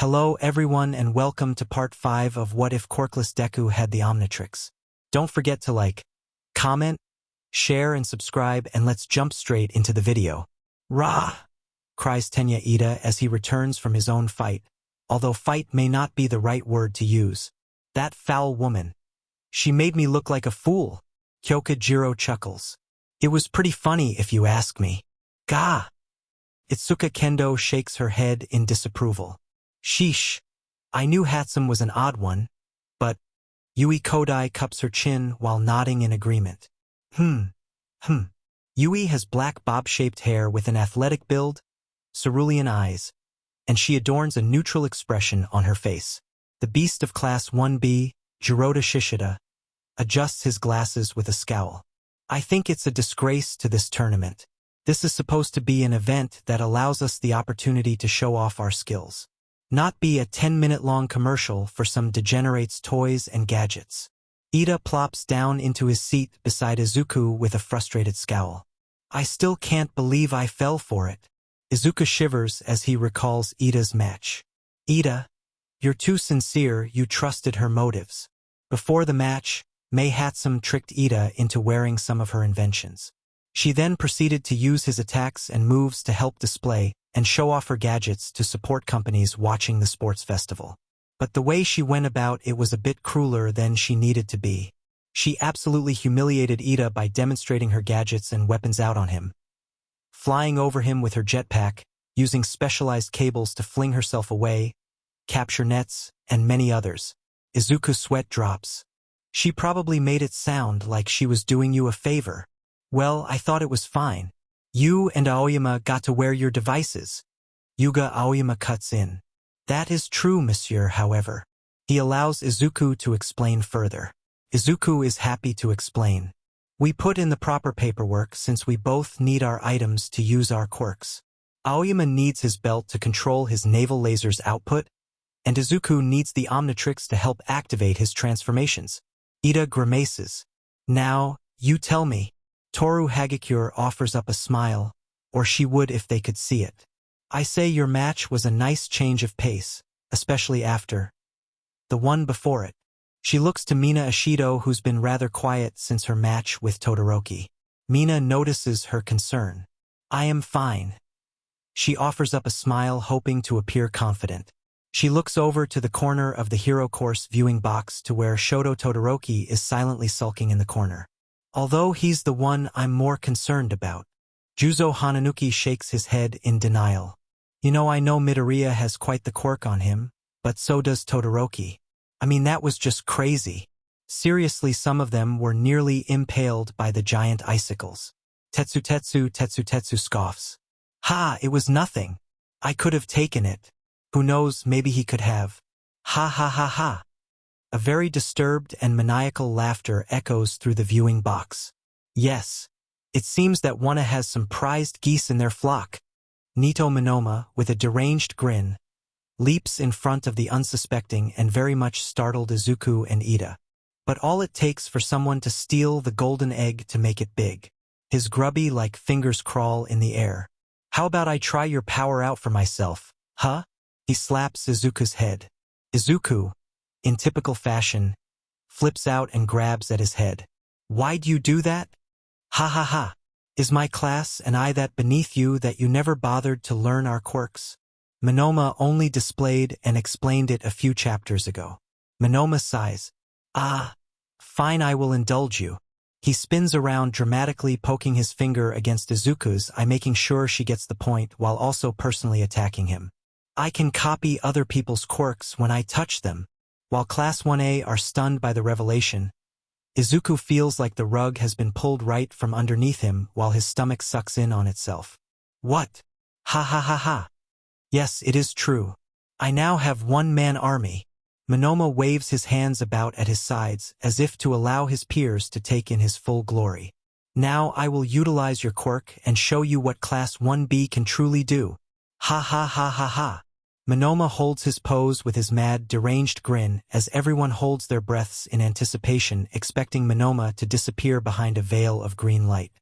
Hello everyone and welcome to part 5 of What If Quirkless Deku Had the Omnitrix. Don't forget to like, comment, share and subscribe, and let's jump straight into the video. Rah! Cries Tenya Iida as he returns from his own fight, although fight may not be the right word to use. That foul woman. She made me look like a fool. Kyoka Jiro chuckles. It was pretty funny if you ask me. Gah! Itsuka Kendo shakes her head in disapproval. Sheesh. I knew Hatsum was an odd one, but Yui Kodai cups her chin while nodding in agreement. Yui has black bob-shaped hair with an athletic build, cerulean eyes, and she adorns a neutral expression on her face. The beast of Class 1B, Jiroda Shishida, adjusts his glasses with a scowl. I think it's a disgrace to this tournament. This is supposed to be an event that allows us the opportunity to show off our skills. Not be a 10-minute-long commercial for some degenerate's toys and gadgets. Iida plops down into his seat beside Izuku with a frustrated scowl. I still can't believe I fell for it. Izuku shivers as he recalls Iida's match. Iida, you're too sincere. You trusted her motives. Before the match, Mei Hatsum tricked Iida into wearing some of her inventions. She then proceeded to use his attacks and moves to help display and show off her gadgets to support companies watching the sports festival. But the way she went about it was a bit crueler than she needed to be. She absolutely humiliated Iida by demonstrating her gadgets and weapons out on him, flying over him with her jetpack, using specialized cables to fling herself away, capture nets, and many others. Izuku's sweat drops. She probably made it sound like she was doing you a favor. Well, I thought it was fine. You and Aoyama got to wear your devices. Yuga Aoyama cuts in. That is true, monsieur, however. He allows Izuku to explain further. Izuku is happy to explain. We put in the proper paperwork since we both need our items to use our quirks. Aoyama needs his belt to control his naval laser's output, and Izuku needs the Omnitrix to help activate his transformations. Iida grimaces. Now, you tell me. Toru Hagakure offers up a smile, or she would if they could see it. I say your match was a nice change of pace, especially after the one before it. She looks to Mina Ashido, who's been rather quiet since her match with Todoroki. Mina notices her concern. I am fine. She offers up a smile, hoping to appear confident. She looks over to the corner of the Hero Course viewing box to where Shoto Todoroki is silently sulking in the corner. Although he's the one I'm more concerned about. Juzo Hananuki shakes his head in denial. You know, I know Midoriya has quite the quirk on him, but so does Todoroki. I mean, that was just crazy. Seriously, some of them were nearly impaled by the giant icicles. Tetsu scoffs. Ha, it was nothing. I could have taken it. Who knows, maybe he could have. Ha ha ha ha. A very disturbed and maniacal laughter echoes through the viewing box. Yes, it seems that one has some prized geese in their flock. Nito Monoma, with a deranged grin, leaps in front of the unsuspecting and very much startled Izuku and Iida. But all it takes for someone to steal the golden egg to make it big. His grubby-like fingers crawl in the air. How about I try your power out for myself, huh? He slaps Izuku's head. Izuku, in typical fashion, flips out and grabs at his head. Why'd you do that? Ha ha ha. Is my class and I that beneath you that you never bothered to learn our quirks? Monoma only displayed and explained it a few chapters ago. Monoma sighs. Ah, fine, I will indulge you. He spins around dramatically, poking his finger against Izuku's eye, making sure she gets the point while also personally attacking him. I can copy other people's quirks when I touch them. While Class 1A are stunned by the revelation, Izuku feels like the rug has been pulled right from underneath him while his stomach sucks in on itself. What? Ha ha ha ha. Yes, it is true. I now have one-man army. Monoma waves his hands about at his sides as if to allow his peers to take in his full glory. Now I will utilize your quirk and show you what Class 1B can truly do. Ha ha ha ha ha. Monoma holds his pose with his mad, deranged grin as everyone holds their breaths in anticipation, expecting Monoma to disappear behind a veil of green light.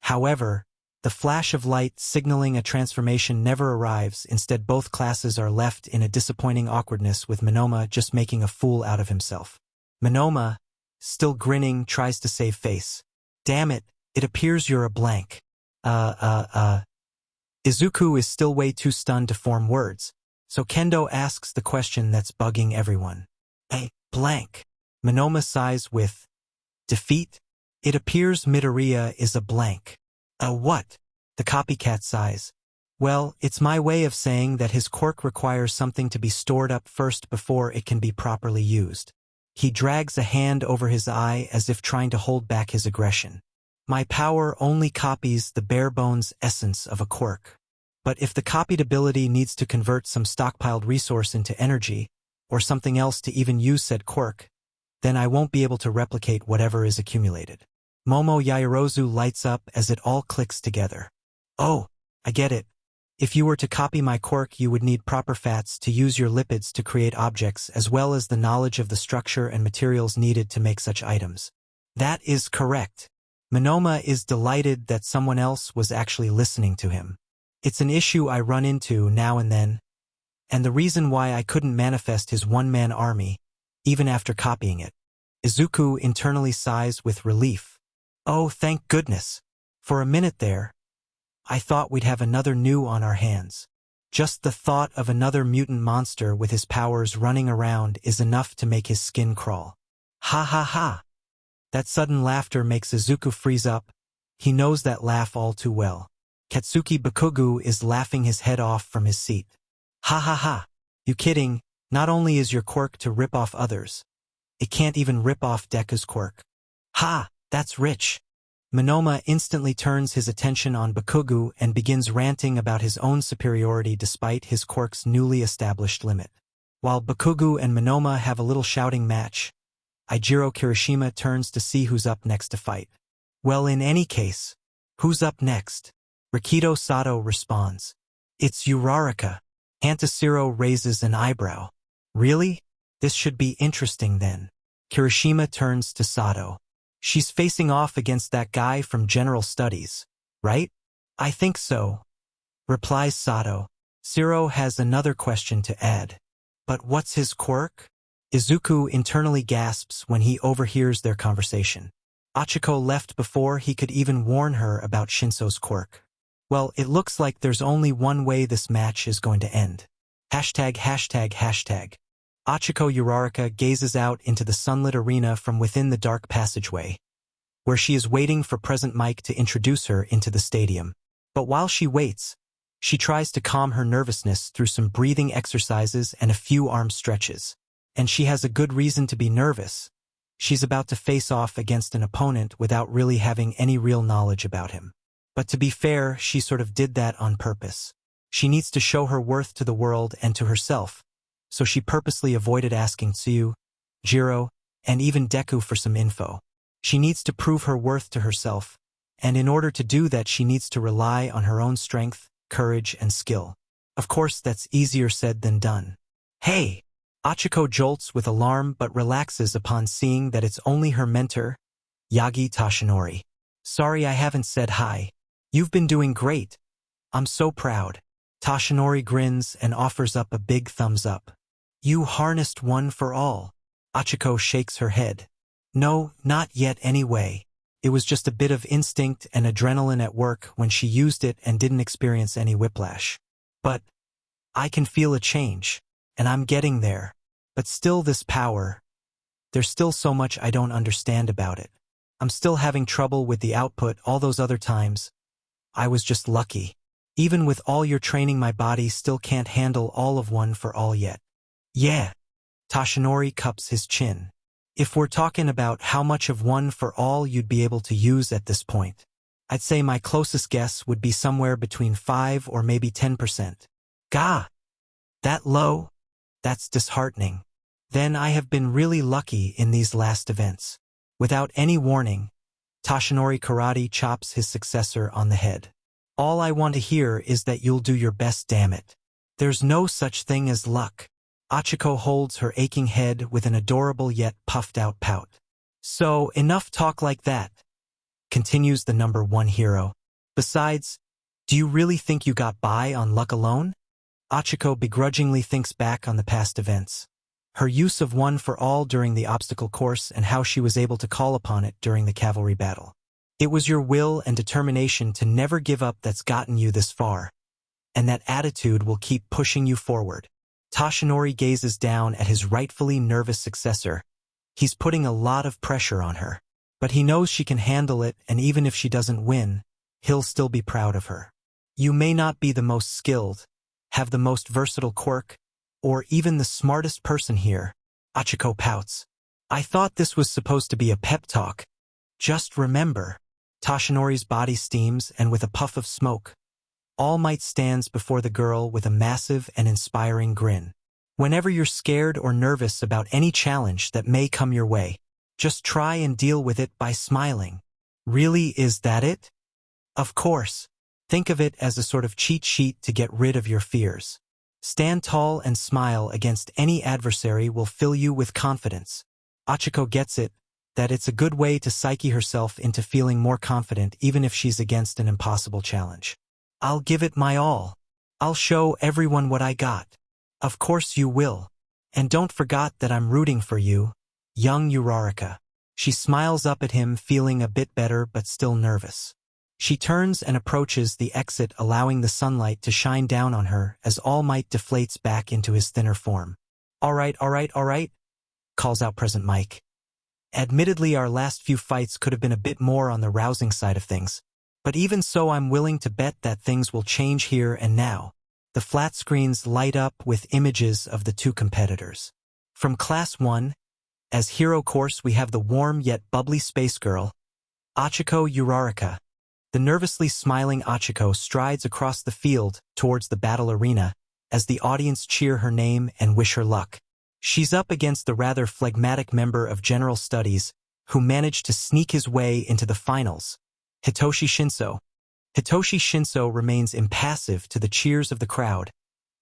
However, The flash of light signaling a transformation never arrives. Instead, both classes are left in a disappointing awkwardness, with Monoma just making a fool out of himself. Monoma, still grinning, tries to save face. Damn it, it appears you're a blank. Izuku is still way too stunned to form words, so Kendo asks the question that's bugging everyone. A blank. Monoma sighs with defeat. It appears Midoriya is a blank. A what? The copycat sighs. Well, it's my way of saying that his quirk requires something to be stored up first before it can be properly used. He drags a hand over his eye as if trying to hold back his aggression. My power only copies the bare-bones essence of a quirk. But if the copied ability needs to convert some stockpiled resource into energy, or something else to even use said quirk, then I won't be able to replicate whatever is accumulated. Momo Yaoyorozu lights up as it all clicks together. Oh, I get it. If you were to copy my quirk, you would need proper fats to use your lipids to create objects, as well as the knowledge of the structure and materials needed to make such items. That is correct. Monoma is delighted that someone else was actually listening to him. It's an issue I run into now and then, and the reason why I couldn't manifest his one-man army, even after copying it. Izuku internally sighs with relief. Oh, thank goodness. For a minute there, I thought we'd have another new on our hands. Just the thought of another mutant monster with his powers running around is enough to make his skin crawl. Ha ha ha. That sudden laughter makes Izuku freeze up. He knows that laugh all too well. Katsuki Bakugo is laughing his head off from his seat. Ha ha ha. You kidding? Not only is your quirk to rip off others, it can't even rip off Deku's quirk. Ha, that's rich. Monoma instantly turns his attention on Bakugo and begins ranting about his own superiority despite his quirk's newly established limit. While Bakugo and Monoma have a little shouting match, Jiro Kirishima turns to see who's up next to fight. Well, in any case, who's up next? Rikido Sato responds. It's Uraraka. Antasiro raises an eyebrow. Really? This should be interesting then. Kirishima turns to Sato. She's facing off against that guy from General Studies, right? I think so, replies Sato. Siro has another question to add. But what's his quirk? Izuku internally gasps when he overhears their conversation. Achiko left before he could even warn her about Shinso's quirk. Well, it looks like there's only one way this match is going to end. Hashtag. Achiko Uraraka gazes out into the sunlit arena from within the dark passageway, where she is waiting for Present Mike to introduce her into the stadium. But while she waits, she tries to calm her nervousness through some breathing exercises and a few arm stretches. And she has a good reason to be nervous. She's about to face off against an opponent without really having any real knowledge about him. But to be fair, she sort of did that on purpose. She needs to show her worth to the world and to herself, so she purposely avoided asking Tsuyu, Jiro, and even Deku for some info. She needs to prove her worth to herself, and in order to do that she needs to rely on her own strength, courage, and skill. Of course, that's easier said than done. Hey! Achiko jolts with alarm but relaxes upon seeing that it's only her mentor, Yagi Toshinori. Sorry I haven't said hi. You've been doing great. I'm so proud. Toshinori grins and offers up a big thumbs up. You harnessed one for all. Achiko shakes her head. No, not yet anyway. It was just a bit of instinct and adrenaline at work when she used it and didn't experience any whiplash. But I can feel a change, and I'm getting there. But still this power, there's still so much I don't understand about it. I'm still having trouble with the output. All those other times, I was just lucky. Even with all your training, my body still can't handle all of one for all yet. Yeah. Toshinori cups his chin. If we're talking about how much of one for all you'd be able to use at this point, I'd say my closest guess would be somewhere between 5 or maybe 10%. Gah! That low? That's disheartening. Then I have been really lucky in these last events. Without any warning, Toshinori karate chops his successor on the head. All I want to hear is that you'll do your best, damn it. There's no such thing as luck. Achiko holds her aching head with an adorable yet puffed-out pout. So, enough talk like that, continues the #1 hero. Besides, do you really think you got by on luck alone? Achiko begrudgingly thinks back on the past events. Her use of one for all during the obstacle course and how she was able to call upon it during the cavalry battle. It was your will and determination to never give up that's gotten you this far. And that attitude will keep pushing you forward. Toshinori gazes down at his rightfully nervous successor. He's putting a lot of pressure on her. But he knows she can handle it, and even if she doesn't win, he'll still be proud of her. You may not be the most skilled, have the most versatile quirk, or even the smartest person here. Achiko pouts. I thought this was supposed to be a pep talk. Just remember. Toshinori's body steams, and with a puff of smoke, All Might stands before the girl with a massive and inspiring grin. Whenever you're scared or nervous about any challenge that may come your way, just try and deal with it by smiling. Really, is that it? Of course. Think of it as a sort of cheat sheet to get rid of your fears. Stand tall and smile against any adversary will fill you with confidence. Achiko gets it, that it's a good way to psyche herself into feeling more confident even if she's against an impossible challenge. I'll give it my all. I'll show everyone what I got. Of course you will. And don't forget that I'm rooting for you, young Uraraka. She smiles up at him, feeling a bit better but still nervous. She turns and approaches the exit, allowing the sunlight to shine down on her as All Might deflates back into his thinner form. All right, calls out Present Mike. Admittedly, our last few fights could have been a bit more on the rousing side of things, but even so I'm willing to bet that things will change here and now. The flat screens light up with images of the two competitors. From Class 1, as hero course we have the warm yet bubbly space girl, Achiko Uraraka. The nervously smiling Achiko strides across the field towards the battle arena as the audience cheer her name and wish her luck. She's up against the rather phlegmatic member of General Studies who managed to sneak his way into the finals, Hitoshi Shinso. Hitoshi Shinso remains impassive to the cheers of the crowd,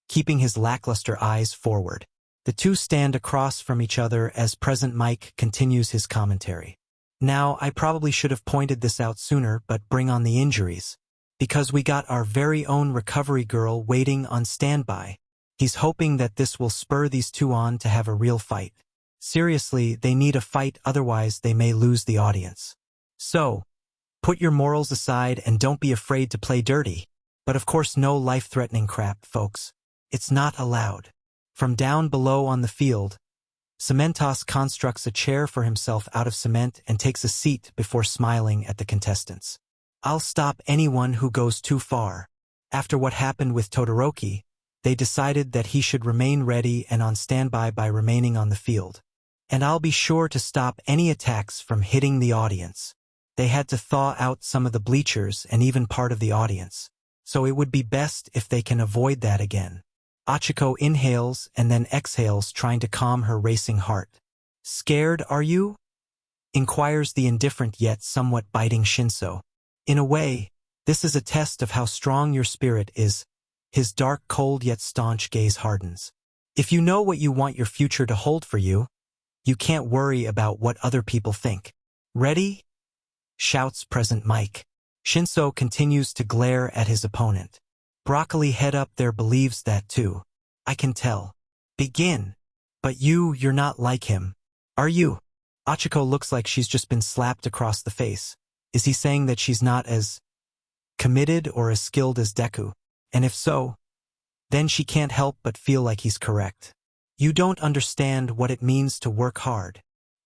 keeping his lackluster eyes forward. The two stand across from each other as Present Mike continues his commentary. Now, I probably should have pointed this out sooner, but bring on the injuries. Because we got our very own recovery girl waiting on standby. He's hoping that this will spur these two on to have a real fight. Seriously, they need a fight, otherwise they may lose the audience. So, put your morals aside and don't be afraid to play dirty. But of course no life-threatening crap, folks. It's not allowed. From down below on the field, Cementos constructs a chair for himself out of cement and takes a seat before smiling at the contestants. I'll stop anyone who goes too far. After what happened with Todoroki, they decided that he should remain ready and on standby by remaining on the field. And I'll be sure to stop any attacks from hitting the audience. They had to thaw out some of the bleachers and even part of the audience. So it would be best if they can avoid that again. Achiko inhales and then exhales, trying to calm her racing heart. Scared, are you? Inquires the indifferent yet somewhat biting Shinso. In a way, this is a test of how strong your spirit is. His dark, cold yet staunch gaze hardens. If you know what you want your future to hold for you, you can't worry about what other people think. Ready? Shouts Present Mike. Shinso continues to glare at his opponent. Broccoli head up there believes that too. I can tell. Begin. But you're not like him. Are you? Achiko looks like she's just been slapped across the face. Is he saying that she's not as committed or as skilled as Deku? And if so, then she can't help but feel like he's correct. You don't understand what it means to work hard.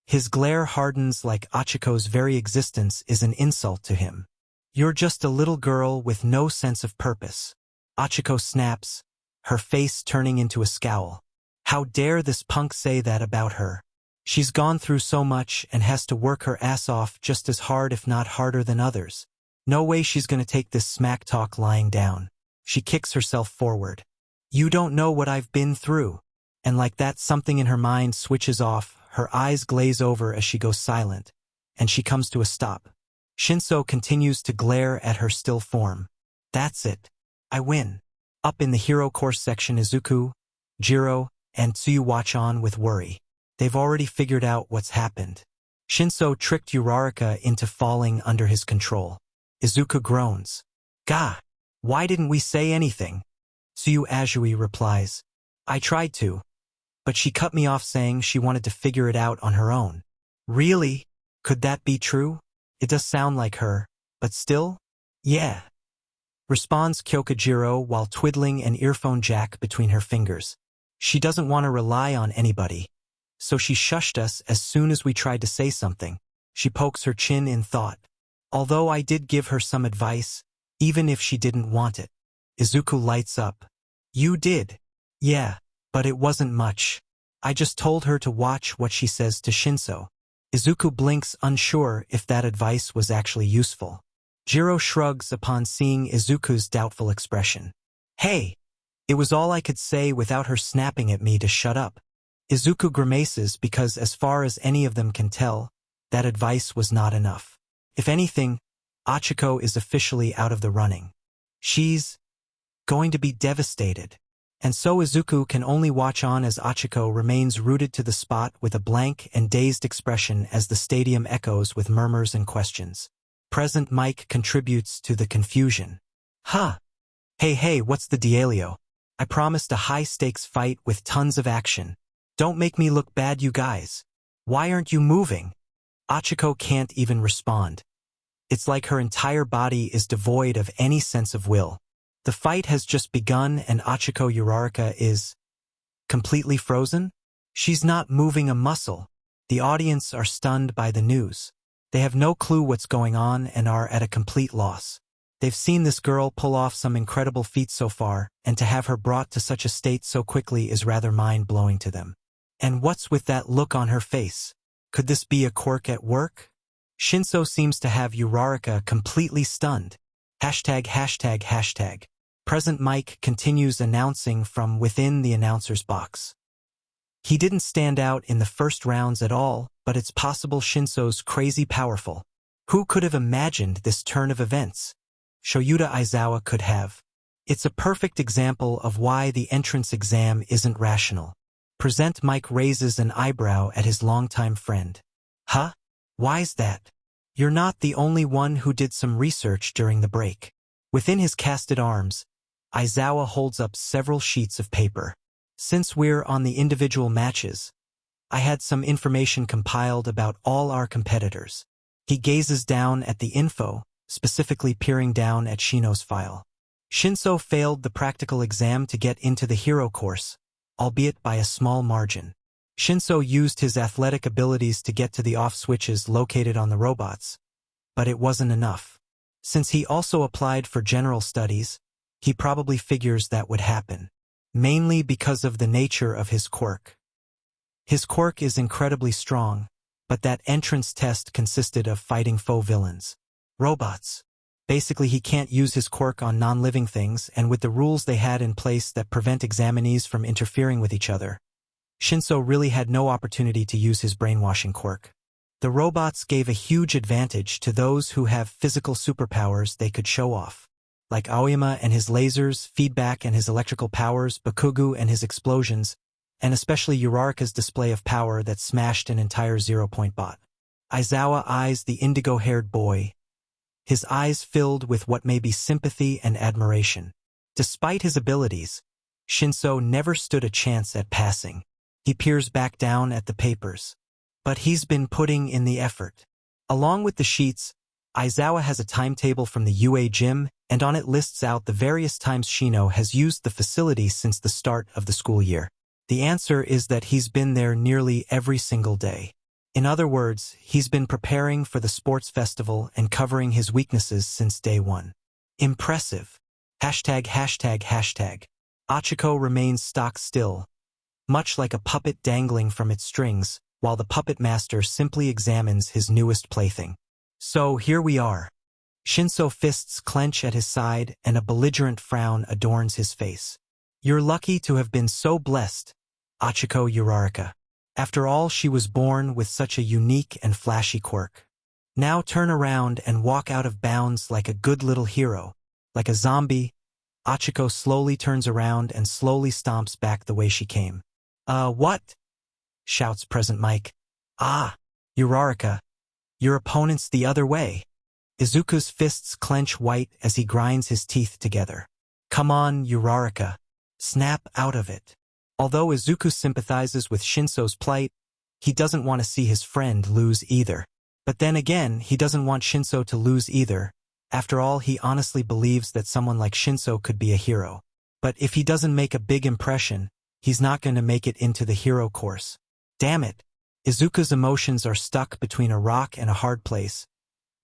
His glare hardens like Achiko's very existence is an insult to him. You're just a little girl with no sense of purpose. Achiko snaps, her face turning into a scowl. How dare this punk say that about her? She's gone through so much and has to work her ass off just as hard if not harder than others. No way she's gonna take this smack talk lying down. She kicks herself forward. You don't know what I've been through. And like that, something in her mind switches off, her eyes glaze over as she goes silent, and she comes to a stop. Shinso continues to glare at her still form. That's it. I win. Up in the hero course section, Izuku, Jiro, and Tsuyu watch on with worry. They've already figured out what's happened. Shinso tricked Uraraka into falling under his control. Izuku groans. Gah! Why didn't we say anything? Suyu Azui replies. I tried to, but she cut me off saying she wanted to figure it out on her own. Really? Could that be true? It does sound like her, but still? Yeah. Responds Jiro while twiddling an earphone jack between her fingers. She doesn't want to rely on anybody, so she shushed us as soon as we tried to say something. She pokes her chin in thought. Although I did give her some advice, even if she didn't want it. Izuku lights up. You did? Yeah, but it wasn't much. I just told her to watch what she says to Shinso. Izuku blinks, unsure if that advice was actually useful. Jiro shrugs upon seeing Izuku's doubtful expression. Hey! It was all I could say without her snapping at me to shut up. Izuku grimaces because as far as any of them can tell, that advice was not enough. If anything, Achiko is officially out of the running. She's going to be devastated. And so Izuku can only watch on as Achiko remains rooted to the spot with a blank and dazed expression as the stadium echoes with murmurs and questions. Present Mike contributes to the confusion. Huh. Hey, what's the dealio? I promised a high-stakes fight with tons of action. Don't make me look bad, you guys. Why aren't you moving? Achiko can't even respond. It's like her entire body is devoid of any sense of will. The fight has just begun and Achiko Uraraka is completely frozen? She's not moving a muscle. The audience are stunned by the news. They have no clue what's going on and are at a complete loss. They've seen this girl pull off some incredible feats so far, and to have her brought to such a state so quickly is rather mind-blowing to them. And what's with that look on her face? Could this be a quirk at work? Shinso seems to have Uraraka completely stunned. ####. Present Mike continues announcing from within the announcer's box. He didn't stand out in the first rounds at all, but it's possible Shinso's crazy powerful. Who could have imagined this turn of events? Shoyuta Aizawa could have. It's a perfect example of why the entrance exam isn't rational. Present Mike raises an eyebrow at his longtime friend. Huh? Why's that? You're not the only one who did some research during the break. Within his casted arms, Aizawa holds up several sheets of paper. Since we're on the individual matches, I had some information compiled about all our competitors. He gazes down at the info, specifically peering down at Shino's file. Shinso failed the practical exam to get into the hero course, albeit by a small margin. Shinso used his athletic abilities to get to the off switches located on the robots, but it wasn't enough. Since he also applied for general studies, he probably figures that would happen, mainly because of the nature of his quirk. His quirk is incredibly strong, but that entrance test consisted of fighting foe villains. Robots. Basically, he can't use his quirk on non-living things, and with the rules they had in place that prevent examinees from interfering with each other, Shinso really had no opportunity to use his brainwashing quirk. The robots gave a huge advantage to those who have physical superpowers they could show off, like Aoyama and his lasers, Feedback and his electrical powers, Bakugo and his explosions, and especially Uraraka's display of power that smashed an entire zero-point bot. Aizawa eyes the indigo-haired boy, his eyes filled with what may be sympathy and admiration. Despite his abilities, Shinso never stood a chance at passing. He peers back down at the papers. But he's been putting in the effort. Along with the sheets, Aizawa has a timetable from the UA gym, and on it lists out the various times Shino has used the facility since the start of the school year. The answer is that he's been there nearly every single day. In other words, he's been preparing for the sports festival and covering his weaknesses since day one. Impressive. ###. Achiko remains stock still, much like a puppet dangling from its strings, while the puppet master simply examines his newest plaything. So here we are. Shinso fists clench at his side and a belligerent frown adorns his face. You're lucky to have been so blessed, Achiko Uraraka. After all, she was born with such a unique and flashy quirk. Now turn around and walk out of bounds like a good little hero. Like a zombie, Achiko slowly turns around and slowly stomps back the way she came. What? Shouts Present Mike. Ah, Uraraka. Your opponent's the other way. Izuku's fists clench white as he grinds his teeth together. Come on, Uraraka. Snap out of it. Although Izuku sympathizes with Shinso's plight, he doesn't want to see his friend lose either. But then again, he doesn't want Shinso to lose either. After all, he honestly believes that someone like Shinso could be a hero. But if he doesn't make a big impression, he's not going to make it into the hero course. Damn it. Izuku's emotions are stuck between a rock and a hard place.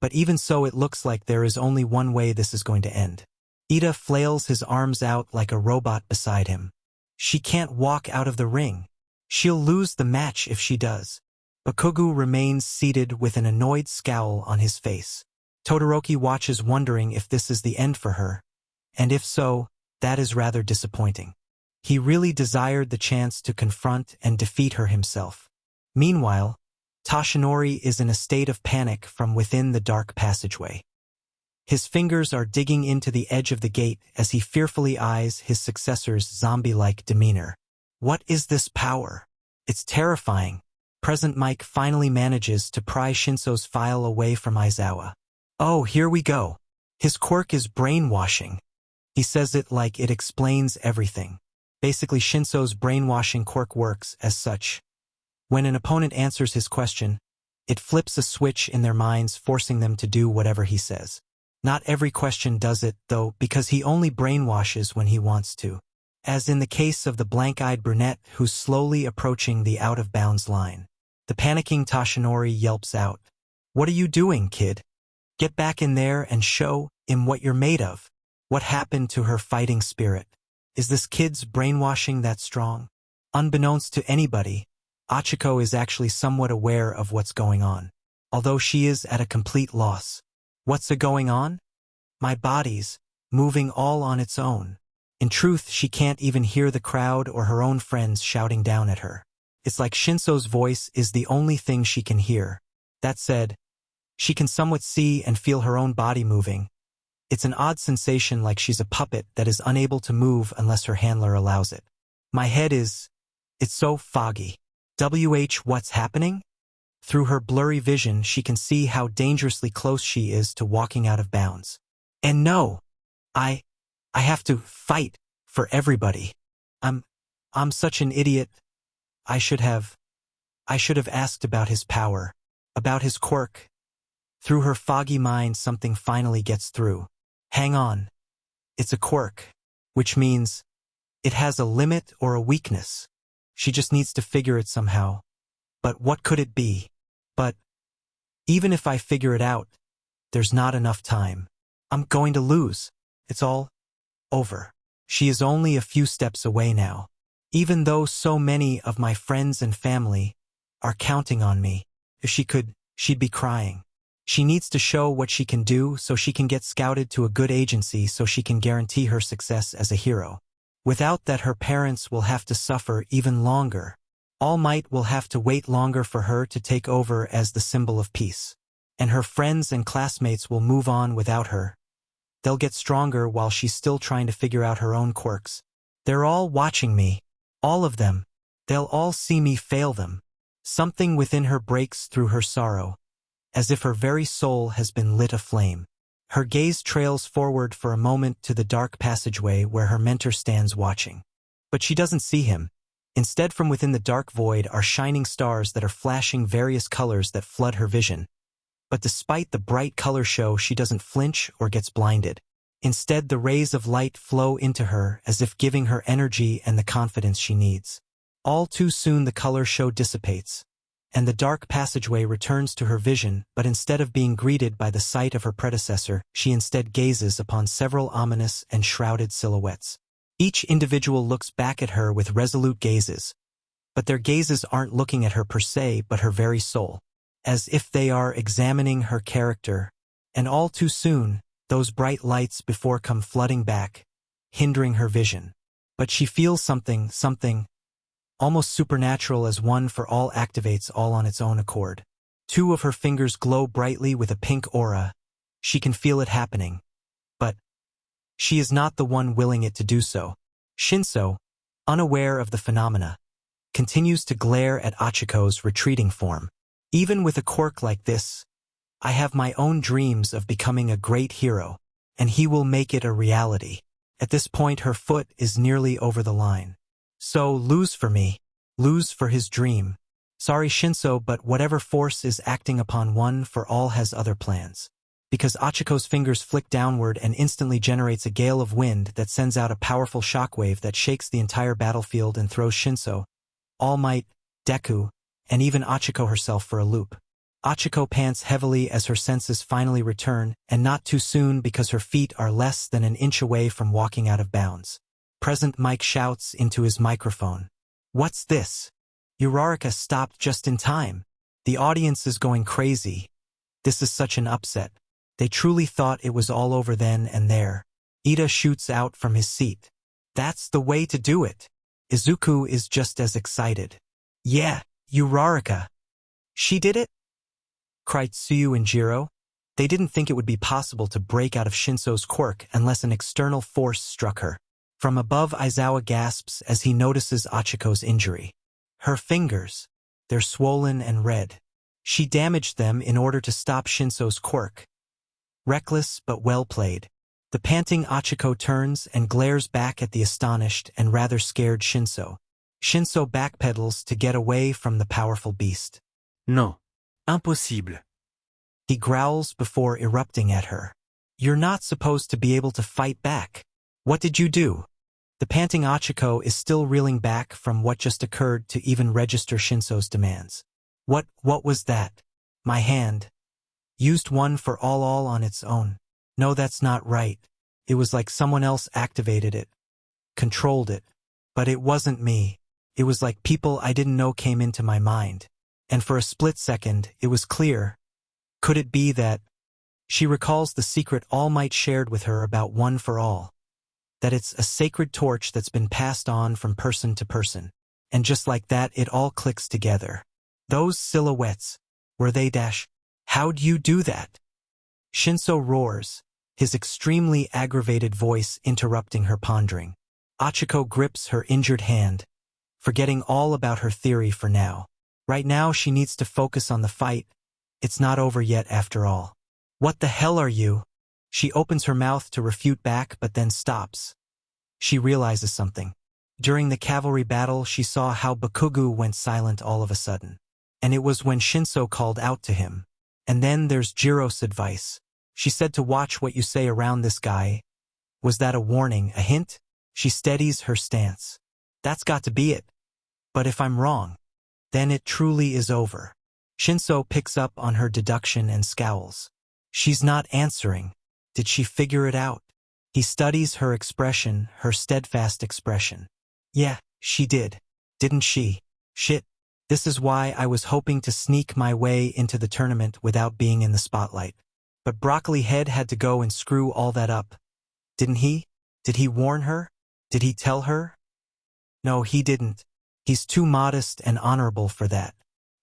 But even so, it looks like there is only one way this is going to end. Iida flails his arms out like a robot beside him. She can't walk out of the ring. She'll lose the match if she does. Bakugo remains seated with an annoyed scowl on his face. Todoroki watches, wondering if this is the end for her. And if so, that is rather disappointing. He really desired the chance to confront and defeat her himself. Meanwhile, Toshinori is in a state of panic from within the dark passageway. His fingers are digging into the edge of the gate as he fearfully eyes his successor's zombie-like demeanor. What is this power? It's terrifying. Present Mike finally manages to pry Shinso's file away from Aizawa. Oh, here we go. His quirk is brainwashing. He says it like it explains everything. Basically, Shinso's brainwashing quirk works as such. When an opponent answers his question, it flips a switch in their minds, forcing them to do whatever he says. Not every question does it, though, because he only brainwashes when he wants to. As in the case of the blank-eyed brunette who's slowly approaching the out-of-bounds line. The panicking Toshinori yelps out, "What are you doing, kid? Get back in there and show him what you're made of." What happened to her fighting spirit? Is this kid's brainwashing that strong? Unbeknownst to anybody, Achiko is actually somewhat aware of what's going on, although she is at a complete loss. What's going on? My body's moving all on its own. In truth, she can't even hear the crowd or her own friends shouting down at her. It's like Shinso's voice is the only thing she can hear. That said, she can somewhat see and feel her own body moving. It's an odd sensation, like she's a puppet that is unable to move unless her handler allows it. My head is... it's so foggy. What's happening? Through her blurry vision, she can see how dangerously close she is to walking out of bounds. And no, I have to fight for everybody. I'm such an idiot. I should have asked about his power, about his quirk. Through her foggy mind, something finally gets through. Hang on. It's a quirk, which means it has a limit or a weakness. She just needs to figure it somehow. But what could it be? But even if I figure it out, there's not enough time. I'm going to lose. It's all over. She is only a few steps away now. Even though so many of my friends and family are counting on me, if she could, she'd be crying. She needs to show what she can do so she can get scouted to a good agency so she can guarantee her success as a hero. Without that, her parents will have to suffer even longer. All Might will have to wait longer for her to take over as the symbol of peace. And her friends and classmates will move on without her. They'll get stronger while she's still trying to figure out her own quirks. They're all watching me. All of them. They'll all see me fail them. Something within her breaks through her sorrow, as if her very soul has been lit aflame. Her gaze trails forward for a moment to the dark passageway where her mentor stands watching. But she doesn't see him. Instead, from within the dark void are shining stars that are flashing various colors that flood her vision. But despite the bright color show, she doesn't flinch or gets blinded. Instead, the rays of light flow into her as if giving her energy and the confidence she needs. All too soon the color show dissipates, and the dark passageway returns to her vision, but instead of being greeted by the sight of her predecessor, she instead gazes upon several ominous and shrouded silhouettes. Each individual looks back at her with resolute gazes, but their gazes aren't looking at her per se, but her very soul, as if they are examining her character. And all too soon, those bright lights before come flooding back, hindering her vision. But she feels something almost supernatural as One for All activates all on its own accord. Two of her fingers glow brightly with a pink aura. She can feel it happening. But she is not the one willing it to do so. Shinso, unaware of the phenomena, continues to glare at Achiko's retreating form. Even with a quirk like this, I have my own dreams of becoming a great hero, and he will make it a reality. At this point, her foot is nearly over the line. So, lose for me. Lose for his dream. Sorry, Shinso, but whatever force is acting upon one for all has other plans. Because Achiko's fingers flick downward and instantly generates a gale of wind that sends out a powerful shockwave that shakes the entire battlefield and throws Shinso, All Might, Deku, and even Achiko herself for a loop. Achiko pants heavily as her senses finally return, and not too soon because her feet are less than an inch away from walking out of bounds. Present Mike shouts into his microphone. What's this? Uraraka stopped just in time. The audience is going crazy. This is such an upset. They truly thought it was all over then and there. Iida shoots out from his seat. That's the way to do it. Izuku is just as excited. Yeah, Uraraka. She did it? Cried Tsuyu and Jiro. They didn't think it would be possible to break out of Shinso's quirk unless an external force struck her. From above, Aizawa gasps as he notices Achiko's injury. Her fingers, they're swollen and red. She damaged them in order to stop Shinso's quirk. Reckless but well played. The panting Achiko turns and glares back at the astonished and rather scared Shinso. Shinso backpedals to get away from the powerful beast. Non. Impossible. He growls before erupting at her. You're not supposed to be able to fight back. What did you do? The panting Achiko is still reeling back from what just occurred to even register Shinso's demands. What was that? My hand. Used one for all on its own. No, that's not right. It was like someone else activated it. Controlled it. But it wasn't me. It was like people I didn't know came into my mind. And for a split second, it was clear. Could it be that? She recalls the secret All Might shared with her about One for All. That it's a sacred torch that's been passed on from person to person. And just like that, it all clicks together. Those silhouettes, were they dash? How'd you do that? Shinso roars, his extremely aggravated voice interrupting her pondering. Achiko grips her injured hand, forgetting all about her theory for now. Right now she needs to focus on the fight. It's not over yet after all. What the hell are you? She opens her mouth to refute back but then stops. She realizes something. During the cavalry battle she saw how Bakugo went silent all of a sudden. And it was when Shinso called out to him. And then there's Jiro's advice. She said to watch what you say around this guy. Was that a warning, a hint? She steadies her stance. That's got to be it. But if I'm wrong, then it truly is over. Shinso picks up on her deduction and scowls. She's not answering. Did she figure it out? He studies her expression, her steadfast expression. Yeah, she did. Didn't she? Shit. This is why I was hoping to sneak my way into the tournament without being in the spotlight. But Broccoli Head had to go and screw all that up. Didn't he? Did he warn her? Did he tell her? No, he didn't. He's too modest and honorable for that.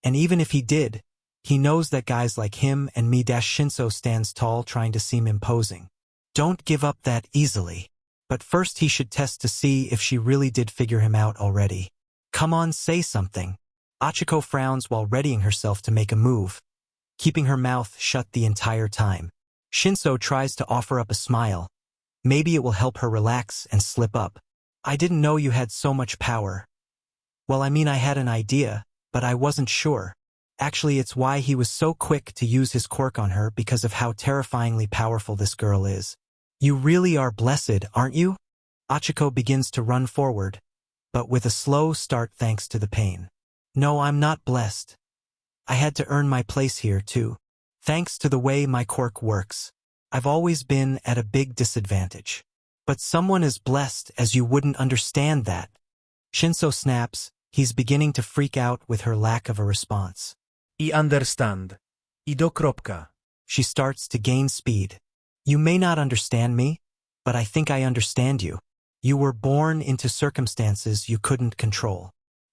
And even if he did, he knows that guys like him and me Shinso stands tall trying to seem imposing. Don't give up that easily. But first he should test to see if she really did figure him out already. Come on, say something. Achiko frowns while readying herself to make a move, keeping her mouth shut the entire time. Shinso tries to offer up a smile. Maybe it will help her relax and slip up. I didn't know you had so much power. Well, I mean, I had an idea, but I wasn't sure. Actually, it's why he was so quick to use his quirk on her because of how terrifyingly powerful this girl is. You really are blessed, aren't you? Achiko begins to run forward, but with a slow start thanks to the pain. No, I'm not blessed. I had to earn my place here, too. Thanks to the way my quirk works. I've always been at a big disadvantage. But someone as blessed as you wouldn't understand that. Shinso snaps. He's beginning to freak out with her lack of a response. I understand. I do kropka. She starts to gain speed. You may not understand me, but I think I understand you. You were born into circumstances you couldn't control.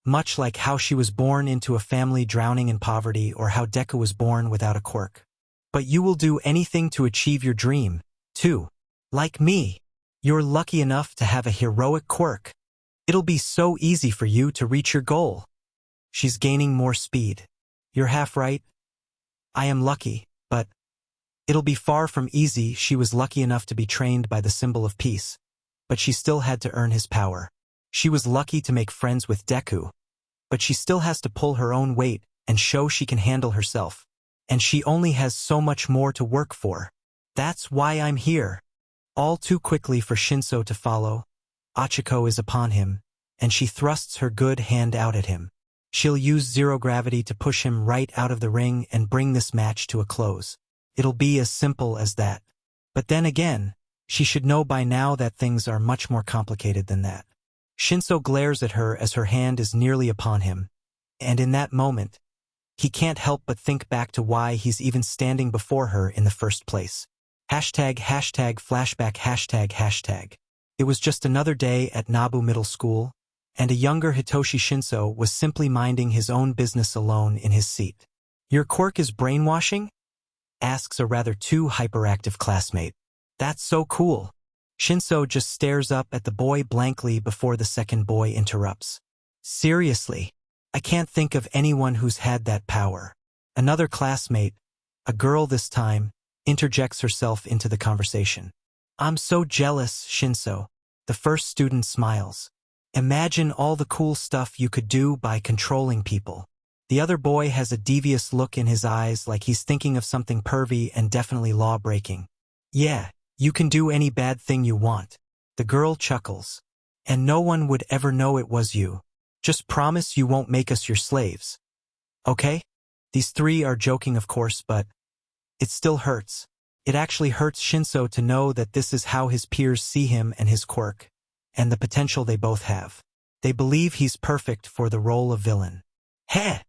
Much like how she was born into a family drowning in poverty or how Deku was born without a quirk. But you will do anything to achieve your dream, too. Like me. You're lucky enough to have a heroic quirk. It'll be so easy for you to reach your goal. She's gaining more speed. You're half right. I am lucky, but It'll be far from easy. She was lucky enough to be trained by the symbol of peace, but she still had to earn his power. She was lucky to make friends with Deku, but she still has to pull her own weight and show she can handle herself. And she only has so much more to work for. That's why I'm here. All too quickly for Shinso to follow, Achiko is upon him, and she thrusts her good hand out at him. She'll use zero gravity to push him right out of the ring and bring this match to a close. It'll be as simple as that. But then again, she should know by now that things are much more complicated than that. Shinso glares at her as her hand is nearly upon him, and in that moment, he can't help but think back to why he's even standing before her in the first place. #flashback. It was just another day at Nabu Middle School, and a younger Hitoshi Shinso was simply minding his own business alone in his seat. "Your quirk is brainwashing?" asks a rather too hyperactive classmate. "That's so cool." Shinso just stares up at the boy blankly before the second boy interrupts. "Seriously, I can't think of anyone who's had that power." Another classmate, a girl this time, interjects herself into the conversation. "I'm so jealous, Shinso." The first student smiles. "Imagine all the cool stuff you could do by controlling people." The other boy has a devious look in his eyes like he's thinking of something pervy and definitely law-breaking. "Yeah, you can do any bad thing you want." The girl chuckles. "And no one would ever know it was you. Just promise you won't make us your slaves. Okay?" These three are joking, of course, but it still hurts. It actually hurts Shinso to know that this is how his peers see him and his quirk, and the potential they both have. They believe he's perfect for the role of villain. "Heh!"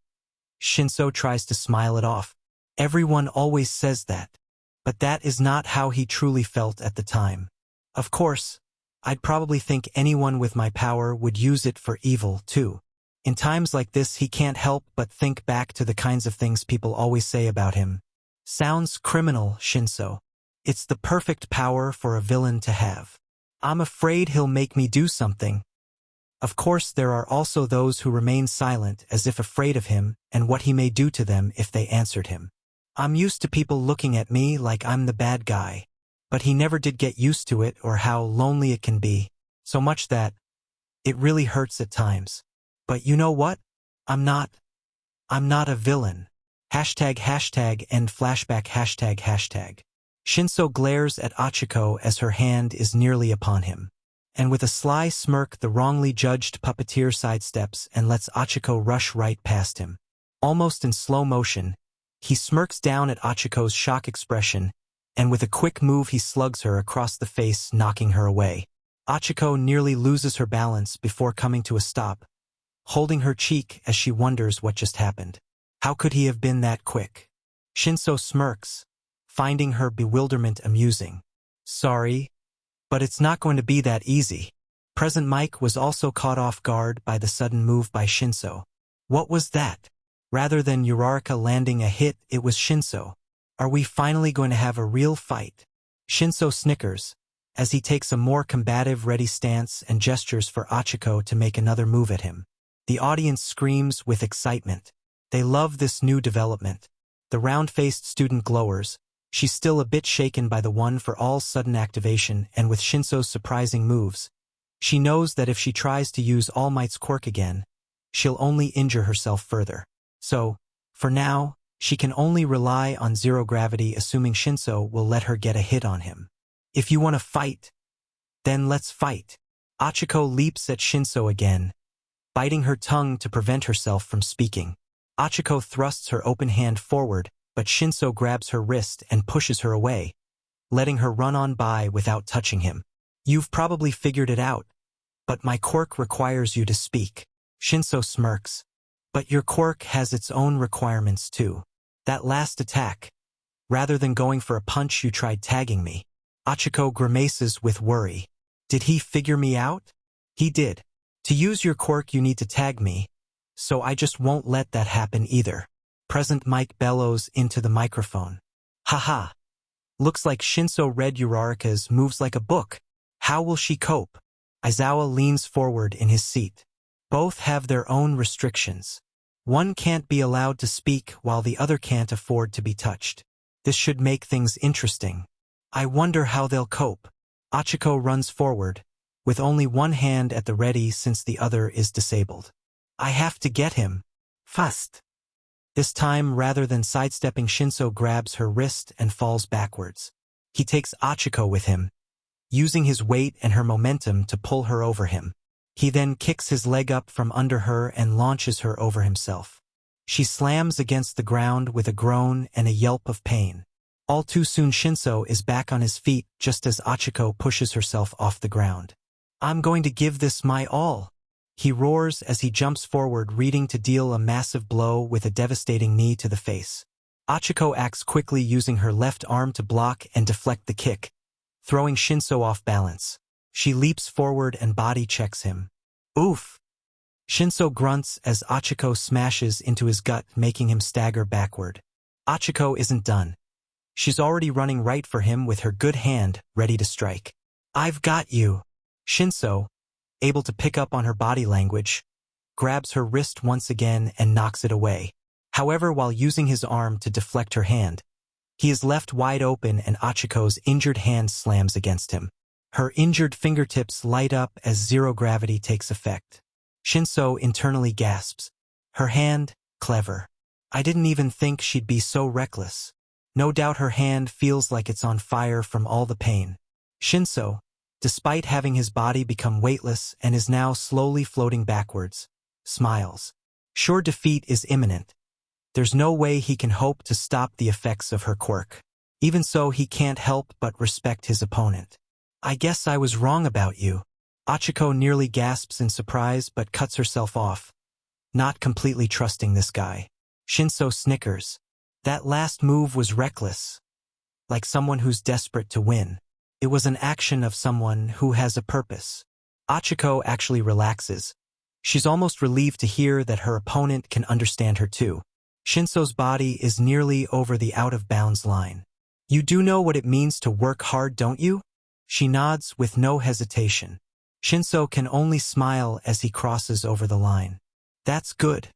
Shinso tries to smile it off. Everyone always says that. But that is not how he truly felt at the time. Of course, I'd probably think anyone with my power would use it for evil, too. In times like this, he can't help but think back to the kinds of things people always say about him. "Sounds criminal, Shinso. It's the perfect power for a villain to have. I'm afraid he'll make me do something." Of course, there are also those who remain silent as if afraid of him and what he may do to them if they answered him. "I'm used to people looking at me like I'm the bad guy." But he never did get used to it or how lonely it can be, so much that it really hurts at times. But you know what? I'm not a villain. #end flashback #. Shinso glares at Achiko as her hand is nearly upon him. And with a sly smirk, the wrongly judged puppeteer sidesteps and lets Achiko rush right past him. Almost in slow motion, he smirks down at Achiko's shock expression, and with a quick move he slugs her across the face, knocking her away. Achiko nearly loses her balance before coming to a stop, holding her cheek as she wonders what just happened. How could he have been that quick? Shinso smirks, finding her bewilderment amusing. "Sorry, but it's not going to be that easy." Present Mike was also caught off guard by the sudden move by Shinso. What was that? Rather than Uraraka landing a hit, it was Shinso. Are we finally going to have a real fight? Shinso snickers, as he takes a more combative, ready stance and gestures for Achiko to make another move at him. The audience screams with excitement. They love this new development. The round-faced student glowers. She's still a bit shaken by the one-for-all sudden activation, and with Shinso's surprising moves, she knows that if she tries to use All Might's quirk again, she'll only injure herself further. So, for now, she can only rely on zero gravity, assuming Shinso will let her get a hit on him. "If you want to fight, then let's fight." Achiko leaps at Shinso again, biting her tongue to prevent herself from speaking. Achiko thrusts her open hand forward, but Shinso grabs her wrist and pushes her away, letting her run on by without touching him. "You've probably figured it out, but my quirk requires you to speak." Shinso smirks. "But your quirk has its own requirements too. That last attack, rather than going for a punch, you tried tagging me." Achiko grimaces with worry. "Did he figure me out?" "He did. To use your quirk you need to tag me, so I just won't let that happen either." Present Mike bellows into the microphone. "Haha. Looks like Shinso read Uraraka's moves like a book. How will she cope?" Aizawa leans forward in his seat. Both have their own restrictions. One can't be allowed to speak while the other can't afford to be touched. This should make things interesting. I wonder how they'll cope. Achiko runs forward, with only one hand at the ready since the other is disabled. I have to get him. Fast. This time, rather than sidestepping, Shinso grabs her wrist and falls backwards. He takes Achiko with him, using his weight and her momentum to pull her over him. He then kicks his leg up from under her and launches her over himself. She slams against the ground with a groan and a yelp of pain. All too soon, Shinso is back on his feet just as Achiko pushes herself off the ground. I'm going to give this my all. He roars as he jumps forward, ready to deal a massive blow with a devastating knee to the face. Achiko acts quickly, using her left arm to block and deflect the kick, throwing Shinso off balance. She leaps forward and body checks him. Oof! Shinso grunts as Achiko smashes into his gut, making him stagger backward. Achiko isn't done. She's already running right for him with her good hand ready to strike. I've got you. Shinso, able to pick up on her body language, grabs her wrist once again and knocks it away. However, while using his arm to deflect her hand, he is left wide open and Achiko's injured hand slams against him. Her injured fingertips light up as zero gravity takes effect. Shinso internally gasps. Her hand, clever. I didn't even think she'd be so reckless. No doubt her hand feels like it's on fire from all the pain. Shinso, despite having his body become weightless and is now slowly floating backwards, smiles. Sure, defeat is imminent. There's no way he can hope to stop the effects of her quirk. Even so, he can't help but respect his opponent. I guess I was wrong about you. Achiko nearly gasps in surprise but cuts herself off, not completely trusting this guy. Shinso snickers. That last move was reckless, like someone who's desperate to win. It was an action of someone who has a purpose. Achiko actually relaxes. She's almost relieved to hear that her opponent can understand her too. Shinso's body is nearly over the out-of-bounds line. You do know what it means to work hard, don't you? She nods with no hesitation. Shinso can only smile as he crosses over the line. That's good.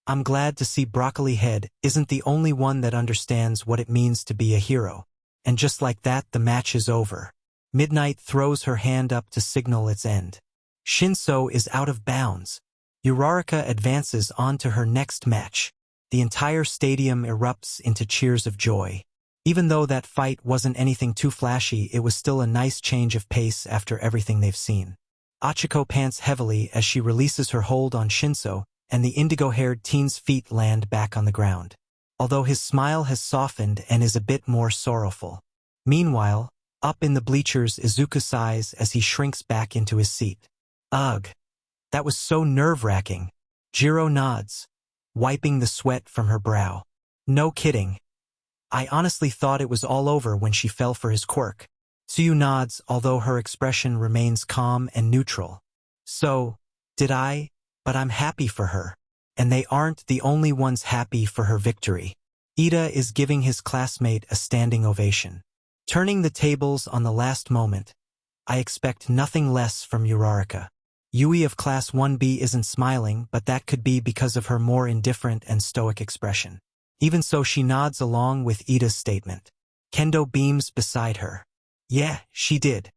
I'm glad to see Broccoli Head isn't the only one that understands what it means to be a hero. And just like that, the match is over. Midnight throws her hand up to signal its end. Shinso is out of bounds. Uraraka advances on to her next match. The entire stadium erupts into cheers of joy. Even though that fight wasn't anything too flashy, it was still a nice change of pace after everything they've seen. Achiko pants heavily as she releases her hold on Shinso, and the indigo-haired teen's feet land back on the ground, although his smile has softened and is a bit more sorrowful. Meanwhile, up in the bleachers, Izuku sighs as he shrinks back into his seat. Ugh, that was so nerve-wracking. Jiro nods, wiping the sweat from her brow. No kidding. I honestly thought it was all over when she fell for his quirk. Tsuyu nods, although her expression remains calm and neutral. So, did I? But I'm happy for her. And they aren't the only ones happy for her victory. Iida is giving his classmate a standing ovation. Turning the tables on the last moment, I expect nothing less from Uraraka. Yui of Class 1B isn't smiling, but that could be because of her more indifferent and stoic expression. Even so, she nods along with Iida's statement. Kendo beams beside her. Yeah, she did.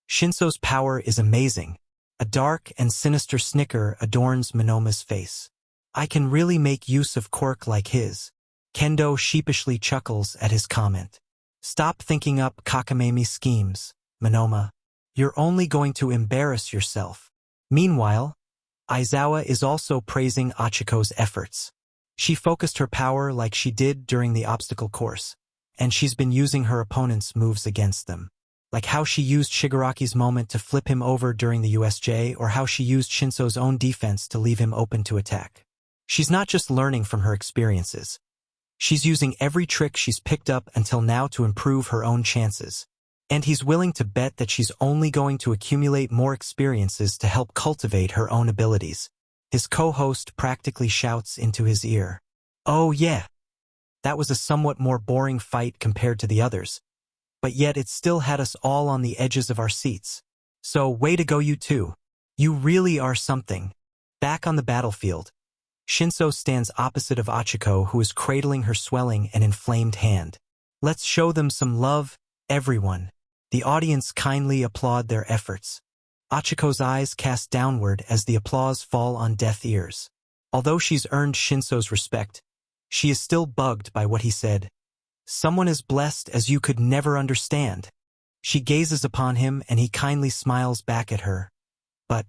Shinso's power is amazing. A dark and sinister snicker adorns Monoma's face. I can really make use of quirk like his. Kendo sheepishly chuckles at his comment. Stop thinking up cockamamie schemes, Monoma. You're only going to embarrass yourself. Meanwhile, Aizawa is also praising Achiko's efforts. She focused her power like she did during the obstacle course, and she's been using her opponent's moves against them. Like how she used Shigaraki's moment to flip him over during the USJ, or how she used Shinso's own defense to leave him open to attack. She's not just learning from her experiences. She's using every trick she's picked up until now to improve her own chances. And he's willing to bet that she's only going to accumulate more experiences to help cultivate her own abilities. His co-host practically shouts into his ear. Oh yeah, that was a somewhat more boring fight compared to the others. But yet it still had us all on the edges of our seats. So way to go, you two. You really are something. Back on the battlefield, Shinso stands opposite of Achiko, who is cradling her swelling and inflamed hand. Let's show them some love, everyone. The audience kindly applaud their efforts. Achiko's eyes cast downward as the applause fall on deaf ears. Although she's earned Shinso's respect, she is still bugged by what he said. Someone as blessed as you could never understand. She gazes upon him and he kindly smiles back at her. But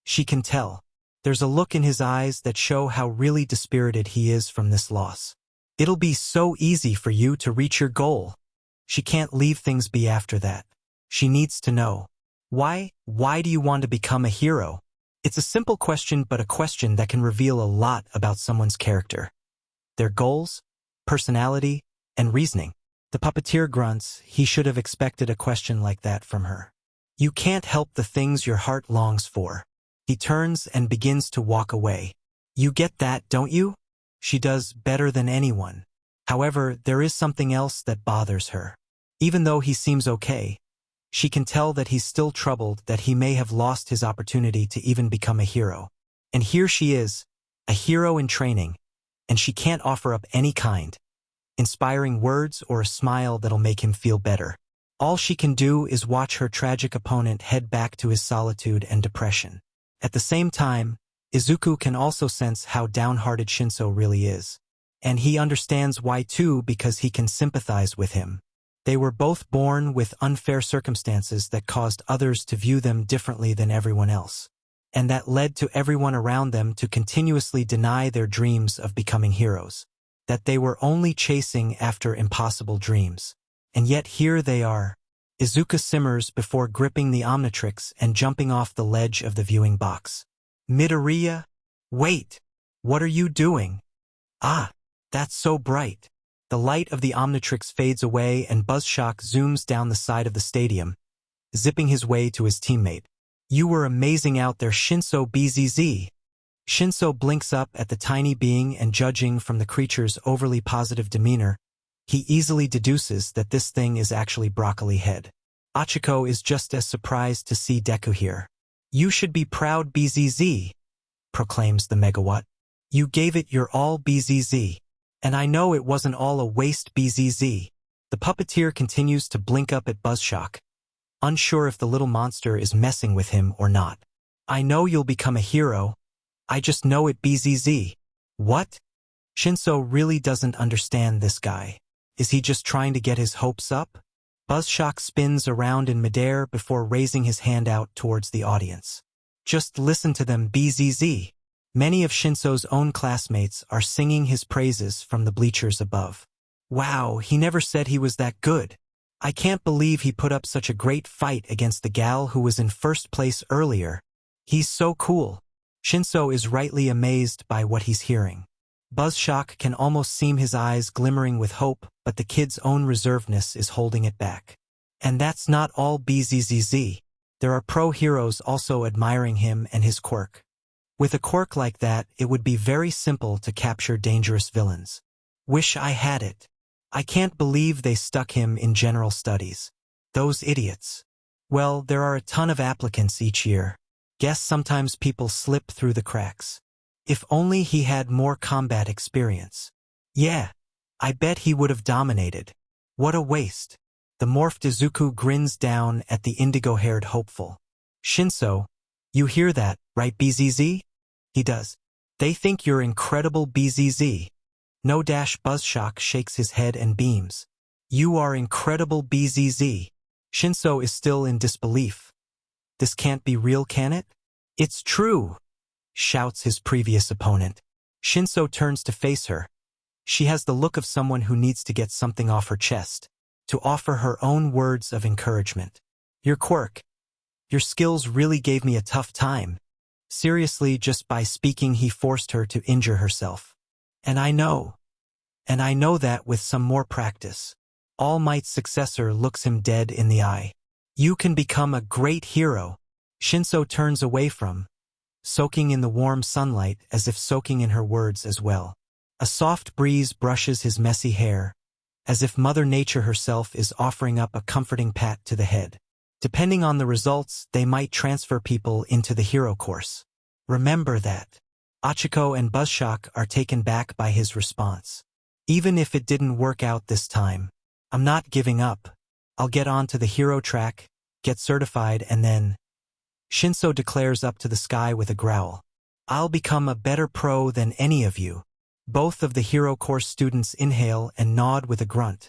she can tell. There's a look in his eyes that show how really dispirited he is from this loss. It'll be so easy for you to reach your goal. She can't leave things be after that. She needs to know. Why do you want to become a hero? It's a simple question, but a question that can reveal a lot about someone's character. Their goals, personality, and reasoning. The puppeteer grunts. He should have expected a question like that from her. You can't help the things your heart longs for. He turns and begins to walk away. You get that, don't you? She does better than anyone. However, there is something else that bothers her. Even though he seems okay, she can tell that he's still troubled, that he may have lost his opportunity to even become a hero. And here she is, a hero in training, and she can't offer up any kind, inspiring words or a smile that'll make him feel better. All she can do is watch her tragic opponent head back to his solitude and depression. At the same time, Izuku can also sense how downhearted Shinso really is. And he understands why too, because he can sympathize with him. They were both born with unfair circumstances that caused others to view them differently than everyone else. And that led to everyone around them to continuously deny their dreams of becoming heroes. That they were only chasing after impossible dreams. And yet here they are. Izuku simmers before gripping the Omnitrix and jumping off the ledge of the viewing box. Midoriya? Wait! What are you doing? Ah! That's so bright. The light of the Omnitrix fades away and Buzzshock zooms down the side of the stadium, zipping his way to his teammate. You were amazing out there, Shinso BZZ. Shinso blinks up at the tiny being and, judging from the creature's overly positive demeanor, he easily deduces that this thing is actually Broccoli Head. Achiko is just as surprised to see Deku here. You should be proud, BZZ, proclaims the megawatt. You gave it your all, BZZ. And I know it wasn't all a waste, BZZ. The puppeteer continues to blink up at Buzzshock, unsure if the little monster is messing with him or not. I know you'll become a hero. I just know it, BZZ. What? Shinso really doesn't understand this guy. Is he just trying to get his hopes up? Buzzshock spins around in midair before raising his hand out towards the audience. Just listen to them, BZZ. Many of Shinso's own classmates are singing his praises from the bleachers above. Wow, he never said he was that good. I can't believe he put up such a great fight against the gal who was in first place earlier. He's so cool. Shinso is rightly amazed by what he's hearing. Buzzshock can almost seem his eyes glimmering with hope, but the kid's own reservedness is holding it back. And that's not all, BZZZ. There are pro-heroes also admiring him and his quirk. With a quirk like that, it would be very simple to capture dangerous villains. Wish I had it. I can't believe they stuck him in general studies. Those idiots. Well, there are a ton of applicants each year. Guess sometimes people slip through the cracks. If only he had more combat experience. Yeah, I bet he would have dominated. What a waste. The morphed Izuku grins down at the indigo-haired hopeful. Shinso, you hear that, right, BZZ? He does. They think you're incredible, BZZ. No dash. Buzzshock shakes his head and beams. You are incredible, BZZ. Shinso is still in disbelief. This can't be real, can it? It's true, shouts his previous opponent. Shinso turns to face her. She has the look of someone who needs to get something off her chest, to offer her own words of encouragement. Your quirk. Your skills really gave me a tough time. Seriously, just by speaking he forced her to injure herself. And I know that with some more practice, All Might's successor looks him dead in the eye. You can become a great hero. Shinso turns away from, soaking in the warm sunlight as if soaking in her words as well. A soft breeze brushes his messy hair, as if Mother Nature herself is offering up a comforting pat to the head. Depending on the results, they might transfer people into the hero course. Remember that. Achiko and Buzzshock are taken back by his response. Even if it didn't work out this time, I'm not giving up. I'll get on to the hero track, get certified, and then... Shinso declares up to the sky with a growl. I'll become a better pro than any of you. Both of the hero course students inhale and nod with a grunt.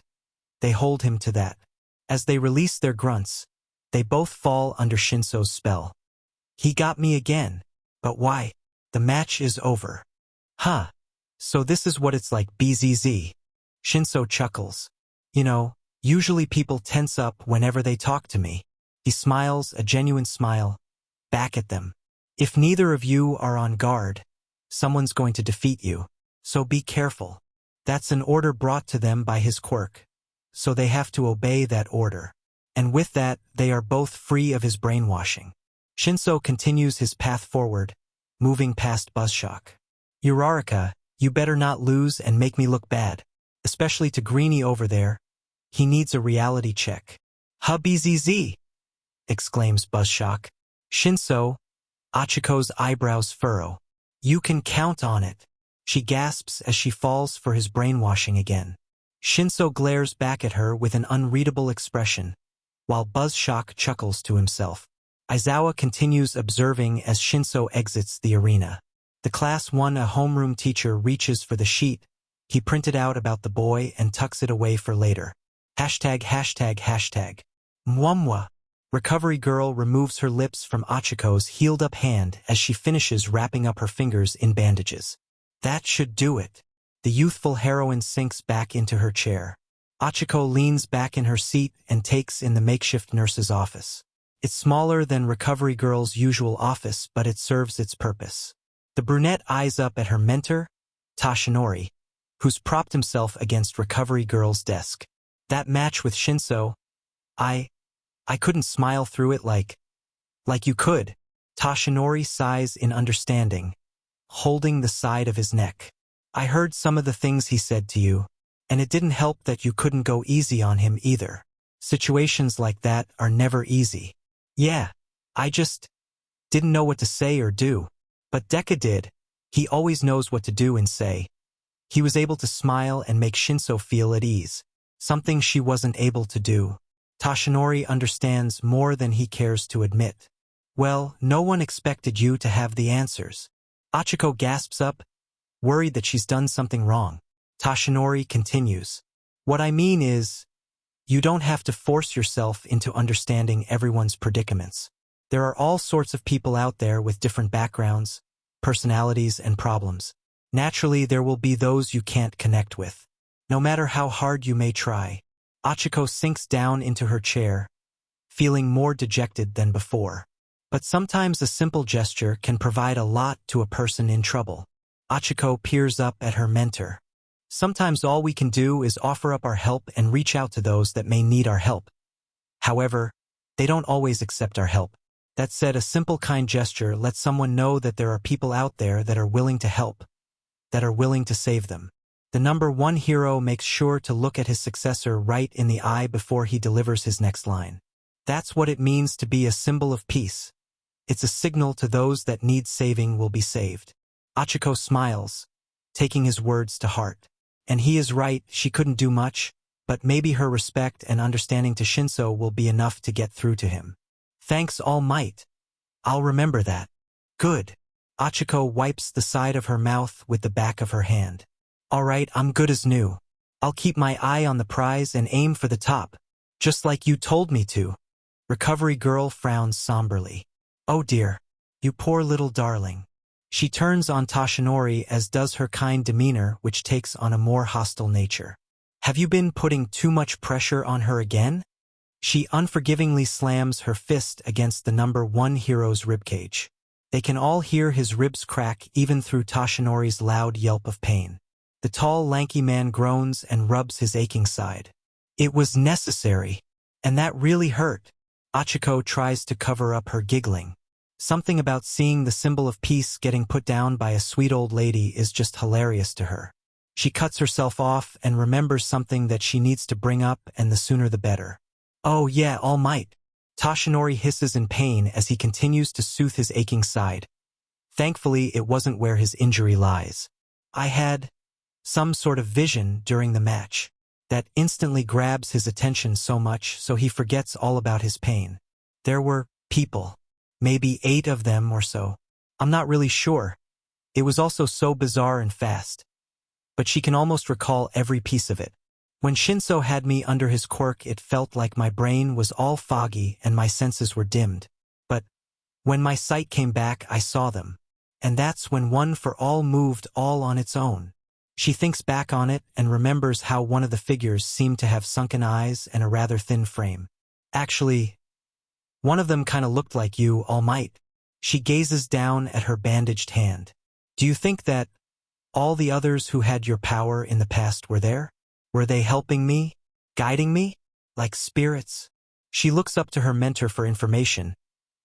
They hold him to that. As they release their grunts, they both fall under Shinso's spell. He got me again. But why? The match is over. Huh. So this is what it's like, BZZ. Shinso chuckles. You know, usually people tense up whenever they talk to me. He smiles, a genuine smile, back at them. If neither of you are on guard, someone's going to defeat you. So be careful. That's an order brought to them by his quirk. So they have to obey that order. And with that, they are both free of his brainwashing. Shinso continues his path forward, moving past Buzzshock. Uraraka, you better not lose and make me look bad. Especially to Greenie over there. He needs a reality check. HuBZZ! Exclaims Buzzshock. Shinso, Achiko's eyebrows furrow. You can count on it. She gasps as she falls for his brainwashing again. Shinso glares back at her with an unreadable expression, while Buzzshock chuckles to himself. Aizawa continues observing as Shinso exits the arena. The Class 1 a homeroom teacher reaches for the sheet he printed out about the boy and tucks it away for later. ####. Mwamwa. Recovery girl removes her lips from Achiko's healed-up hand as she finishes wrapping up her fingers in bandages. That should do it. The youthful heroine sinks back into her chair. Achiko leans back in her seat and takes in the makeshift nurse's office. It's smaller than Recovery Girl's usual office, but it serves its purpose. The brunette eyes up at her mentor, Toshinori, who's propped himself against Recovery Girl's desk. That match with Shinso, I couldn't smile through it like you could. Toshinori sighs in understanding, holding the side of his neck. I heard some of the things he said to you, and it didn't help that you couldn't go easy on him either. Situations like that are never easy. Yeah, I just didn't know what to say or do. But Deku did. He always knows what to do and say. He was able to smile and make Shinso feel at ease, something she wasn't able to do. Toshinori understands more than he cares to admit. Well, no one expected you to have the answers. Achiko gasps up, worried that she's done something wrong. Toshinori continues. What I mean is, you don't have to force yourself into understanding everyone's predicaments. There are all sorts of people out there with different backgrounds, personalities, and problems. Naturally, there will be those you can't connect with, no matter how hard you may try. Achiko sinks down into her chair, feeling more dejected than before. But sometimes a simple gesture can provide a lot to a person in trouble. Achiko peers up at her mentor. Sometimes all we can do is offer up our help and reach out to those that may need our help. However, they don't always accept our help. That said, a simple kind gesture lets someone know that there are people out there that are willing to help, that are willing to save them. The number one hero makes sure to look at his successor right in the eye before he delivers his next line. That's what it means to be a symbol of peace. It's a signal to those that need saving will be saved. Achiko smiles, taking his words to heart. And he is right, she couldn't do much, but maybe her respect and understanding to Shinso will be enough to get through to him. Thanks, All Might. I'll remember that. Good. Achiko wipes the side of her mouth with the back of her hand. All right, I'm good as new. I'll keep my eye on the prize and aim for the top, just like you told me to. Recovery Girl frowns somberly. Oh dear, you poor little darling. She turns on Toshinori, as does her kind demeanor, which takes on a more hostile nature. Have you been putting too much pressure on her again? She unforgivingly slams her fist against the number one hero's ribcage. They can all hear his ribs crack even through Toshinori's loud yelp of pain. The tall, lanky man groans and rubs his aching side. It was necessary, and that really hurt. Achiko tries to cover up her giggling. Something about seeing the symbol of peace getting put down by a sweet old lady is just hilarious to her. She cuts herself off and remembers something that she needs to bring up, and the sooner the better. Oh yeah, All Might. Toshinori hisses in pain as he continues to soothe his aching side. Thankfully, it wasn't where his injury lies. I had some sort of vision during the match that instantly grabs his attention so much so he forgets all about his pain. There were people, maybe 8 of them or so. I'm not really sure. It was also so bizarre and fast. But she can almost recall every piece of it. When Shinso had me under his quirk, it felt like my brain was all foggy and my senses were dimmed. But when my sight came back, I saw them. And that's when One for All moved all on its own. She thinks back on it and remembers how one of the figures seemed to have sunken eyes and a rather thin frame. Actually, one of them kind of looked like you, All Might. She gazes down at her bandaged hand. Do you think that all the others who had your power in the past were there? Were they helping me? Guiding me? Like spirits? She looks up to her mentor for information,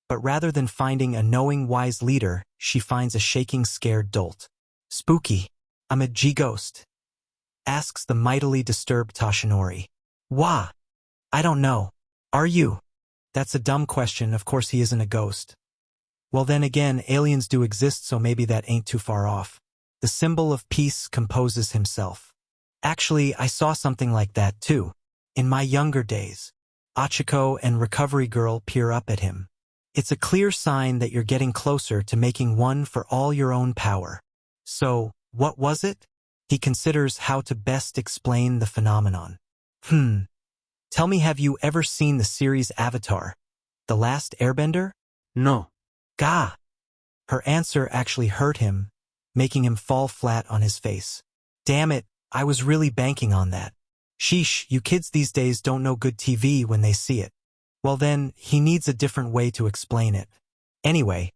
but rather than finding a knowing wise leader, she finds a shaking scared dolt. Spooky. I'm a G-ghost. Asks the mightily disturbed Toshinori. Wah! I don't know. Are you? That's a dumb question, of course he isn't a ghost. Well then again, aliens do exist, so maybe that ain't too far off. The symbol of peace composes himself. Actually, I saw something like that too. In my younger days. Achiko and Recovery Girl peer up at him. It's a clear sign that you're getting closer to making one for all your own power. So, what was it? He considers how to best explain the phenomenon. Tell me, have you ever seen the series Avatar? The Last Airbender? No. Gah! Her answer actually hurt him, making him fall flat on his face. Damn it, I was really banking on that. Sheesh, you kids these days don't know good TV when they see it. Well then, he needs a different way to explain it. Anyway,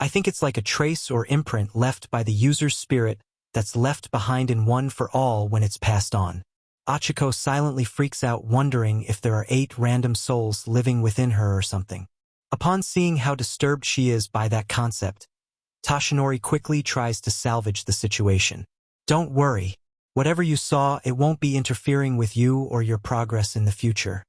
I think it's like a trace or imprint left by the user's spirit that's left behind in One for All when it's passed on. Achiko silently freaks out, wondering if there are 8 random souls living within her or something. Upon seeing how disturbed she is by that concept, Toshinori quickly tries to salvage the situation. Don't worry. Whatever you saw, it won't be interfering with you or your progress in the future.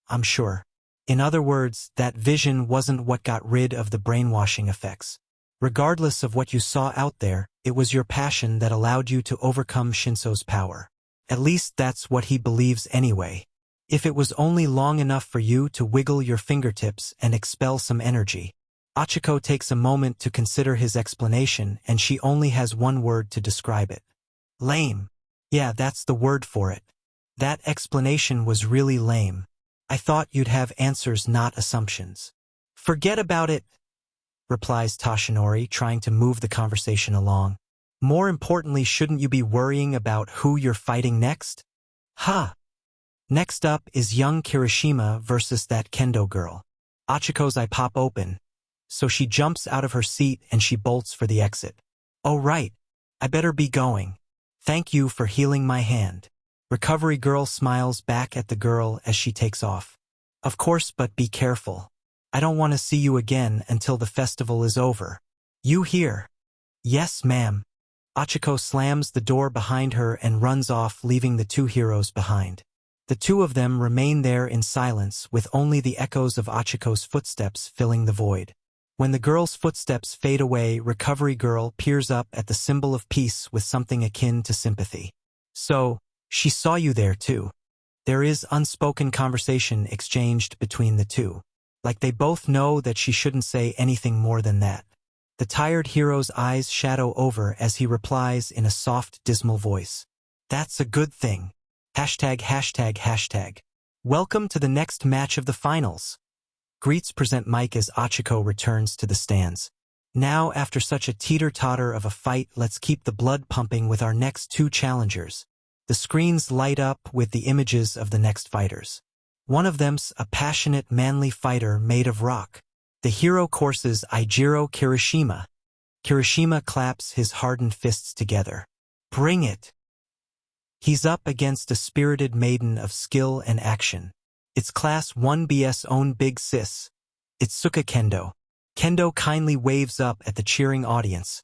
I'm sure. In other words, that vision wasn't what got rid of the brainwashing effects. Regardless of what you saw out there, it was your passion that allowed you to overcome Shinso's power. At least that's what he believes anyway. If it was only long enough for you to wiggle your fingertips and expel some energy. Achiko takes a moment to consider his explanation, and she only has one word to describe it. Lame. Yeah, that's the word for it. That explanation was really lame. I thought you'd have answers, not assumptions. Forget about it, replies Toshinori, trying to move the conversation along. More importantly, shouldn't you be worrying about who you're fighting next? Ha! Next up is young Kirishima versus that Kendo girl. Achiko's eye pop open, so she jumps out of her seat and she bolts for the exit. Oh right, I better be going. Thank you for healing my hand. Recovery Girl smiles back at the girl as she takes off. Of course, but be careful. I don't want to see you again until the festival is over. You hear? Yes, ma'am. Achiko slams the door behind her and runs off, leaving the 2 heroes behind. The 2 of them remain there in silence, with only the echoes of Achiko's footsteps filling the void. When the girl's footsteps fade away, Recovery Girl peers up at the symbol of peace with something akin to sympathy. So, she saw you there too. There is unspoken conversation exchanged between the 2. Like they both know that she shouldn't say anything more than that. The tired hero's eyes shadow over as he replies in a soft, dismal voice. That's a good thing. ####. Welcome to the next match of the finals. Greets present Mike as Achiko returns to the stands. Now, after such a teeter-totter of a fight, let's keep the blood pumping with our next 2 challengers. The screens light up with the images of the next fighters. One of them's a passionate, manly fighter made of rock. The hero courses Jiro Kirishima. Kirishima claps his hardened fists together. Bring it! He's up against a spirited maiden of skill and action. It's Class 1B's own big sis. Itsuka Kendo. Kendo kindly waves up at the cheering audience,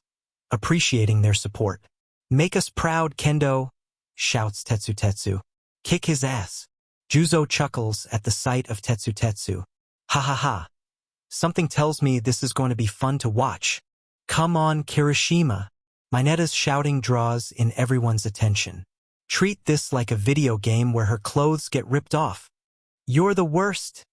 appreciating their support. Make us proud, Kendo, shouts Tetsu. Kick his ass. Juzo chuckles at the sight of Tetsu. Ha ha ha. Something tells me this is going to be fun to watch. Come on, Kirishima. Mineta's shouting draws in everyone's attention. Treat this like a video game where her clothes get ripped off. You're the worst,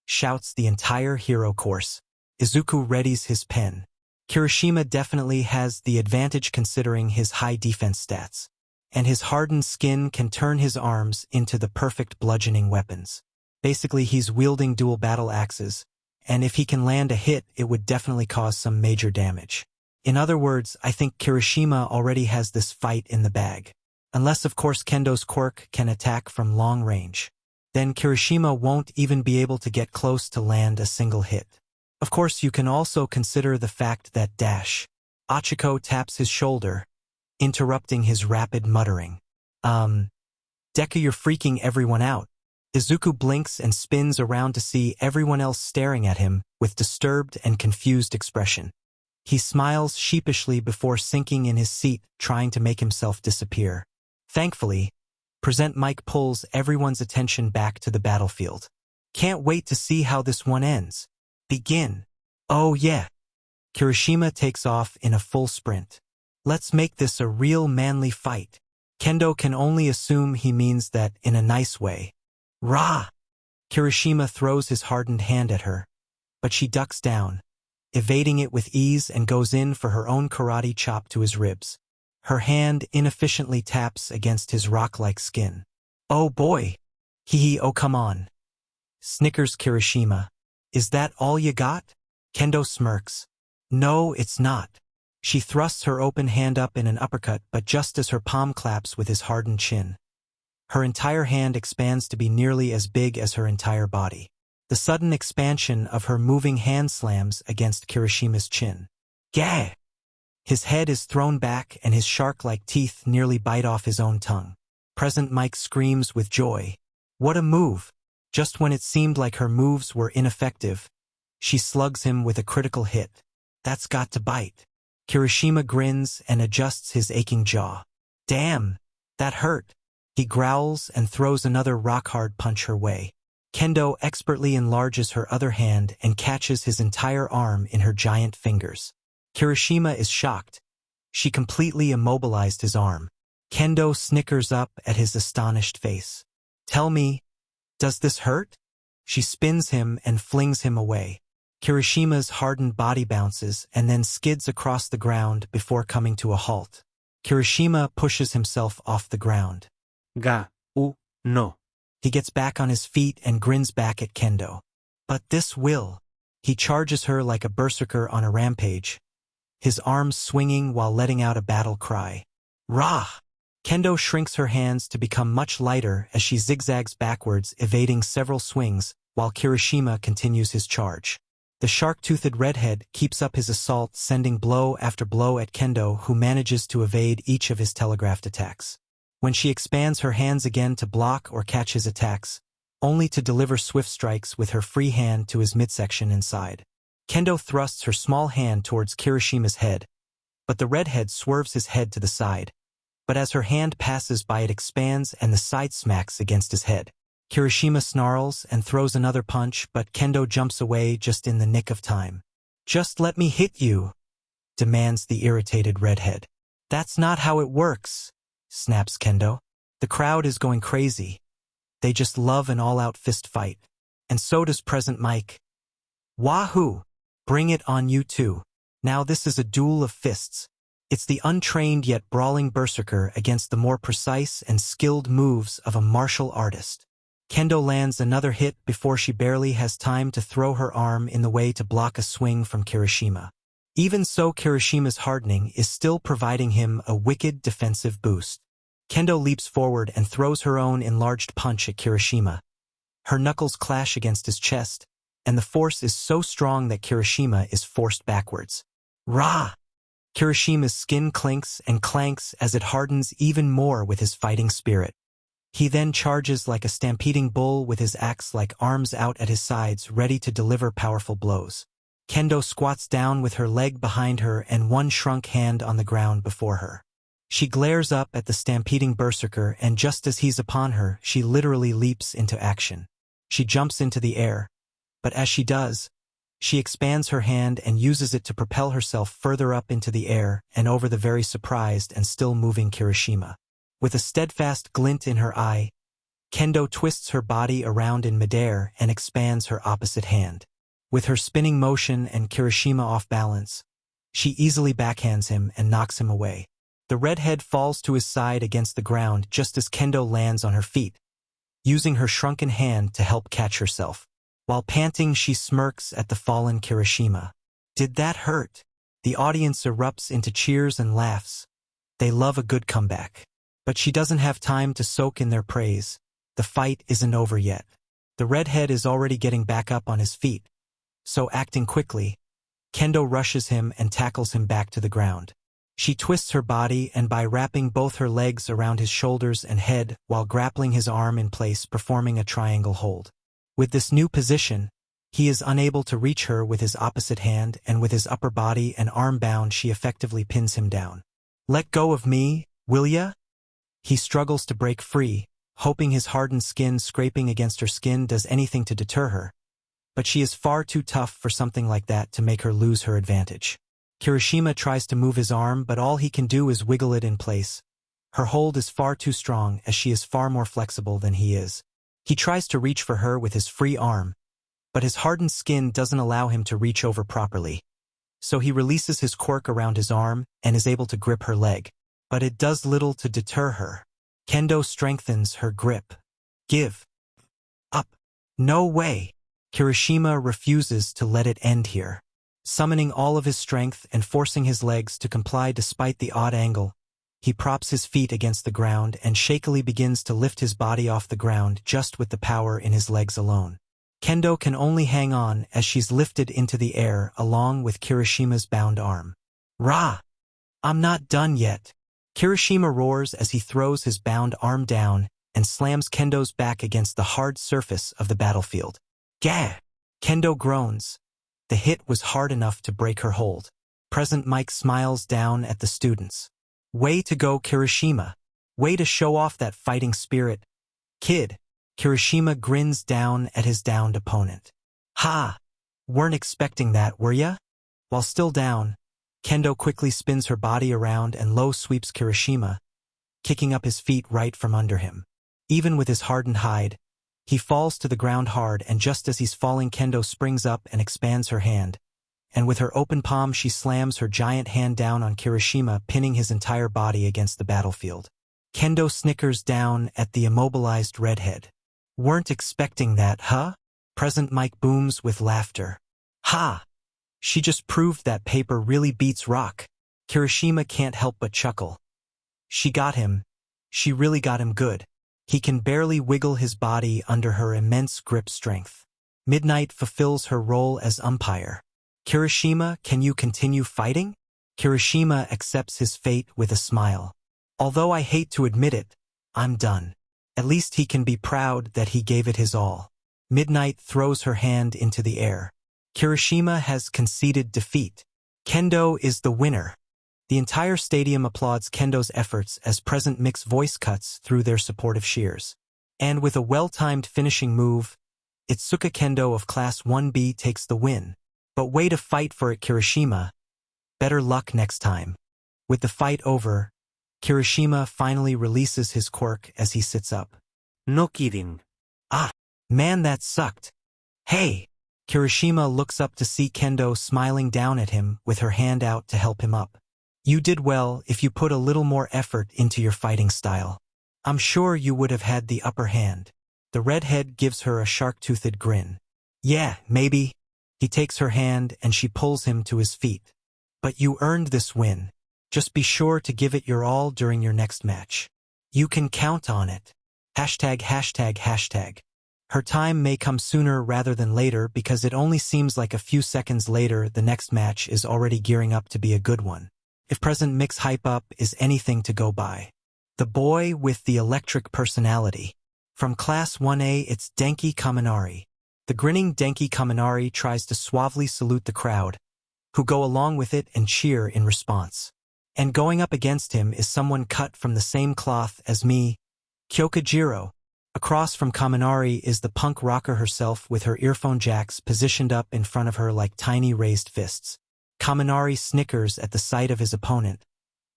shouts the entire hero course. Izuku readies his pen. Kirishima definitely has the advantage considering his high defense stats, and his hardened skin can turn his arms into the perfect bludgeoning weapons. Basically, he's wielding dual battle axes, and if he can land a hit, it would definitely cause some major damage. In other words, I think Kirishima already has this fight in the bag. Unless, of course, Kendo's quirk can attack from long range. Then Kirishima won't even be able to get close to land a single hit. Of course, you can also consider the fact that Achiko taps his shoulder, interrupting his rapid muttering. Deku, you're freaking everyone out. Izuku blinks and spins around to see everyone else staring at him with disturbed and confused expression. He smiles sheepishly before sinking in his seat, trying to make himself disappear. Thankfully, Present Mic pulls everyone's attention back to the battlefield. Can't wait to see how this one ends. Begin. Oh yeah. Kirishima takes off in a full sprint. Let's make this a real manly fight. Kendo can only assume he means that in a nice way. Rah! Kirishima throws his hardened hand at her, but she ducks down, evading it with ease and goes in for her own karate chop to his ribs. Her hand inefficiently taps against his rock-like skin. Oh boy! Hee oh come on. Snickers Kirishima. Is that all you got? Kendo smirks. No, it's not. She thrusts her open hand up in an uppercut, but just as her palm claps with his hardened chin, her entire hand expands to be nearly as big as her entire body. The sudden expansion of her moving hand slams against Kirishima's chin. Gah! His head is thrown back and his shark-like teeth nearly bite off his own tongue. Present Mic screams with joy. What a move! Just when it seemed like her moves were ineffective, she slugs him with a critical hit. That's got to bite. Kirishima grins and adjusts his aching jaw. Damn! That hurt! He growls and throws another rock-hard punch her way. Kendo expertly enlarges her other hand and catches his entire arm in her giant fingers. Kirishima is shocked. She completely immobilized his arm. Kendo snickers up at his astonished face. Tell me, does this hurt? She spins him and flings him away. Kirishima's hardened body bounces and then skids across the ground before coming to a halt. Kirishima pushes himself off the ground. No. He gets back on his feet and grins back at Kendo. But this will. He charges her like a berserker on a rampage, his arms swinging while letting out a battle cry. Rah! Kendo shrinks her hands to become much lighter as she zigzags backwards, evading several swings, while Kirishima continues his charge. The shark-toothed redhead keeps up his assault, sending blow after blow at Kendo, who manages to evade each of his telegraphed attacks. When she expands her hands again to block or catch his attacks, only to deliver swift strikes with her free hand to his midsection inside. Kendo thrusts her small hand towards Kirishima's head, but the redhead swerves his head to the side. But as her hand passes by, it expands and the side smacks against his head. Kirishima snarls and throws another punch, but Kendo jumps away just in the nick of time. Just let me hit you, demands the irritated redhead. That's not how it works, snaps Kendo. The crowd is going crazy. They just love an all-out fist fight. And so does Present Mic. Wahoo! Bring it on, you two. Now this is a duel of fists. It's the untrained yet brawling berserker against the more precise and skilled moves of a martial artist. Kendo lands another hit before she barely has time to throw her arm in the way to block a swing from Kirishima. Even so, Kirishima's hardening is still providing him a wicked defensive boost. Kendo leaps forward and throws her own enlarged punch at Kirishima. Her knuckles clash against his chest, and the force is so strong that Kirishima is forced backwards. Rah! Kirishima's skin clinks and clanks as it hardens even more with his fighting spirit. He then charges like a stampeding bull with his axe-like arms out at his sides, ready to deliver powerful blows. Kendo squats down with her leg behind her and one shrunk hand on the ground before her. She glares up at the stampeding berserker, and just as he's upon her, she literally leaps into action. She jumps into the air, but as she does, She expands her hand and uses it to propel herself further up into the air and over the very surprised and still moving Kirishima. With a steadfast glint in her eye, Kendo twists her body around in midair and expands her opposite hand. With her spinning motion and Kirishima off balance, she easily backhands him and knocks him away. The redhead falls to his side against the ground just as Kendo lands on her feet, using her shrunken hand to help catch herself. While panting, she smirks at the fallen Kirishima. Did that hurt? The audience erupts into cheers and laughs. They love a good comeback. But she doesn't have time to soak in their praise. The fight isn't over yet. The redhead is already getting back up on his feet. So acting quickly, Kendo rushes him and tackles him back to the ground. She twists her body and by wrapping both her legs around his shoulders and head while grappling his arm in place, performing a triangle hold. With this new position, he is unable to reach her with his opposite hand, and with his upper body and arm bound, she effectively pins him down. "Let go of me, will ya?" He struggles to break free, hoping his hardened skin scraping against her skin does anything to deter her. But she is far too tough for something like that to make her lose her advantage. Kirishima tries to move his arm, but all he can do is wiggle it in place. Her hold is far too strong as she is far more flexible than he is. He tries to reach for her with his free arm, but his hardened skin doesn't allow him to reach over properly. So he releases his quirk around his arm and is able to grip her leg. But it does little to deter her. Kendo strengthens her grip. "Give up." "No way." Kirishima refuses to let it end here. Summoning all of his strength and forcing his legs to comply despite the odd angle, he props his feet against the ground and shakily begins to lift his body off the ground just with the power in his legs alone. Kendo can only hang on as she's lifted into the air along with Kirishima's bound arm. "Rah! I'm not done yet." Kirishima roars as he throws his bound arm down and slams Kendo's back against the hard surface of the battlefield. "Gah!" Kendo groans. The hit was hard enough to break her hold. Present Mike smiles down at the students. "Way to go, Kirishima. Way to show off that fighting spirit, kid." Kirishima grins down at his downed opponent. "Ha! Weren't expecting that, were ya?" While still down, Kendo quickly spins her body around and low sweeps Kirishima, kicking up his feet right from under him. Even with his hardened hide, he falls to the ground hard, and just as he's falling, Kendo springs up and expands her hand, and with her open palm she slams her giant hand down on Kirishima, pinning his entire body against the battlefield. Kendo snickers down at the immobilized redhead. "Weren't expecting that, huh?" Present Mike booms with laughter. "Ha! She just proved that paper really beats rock." Kirishima can't help but chuckle. She got him. She really got him good. He can barely wiggle his body under her immense grip strength. Midnight fulfills her role as umpire. "Kirishima, can you continue fighting?" Kirishima accepts his fate with a smile. "Although I hate to admit it, I'm done." At least he can be proud that he gave it his all. Midnight throws her hand into the air. Kirishima has conceded defeat. Kendo is the winner. The entire stadium applauds Kendo's efforts as Present Mix voice cuts through their supportive cheers. And with a well-timed finishing move, Itsuka Kendo of Class 1B takes the win. But way to fight for it, Kirishima. Better luck next time. With the fight over, Kirishima finally releases his quirk as he sits up. No kidding. "Ah, man, that sucked. Hey!" Kirishima looks up to see Kendo smiling down at him with her hand out to help him up. "You did well if you put a little more effort into your fighting style. I'm sure you would have had the upper hand." The redhead gives her a shark-toothed grin. "Yeah, maybe." He takes her hand and she pulls him to his feet. "But you earned this win. Just be sure to give it your all during your next match. You can count on it. ####. Her time may come sooner rather than later because it only seems like a few seconds later the next match is already gearing up to be a good one. If Present Mix hype up is anything to go by. The boy with the electric personality. From Class 1A, it's Denki Kaminari. The grinning Denki Kaminari tries to suavely salute the crowd, who go along with it and cheer in response. And going up against him is someone cut from the same cloth as me, Jiro. Across from Kaminari is the punk rocker herself with her earphone jacks positioned up in front of her like tiny raised fists. Kaminari snickers at the sight of his opponent,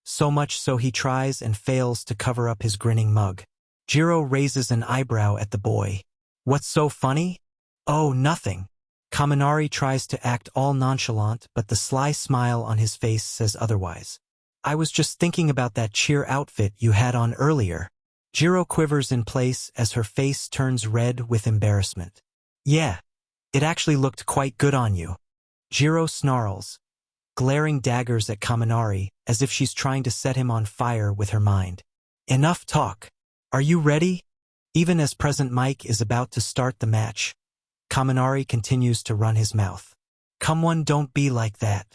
so much so he tries and fails to cover up his grinning mug. Jiro raises an eyebrow at the boy. What's so funny? Oh, nothing. Kaminari tries to act all nonchalant, but the sly smile on his face says otherwise. I was just thinking about that cheer outfit you had on earlier. Jiro quivers in place as her face turns red with embarrassment. Yeah, it actually looked quite good on you. Jiro snarls, glaring daggers at Kaminari as if she's trying to set him on fire with her mind. Enough talk. Are you ready? Even as Present Mike is about to start the match, Kaminari continues to run his mouth. Come on, don't be like that.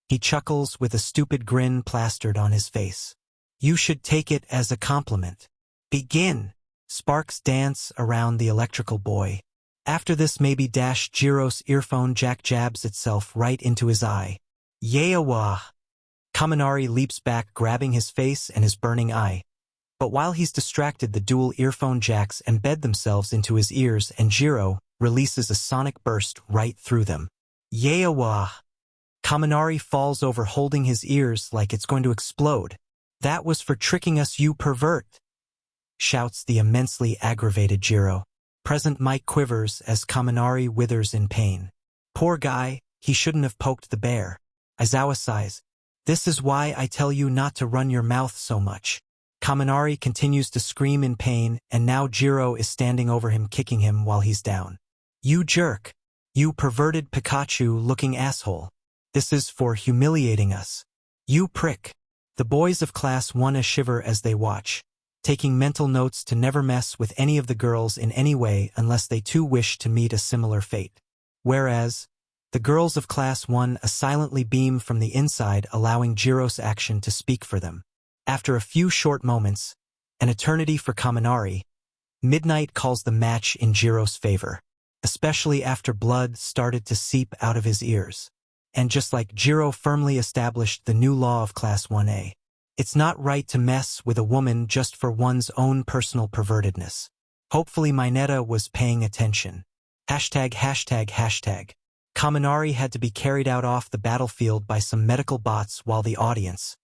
He chuckles with a stupid grin plastered on his face. You should take it as a compliment. Begin. Sparks dance around the electrical boy. After this maybe dash Jiro's earphone jack jabs itself right into his eye. Yawa! Kaminari leaps back grabbing his face and his burning eye. But while he's distracted the dual earphone jacks embed themselves into his ears and Jiro releases a sonic burst right through them. Yawa! Kaminari falls over holding his ears like it's going to explode. That was for tricking us, you pervert! Shouts the immensely aggravated Jiro. Present Mike quivers as Kaminari withers in pain. Poor guy, he shouldn't have poked the bear. Aizawa sighs. This is why I tell you not to run your mouth so much. Kaminari continues to scream in pain, and now Jiro is standing over him kicking him while he's down. You jerk! You perverted Pikachu-looking asshole! This is for humiliating us. You prick! The boys of Class 1 shiver as they watch, taking mental notes to never mess with any of the girls in any way unless they too wish to meet a similar fate. Whereas, the girls of Class 1 silently beam from the inside, allowing Jiro's action to speak for them. After a few short moments, an eternity for Kaminari, Midnight calls the match in Jiro's favor, especially after blood started to seep out of his ears. And just like Jiro firmly established the new law of Class 1A, it's not right to mess with a woman just for one's own personal pervertedness. Hopefully Mineta was paying attention. Hashtag. Kaminari had to be carried out off the battlefield by some medical bots while the audience,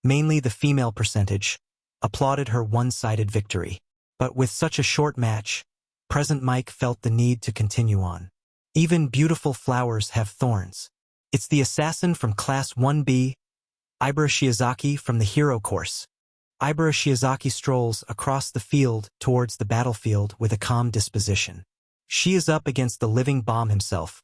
mainly the female percentage, applauded her one-sided victory. But with such a short match, Present Mike felt the need to continue on. Even beautiful flowers have thorns. It's the assassin from Class 1B, Ibara Shiozaki from the Hero Course. Ibara Shiozaki strolls across the field towards the battlefield with a calm disposition. She is up against the living bomb himself,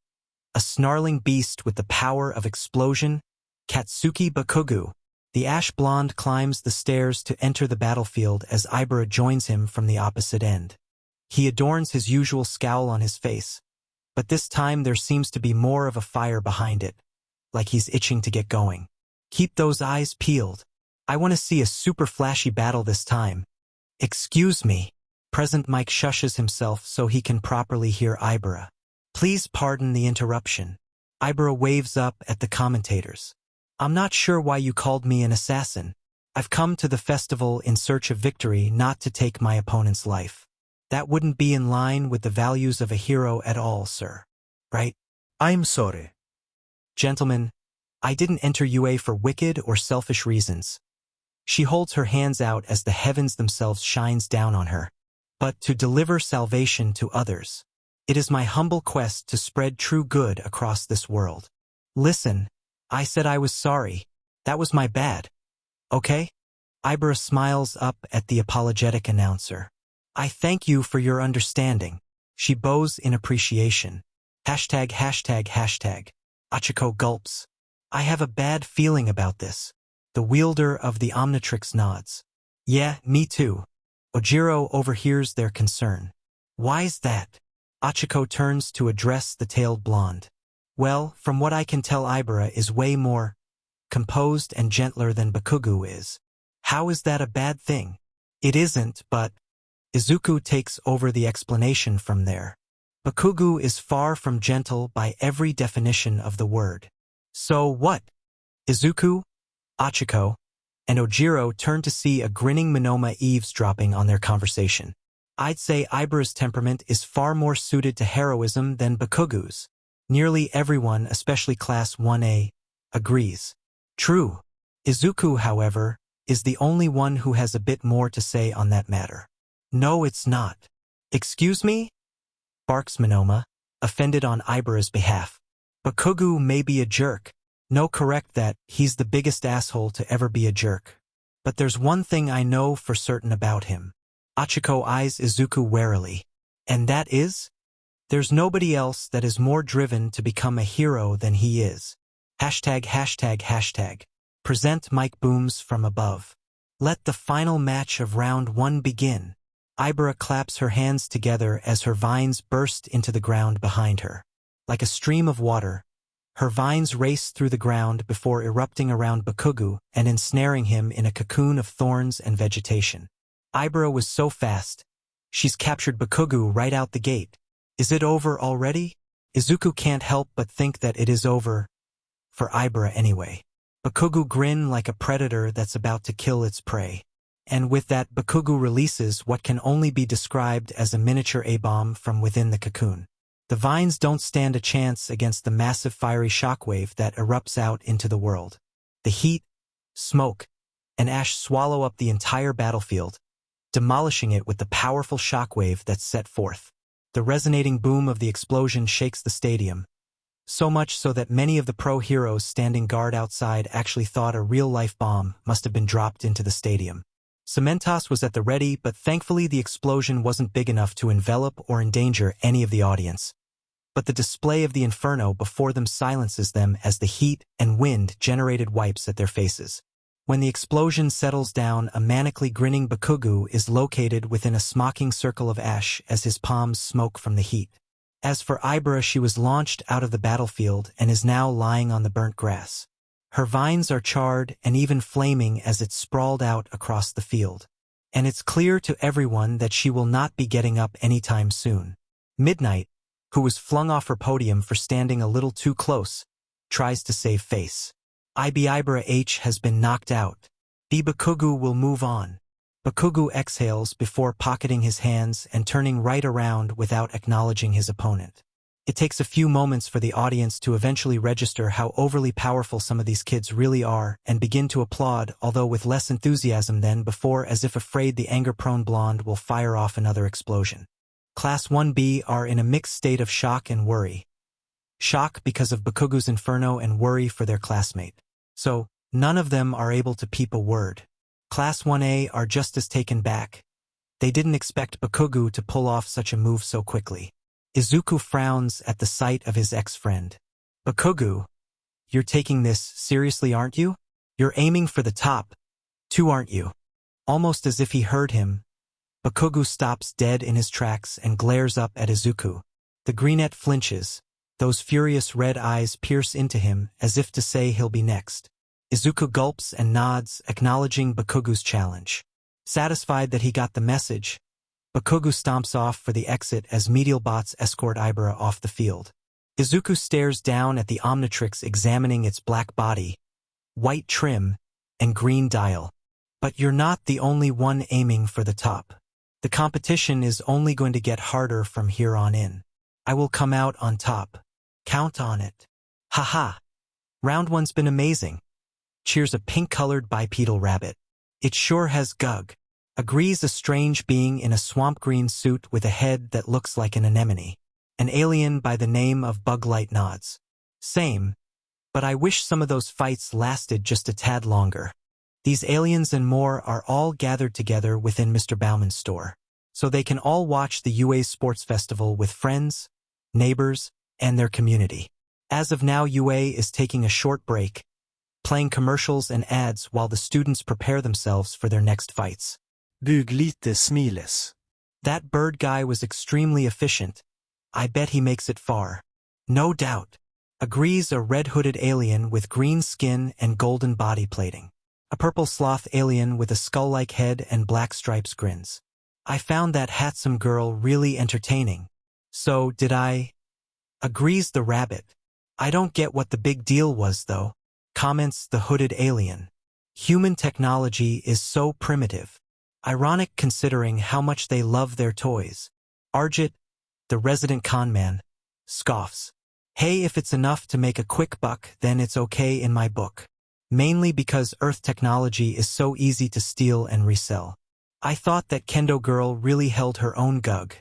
a snarling beast with the power of explosion, Katsuki Bakugo. The ash blonde climbs the stairs to enter the battlefield as Ibara joins him from the opposite end. He adorns his usual scowl on his face, but this time there seems to be more of a fire behind it, like he's itching to get going. Keep those eyes peeled. I want to see a super flashy battle this time. Excuse me. Present Mike shushes himself so he can properly hear Ibara. Please pardon the interruption. Ibara waves up at the commentators. I'm not sure why you called me an assassin. I've come to the festival in search of victory, not to take my opponent's life. That wouldn't be in line with the values of a hero at all, sir. Right? I'm sorry. Gentlemen, I didn't enter UA for wicked or selfish reasons. She holds her hands out as the heavens themselves shines down on her. But to deliver salvation to others. It is my humble quest to spread true good across this world. Listen, I said I was sorry. That was my bad. Okay? Ibara smiles up at the apologetic announcer. I thank you for your understanding. She bows in appreciation. Hashtag. Achiko gulps. I have a bad feeling about this. The wielder of the Omnitrix nods. Yeah, me too. Ojiro overhears their concern. Why's that? Achiko turns to address the tailed blonde. Well, from what I can tell, Ibara is way more composed and gentler than Bakugo is. How is that a bad thing? It isn't, but Izuku takes over the explanation from there. Bakugo is far from gentle by every definition of the word. So what? Izuku, Achiko, and Ojiro turn to see a grinning Monoma eavesdropping on their conversation. I'd say Ibara's temperament is far more suited to heroism than Bakugo's. Nearly everyone, especially Class 1A, agrees. True. Izuku, however, is the only one who has a bit more to say on that matter. No, it's not. Excuse me? Barks Monoma, offended on Ibara's behalf. Bakugo may be a jerk. No, correct that, he's the biggest asshole to ever be a jerk. But there's one thing I know for certain about him. Achiko eyes Izuku warily. And that is? There's nobody else that is more driven to become a hero than he is. ####. Present mic booms from above. Let the final match of round 1 begin. Ibara claps her hands together as her vines burst into the ground behind her. Like a stream of water, her vines race through the ground before erupting around Bakugo and ensnaring him in a cocoon of thorns and vegetation. Ibara was so fast. She's captured Bakugo right out the gate. Is it over already? Izuku can't help but think that it is over. For Ibara anyway. Bakugo grin like a predator that's about to kill its prey. And with that, Bakugo releases what can only be described as a miniature A-bomb from within the cocoon. The vines don't stand a chance against the massive fiery shockwave that erupts out into the world. The heat, smoke, and ash swallow up the entire battlefield, demolishing it with the powerful shockwave that's set forth. The resonating boom of the explosion shakes the stadium, so much so that many of the pro heroes standing guard outside actually thought a real-life bomb must have been dropped into the stadium. Cementos was at the ready, but thankfully the explosion wasn't big enough to envelop or endanger any of the audience. But the display of the inferno before them silences them as the heat and wind generated wipes at their faces. When the explosion settles down, a manically grinning Bakugo is located within a smocking circle of ash as his palms smoke from the heat. As for Ibara, she was launched out of the battlefield and is now lying on the burnt grass. Her vines are charred and even flaming as it sprawled out across the field. And it's clear to everyone that she will not be getting up anytime soon. Midnight, who was flung off her podium for standing a little too close, tries to save face. Ibara H has been knocked out. The Bakugo will move on. Bakugo exhales before pocketing his hands and turning right around without acknowledging his opponent. It takes a few moments for the audience to eventually register how overly powerful some of these kids really are and begin to applaud, although with less enthusiasm than before, as if afraid the anger-prone blonde will fire off another explosion. Class 1B are in a mixed state of shock and worry. Shock because of Bakugo's inferno and worry for their classmate. So, none of them are able to peep a word. Class 1A are just as taken back. They didn't expect Bakugo to pull off such a move so quickly. Izuku frowns at the sight of his ex-friend. Bakugo, you're taking this seriously, aren't you? You're aiming for the top, too, aren't you? Almost as if he heard him, Bakugo stops dead in his tracks and glares up at Izuku. The greenette flinches. Those furious red eyes pierce into him as if to say he'll be next. Izuku gulps and nods, acknowledging Bakugo's challenge. Satisfied that he got the message, Bakugo stomps off for the exit as medial bots escort Ibara off the field. Izuku stares down at the Omnitrix, examining its black body, white trim, and green dial. But you're not the only one aiming for the top. The competition is only going to get harder from here on in. I will come out on top. Count on it. Haha. Round 1's been amazing. Cheers a pink-colored bipedal rabbit. It sure has gug. Agrees a strange being in a swamp green suit with a head that looks like an anemone. An alien by the name of Buglight nods. Same, but I wish some of those fights lasted just a tad longer. These aliens and more are all gathered together within Mr. Bauman's store, so they can all watch the UA Sports Festival with friends, neighbors, and their community. As of now, UA is taking a short break, playing commercials and ads while the students prepare themselves for their next fights. Bug lite smiles. That bird guy was extremely efficient. I bet he makes it far. No doubt. Agrees a red-hooded alien with green skin and golden body plating. A purple sloth alien with a skull-like head and black stripes grins. I found that handsome girl really entertaining. So did I. Agrees the rabbit. I don't get what the big deal was though, comments the hooded alien. Human technology is so primitive. Ironic considering how much they love their toys. Arjit, the resident conman, scoffs. Hey, if it's enough to make a quick buck, then it's okay in my book. Mainly because Earth technology is so easy to steal and resell. I thought that Kendo girl really held her own gug.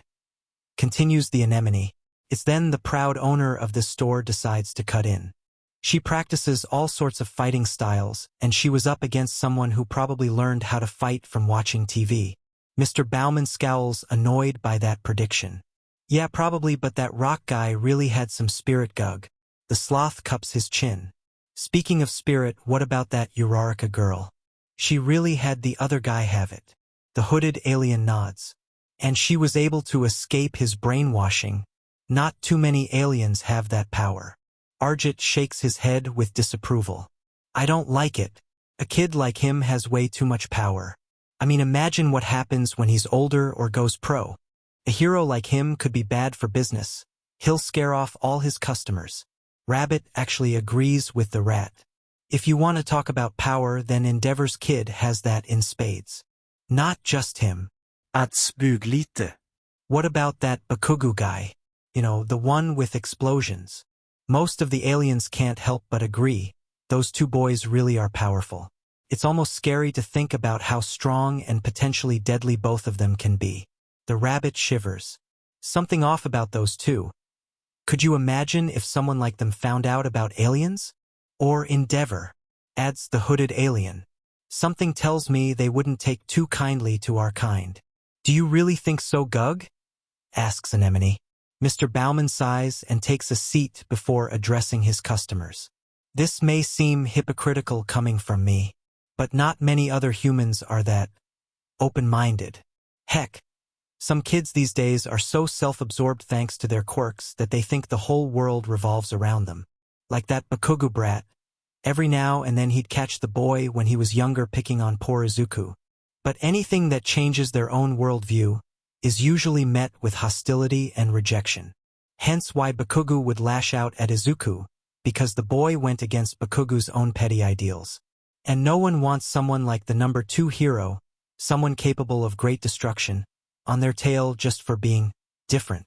Continues the anemone. It's then the proud owner of this store decides to cut in. She practices all sorts of fighting styles, and she was up against someone who probably learned how to fight from watching TV. Mr. Bauman scowls, annoyed by that prediction. Yeah, probably, but that rock guy really had some spirit gug. The sloth cups his chin. Speaking of spirit, what about that Uraraka girl? She really had the other guy have it. The hooded alien nods. And she was able to escape his brainwashing. Not too many aliens have that power. Arjit shakes his head with disapproval. I don't like it. A kid like him has way too much power. I mean, imagine what happens when he's older or goes pro. A hero like him could be bad for business. He'll scare off all his customers. Rabbit actually agrees with the rat. If you want to talk about power, then Endeavor's kid has that in spades. Not just him. Att spug lite. What about that Bakugo guy? You know, the one with explosions. Most of the aliens can't help but agree. Those two boys really are powerful. It's almost scary to think about how strong and potentially deadly both of them can be. The rabbit shivers. Something off about those two. Could you imagine if someone like them found out about aliens? Or Endeavor, adds the hooded alien. Something tells me they wouldn't take too kindly to our kind. Do you really think so, Gug? Asks Anemone. Mr. Bauman sighs and takes a seat before addressing his customers. This may seem hypocritical coming from me, but not many other humans are that open-minded. Heck, some kids these days are so self-absorbed thanks to their quirks that they think the whole world revolves around them. Like that Bakugo brat. Every now and then he'd catch the boy when he was younger picking on poor Izuku. But anything that changes their own worldview is usually met with hostility and rejection. Hence why Bakugo would lash out at Izuku, because the boy went against Bakugo's own petty ideals. And no one wants someone like the number 2 hero, someone capable of great destruction, on their tail just for being different.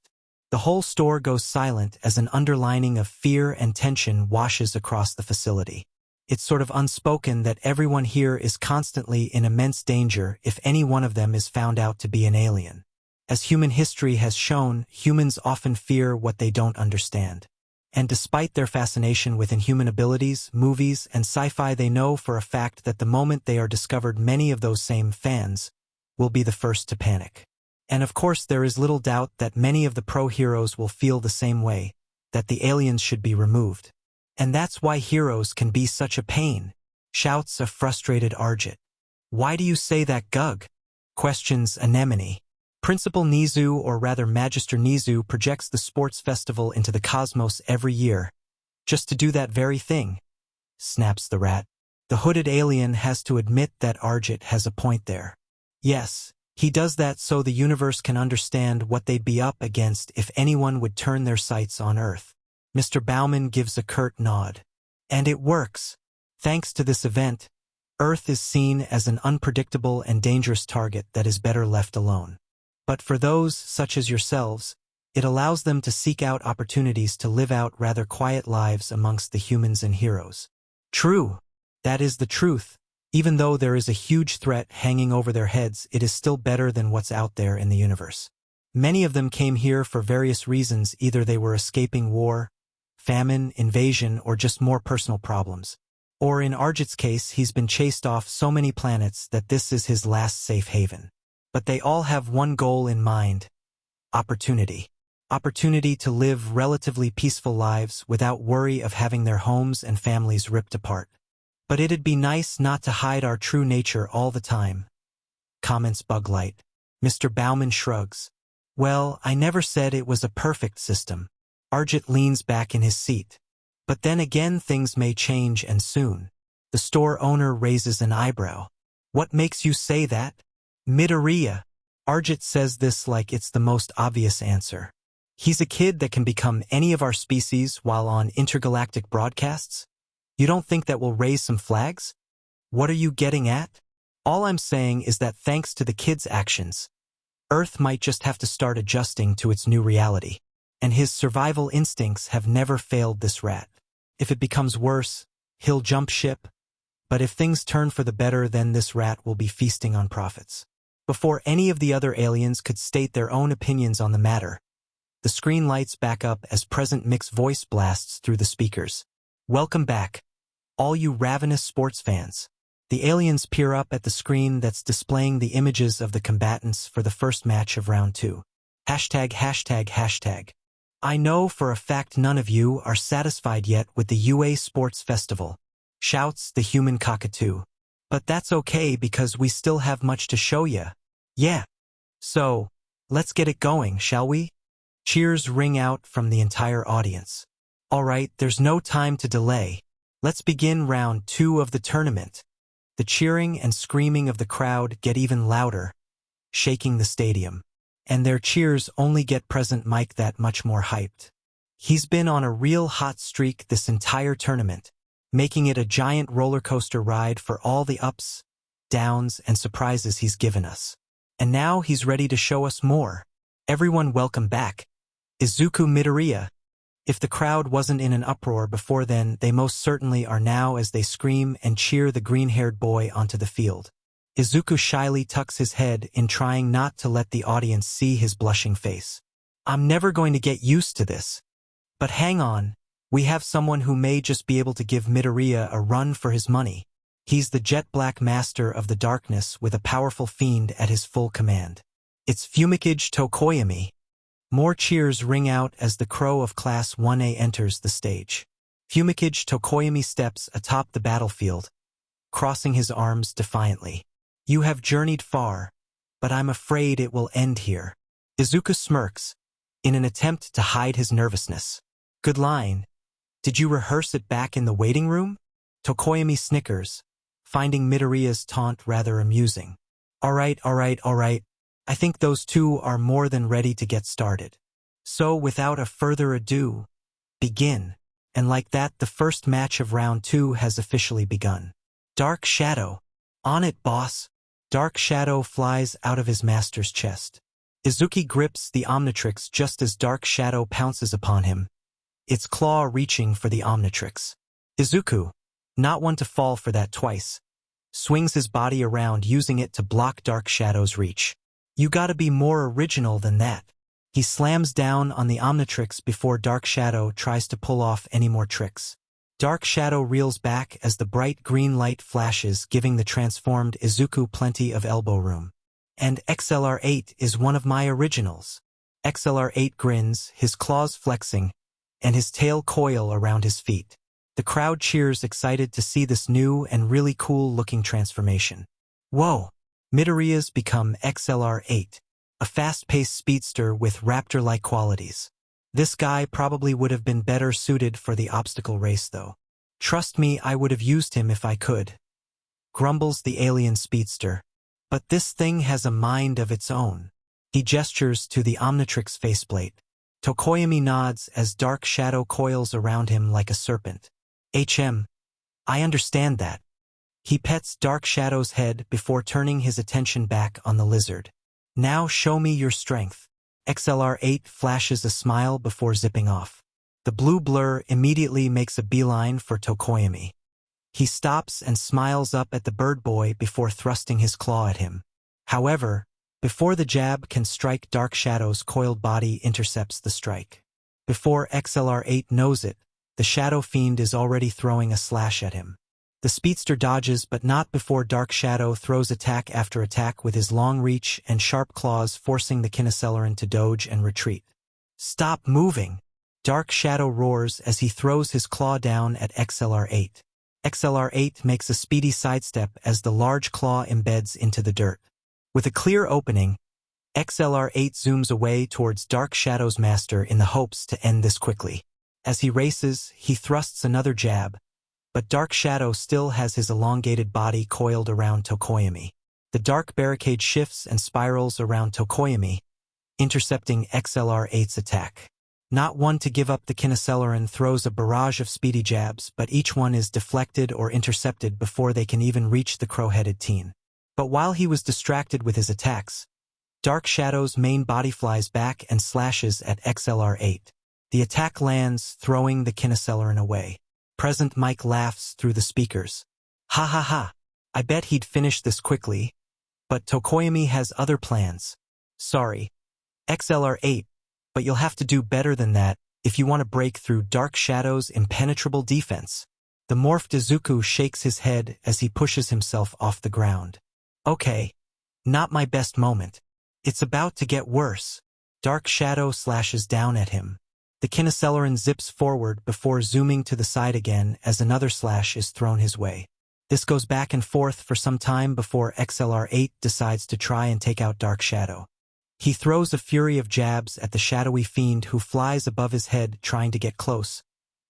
The whole store goes silent as an underlining of fear and tension washes across the facility. It's sort of unspoken that everyone here is constantly in immense danger if any one of them is found out to be an alien. As human history has shown, humans often fear what they don't understand. And despite their fascination with inhuman abilities, movies, and sci-fi, they know for a fact that the moment they are discovered, many of those same fans will be the first to panic. And of course, there is little doubt that many of the pro-heroes will feel the same way, that the aliens should be removed. And that's why heroes can be such a pain, shouts a frustrated Arjit. Why do you say that, Gug? Questions Anemone. Principal Nizu, or rather Magister Nizu, projects the sports festival into the cosmos every year, just to do that very thing, snaps the rat. The hooded alien has to admit that Arjit has a point there. Yes, he does that so the universe can understand what they'd be up against if anyone would turn their sights on Earth. Mr. Bauman gives a curt nod. And it works. Thanks to this event, Earth is seen as an unpredictable and dangerous target that is better left alone. But for those, such as yourselves, it allows them to seek out opportunities to live out rather quiet lives amongst the humans and heroes. True. That is the truth. Even though there is a huge threat hanging over their heads, it is still better than what's out there in the universe. Many of them came here for various reasons. Either they were escaping war, famine, invasion, or just more personal problems. Or in Arjit's case, he's been chased off so many planets that this is his last safe haven. But they all have one goal in mind: opportunity. Opportunity to live relatively peaceful lives without worry of having their homes and families ripped apart. But it'd be nice not to hide our true nature all the time, comments Buglight. Mr. Bauman shrugs. Well, I never said it was a perfect system. Arjit leans back in his seat. But then again, things may change, and soon. The store owner raises an eyebrow. What makes you say that? Midoriya. Arjit says this like it's the most obvious answer. He's a kid that can become any of our species while on intergalactic broadcasts? You don't think that will raise some flags? What are you getting at? All I'm saying is that thanks to the kid's actions, Earth might just have to start adjusting to its new reality. And his survival instincts have never failed this rat. If it becomes worse, he'll jump ship. But if things turn for the better, then this rat will be feasting on profits. Before any of the other aliens could state their own opinions on the matter, the screen lights back up as Present Mick's voice blasts through the speakers. Welcome back, all you ravenous sports fans. The aliens peer up at the screen that's displaying the images of the combatants for the first match of round 2. ####. I know for a fact none of you are satisfied yet with the UA Sports Festival, shouts the human cockatoo. But that's okay because we still have much to show ya. Yeah. So, let's get it going, shall we? Cheers ring out from the entire audience. Alright, there's no time to delay. Let's begin round 2 of the tournament. The cheering and screaming of the crowd get even louder, shaking the stadium. And their cheers only get Present Mike that much more hyped. He's been on a real hot streak this entire tournament, making it a giant roller coaster ride for all the ups, downs, and surprises he's given us. And now he's ready to show us more. Everyone welcome back, Izuku Midoriya. If the crowd wasn't in an uproar before then, they most certainly are now as they scream and cheer the green-haired boy onto the field. Izuku shyly tucks his head in, trying not to let the audience see his blushing face. I'm never going to get used to this. But hang on, we have someone who may just be able to give Midoriya a run for his money. He's the jet black master of the darkness with a powerful fiend at his full command. It's Fumikage Tokoyami. More cheers ring out as the crow of Class 1A enters the stage. Fumikage Tokoyami steps atop the battlefield, crossing his arms defiantly. You have journeyed far, but I'm afraid it will end here. Izuku smirks, in an attempt to hide his nervousness. Good line. Did you rehearse it back in the waiting room? Tokoyami snickers, finding Midoriya's taunt rather amusing. Alright. I think those two are more than ready to get started. So without a further ado, begin. And like that, the first match of round 2 has officially begun. Dark Shadow. On it, boss. Dark Shadow flies out of his master's chest. Izuku grips the Omnitrix just as Dark Shadow pounces upon him, its claw reaching for the Omnitrix. Izuku, not one to fall for that twice, swings his body around using it to block Dark Shadow's reach. You gotta be more original than that. He slams down on the Omnitrix before Dark Shadow tries to pull off any more tricks. Dark Shadow reels back as the bright green light flashes, giving the transformed Izuku plenty of elbow room. And XLR8 is one of my originals. XLR8 grins, his claws flexing, and his tail coil around his feet. The crowd cheers, excited to see this new and really cool-looking transformation. Whoa! Midoriya's become XLR8, a fast-paced speedster with raptor-like qualities. This guy probably would have been better suited for the obstacle race, though. Trust me, I would have used him if I could. Grumbles the alien speedster. But this thing has a mind of its own. He gestures to the Omnitrix faceplate. Tokoyami nods as Dark Shadow coils around him like a serpent. I understand that. He pets Dark Shadow's head before turning his attention back on the lizard. Now show me your strength. XLR8 flashes a smile before zipping off. The blue blur immediately makes a beeline for Tokoyami. He stops and smiles up at the bird boy before thrusting his claw at him. However, before the jab can strike, Dark Shadow's coiled body intercepts the strike. Before XLR8 knows it, the Shadow Fiend is already throwing a slash at him. The speedster dodges, but not before Dark Shadow throws attack after attack with his long reach and sharp claws, forcing the Kinoceleran to dodge and retreat. Stop moving! Dark Shadow roars as he throws his claw down at XLR8. XLR8 makes a speedy sidestep as the large claw embeds into the dirt. With a clear opening, XLR8 zooms away towards Dark Shadow's master in the hopes to end this quickly. As he races, he thrusts another jab, but Dark Shadow still has his elongated body coiled around Tokoyami. The dark barricade shifts and spirals around Tokoyami, intercepting XLR8's attack. Not one to give up, the Kinoceleran throws a barrage of speedy jabs, but each one is deflected or intercepted before they can even reach the crow-headed teen. But while he was distracted with his attacks, Dark Shadow's main body flies back and slashes at XLR8. The attack lands, throwing the Kinoceleran away. Present Mike laughs through the speakers. Ha ha ha. I bet he'd finish this quickly. But Tokoyami has other plans. Sorry, XLR8, but you'll have to do better than that if you want to break through Dark Shadow's impenetrable defense. The morphed Izuku shakes his head as he pushes himself off the ground. Okay, not my best moment. It's about to get worse. Dark Shadow slashes down at him. The Kinoceleran zips forward before zooming to the side again as another slash is thrown his way. This goes back and forth for some time before XLR8 decides to try and take out Dark Shadow. He throws a fury of jabs at the shadowy fiend who flies above his head trying to get close,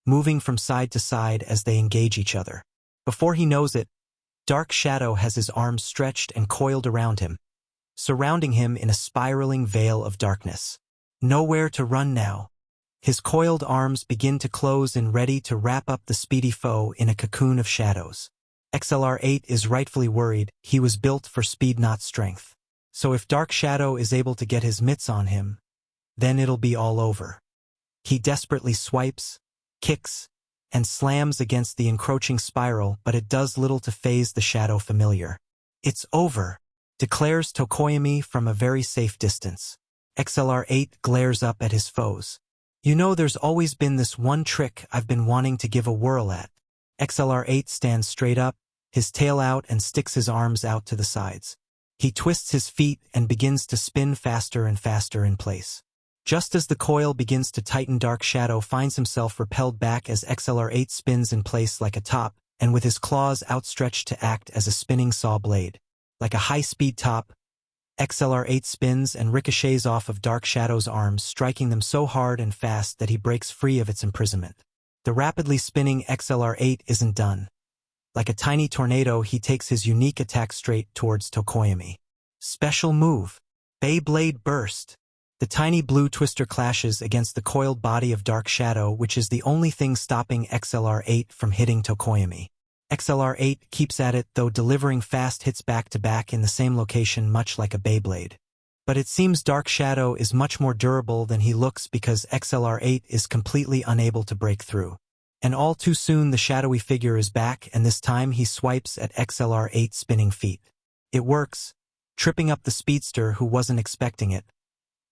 moving from side to side as they engage each other. Before he knows it, Dark Shadow has his arms stretched and coiled around him, surrounding him in a spiraling veil of darkness. Nowhere to run now. His coiled arms begin to close and ready to wrap up the speedy foe in a cocoon of shadows. XLR8 is rightfully worried. He was built for speed, not strength. So if Dark Shadow is able to get his mitts on him, then it'll be all over. He desperately swipes, kicks, and slams against the encroaching spiral, but it does little to phase the shadow familiar. It's over, declares Tokoyami from a very safe distance. XLR8 glares up at his foes. You know, there's always been this one trick I've been wanting to give a whirl at. XLR8 stands straight up, his tail out, and sticks his arms out to the sides. He twists his feet and begins to spin faster and faster in place. Just as the coil begins to tighten, Dark Shadow finds himself repelled back as XLR8 spins in place like a top, and with his claws outstretched to act as a spinning saw blade. Like a high-speed top, XLR8 spins and ricochets off of Dark Shadow's arms, striking them so hard and fast that he breaks free of its imprisonment. The rapidly spinning XLR8 isn't done. Like a tiny tornado, he takes his unique attack straight towards Tokoyami. Special move. Beyblade Burst. The tiny blue twister clashes against the coiled body of Dark Shadow, which is the only thing stopping XLR8 from hitting Tokoyami. XLR8 keeps at it, though, delivering fast hits back-to-back in the same location, much like a Beyblade. But it seems Dark Shadow is much more durable than he looks, because XLR8 is completely unable to break through. And all too soon the shadowy figure is back, and this time he swipes at XLR8's spinning feet. It works, tripping up the speedster who wasn't expecting it,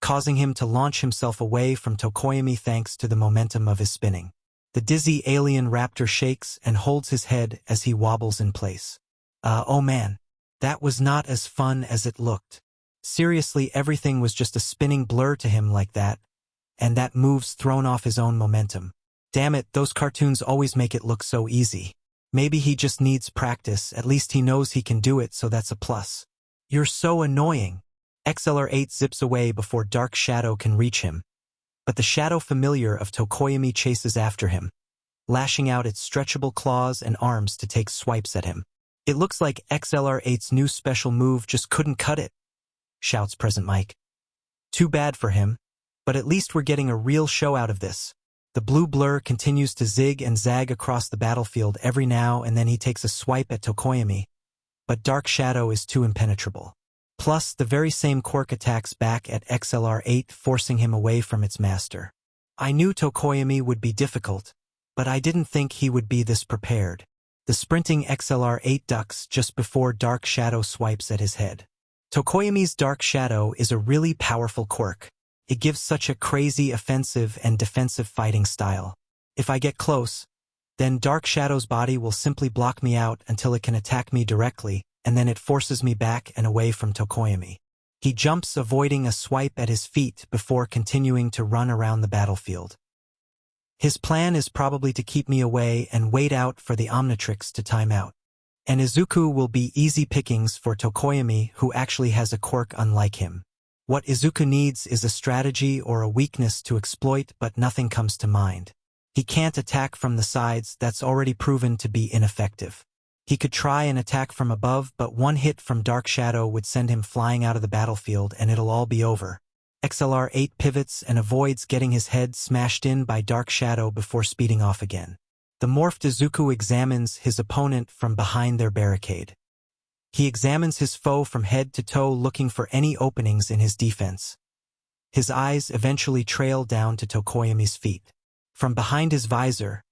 causing him to launch himself away from Tokoyami thanks to the momentum of his spinning. The dizzy alien raptor shakes and holds his head as he wobbles in place. Oh man, that was not as fun as it looked. Seriously, everything was just a spinning blur to him like that, and that move's thrown off his own momentum. Damn it, those cartoons always make it look so easy. Maybe he just needs practice, at least he knows he can do it, so that's a plus. You're so annoying. XLR8 zips away before Dark Shadow can reach him, but the shadow familiar of Tokoyami chases after him, lashing out its stretchable claws and arms to take swipes at him. It looks like XLR8's new special move just couldn't cut it, shouts Present Mike. Too bad for him, but at least we're getting a real show out of this. The blue blur continues to zig and zag across the battlefield. Every now and then he takes a swipe at Tokoyami, but Dark Shadow is too impenetrable. Plus, the very same quirk attacks back at XLR8, forcing him away from its master. I knew Tokoyami would be difficult, but I didn't think he would be this prepared. The sprinting XLR8 ducks just before Dark Shadow swipes at his head. Tokoyami's Dark Shadow is a really powerful quirk. It gives such a crazy offensive and defensive fighting style. If I get close, then Dark Shadow's body will simply block me out until it can attack me directly, and then it forces me back and away from Tokoyami. He jumps, avoiding a swipe at his feet before continuing to run around the battlefield. His plan is probably to keep me away and wait out for the Omnitrix to time out. And Izuku will be easy pickings for Tokoyami, who actually has a quirk unlike him. What Izuku needs is a strategy or a weakness to exploit, but nothing comes to mind. He can't attack from the sides, that's already proven to be ineffective. He could try and attack from above, but one hit from Dark Shadow would send him flying out of the battlefield and it'll all be over. XLR8 pivots and avoids getting his head smashed in by Dark Shadow before speeding off again. The morphed Izuku examines his opponent from behind their barricade. He examines his foe from head to toe looking for any openings in his defense. His eyes eventually trail down to Tokoyami's feet. From behind his visor,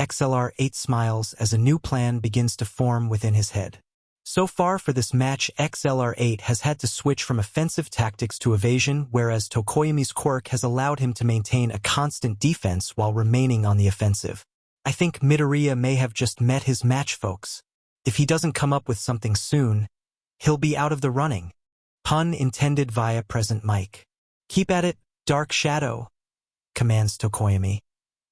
XLR8 smiles as a new plan begins to form within his head. So far for this match, XLR8 has had to switch from offensive tactics to evasion, whereas Tokoyami's quirk has allowed him to maintain a constant defense while remaining on the offensive. I think Midoriya may have just met his match, folks. If he doesn't come up with something soon, he'll be out of the running. Pun intended via present mic. Keep at it, Dark Shadow, commands Tokoyami.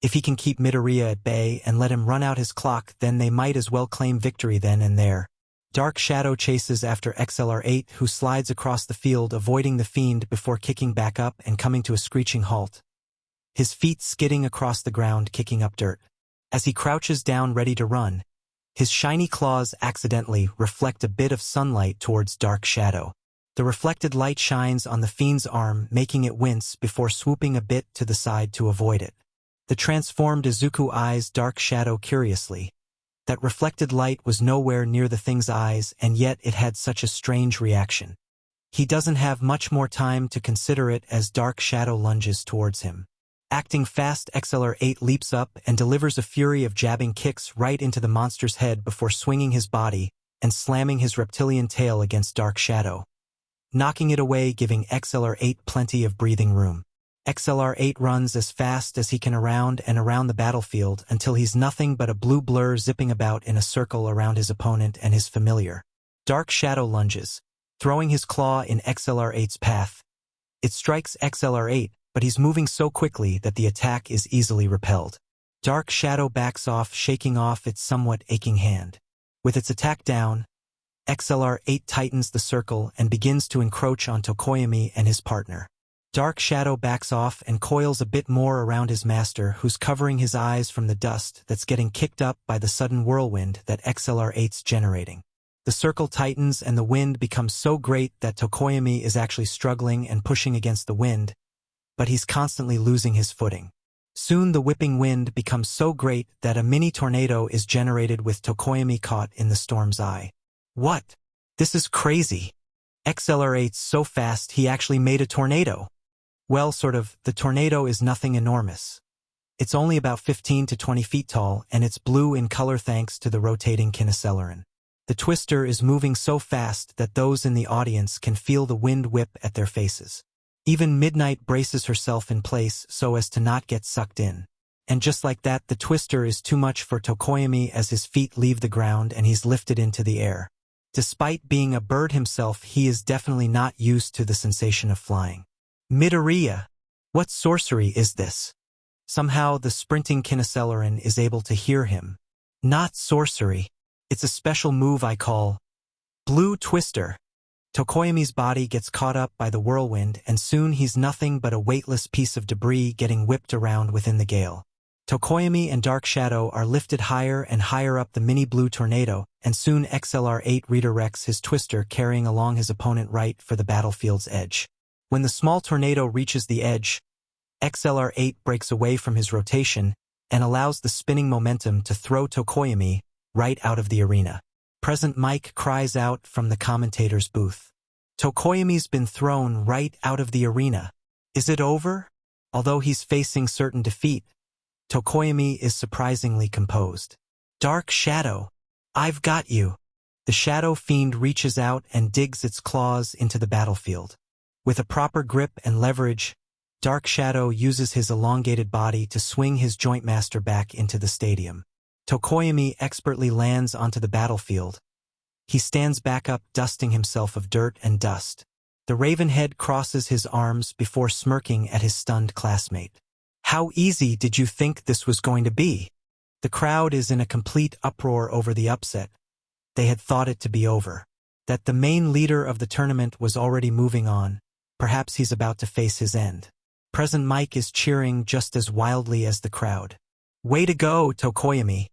If he can keep Midoriya at bay and let him run out his clock, then they might as well claim victory then and there. Dark Shadow chases after XLR8, who slides across the field, avoiding the fiend before kicking back up and coming to a screeching halt. His feet skidding across the ground, kicking up dirt. As he crouches down ready to run, his shiny claws accidentally reflect a bit of sunlight towards Dark Shadow. The reflected light shines on the fiend's arm, making it wince before swooping a bit to the side to avoid it. The transformed Izuku eyes Dark Shadow curiously. That reflected light was nowhere near the thing's eyes, and yet it had such a strange reaction. He doesn't have much more time to consider it as Dark Shadow lunges towards him. Acting fast, XLR8 leaps up and delivers a fury of jabbing kicks right into the monster's head before swinging his body and slamming his reptilian tail against Dark Shadow, knocking it away, giving XLR8 plenty of breathing room. XLR8 runs as fast as he can around and around the battlefield until he's nothing but a blue blur zipping about in a circle around his opponent and his familiar. Dark Shadow lunges, throwing his claw in XLR8's path. It strikes XLR8, but he's moving so quickly that the attack is easily repelled. Dark Shadow backs off, shaking off its somewhat aching hand. With its attack down, XLR8 tightens the circle and begins to encroach on Tokoyami and his partner. Dark Shadow backs off and coils a bit more around his master, who's covering his eyes from the dust that's getting kicked up by the sudden whirlwind that XLR8's generating. The circle tightens and the wind becomes so great that Tokoyami is actually struggling and pushing against the wind, but he's constantly losing his footing. Soon the whipping wind becomes so great that a mini tornado is generated with Tokoyami caught in the storm's eye. What? This is crazy. XLR8's so fast he actually made a tornado. Well, sort of. The tornado is nothing enormous. It's only about 15 to 20 feet tall, and it's blue in color thanks to the rotating kinoceleran. The twister is moving so fast that those in the audience can feel the wind whip at their faces. Even Midnight braces herself in place so as to not get sucked in. And just like that, the twister is too much for Tokoyami as his feet leave the ground and he's lifted into the air. Despite being a bird himself, he is definitely not used to the sensation of flying. Midoriya, what sorcery is this? Somehow the sprinting kinoceleran is able to hear him. Not sorcery. It's a special move I call Blue Twister. Tokoyami's body gets caught up by the whirlwind, and soon he's nothing but a weightless piece of debris getting whipped around within the gale. Tokoyami and Dark Shadow are lifted higher and higher up the mini blue tornado, and soon XLR8 redirects his twister, carrying along his opponent right for the battlefield's edge. When the small tornado reaches the edge, XLR8 breaks away from his rotation and allows the spinning momentum to throw Tokoyami right out of the arena. Present Mike cries out from the commentator's booth. Tokoyami's been thrown right out of the arena. Is it over? Although he's facing certain defeat, Tokoyami is surprisingly composed. Dark Shadow, I've got you. The Shadow Fiend reaches out and digs its claws into the battlefield. With a proper grip and leverage, Dark Shadow uses his elongated body to swing his joint master back into the stadium. Tokoyami expertly lands onto the battlefield. He stands back up, dusting himself of dirt and dust. The Ravenhead crosses his arms before smirking at his stunned classmate. How easy did you think this was going to be? The crowd is in a complete uproar over the upset. They had thought it to be over. That the main leader of the tournament was already moving on. Perhaps he's about to face his end. Present Mike is cheering just as wildly as the crowd. Way to go, Tokoyami.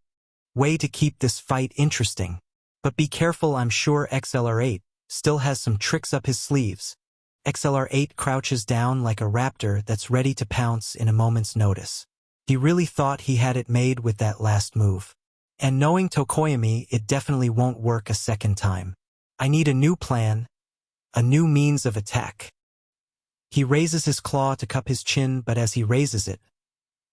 Way to keep this fight interesting. But be careful, I'm sure XLR8 still has some tricks up his sleeves. XLR8 crouches down like a raptor that's ready to pounce in a moment's notice. He really thought he had it made with that last move. And knowing Tokoyami, it definitely won't work a second time. I need a new plan, a new means of attack. He raises his claw to cup his chin, but as he raises it,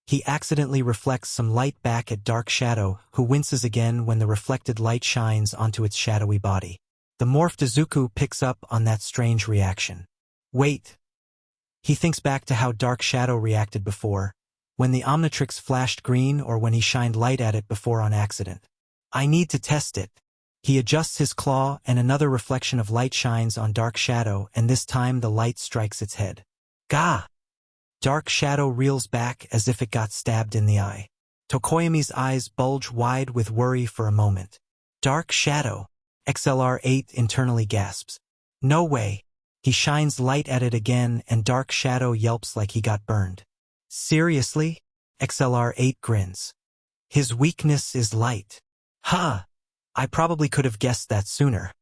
he accidentally reflects some light back at Dark Shadow, who winces again when the reflected light shines onto its shadowy body. The morphed Izuku picks up on that strange reaction. Wait. He thinks back to how Dark Shadow reacted before, when the Omnitrix flashed green or when he shined light at it before on accident. I need to test it. He adjusts his claw and another reflection of light shines on Dark Shadow, and this time the light strikes its head. Gah! Dark Shadow reels back as if it got stabbed in the eye. Tokoyami's eyes bulge wide with worry for a moment. Dark Shadow! XLR8 internally gasps. No way! He shines light at it again and Dark Shadow yelps like he got burned. Seriously? XLR8 grins. His weakness is light. Huh! I probably could have guessed that sooner.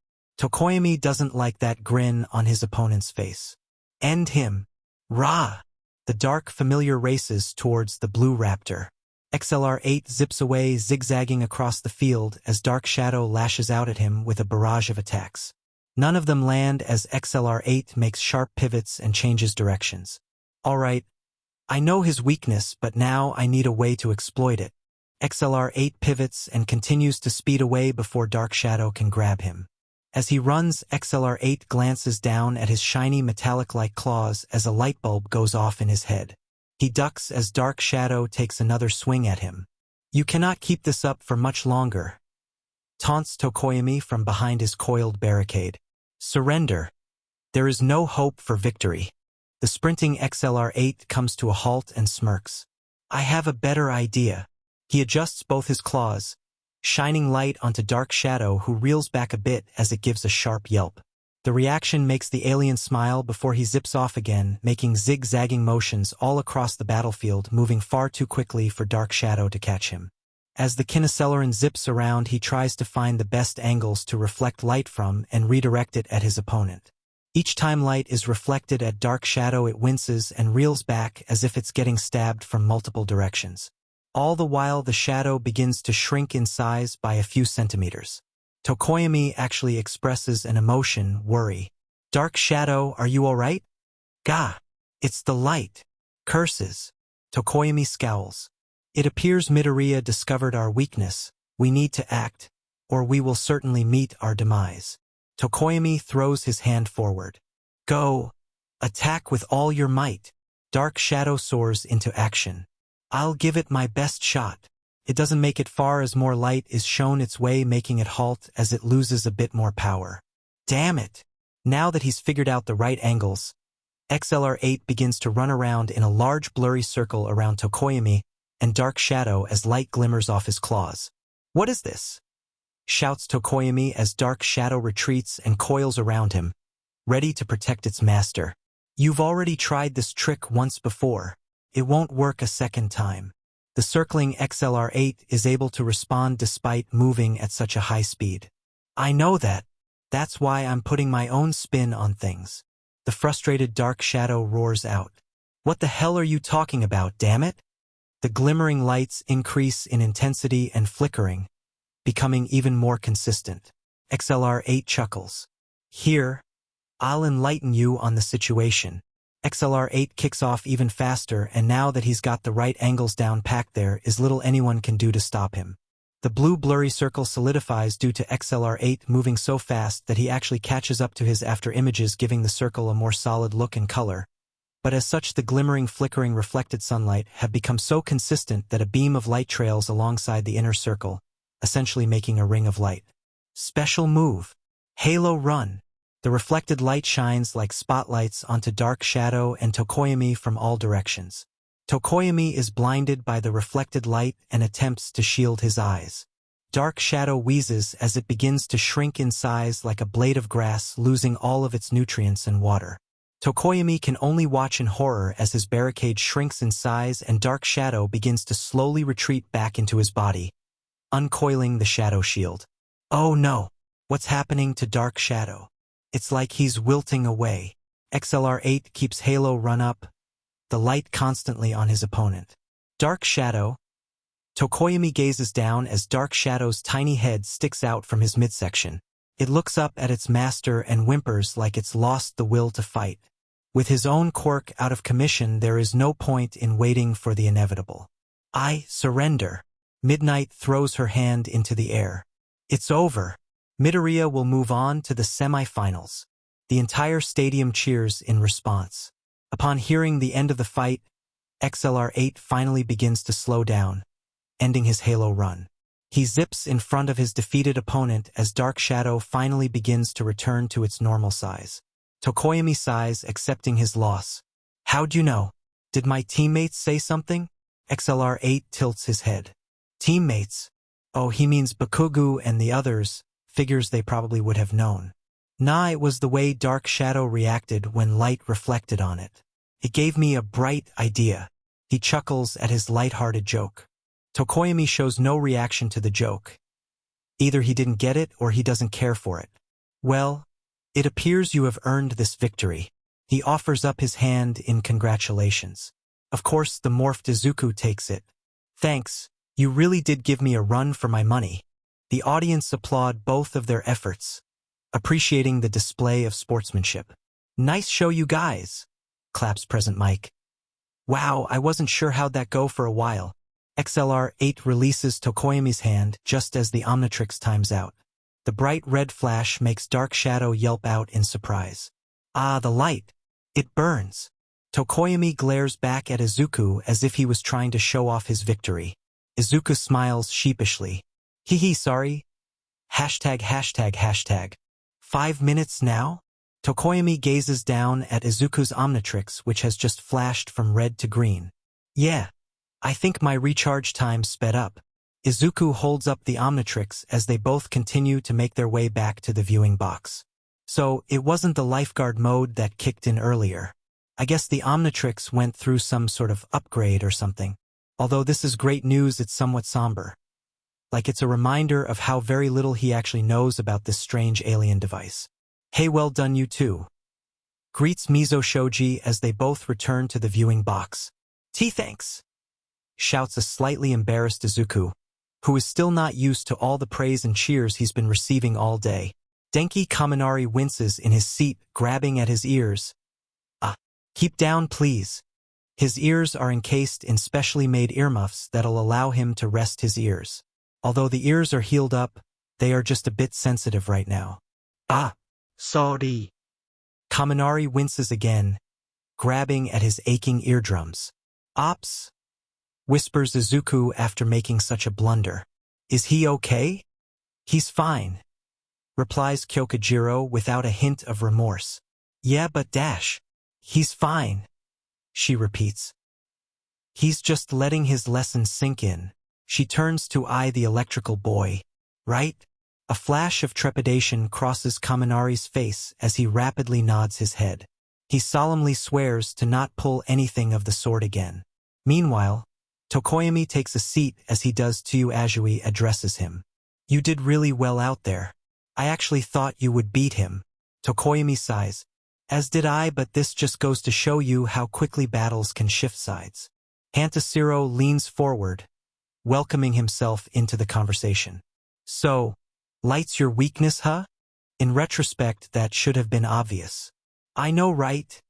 Tokoyami doesn't like that grin on his opponent's face. End him. Rah! The dark familiar races towards the blue raptor. XLR8 zips away, zigzagging across the field as Dark Shadow lashes out at him with a barrage of attacks. None of them land as XLR8 makes sharp pivots and changes directions. Alright, I know his weakness, but now I need a way to exploit it. XLR8 pivots and continues to speed away before Dark Shadow can grab him. As he runs, XLR8 glances down at his shiny metallic-like claws as a light bulb goes off in his head. He ducks as Dark Shadow takes another swing at him. You cannot keep this up for much longer. Taunts Tokoyami from behind his coiled barricade. Surrender. There is no hope for victory. The sprinting XLR8 comes to a halt and smirks. I have a better idea. He adjusts both his claws, shining light onto Dark Shadow, who reels back a bit as it gives a sharp yelp. The reaction makes the alien smile before he zips off again, making zigzagging motions all across the battlefield, moving far too quickly for Dark Shadow to catch him. As the Kinoceleran zips around, he tries to find the best angles to reflect light from and redirect it at his opponent. Each time light is reflected at Dark Shadow, it winces and reels back as if it's getting stabbed from multiple directions. All the while, the shadow begins to shrink in size by a few centimeters. Tokoyami actually expresses an emotion, worry. Dark Shadow, are you alright? Gah! It's the light. Curses. Tokoyami scowls. It appears Midoriya discovered our weakness. We need to act, or we will certainly meet our demise. Tokoyami throws his hand forward. Go! Attack with all your might. Dark Shadow soars into action. I'll give it my best shot. It doesn't make it far as more light is shown its way, making it halt as it loses a bit more power. Damn it! Now that he's figured out the right angles, XLR8 begins to run around in a large blurry circle around Tokoyami and Dark Shadow as light glimmers off his claws. What is this? Shouts Tokoyami as Dark Shadow retreats and coils around him, ready to protect its master. You've already tried this trick once before. It won't work a second time. The circling XLR8 is able to respond despite moving at such a high speed. I know that. That's why I'm putting my own spin on things. The frustrated Dark Shadow roars out. What the hell are you talking about, damn it? The glimmering lights increase in intensity and flickering, becoming even more consistent. XLR8 chuckles. Here, I'll enlighten you on the situation. XLR8 kicks off even faster, and now that he's got the right angles down packed, there is little anyone can do to stop him. The blue blurry circle solidifies due to XLR8 moving so fast that he actually catches up to his after images, giving the circle a more solid look and color. But as such, the glimmering, flickering, reflected sunlight have become so consistent that a beam of light trails alongside the inner circle, essentially making a ring of light. Special move. Halo Run. The reflected light shines like spotlights onto Dark Shadow and Tokoyami from all directions. Tokoyami is blinded by the reflected light and attempts to shield his eyes. Dark Shadow wheezes as it begins to shrink in size like a blade of grass, losing all of its nutrients and water. Tokoyami can only watch in horror as his barricade shrinks in size and Dark Shadow begins to slowly retreat back into his body, uncoiling the shadow shield. Oh no! What's happening to Dark Shadow? It's like he's wilting away. XLR8 keeps Halo Run up, the light constantly on his opponent. Dark Shadow. Tokoyami gazes down as Dark Shadow's tiny head sticks out from his midsection. It looks up at its master and whimpers like it's lost the will to fight. With his own quirk out of commission, there is no point in waiting for the inevitable. I surrender. Midnight throws her hand into the air. It's over. Midoriya will move on to the semi-finals. The entire stadium cheers in response. Upon hearing the end of the fight, XLR8 finally begins to slow down, ending his halo run. He zips in front of his defeated opponent as Dark Shadow finally begins to return to its normal size. Tokoyami sighs, accepting his loss. How'd you know? Did my teammates say something? XLR8 tilts his head. Teammates? Oh, he means Bakugo and the others, figures they probably would have known. Nah, it was the way Dark Shadow reacted when light reflected on it. It gave me a bright idea. He chuckles at his light-hearted joke. Tokoyami shows no reaction to the joke. Either he didn't get it or he doesn't care for it. Well, it appears you have earned this victory. He offers up his hand in congratulations. Of course, the morphed Izuku takes it. Thanks, you really did give me a run for my money. The audience applaud both of their efforts, appreciating the display of sportsmanship. Nice show, you guys, claps present Mike. Wow, I wasn't sure how'd that go for a while. XLR8 releases Tokoyami's hand just as the Omnitrix times out. The bright red flash makes Dark Shadow yelp out in surprise. Ah, the light. It burns. Tokoyami glares back at Izuku as if he was trying to show off his victory. Izuku smiles sheepishly. Hee sorry. ####. 5 minutes now? Tokoyami gazes down at Izuku's Omnitrix, which has just flashed from red to green. Yeah. I think my recharge time sped up. Izuku holds up the Omnitrix as they both continue to make their way back to the viewing box. So, it wasn't the lifeguard mode that kicked in earlier. I guess the Omnitrix went through some sort of upgrade or something. Although this is great news, it's somewhat somber. Like it's a reminder of how very little he actually knows about this strange alien device. Hey, well done you too. Greets Mizo Shoji as they both return to the viewing box. Thanks, shouts a slightly embarrassed Izuku, who is still not used to all the praise and cheers he's been receiving all day. Denki Kaminari winces in his seat, grabbing at his ears. Keep down please. His ears are encased in specially made earmuffs that'll allow him to rest his ears. Although the ears are healed up, they are just a bit sensitive right now. Sorry. Kaminari winces again, grabbing at his aching eardrums. Ops? Whispers Izuku after making such a blunder. Is he okay? He's fine, replies Jiro without a hint of remorse. Yeah, but he's fine, she repeats. He's just letting his lesson sink in. She turns to eye the electrical boy. Right? A flash of trepidation crosses Kaminari's face as he rapidly nods his head. He solemnly swears to not pull anything of the sort again. Meanwhile, Tokoyami takes a seat as he does to Azui addresses him. You did really well out there. I actually thought you would beat him. Tokoyami sighs. As did I, but this just goes to show you how quickly battles can shift sides. Hantashiro leans forward, welcoming himself into the conversation. So, light's your weakness, huh? In retrospect, that should have been obvious. I know, right?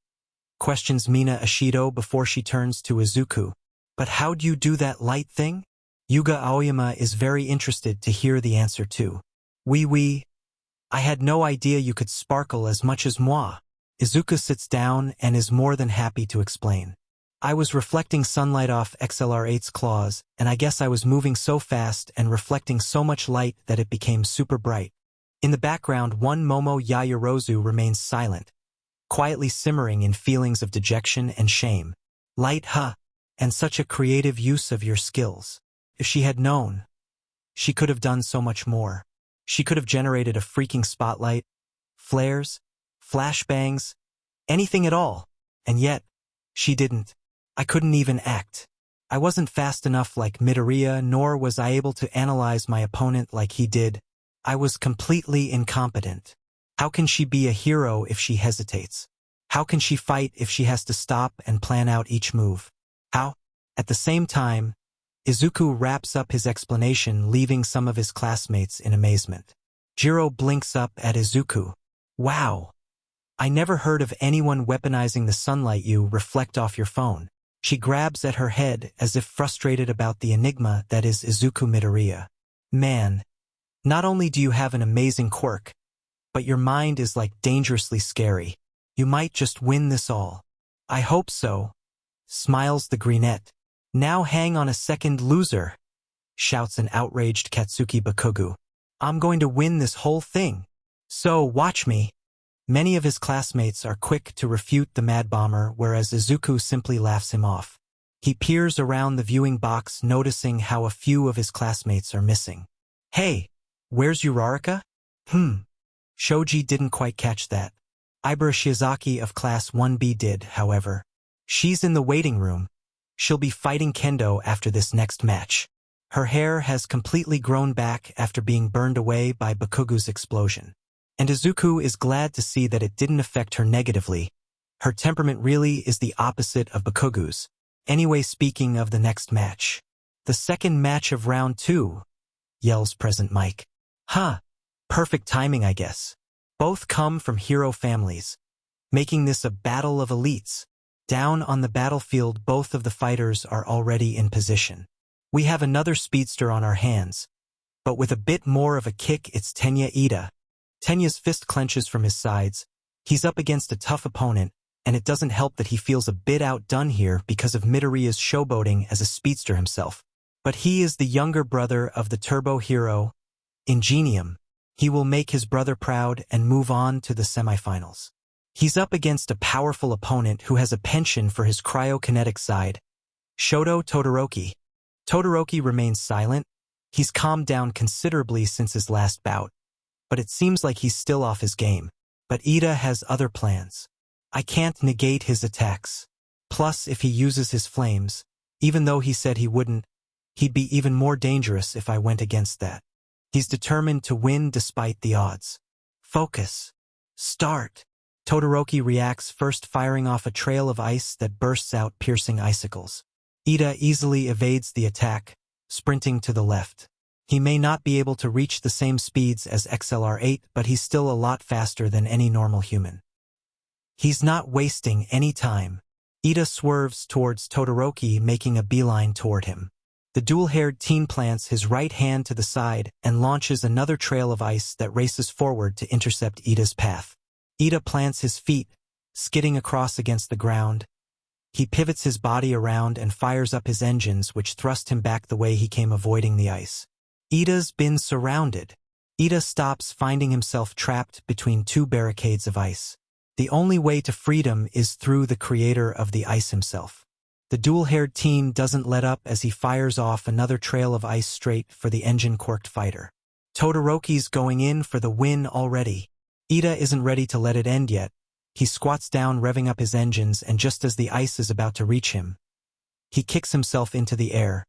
Questions Mina Ashido before she turns to Izuku. But how'd you do that light thing? Yuga Aoyama is very interested to hear the answer too. Oui. I had no idea you could sparkle as much as moi. Izuku sits down and is more than happy to explain. I was reflecting sunlight off XLR8's claws, and I guess I was moving so fast and reflecting so much light that it became super bright. In the background, one Momo Yayorozu remains silent, quietly simmering in feelings of dejection and shame. Light, huh? And such a creative use of your skills. If she had known, she could have done so much more. She could have generated a freaking spotlight, flares, flashbangs, anything at all. And yet, she didn't. I couldn't even act. I wasn't fast enough like Midoriya, nor was I able to analyze my opponent like he did. I was completely incompetent. How can she be a hero if she hesitates? How can she fight if she has to stop and plan out each move? How? At the same time, Izuku wraps up his explanation, leaving some of his classmates in amazement. Jiro blinks up at Izuku. Wow. I never heard of anyone weaponizing the sunlight you reflect off your phone. She grabs at her head as if frustrated about the enigma that is Izuku Midoriya. Man, not only do you have an amazing quirk, but your mind is like dangerously scary. You might just win this all. I hope so, smiles the greenette. Now hang on a second, loser, shouts an outraged Katsuki Bakugo. I'm going to win this whole thing. So watch me. Many of his classmates are quick to refute the mad bomber, whereas Izuku simply laughs him off. He peers around the viewing box, noticing how a few of his classmates are missing. Hey, where's Uraraka? Shoji didn't quite catch that. Ibara Shiozaki of Class 1B did, however. She's in the waiting room. She'll be fighting Kendo after this next match. Her hair has completely grown back after being burned away by Bakugo's explosion. And Izuku is glad to see that it didn't affect her negatively. Her temperament really is the opposite of Bakugo's. Anyway, speaking of the next match. The second match of round 2, yells present Mike. Perfect timing, I guess. Both come from hero families, making this a battle of elites. Down on the battlefield, both of the fighters are already in position. We have another speedster on our hands, but with a bit more of a kick, it's Tenya Iida. Tenya's fist clenches from his sides. He's up against a tough opponent, and it doesn't help that he feels a bit outdone here because of Midoriya's showboating as a speedster himself. But he is the younger brother of the turbo hero, Ingenium. He will make his brother proud and move on to the semifinals. He's up against a powerful opponent who has a penchant for his cryokinetic side, Shoto Todoroki. Todoroki remains silent. He's calmed down considerably since his last bout, but it seems like he's still off his game. But Iida has other plans. I can't negate his attacks. Plus, if he uses his flames, even though he said he wouldn't, he'd be even more dangerous if I went against that. He's determined to win despite the odds. Focus. Start. Todoroki reacts, first firing off a trail of ice that bursts out, piercing icicles. Iida easily evades the attack, sprinting to the left. He may not be able to reach the same speeds as XLR8, but he's still a lot faster than any normal human. He's not wasting any time. Iida swerves towards Todoroki, making a beeline toward him. The dual-haired teen plants his right hand to the side and launches another trail of ice that races forward to intercept Iida's path. Iida plants his feet, skidding across against the ground. He pivots his body around and fires up his engines, which thrust him back the way he came, avoiding the ice. Iida's been surrounded. Iida stops, finding himself trapped between two barricades of ice. The only way to freedom is through the creator of the ice himself. The dual-haired teen doesn't let up as he fires off another trail of ice straight for the engine-quirked fighter. Todoroki's going in for the win already. Iida isn't ready to let it end yet. He squats down, revving up his engines, and just as the ice is about to reach him, he kicks himself into the air,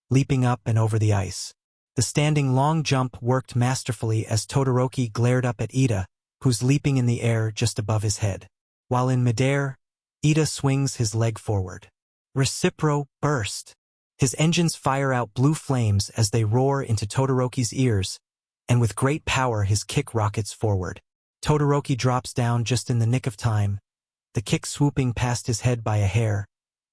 leaping up and over the ice. The standing long jump worked masterfully as Todoroki glared up at Iida, who's leaping in the air just above his head. While in midair, Iida swings his leg forward. Recipro burst. His engines fire out blue flames as they roar into Todoroki's ears, and with great power his kick rockets forward. Todoroki drops down just in the nick of time, the kick swooping past his head by a hair.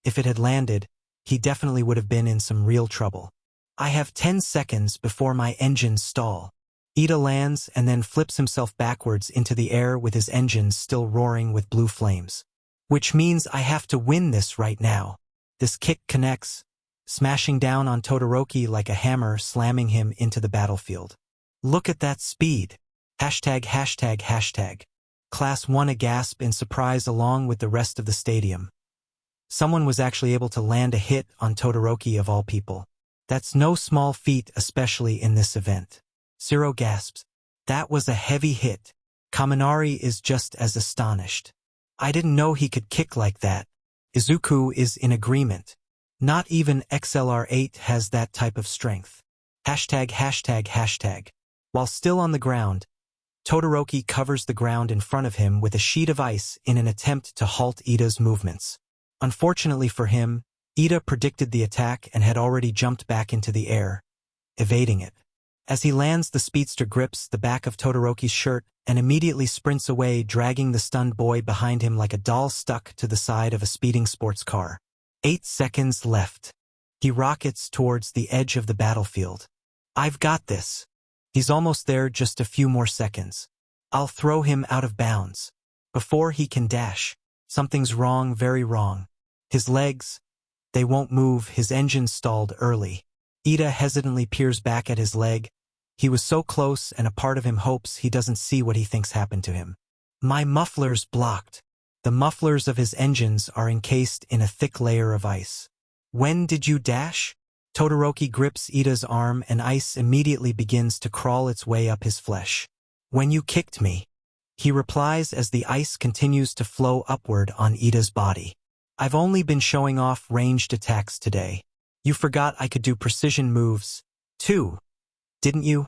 If it had landed, he definitely would have been in some real trouble. I have 10 seconds before my engines stall. Iida lands and then flips himself backwards into the air with his engines still roaring with blue flames. Which means I have to win this right now. This kick connects, smashing down on Todoroki like a hammer, slamming him into the battlefield. Look at that speed. ####. Class 1 a gasp in surprise along with the rest of the stadium. Someone was actually able to land a hit on Todoroki of all people. That's no small feat, especially in this event. Zero gasps. That was a heavy hit. Kaminari is just as astonished. I didn't know he could kick like that. Izuku is in agreement. Not even XLR8 has that type of strength. ####. While still on the ground, Todoroki covers the ground in front of him with a sheet of ice in an attempt to halt Iida's movements. Unfortunately for him, Iida predicted the attack and had already jumped back into the air, evading it. As he lands, the speedster grips the back of Todoroki's shirt and immediately sprints away, dragging the stunned boy behind him like a doll stuck to the side of a speeding sports car. 8 seconds left. He rockets towards the edge of the battlefield. I've got this. He's almost there, just a few more seconds. I'll throw him out of bounds. Before he can dash, something's wrong, very wrong. His legs, they won't move, his engine's stalled early. Iida hesitantly peers back at his leg. He was so close, and a part of him hopes he doesn't see what he thinks happened to him. My muffler's blocked. The mufflers of his engines are encased in a thick layer of ice. When did you dash? Todoroki grips Iida's arm, and ice immediately begins to crawl its way up his flesh. When you kicked me, he replies as the ice continues to flow upward on Iida's body. I've only been showing off ranged attacks today. You forgot I could do precision moves, too, didn't you?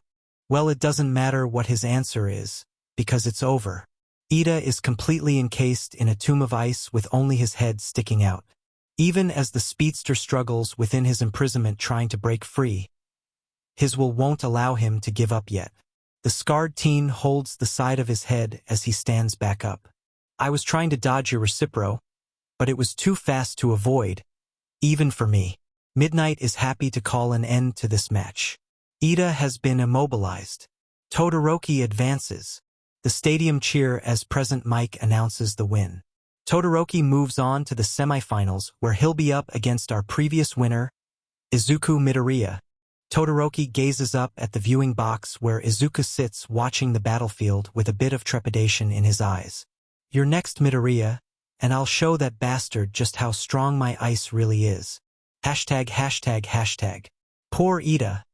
Well, it doesn't matter what his answer is, because it's over. Iida is completely encased in a tomb of ice with only his head sticking out. Even as the speedster struggles within his imprisonment trying to break free, his will won't allow him to give up yet. The scarred teen holds the side of his head as he stands back up. I was trying to dodge your recipro, but it was too fast to avoid, even for me. Midnight is happy to call an end to this match. Iida has been immobilized. Todoroki advances. The stadium cheer as Present Mike announces the win. Todoroki moves on to the semifinals, where he'll be up against our previous winner, Izuku Midoriya. Todoroki gazes up at the viewing box where Izuku sits watching the battlefield with a bit of trepidation in his eyes. You're next, Midoriya, and I'll show that bastard just how strong my ice really is. ####. Poor Iida,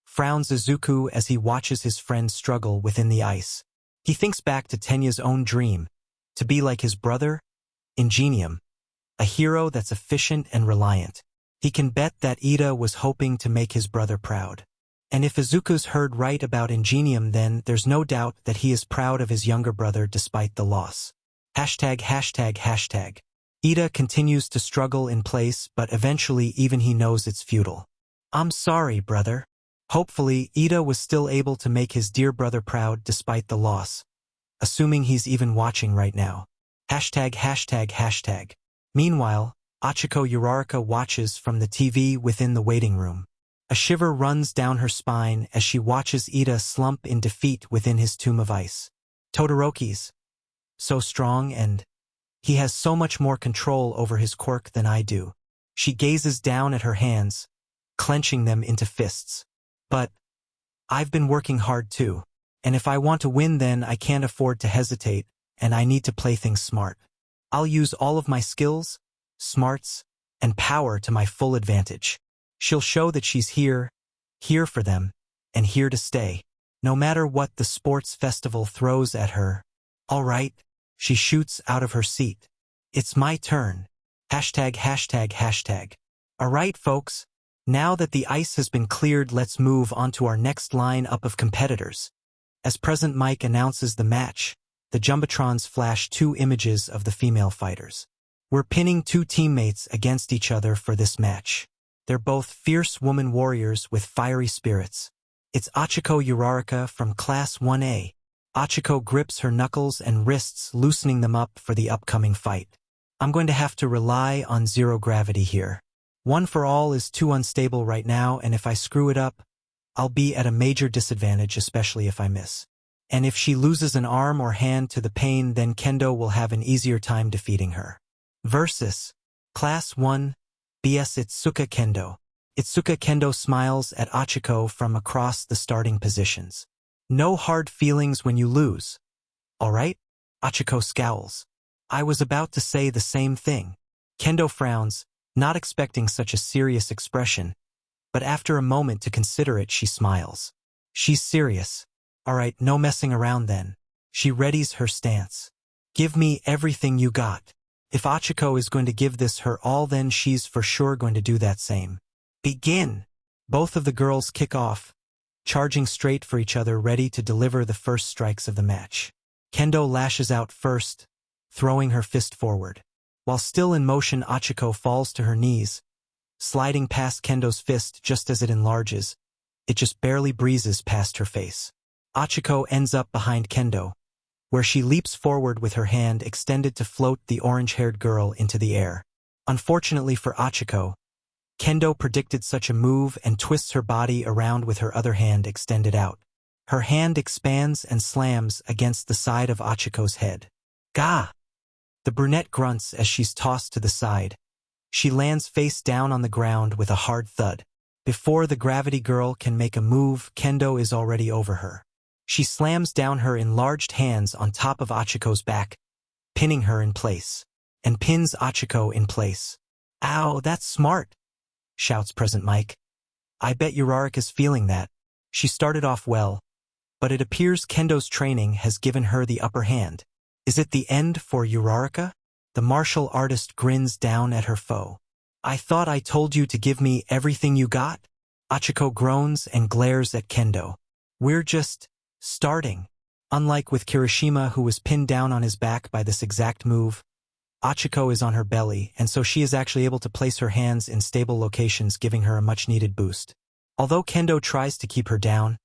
frowns Izuku as he watches his friend struggle within the ice. He thinks back to Tenya's own dream, to be like his brother, Ingenium, a hero that's efficient and reliant. He can bet that Iida was hoping to make his brother proud. And if Izuku's heard right about Ingenium, then there's no doubt that he is proud of his younger brother despite the loss. ####. Iida continues to struggle in place, but eventually even he knows it's futile. I'm sorry, brother. Hopefully, Iida was still able to make his dear brother proud despite the loss, assuming he's even watching right now. ####. Meanwhile, Achiko Uraraka watches from the TV within the waiting room. A shiver runs down her spine as she watches Iida slump in defeat within his tomb of ice. Todoroki's so strong, and he has so much more control over his quirk than I do. She gazes down at her hands, clenching them into fists. But I've been working hard too, and if I want to win, then I can't afford to hesitate, and I need to play things smart. I'll use all of my skills, smarts, and power to my full advantage. She'll show that she's here for them, and here to stay, no matter what the sports festival throws at her. All right, she shoots out of her seat. It's my turn. ####. All right, folks, now that the ice has been cleared, let's move on to our next line-up of competitors. As Present Mike announces the match, the Jumbotrons flash 2 images of the female fighters. We're pinning 2 teammates against each other for this match. They're both fierce woman warriors with fiery spirits. It's Achiko Uraraka from Class 1A. Achiko grips her knuckles and wrists, loosening them up for the upcoming fight. I'm going to have to rely on zero gravity here. One for all is too unstable right now, and if I screw it up, I'll be at a major disadvantage, especially if I miss. And if she loses an arm or hand to the pain, then Kendo will have an easier time defeating her. Versus Class 1 BS Itsuka Kendo. Itsuka Kendo smiles at Achiko from across the starting positions. No hard feelings when you lose. All right? Achiko scowls. I was about to say the same thing. Kendo frowns, not expecting such a serious expression, but after a moment to consider it, she smiles. She's serious. All right, no messing around then. She readies her stance. Give me everything you got. If Achiko is going to give this her all, then she's for sure going to do that same. Begin! Both of the girls kick off, charging straight for each other, ready to deliver the first strikes of the match. Kendo lashes out first, throwing her fist forward. While still in motion, Achiko falls to her knees, sliding past Kendo's fist just as it enlarges, it just barely breezes past her face. Achiko ends up behind Kendo, where she leaps forward with her hand extended to float the orange-haired girl into the air. Unfortunately for Achiko, Kendo predicted such a move and twists her body around with her other hand extended out. Her hand expands and slams against the side of Achiko's head. Gah! The brunette grunts as she's tossed to the side. She lands face down on the ground with a hard thud. Before the gravity girl can make a move, Kendo is already over her. She slams down her enlarged hands on top of Achiko's back, pinning her in place, and pins Achiko in place. "Ow, that's smart," shouts Present Mike. "I bet Uraraka's feeling that." She started off well, but it appears Kendo's training has given her the upper hand. Is it the end for Uraraka? The martial artist grins down at her foe. "I thought I told you to give me everything you got?" Achiko groans and glares at Kendo. "We're just starting." Unlike with Kirishima, who was pinned down on his back by this exact move, Achiko is on her belly, and so she is actually able to place her hands in stable locations, giving her a much-needed boost. Although Kendo tries to keep her down,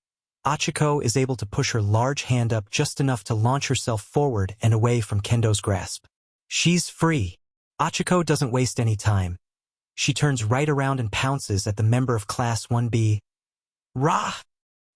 Achiko is able to push her large hand up just enough to launch herself forward and away from Kendo's grasp. She's free. Achiko doesn't waste any time. She turns right around and pounces at the member of Class 1B. Rah!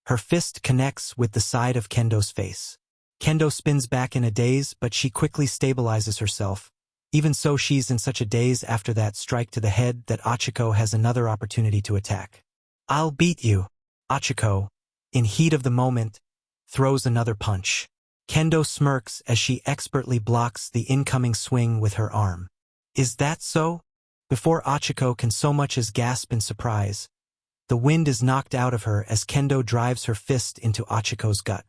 Her fist connects with the side of Kendo's face. Kendo spins back in a daze, but she quickly stabilizes herself. Even so, she's in such a daze after that strike to the head that Achiko has another opportunity to attack. "I'll beat you." Achiko, in heat of the moment, throws another punch. Kendo smirks as she expertly blocks the incoming swing with her arm. "Is that so?" Before Achiko can so much as gasp in surprise, the wind is knocked out of her as Kendo drives her fist into Achiko's gut.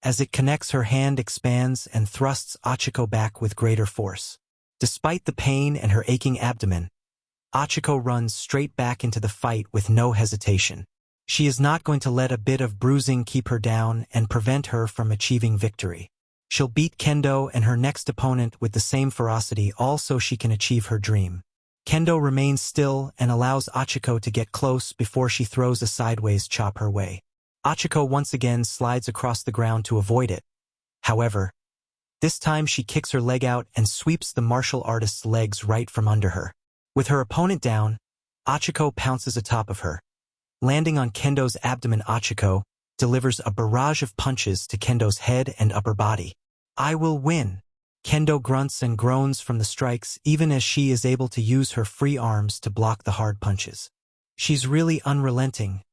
As it connects, her hand expands and thrusts Achiko back with greater force. Despite the pain and her aching abdomen, Achiko runs straight back into the fight with no hesitation. She is not going to let a bit of bruising keep her down and prevent her from achieving victory. She'll beat Kendo and her next opponent with the same ferocity, all so she can achieve her dream. Kendo remains still and allows Achiko to get close before she throws a sideways chop her way. Achiko once again slides across the ground to avoid it. However, this time she kicks her leg out and sweeps the martial artist's legs right from under her. With her opponent down, Achiko pounces atop of her. Landing on Kendo's abdomen, Achiko delivers a barrage of punches to Kendo's head and upper body. "I will win." Kendo grunts and groans from the strikes, even as she is able to use her free arms to block the hard punches. She's really unrelenting.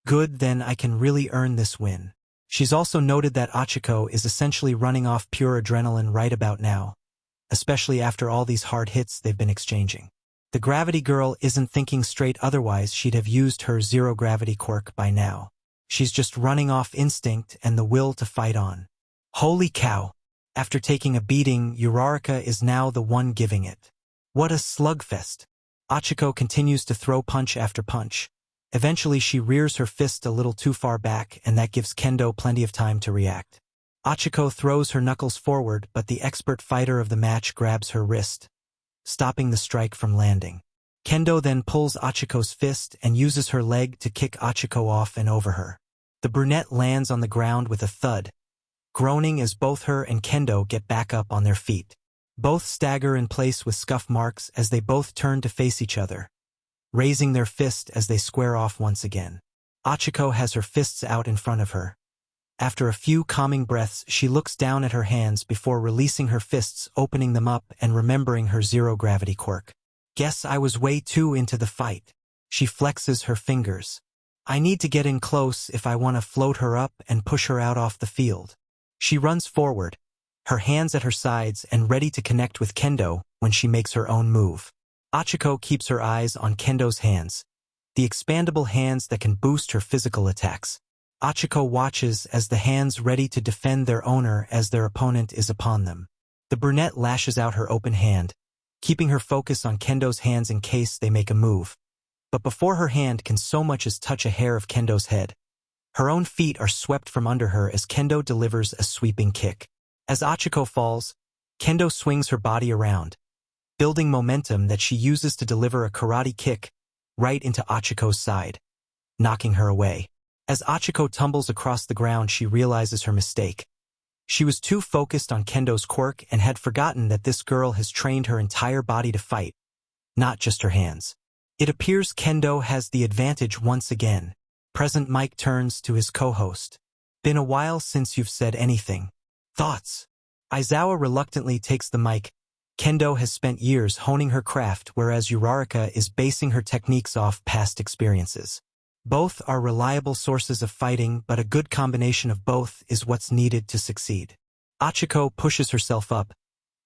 Good, then I can really earn this win. She's also noted that Achiko is essentially running off pure adrenaline right about now, especially after all these hard hits they've been exchanging. The gravity girl isn't thinking straight, otherwise she'd have used her zero-gravity quirk by now. She's just running off instinct and the will to fight on. Holy cow! After taking a beating, Uraraka is now the one giving it. What a slugfest! Achiko continues to throw punch after punch. Eventually she rears her fist a little too far back, and that gives Kendo plenty of time to react. Achiko throws her knuckles forward, but the expert fighter of the match grabs her wrist, stopping the strike from landing. Kendo then pulls Achiko's fist and uses her leg to kick Achiko off and over her. The brunette lands on the ground with a thud, groaning as both her and Kendo get back up on their feet. Both stagger in place with scuff marks as they both turn to face each other, raising their fist as they square off once again. Achiko has her fists out in front of her. After a few calming breaths, she looks down at her hands before releasing her fists, opening them up and remembering her zero-gravity quirk. Guess I was way too into the fight. She flexes her fingers. I need to get in close if I want to float her up and push her out off the field. She runs forward, her hands at her sides and ready to connect with Kendo when she makes her own move. Achiko keeps her eyes on Kendo's hands, the expandable hands that can boost her physical attacks. Achiko watches as the hands ready to defend their owner as their opponent is upon them. The brunette lashes out her open hand, keeping her focus on Kendo's hands in case they make a move. But before her hand can so much as touch a hair of Kendo's head, her own feet are swept from under her as Kendo delivers a sweeping kick. As Achiko falls, Kendo swings her body around, building momentum that she uses to deliver a karate kick right into Achiko's side, knocking her away. As Achiko tumbles across the ground, she realizes her mistake. She was too focused on Kendo's quirk and had forgotten that this girl has trained her entire body to fight, not just her hands. It appears Kendo has the advantage once again. Present Mike turns to his co-host. Been a while since you've said anything. Thoughts? Aizawa reluctantly takes the mic. Kendo has spent years honing her craft, whereas Uraraka is basing her techniques off past experiences. Both are reliable sources of fighting, but a good combination of both is what's needed to succeed. Achiko pushes herself up,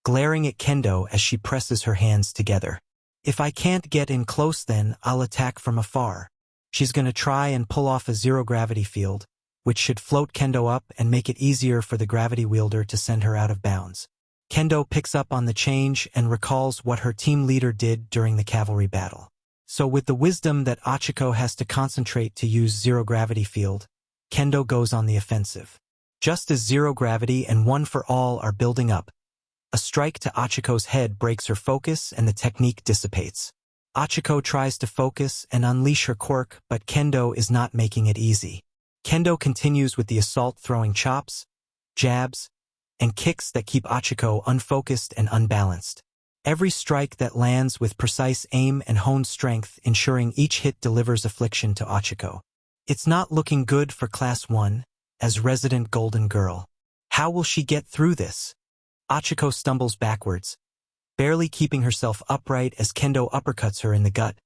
glaring at Kendo as she presses her hands together. If I can't get in close, then I'll attack from afar. She's gonna try and pull off a zero-gravity field, which should float Kendo up and make it easier for the gravity wielder to send her out of bounds. Kendo picks up on the change and recalls what her team leader did during the cavalry battle. So with the wisdom that Achiko has to concentrate to use zero-gravity field, Kendo goes on the offensive. Just as zero-gravity and one for all are building up, a strike to Achiko's head breaks her focus and the technique dissipates. Achiko tries to focus and unleash her quirk, but Kendo is not making it easy. Kendo continues with the assault, throwing chops, jabs, and kicks that keep Achiko unfocused and unbalanced. Every strike that lands with precise aim and honed strength, ensuring each hit delivers affliction to Achiko. It's not looking good for Class 1, as resident Golden Girl. How will she get through this? Achiko stumbles backwards, barely keeping herself upright as Kendo uppercuts her in the gut,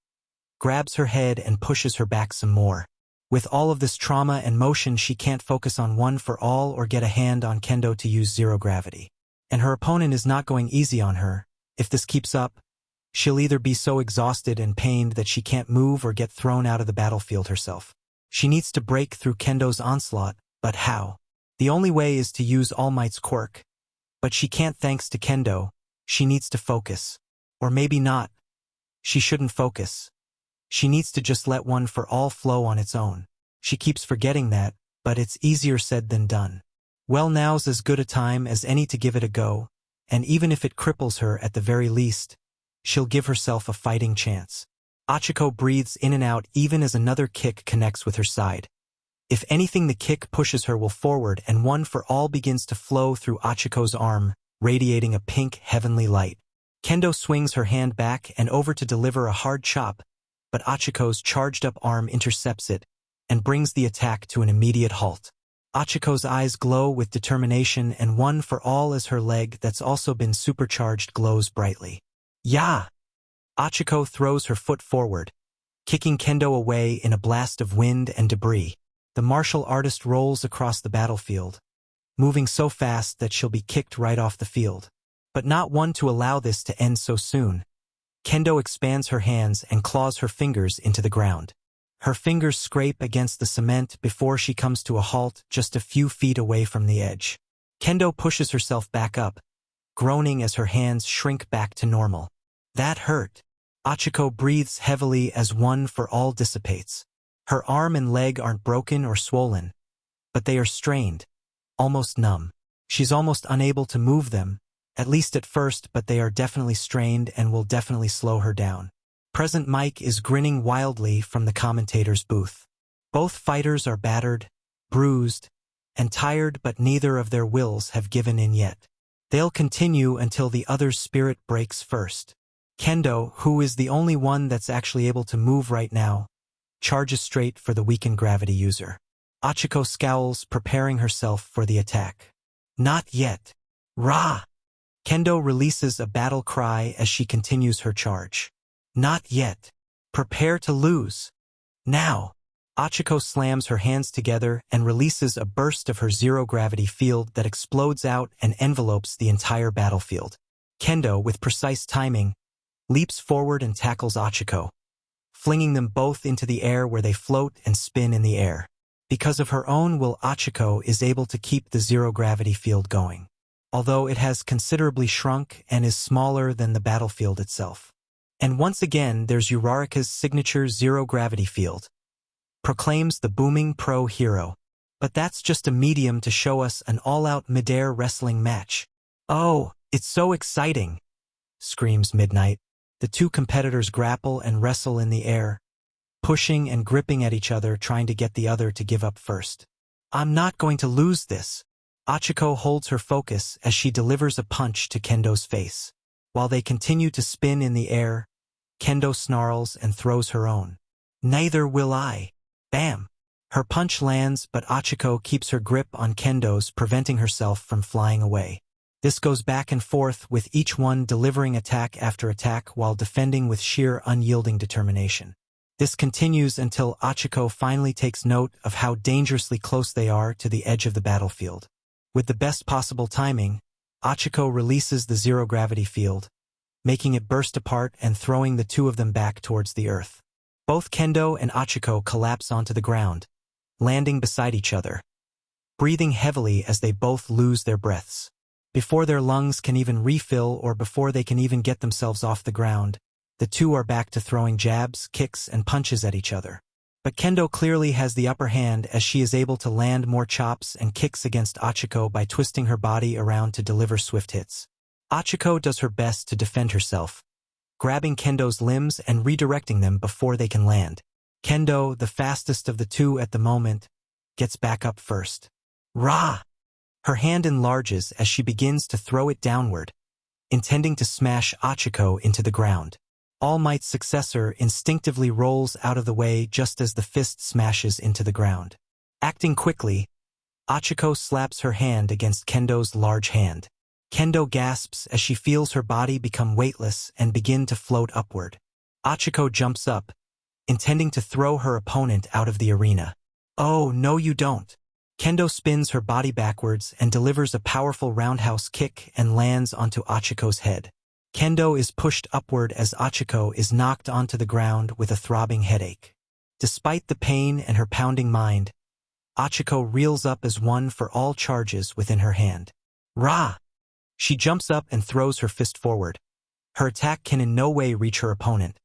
grabs her head and pushes her back some more. With all of this trauma and motion, she can't focus on one for all or get a hand on Kendo to use zero-gravity. And her opponent is not going easy on her. If this keeps up, she'll either be so exhausted and pained that she can't move or get thrown out of the battlefield herself. She needs to break through Kendo's onslaught, but how? The only way is to use All Might's quirk. But she can't thanks to Kendo. She needs to focus. Or maybe not. She shouldn't focus. She needs to just let one for all flow on its own. She keeps forgetting that, but it's easier said than done. Well, now's as good a time as any to give it a go, and even if it cripples her at the very least, she'll give herself a fighting chance. Achiko breathes in and out even as another kick connects with her side. If anything, the kick pushes her will forward, and one for all begins to flow through Achiko's arm, radiating a pink, heavenly light. Kendo swings her hand back and over to deliver a hard chop, but Achiko's charged-up arm intercepts it and brings the attack to an immediate halt. Achiko's eyes glow with determination, and one for all as her leg that's also been supercharged glows brightly. Yeah! Achiko throws her foot forward, kicking Kendo away in a blast of wind and debris. The martial artist rolls across the battlefield, moving so fast that she'll be kicked right off the field. But not one to allow this to end so soon. Kendo expands her hands and claws her fingers into the ground. Her fingers scrape against the cement before she comes to a halt just a few feet away from the edge. Kendo pushes herself back up, groaning as her hands shrink back to normal. That hurt. Achiko breathes heavily as one for all dissipates. Her arm and leg aren't broken or swollen, but they are strained, almost numb. She's almost unable to move them, at least at first, but they are definitely strained and will definitely slow her down. Present Mike is grinning wildly from the commentator's booth. Both fighters are battered, bruised, and tired, but neither of their wills have given in yet. They'll continue until the other's spirit breaks first. Kendo, who is the only one that's actually able to move right now, charges straight for the weakened gravity user. Achiko scowls, preparing herself for the attack. Not yet. Rah! Kendo releases a battle cry as she continues her charge. Not yet. Prepare to lose. Now! Achiko slams her hands together and releases a burst of her zero-gravity field that explodes out and envelopes the entire battlefield. Kendo, with precise timing, leaps forward and tackles Achiko, flinging them both into the air where they float and spin in the air. Because of her own will, Achiko is able to keep the zero-gravity field going, although it has considerably shrunk and is smaller than the battlefield itself. And once again, there's Uraraka's signature zero-gravity field, proclaims the booming pro hero. But that's just a medium to show us an all-out mid-air wrestling match. Oh, it's so exciting! Screams Midnight. The two competitors grapple and wrestle in the air, pushing and gripping at each other, trying to get the other to give up first. I'm not going to lose this. Achiko holds her focus as she delivers a punch to Kendo's face. While they continue to spin in the air, Kendo snarls and throws her own. Neither will I. Bam! Her punch lands, but Achiko keeps her grip on Kendo's, preventing herself from flying away. This goes back and forth, with each one delivering attack after attack while defending with sheer unyielding determination. This continues until Achiko finally takes note of how dangerously close they are to the edge of the battlefield. With the best possible timing, Achiko releases the zero-gravity field, making it burst apart and throwing the two of them back towards the earth. Both Kendo and Achiko collapse onto the ground, landing beside each other, breathing heavily as they both lose their breaths. Before their lungs can even refill or before they can even get themselves off the ground, the two are back to throwing jabs, kicks, and punches at each other. But Kendo clearly has the upper hand as she is able to land more chops and kicks against Achiko by twisting her body around to deliver swift hits. Achiko does her best to defend herself, grabbing Kendo's limbs and redirecting them before they can land. Kendo, the fastest of the two at the moment, gets back up first. Rah! Her hand enlarges as she begins to throw it downward, intending to smash Achiko into the ground. All Might's successor instinctively rolls out of the way just as the fist smashes into the ground. Acting quickly, Achiko slaps her hand against Kendo's large hand. Kendo gasps as she feels her body become weightless and begin to float upward. Achiko jumps up, intending to throw her opponent out of the arena. Oh, no you don't. Kendo spins her body backwards and delivers a powerful roundhouse kick and lands onto Achiko's head. Kendo is pushed upward as Achiko is knocked onto the ground with a throbbing headache. Despite the pain and her pounding mind, Achiko reels up as one for all charges within her hand. Rah! She jumps up and throws her fist forward. Her attack can in no way reach her opponent,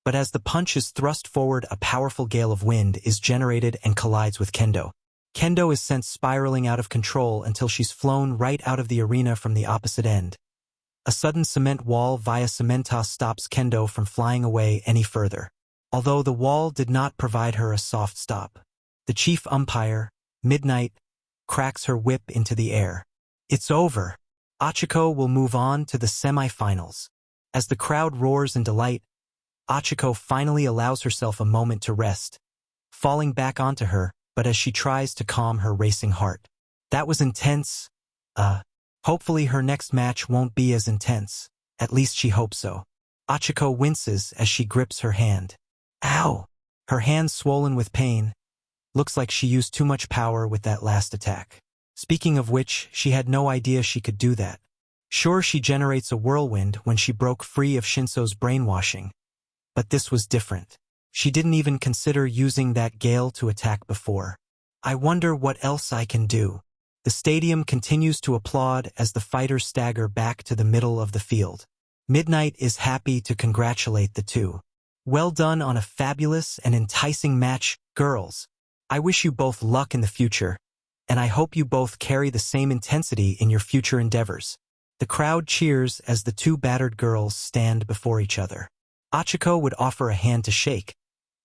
but as the punch is thrust forward, a powerful gale of wind is generated and collides with Kendo. Kendo is sent spiraling out of control until she's flown right out of the arena from the opposite end. A sudden cement wall via Cementos stops Kendo from flying away any further. Although the wall did not provide her a soft stop, the chief umpire, Midnight, cracks her whip into the air. It's over. Achiko will move on to the semi-finals. As the crowd roars in delight, Achiko finally allows herself a moment to rest, falling back onto her, but as she tries to calm her racing heart. That was intense. Hopefully her next match won't be as intense. At least she hopes so. Achiko winces as she grips her hand. Ow! Her hand swollen with pain. Looks like she used too much power with that last attack. Speaking of which, she had no idea she could do that. Sure, she generates a whirlwind when she broke free of Shinso's brainwashing, but this was different. She didn't even consider using that gale to attack before. I wonder what else I can do. The stadium continues to applaud as the fighters stagger back to the middle of the field. Midnight is happy to congratulate the two. Well done on a fabulous and enticing match, girls. I wish you both luck in the future, and I hope you both carry the same intensity in your future endeavors. The crowd cheers as the two battered girls stand before each other. Achiko would offer a hand to shake,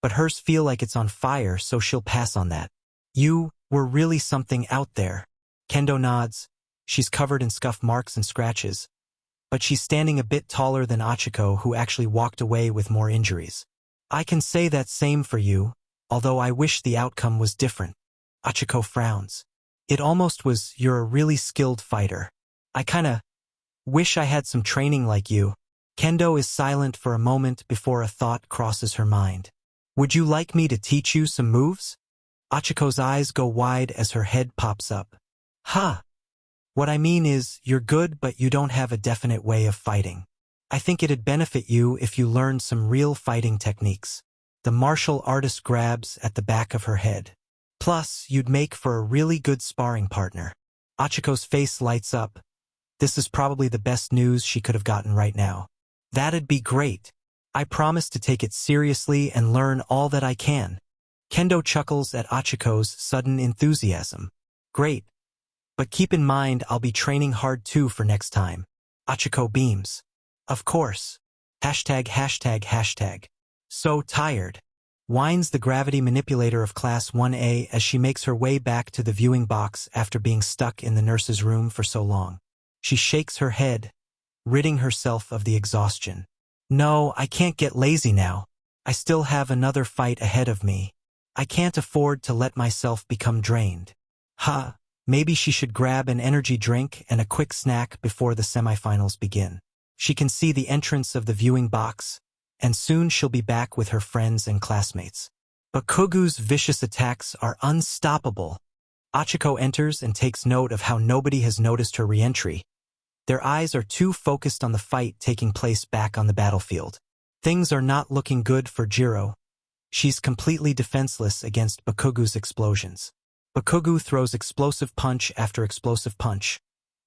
but hers feel like it's on fire, so she'll pass on that. You were really something out there. Kendo nods. She's covered in scuff marks and scratches, but she's standing a bit taller than Achiko, who actually walked away with more injuries. I can say that same for you, although I wish the outcome was different. Achiko frowns. It almost was. You're a really skilled fighter. I kinda wish I had some training like you. Kendo is silent for a moment before a thought crosses her mind. Would you like me to teach you some moves? Achiko's eyes go wide as her head pops up. What I mean is, you're good but you don't have a definite way of fighting. I think it'd benefit you if you learned some real fighting techniques. The martial artist grabs at the back of her head. Plus, you'd make for a really good sparring partner. Achiko's face lights up. This is probably the best news she could have gotten right now. That'd be great. I promise to take it seriously and learn all that I can. Kendo chuckles at Achiko's sudden enthusiasm. Great. But keep in mind I'll be training hard too for next time. Achiko beams. Of course. ###. So tired. whines the gravity manipulator of Class 1A as she makes her way back to the viewing box after being stuck in the nurse's room for so long. She shakes her head, ridding herself of the exhaustion. No, I can't get lazy now. I still have another fight ahead of me. I can't afford to let myself become drained. Maybe she should grab an energy drink and a quick snack before the semifinals begin. She can see the entrance of the viewing box, and soon she'll be back with her friends and classmates. Bakugo's vicious attacks are unstoppable. Achiko enters and takes note of how nobody has noticed her re-entry. Their eyes are too focused on the fight taking place back on the battlefield. Things are not looking good for Jiro. She's completely defenseless against Bakugo's explosions. Bakugo throws explosive punch after explosive punch,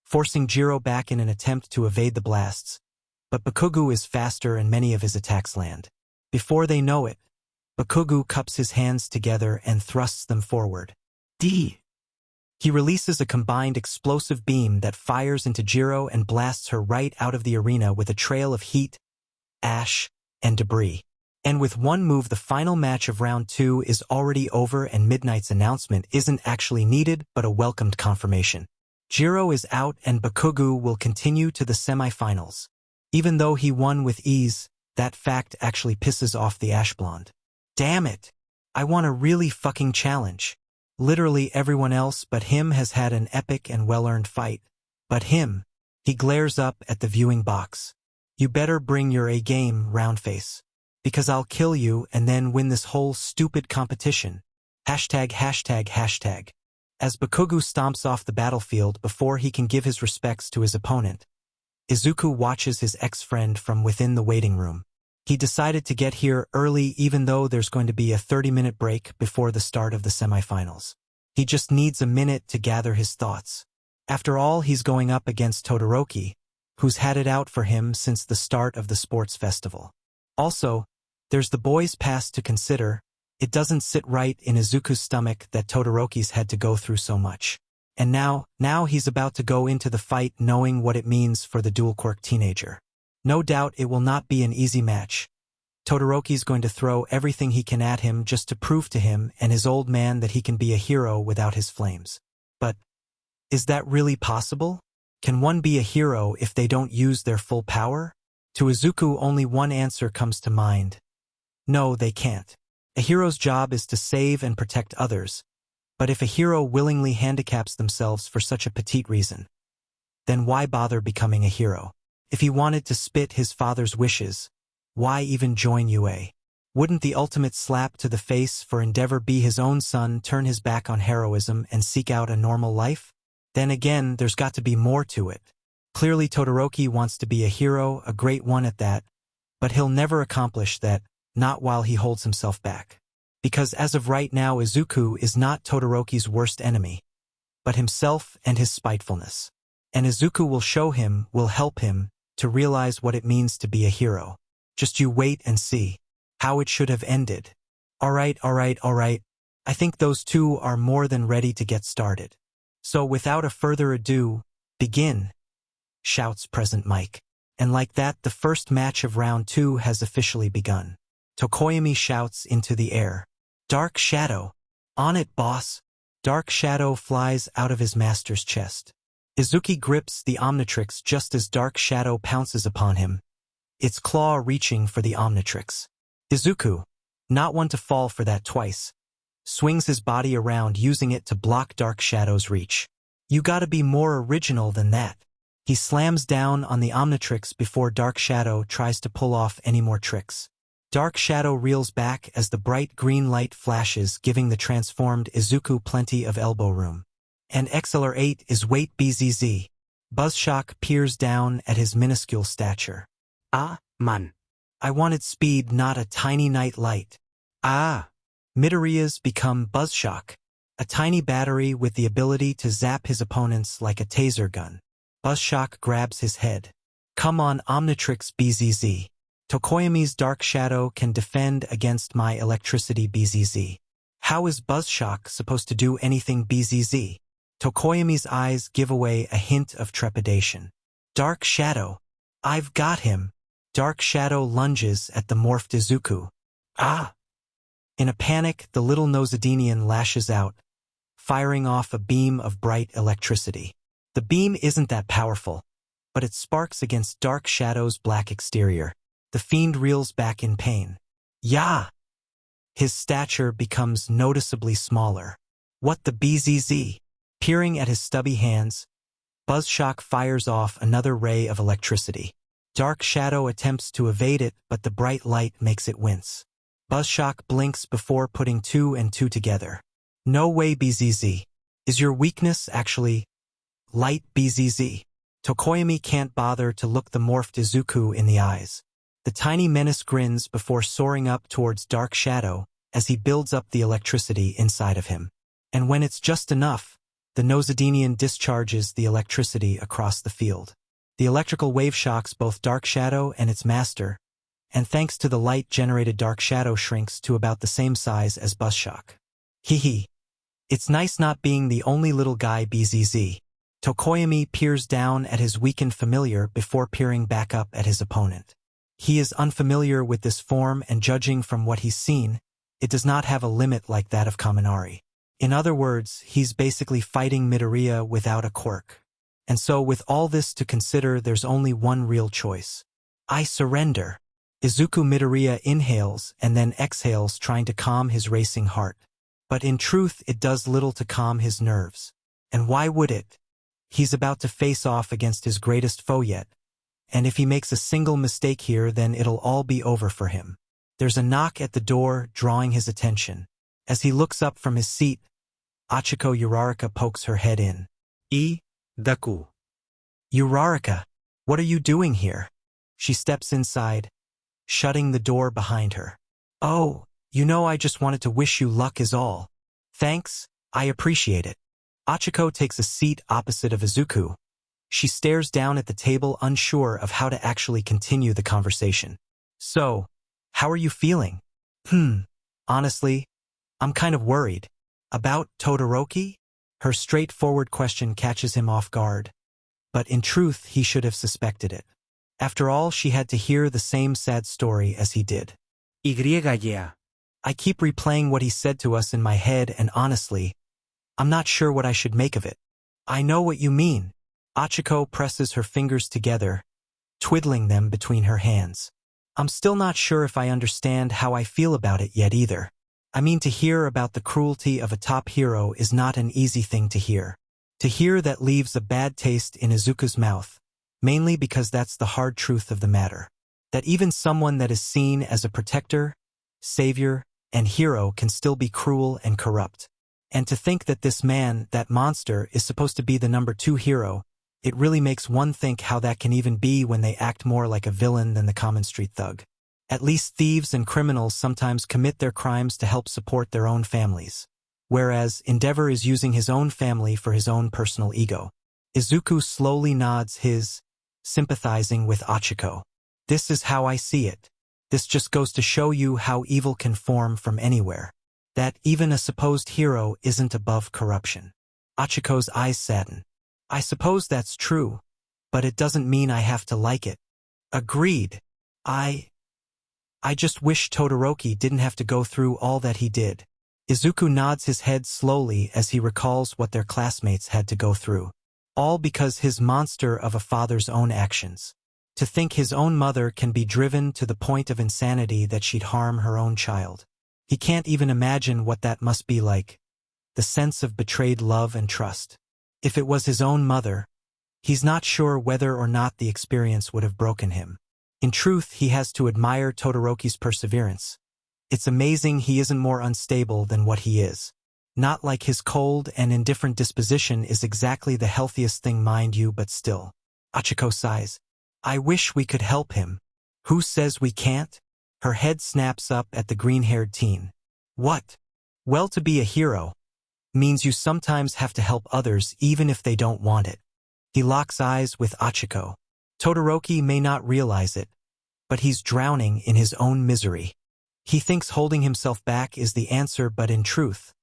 forcing Jiro back in an attempt to evade the blasts. But Bakugo is faster and many of his attacks land. Before they know it, Bakugo cups his hands together and thrusts them forward. He releases a combined explosive beam that fires into Jiro and blasts her right out of the arena with a trail of heat, ash, and debris. And with one move, the final match of round 2 is already over and Midnight's announcement isn't actually needed but a welcomed confirmation. Jiro is out and Bakugo will continue to the semifinals. Even though he won with ease, that fact actually pisses off the Ash Blonde. Damn it! I want a really fucking challenge. Literally everyone else but him has had an epic and well-earned fight. But him, he glares up at the viewing box. You better bring your A-game, roundface. Because I'll kill you and then win this whole stupid competition. Hashtag. As Bakugo stomps off the battlefield before he can give his respects to his opponent, Izuku watches his ex-friend from within the waiting room. He decided to get here early even though there's going to be a 30-minute break before the start of the semifinals. He just needs a minute to gather his thoughts. After all, he's going up against Todoroki, who's had it out for him since the start of the sports festival. Also, there's the boys' past to consider. It doesn't sit right in Izuku's stomach that Todoroki's had to go through so much. And now he's about to go into the fight knowing what it means for the dual quirk teenager. No doubt it will not be an easy match. Todoroki's going to throw everything he can at him just to prove to him and his old man that he can be a hero without his flames. But is that really possible? Can one be a hero if they don't use their full power? To Izuku, only one answer comes to mind. No, they can't. A hero's job is to save and protect others. But if a hero willingly handicaps themselves for such a petite reason, then why bother becoming a hero? If he wanted to spit his father's wishes, why even join UA? Wouldn't the ultimate slap to the face for endeavor be his own son turn his back on heroism and seek out a normal life? Then again, there's got to be more to it. Clearly Todoroki wants to be a hero, a great one at that, but he'll never accomplish that, not while he holds himself back. Because as of right now, Izuku is not Todoroki's worst enemy, but himself and his spitefulness. And Izuku will help him to realize what it means to be a hero. Just you wait and see how it should have ended. Alright. I think those two are more than ready to get started. So without a further ado, begin, shouts Present Mike. And like that, the first match of round 2 has officially begun. Tokoyami shouts into the air. Dark Shadow. On it, boss. Dark Shadow flies out of his master's chest. Izuku grips the Omnitrix just as Dark Shadow pounces upon him, its claw reaching for the Omnitrix. Izuku, not one to fall for that twice, swings his body around using it to block Dark Shadow's reach. You gotta be more original than that. He slams down on the Omnitrix before Dark Shadow tries to pull off any more tricks. Dark Shadow reels back as the bright green light flashes, giving the transformed Izuku plenty of elbow room. And XLR8 is weight BZZ. Buzzshock peers down at his minuscule stature. Ah, man. I wanted speed, not a tiny night light. Ah. Midoriya's become Buzzshock, a tiny battery with the ability to zap his opponents like a taser gun. Buzzshock grabs his head. Come on, Omnitrix BZZ. Tokoyami's Dark Shadow can defend against my electricity BZZ. How is Buzzshock supposed to do anything BZZ? Tokoyami's eyes give away a hint of trepidation. Dark Shadow. I've got him. Dark Shadow lunges at the morphed Izuku. Ah! In a panic, the little Nosodinian lashes out, firing off a beam of bright electricity. The beam isn't that powerful, but it sparks against Dark Shadow's black exterior. The fiend reels back in pain. Yeah! His stature becomes noticeably smaller. What the BZZ? Peering at his stubby hands, Buzzshock fires off another ray of electricity. Dark Shadow attempts to evade it, but the bright light makes it wince. Buzzshock blinks before putting 2 and 2 together. No way, BZZ. Is your weakness actually light, BZZ? Tokoyami can't bother to look the morphed Izuku in the eyes. The tiny menace grins before soaring up towards Dark Shadow as he builds up the electricity inside of him. And when it's just enough, the Nosodinian discharges the electricity across the field. The electrical wave shocks both Dark Shadow and its master, and thanks to the light-generated Dark Shadow shrinks to about the same size as Buzzshock. Hee. It's nice not being the only little guy, BZZ. Tokoyami peers down at his weakened familiar before peering back up at his opponent. He is unfamiliar with this form, and judging from what he's seen, it does not have a limit like that of Kaminari. In other words, he's basically fighting Midoriya without a quirk. And so with all this to consider, there's only one real choice. I surrender. Izuku Midoriya inhales and then exhales, trying to calm his racing heart. But in truth, it does little to calm his nerves. And why would it? He's about to face off against his greatest foe yet. And if he makes a single mistake here, then it'll all be over for him. There's a knock at the door, drawing his attention. As he looks up from his seat, Achiko Uraraka pokes her head in. Deku. Uraraka, what are you doing here? She steps inside, shutting the door behind her. Oh, I just wanted to wish you luck is all. Thanks, I appreciate it. Achiko takes a seat opposite of Izuku. She stares down at the table, unsure of how to actually continue the conversation. So, how are you feeling? Honestly, I'm kind of worried. About Todoroki? Her straightforward question catches him off guard. But in truth, he should have suspected it. After all, she had to hear the same sad story as he did. Yeah. I keep replaying what he said to us in my head, and honestly, I'm not sure what I should make of it. I know what you mean. Achiko presses her fingers together, twiddling them between her hands. I'm still not sure if I understand how I feel about it yet either. I mean, to hear about the cruelty of a top hero is not an easy thing to hear. To hear that leaves a bad taste in Izuku's mouth, mainly because that's the hard truth of the matter. That even someone that is seen as a protector, savior, and hero can still be cruel and corrupt. And to think that this man, that monster, is supposed to be the number 2 hero, it really makes one think how that can even be when they act more like a villain than the common street thug. At least thieves and criminals sometimes commit their crimes to help support their own families. Whereas Endeavor is using his own family for his own personal ego. Izuku slowly nods his, sympathizing with Achiko. This is how I see it. This just goes to show you how evil can form from anywhere. That even a supposed hero isn't above corruption. Achiko's eyes sadden. I suppose that's true, but it doesn't mean I have to like it. Agreed. I just wish Todoroki didn't have to go through all that he did. Izuku nods his head slowly as he recalls what their classmates had to go through. All because his monster of a father's own actions. To think his own mother can be driven to the point of insanity that she'd harm her own child. He can't even imagine what that must be like. The sense of betrayed love and trust. If it was his own mother, he's not sure whether or not the experience would have broken him. In truth, he has to admire Todoroki's perseverance. It's amazing he isn't more unstable than what he is. Not like his cold and indifferent disposition is exactly the healthiest thing, mind you, but still. Achiko sighs. I wish we could help him. Who says we can't? Her head snaps up at the green-haired teen. What? Well, to be a hero means you sometimes have to help others even if they don't want it. He locks eyes with Achiko. Todoroki may not realize it, but he's drowning in his own misery. He thinks holding himself back is the answer, but in truth,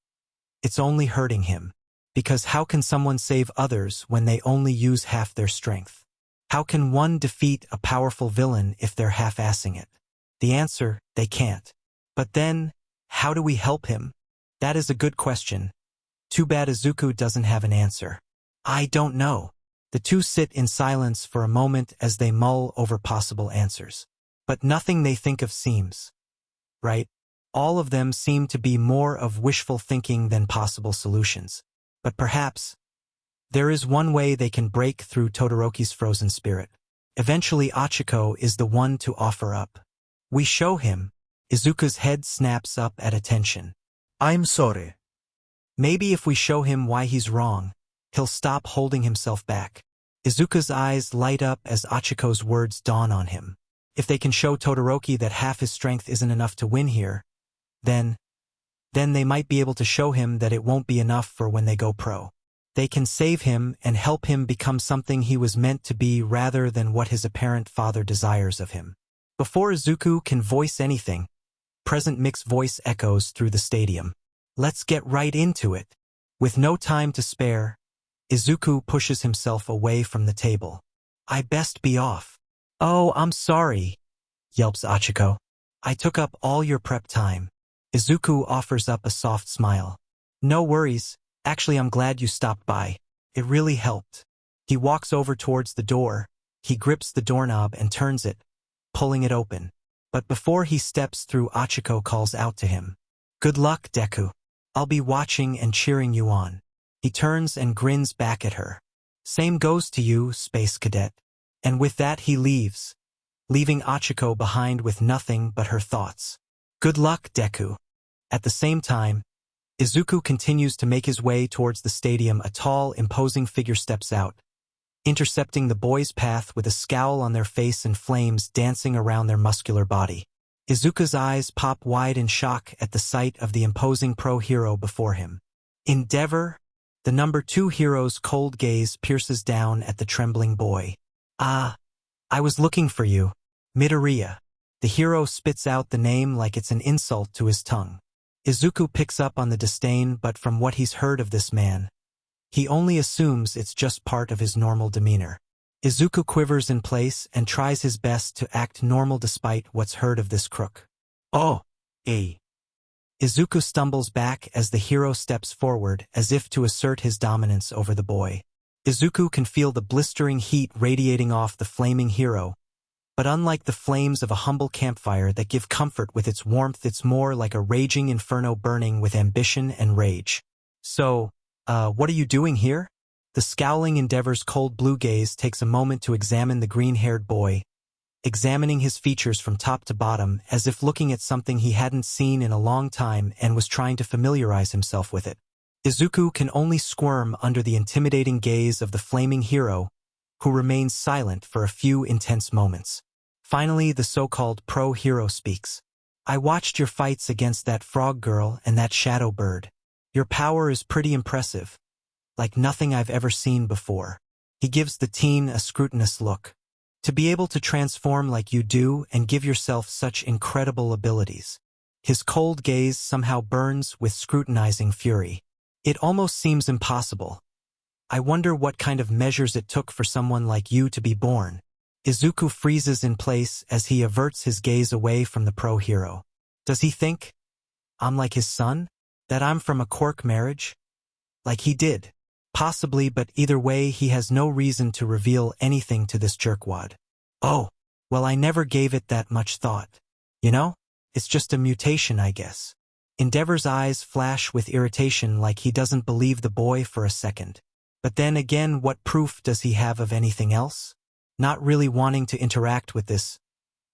it's only hurting him. Because how can someone save others when they only use half their strength? How can one defeat a powerful villain if they're half-assing it? The answer, they can't. But then, How do we help him? That is a good question. Too bad Izuku doesn't have an answer. I don't know. The two sit in silence for a moment as they mull over possible answers. But nothing they think of seems right. All of them seem to be more of wishful thinking than possible solutions. But perhaps there is one way they can break through Todoroki's frozen spirit. Eventually Achiko is the one to offer up. We show him. Izuku's head snaps up at attention. I'm sorry. Maybe if we show him why he's wrong, he'll stop holding himself back. Izuku's eyes light up as Achiko's words dawn on him. If they can show Todoroki that half his strength isn't enough to win here, then they might be able to show him that it won't be enough for when they go pro. They can save him and help him become something he was meant to be rather than what his apparent father desires of him. Before Izuku can voice anything, Present Mic's voice echoes through the stadium. Let's get right into it. With no time to spare, Izuku pushes himself away from the table. I best be off. Oh, I'm sorry, yelps Achiko. I took up all your prep time. Izuku offers up a soft smile. No worries. Actually, I'm glad you stopped by. It really helped. He walks over towards the door. He grips the doorknob and turns it, pulling it open. But before he steps through, Achiko calls out to him. Good luck, Deku. I'll be watching and cheering you on. He turns and grins back at her. Same goes to you, Space Cadet. And with that he leaves, leaving Achiko behind with nothing but her thoughts. Good luck, Deku. At the same time, Izuku continues to make his way towards the stadium. A tall, imposing figure steps out, intercepting the boys' path with a scowl on their face and flames dancing around their muscular body. Izuku's eyes pop wide in shock at the sight of the imposing pro hero before him. Endeavor, the number 2 hero's cold gaze pierces down at the trembling boy. Ah, I was looking for you, Midoriya. The hero spits out the name like it's an insult to his tongue. Izuku picks up on the disdain, but from what he's heard of this man, he only assumes it's just part of his normal demeanor. Izuku quivers in place and tries his best to act normal despite what's heard of this crook. Oh, eh. Izuku stumbles back as the hero steps forward as if to assert his dominance over the boy. Izuku can feel the blistering heat radiating off the flaming hero, but unlike the flames of a humble campfire that give comfort with its warmth, it's more like a raging inferno burning with ambition and rage. So, what are you doing here? The scowling Endeavor's cold blue gaze takes a moment to examine the green-haired boy, examining his features from top to bottom as if looking at something he hadn't seen in a long time and was trying to familiarize himself with it. Izuku can only squirm under the intimidating gaze of the flaming hero, who remains silent for a few intense moments. Finally, the so-called pro-hero speaks. I watched your fights against that frog girl and that shadow bird. Your power is pretty impressive, like nothing I've ever seen before. He gives the teen a scrutinous look. To be able to transform like you do and give yourself such incredible abilities. His cold gaze somehow burns with scrutinizing fury. It almost seems impossible. I wonder what kind of measures it took for someone like you to be born. Izuku freezes in place as he averts his gaze away from the pro-hero. Does he think I'm like his son? That I'm from a quirk marriage? Like he did. Possibly, but either way he has no reason to reveal anything to this jerkwad. Oh, well, I never gave it that much thought. You know, it's just a mutation, I guess. Endeavor's eyes flash with irritation like he doesn't believe the boy for a second. But then again, what proof does he have of anything else? Not really wanting to interact with this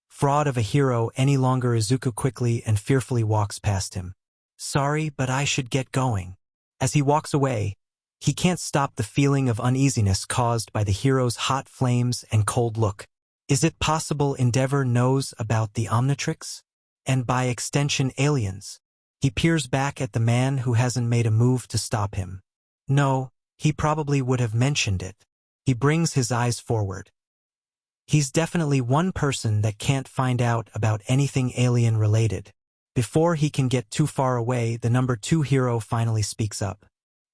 fraud of a hero any longer, Izuku quickly and fearfully walks past him. Sorry, but I should get going. As he walks away, he can't stop the feeling of uneasiness caused by the hero's hot flames and cold look. Is it possible Endeavor knows about the Omnitrix? And by extension aliens? He peers back at the man who hasn't made a move to stop him. No, he probably would have mentioned it. He brings his eyes forward. He's definitely one person that can't find out about anything alien-related. Before he can get too far away, the number 2 hero finally speaks up.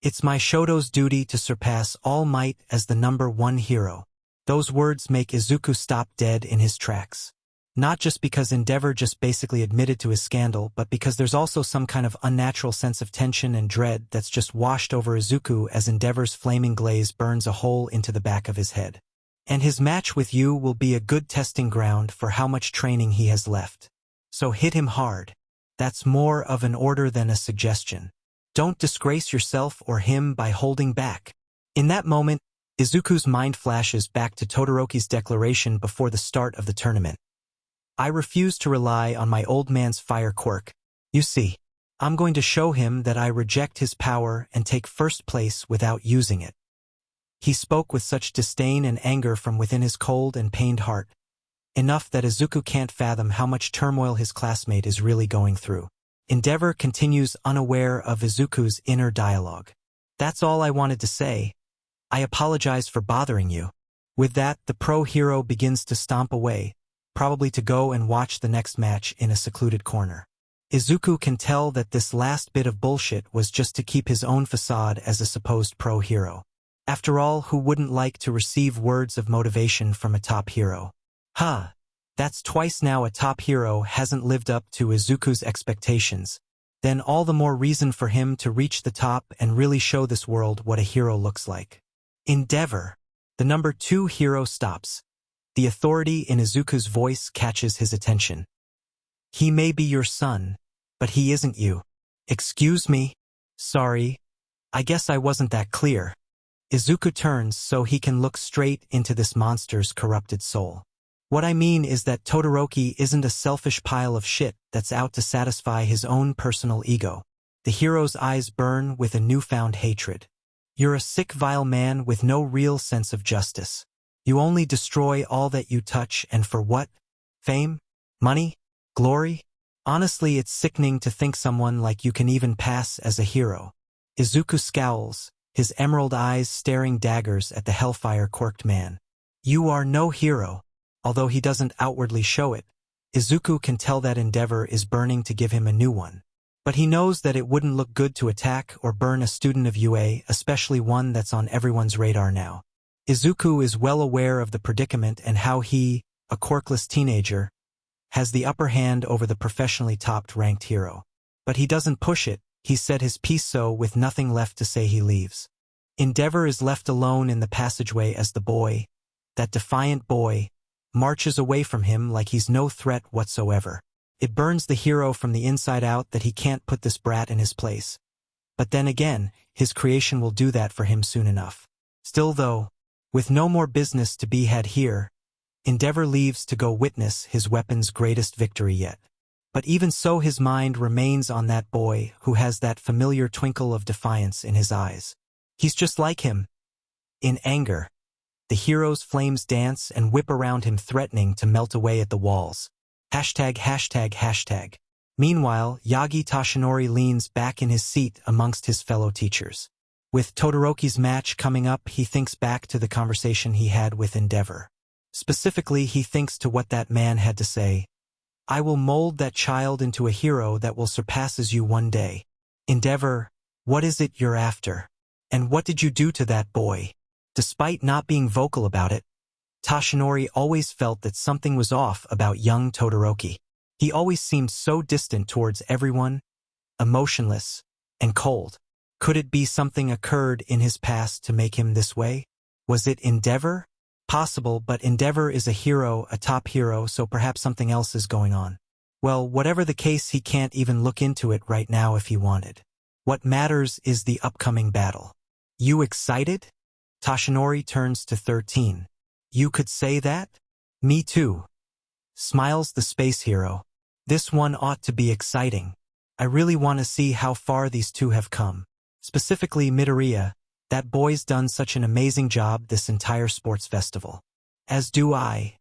It's my Shoto's duty to surpass all might as the number 1 hero. Those words make Izuku stop dead in his tracks. Not just because Endeavor just basically admitted to his scandal, but because there's also some kind of unnatural sense of tension and dread that's just washed over Izuku as Endeavor's flaming glaze burns a hole into the back of his head. And his match with you will be a good testing ground for how much training he has left. So hit him hard. That's more of an order than a suggestion. Don't disgrace yourself or him by holding back. In that moment, Izuku's mind flashes back to Todoroki's declaration before the start of the tournament. I refuse to rely on my old man's fire quirk. You see, I'm going to show him that I reject his power and take first place without using it. He spoke with such disdain and anger from within his cold and pained heart, enough that Izuku can't fathom how much turmoil his classmate is really going through. Endeavor continues unaware of Izuku's inner dialogue. That's all I wanted to say. I apologize for bothering you. With that, the pro-hero begins to stomp away, probably to go and watch the next match in a secluded corner. Izuku can tell that this last bit of bullshit was just to keep his own facade as a supposed pro-hero. After all, who wouldn't like to receive words of motivation from a top hero? That's twice now a top hero hasn't lived up to Izuku's expectations. Then all the more reason for him to reach the top and really show this world what a hero looks like. Endeavor. The number 2 hero stops. The authority in Izuku's voice catches his attention. He may be your son, but he isn't you. Excuse me? Sorry. I guess I wasn't that clear. Izuku turns so he can look straight into this monster's corrupted soul. What I mean is that Todoroki isn't a selfish pile of shit that's out to satisfy his own personal ego. The hero's eyes burn with a newfound hatred. You're a sick, vile man with no real sense of justice. You only destroy all that you touch, and for what? Fame? Money? Glory? Honestly, it's sickening to think someone like you can even pass as a hero. Izuku scowls, his emerald eyes staring daggers at the hellfire quirked man. You are no hero. Although he doesn't outwardly show it, Izuku can tell that Endeavor is burning to give him a new one. But he knows that it wouldn't look good to attack or burn a student of UA, especially one that's on everyone's radar now. Izuku is well aware of the predicament and how he, a quirkless teenager, has the upper hand over the professionally top-ranked hero. But he doesn't push it. He said his piece, so with nothing left to say he leaves. Endeavor is left alone in the passageway as the boy, that defiant boy, marches away from him like he's no threat whatsoever. It burns the hero from the inside out that he can't put this brat in his place. But then again, his creation will do that for him soon enough. Still though, with no more business to be had here, Endeavor leaves to go witness his weapon's greatest victory yet. But even so, his mind remains on that boy who has that familiar twinkle of defiance in his eyes. He's just like him. In anger, the hero's flames dance and whip around him, threatening to melt away at the walls. ####. Meanwhile, Yagi Toshinori leans back in his seat amongst his fellow teachers. With Todoroki's match coming up, he thinks back to the conversation he had with Endeavor. Specifically, he thinks to what that man had to say. I will mold that child into a hero that will surpass you one day. Endeavor, what is it you're after? And what did you do to that boy? Despite not being vocal about it, Toshinori always felt that something was off about young Todoroki. He always seemed so distant towards everyone, emotionless, and cold. Could it be something occurred in his past to make him this way? Was it Endeavor? Possible, but Endeavor is a hero, a top hero, so perhaps something else is going on. Well, whatever the case, he can't even look into it right now if he wanted. What matters is the upcoming battle. You excited? Toshinori turns to 13. You could say that? Me too. Smiles the space hero. This one ought to be exciting. I really want to see how far these two have come. Specifically Midoriya, that boy's done such an amazing job this entire sports festival. As do I.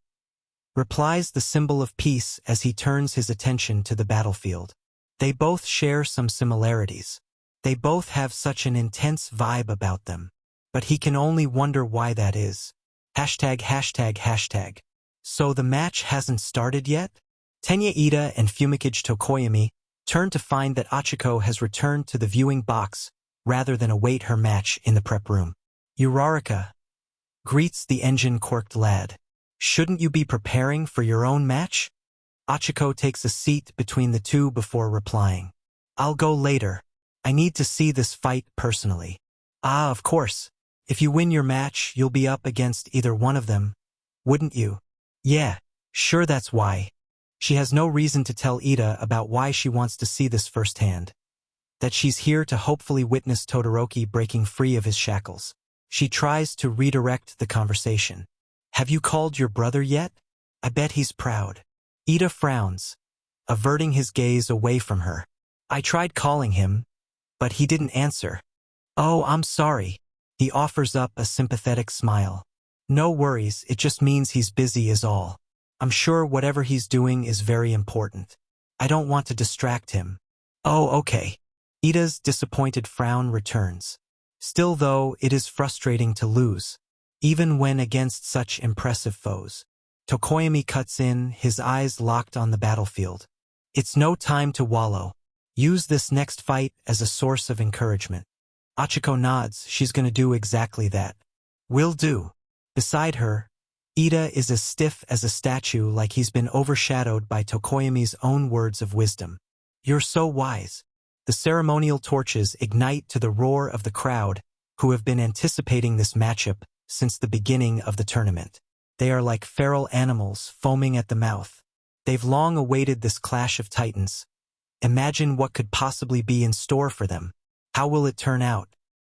Replies the symbol of peace as he turns his attention to the battlefield. They both share some similarities. They both have such an intense vibe about them. But he can only wonder why that is. ####. So the match hasn't started yet? Tenya Iida and Fumikage Tokoyami turn to find that Achiko has returned to the viewing box rather than await her match in the prep room. Uraraka greets the engine-quirked lad. Shouldn't you be preparing for your own match? Achiko takes a seat between the two before replying. I'll go later. I need to see this fight personally. Ah, of course. If you win your match, you'll be up against either one of them, wouldn't you? Yeah, sure, that's why. She has no reason to tell Iida about why she wants to see this firsthand. That she's here to hopefully witness Todoroki breaking free of his shackles. She tries to redirect the conversation. Have you called your brother yet? I bet he's proud. Iida frowns, averting his gaze away from her. I tried calling him, but he didn't answer. Oh, I'm sorry. He offers up a sympathetic smile. No worries, it just means he's busy is all. I'm sure whatever he's doing is very important. I don't want to distract him. Oh, okay. Iida's disappointed frown returns. Still though, it is frustrating to lose, even when against such impressive foes. Tokoyami cuts in, his eyes locked on the battlefield. It's no time to wallow. Use this next fight as a source of encouragement. Achiko nods, she's gonna do exactly that. Will do. Beside her, Iida is as stiff as a statue, like he's been overshadowed by Tokoyami's own words of wisdom. You're so wise. The ceremonial torches ignite to the roar of the crowd, who have been anticipating this matchup since the beginning of the tournament. They are like feral animals foaming at the mouth. They've long awaited this clash of titans. Imagine what could possibly be in store for them. How will it turn out?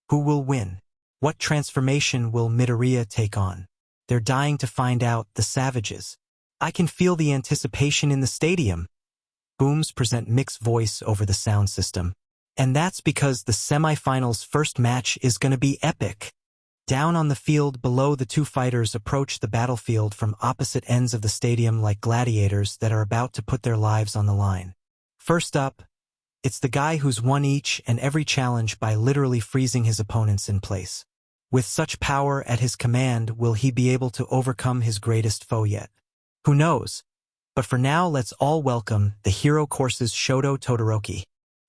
Who will win? What transformation will Midoriya take on? They're dying to find out, the savages. I can feel the anticipation in the stadium. Booms present mixed voice over the sound system. And that's because the semifinals' first match is gonna be epic. Down on the field below, the two fighters approach the battlefield from opposite ends of the stadium like gladiators that are about to put their lives on the line. First up, it's the guy who's won each and every challenge by literally freezing his opponents in place. With such power at his command, will he be able to overcome his greatest foe yet? Who knows? But for now, let's all welcome the Hero Course's Shodo Todoroki.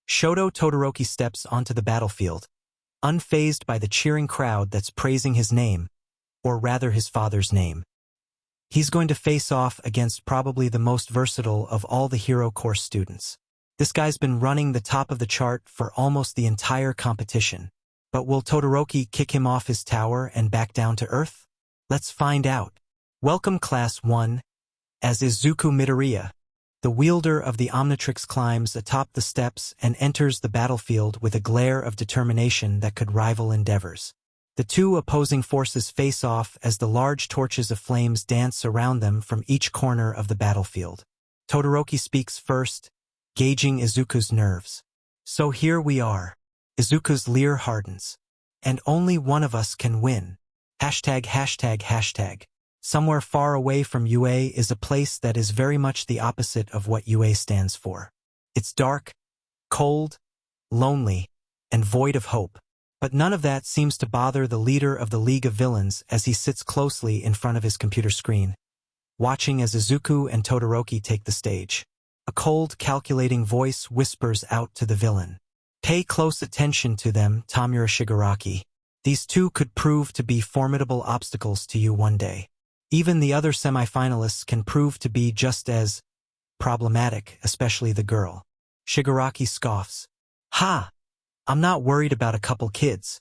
Shodo Todoroki steps onto the battlefield, unfazed by the cheering crowd that's praising his name, or rather his father's name. He's going to face off against probably the most versatile of all the Hero Course students. This guy's been running the top of the chart for almost the entire competition. But will Todoroki kick him off his tower and back down to earth? Let's find out. Welcome Class 1, as Izuku Midoriya. The wielder of the Omnitrix climbs atop the steps and enters the battlefield with a glare of determination that could rival endeavors. The two opposing forces face off as the large torches of flames dance around them from each corner of the battlefield. Todoroki speaks first, gauging Izuku's nerves. So here we are. Izuku's leer hardens. And only one of us can win. ####. Somewhere far away from UA is a place that is very much the opposite of what UA stands for. It's dark, cold, lonely, and void of hope. But none of that seems to bother the leader of the League of Villains as he sits closely in front of his computer screen, watching as Izuku and Todoroki take the stage. A cold, calculating voice whispers out to the villain. Pay close attention to them, Tamura Shigaraki. These two could prove to be formidable obstacles to you one day. Even the other semifinalists can prove to be just as problematic, especially the girl. Shigaraki scoffs. Ha! I'm not worried about a couple kids.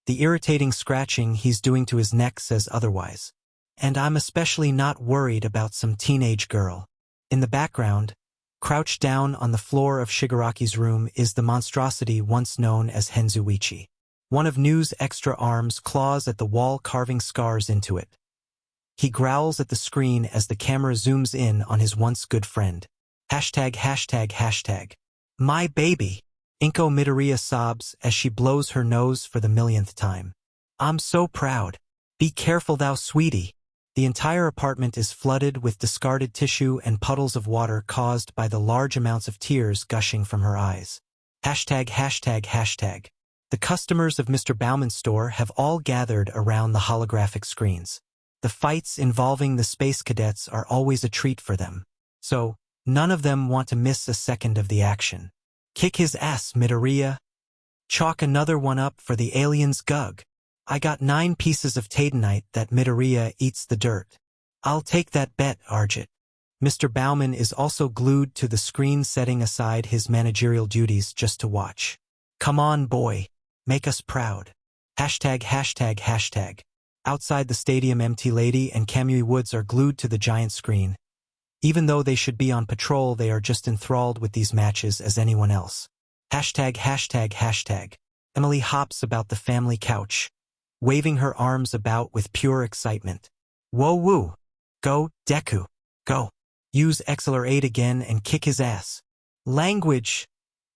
The irritating scratching he's doing to his neck says otherwise. And I'm especially not worried about some teenage girl. In the background, crouched down on the floor of Shigaraki's room is the monstrosity once known as Henzuichi. One of Nu's extra arms claws at the wall, carving scars into it. He growls at the screen as the camera zooms in on his once good friend. ####. My baby. Inko Midoriya sobs as she blows her nose for the millionth time. I'm so proud. Be careful thou sweetie. The entire apartment is flooded with discarded tissue and puddles of water caused by the large amounts of tears gushing from her eyes. ####. The customers of Mr. Bauman's store have all gathered around the holographic screens. The fights involving the space cadets are always a treat for them. So, none of them want to miss a second of the action. Kick his ass, Midoriya. Chalk another one up for the alien's gug. I got 9 pieces of Tadenite that Midoriya eats the dirt. I'll take that bet, Arjit. Mr. Bauman is also glued to the screen, setting aside his managerial duties just to watch. Come on, boy. Make us proud. Hashtag, hashtag, hashtag. Outside the stadium, MT Lady and Kamui Woods are glued to the giant screen. Even though they should be on patrol, they are just enthralled with these matches as anyone else. Hashtag, hashtag, hashtag. Emily hops about the family couch, waving her arms about with pure excitement. Whoa woo. Go, Deku. Go. Use Accelerate again and kick his ass. Language,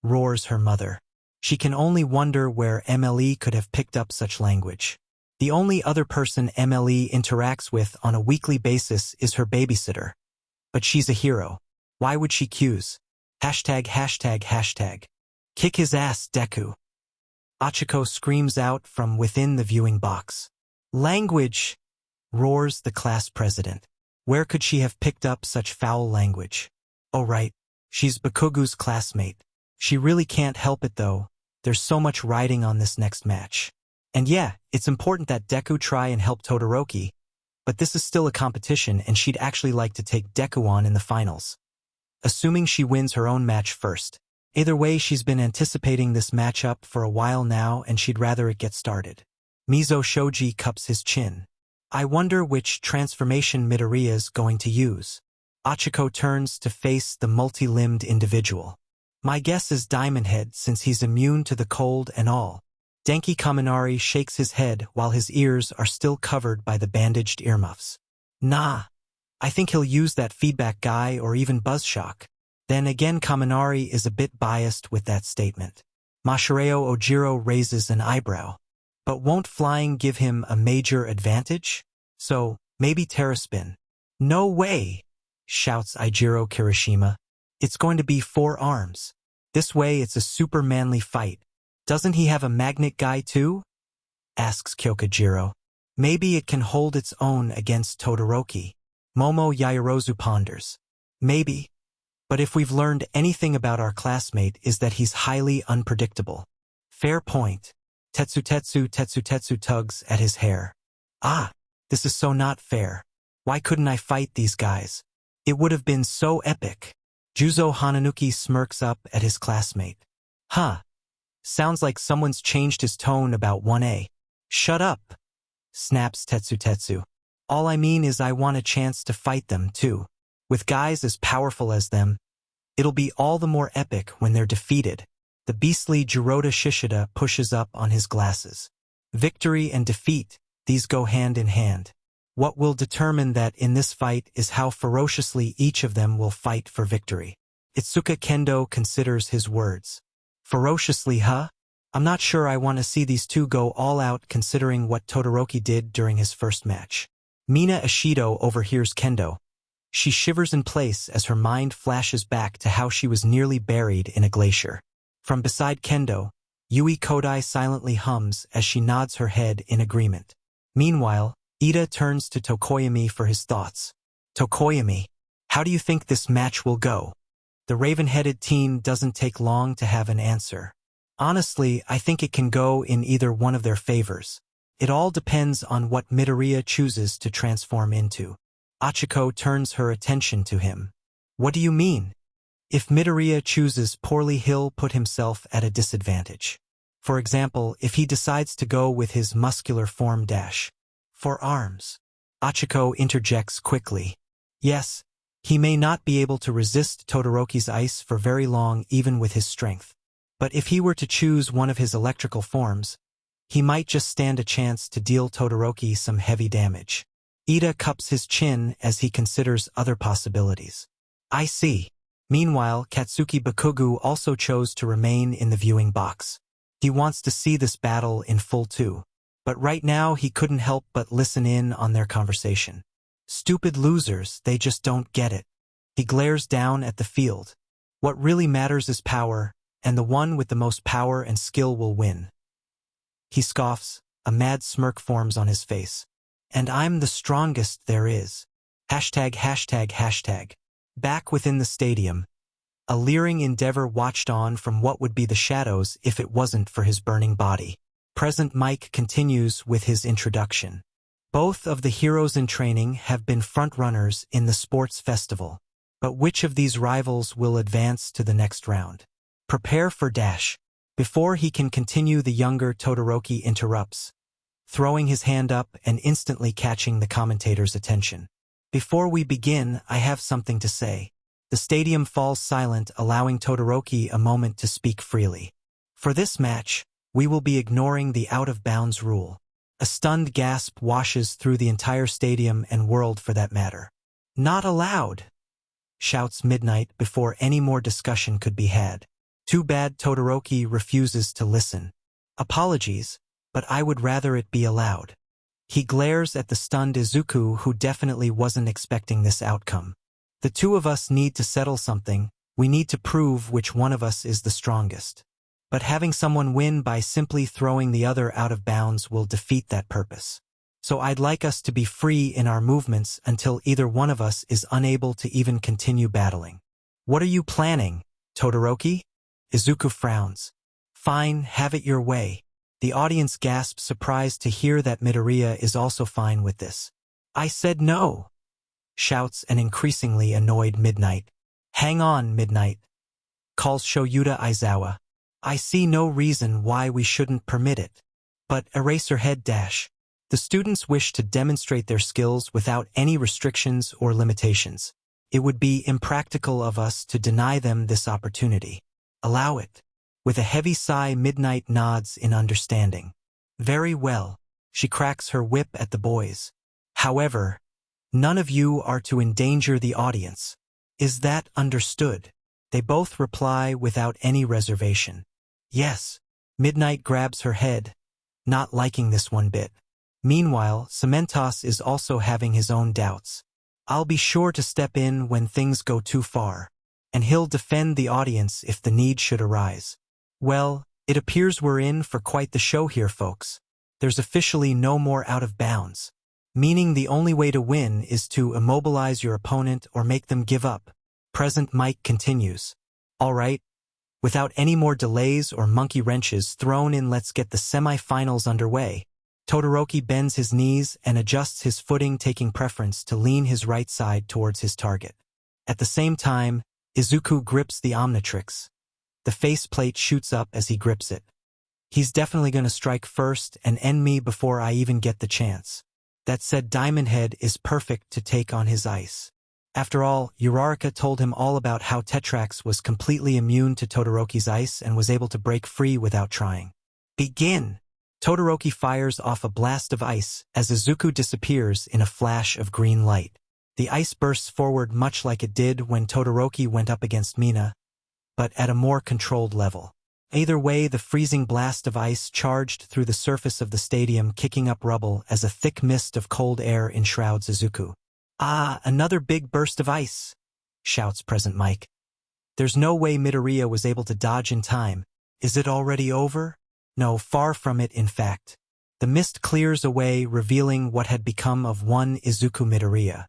roars her mother. She can only wonder where MLE could have picked up such language. The only other person MLE interacts with on a weekly basis is her babysitter. But she's a hero. Why would she cues? Hashtag, hashtag, hashtag. Kick his ass, Deku. Achiko screams out from within the viewing box. Language, roars the class president. Where could she have picked up such foul language? Oh right, she's Bakugo's classmate. She really can't help it though. There's so much riding on this next match. And yeah, it's important that Deku try and help Todoroki, but this is still a competition and she'd actually like to take Deku on in the finals. Assuming she wins her own match first. Either way, she's been anticipating this matchup for a while now and she'd rather it get started. Mizo Shoji cups his chin. I wonder which transformation Midoriya's going to use. Achiko turns to face the multi-limbed individual. My guess is Diamond Head since he's immune to the cold and all. Denki Kaminari shakes his head while his ears are still covered by the bandaged earmuffs. Nah. I think he'll use that feedback guy or even Buzzshock. Then again, Kaminari is a bit biased with that statement. Masahiro Ojiro raises an eyebrow. But won't flying give him a major advantage? So, maybe Terraspin. No way, shouts Ijiro Kirishima. It's going to be 4 arms. This way it's a super manly fight. Doesn't he have a magnet guy too? Asks Kyokujiro. Maybe it can hold its own against Todoroki. Momo Yaoyorozu ponders. Maybe. But if we've learned anything about our classmate is that he's highly unpredictable. Fair point. Tetsu tugs at his hair. Ah, this is so not fair. Why couldn't I fight these guys? It would have been so epic. Juzo Hananuki smirks up at his classmate. Huh. Sounds like someone's changed his tone about 1A. Shut up, snaps Tetsu. All I mean is I want a chance to fight them too. With guys as powerful as them, it'll be all the more epic when they're defeated. The beastly Jiroda Shishida pushes up on his glasses. Victory and defeat, these go hand in hand. What will determine that in this fight is how ferociously each of them will fight for victory. Itsuka Kendo considers his words. Ferociously, huh? I'm not sure I want to see these two go all out considering what Todoroki did during his first match. Mina Ishido overhears Kendo. She shivers in place as her mind flashes back to how she was nearly buried in a glacier. From beside Kendo, Yui Kodai silently hums as she nods her head in agreement. Meanwhile, Iida turns to Tokoyami for his thoughts. Tokoyami, how do you think this match will go? The raven-headed teen doesn't take long to have an answer. Honestly, I think it can go in either one of their favors. It all depends on what Midoriya chooses to transform into. Achiko turns her attention to him. What do you mean? If Midoriya chooses poorly, he'll put himself at a disadvantage. For example, if he decides to go with his muscular form for arms. Achiko interjects quickly. Yes, he may not be able to resist Todoroki's ice for very long even with his strength. But if he were to choose one of his electrical forms, he might just stand a chance to deal Todoroki some heavy damage. Iida cups his chin as he considers other possibilities. I see. Meanwhile, Katsuki Bakugo also chose to remain in the viewing box. He wants to see this battle in full too. But right now he couldn't help but listen in on their conversation. Stupid losers, they just don't get it. He glares down at the field. What really matters is power, and the one with the most power and skill will win. He scoffs, a mad smirk forms on his face. And I'm the strongest there is. ####. Back within the stadium, a leering Endeavor watched on from what would be the shadows if it wasn't for his burning body. Present Mike continues with his introduction. Both of the heroes in training have been frontrunners in the sports festival. But which of these rivals will advance to the next round? Prepare for dash. Before he can continue, the younger Todoroki interrupts, throwing his hand up and instantly catching the commentator's attention. Before we begin, I have something to say. The stadium falls silent, allowing Todoroki a moment to speak freely. For this match, we will be ignoring the out-of-bounds rule. A stunned gasp washes through the entire stadium and world for that matter. Not allowed, shouts Midnight before any more discussion could be had. Too bad Todoroki refuses to listen. Apologies, but I would rather it be allowed. He glares at the stunned Izuku, who definitely wasn't expecting this outcome. The two of us need to settle something. We need to prove which one of us is the strongest. But having someone win by simply throwing the other out of bounds will defeat that purpose. So I'd like us to be free in our movements until either one of us is unable to even continue battling. What are you planning, Todoroki? Izuku frowns. Fine, have it your way. The audience gasps, surprised to hear that Midoriya is also fine with this. I said no, shouts an increasingly annoyed Midnight. Hang on, Midnight, calls Shoyuta Aizawa. I see no reason why we shouldn't permit it. But Eraserhead dash. The students wish to demonstrate their skills without any restrictions or limitations. It would be impractical of us to deny them this opportunity. Allow it. With a heavy sigh, Midnight nods in understanding. Very well. She cracks her whip at the boys. However, none of you are to endanger the audience. Is that understood? They both reply without any reservation. Yes. Midnight grabs her head, not liking this one bit. Meanwhile, Cementos is also having his own doubts. I'll be sure to step in when things go too far, and he'll defend the audience if the need should arise. Well, it appears we're in for quite the show here, folks. There's officially no more out of bounds, meaning the only way to win is to immobilize your opponent or make them give up. Present Mike continues. All right. Without any more delays or monkey wrenches thrown in, let's get the semi-finals underway. Todoroki bends his knees and adjusts his footing, taking preference to lean his right side towards his target. At the same time, Izuku grips the Omnitrix. The faceplate shoots up as he grips it. He's definitely going to strike first and end me before I even get the chance. That said, Diamond Head is perfect to take on his ice. After all, Uraraka told him all about how Tetrax was completely immune to Todoroki's ice and was able to break free without trying. Begin! Todoroki fires off a blast of ice as Izuku disappears in a flash of green light. The ice bursts forward much like it did when Todoroki went up against Mina, but at a more controlled level. Either way, the freezing blast of ice charged through the surface of the stadium, kicking up rubble as a thick mist of cold air enshrouds Izuku. Ah, another big burst of ice, shouts Present Mike. There's no way Midoriya was able to dodge in time. Is it already over? No, far from it, in fact. The mist clears away, revealing what had become of one Izuku Midoriya.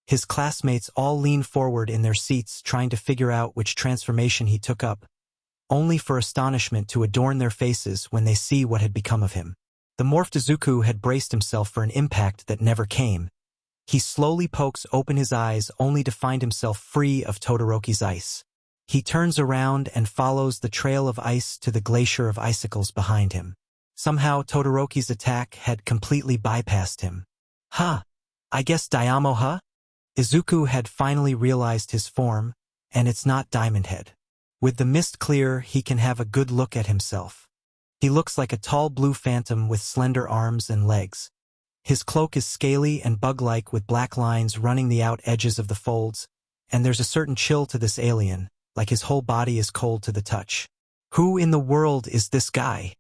His classmates all lean forward in their seats, trying to figure out which transformation he took up, only for astonishment to adorn their faces when they see what had become of him. The morphed Izuku had braced himself for an impact that never came. He slowly pokes open his eyes, only to find himself free of Todoroki's ice. He turns around and follows the trail of ice to the glacier of icicles behind him. Somehow, Todoroki's attack had completely bypassed him. Huh. I guess Diamo, huh? Izuku had finally realized his form, and it's not Diamond Head. With the mist clear, he can have a good look at himself. He looks like a tall blue phantom with slender arms and legs. His cloak is scaly and bug-like with black lines running the out edges of the folds, and there's a certain chill to this alien, like his whole body is cold to the touch. Who in the world is this guy?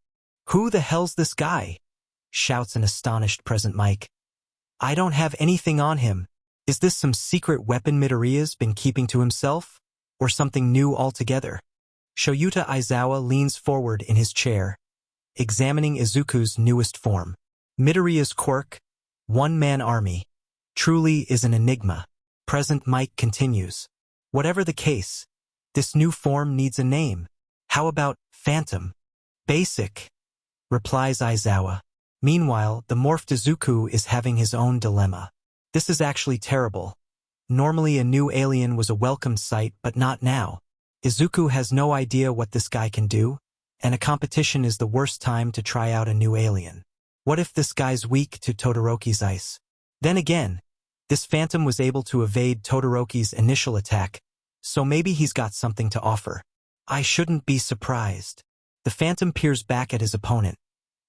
Who the hell's this guy? Shouts an astonished Present Mike. I don't have anything on him. Is this some secret weapon Midoriya's been keeping to himself? Or something new altogether? Shoyuta Aizawa leans forward in his chair, examining Izuku's newest form. Midoriya's quirk, one-man army, truly is an enigma. Present Mike continues. Whatever the case, this new form needs a name. How about Phantom? Basic, replies Aizawa. Meanwhile, the morphed Izuku is having his own dilemma. This is actually terrible. Normally a new alien was a welcome sight, but not now. Izuku has no idea what this guy can do, and a competition is the worst time to try out a new alien. What if this guy's weak to Todoroki's ice? Then again, this phantom was able to evade Todoroki's initial attack, so maybe he's got something to offer. I shouldn't be surprised. The phantom peers back at his opponent,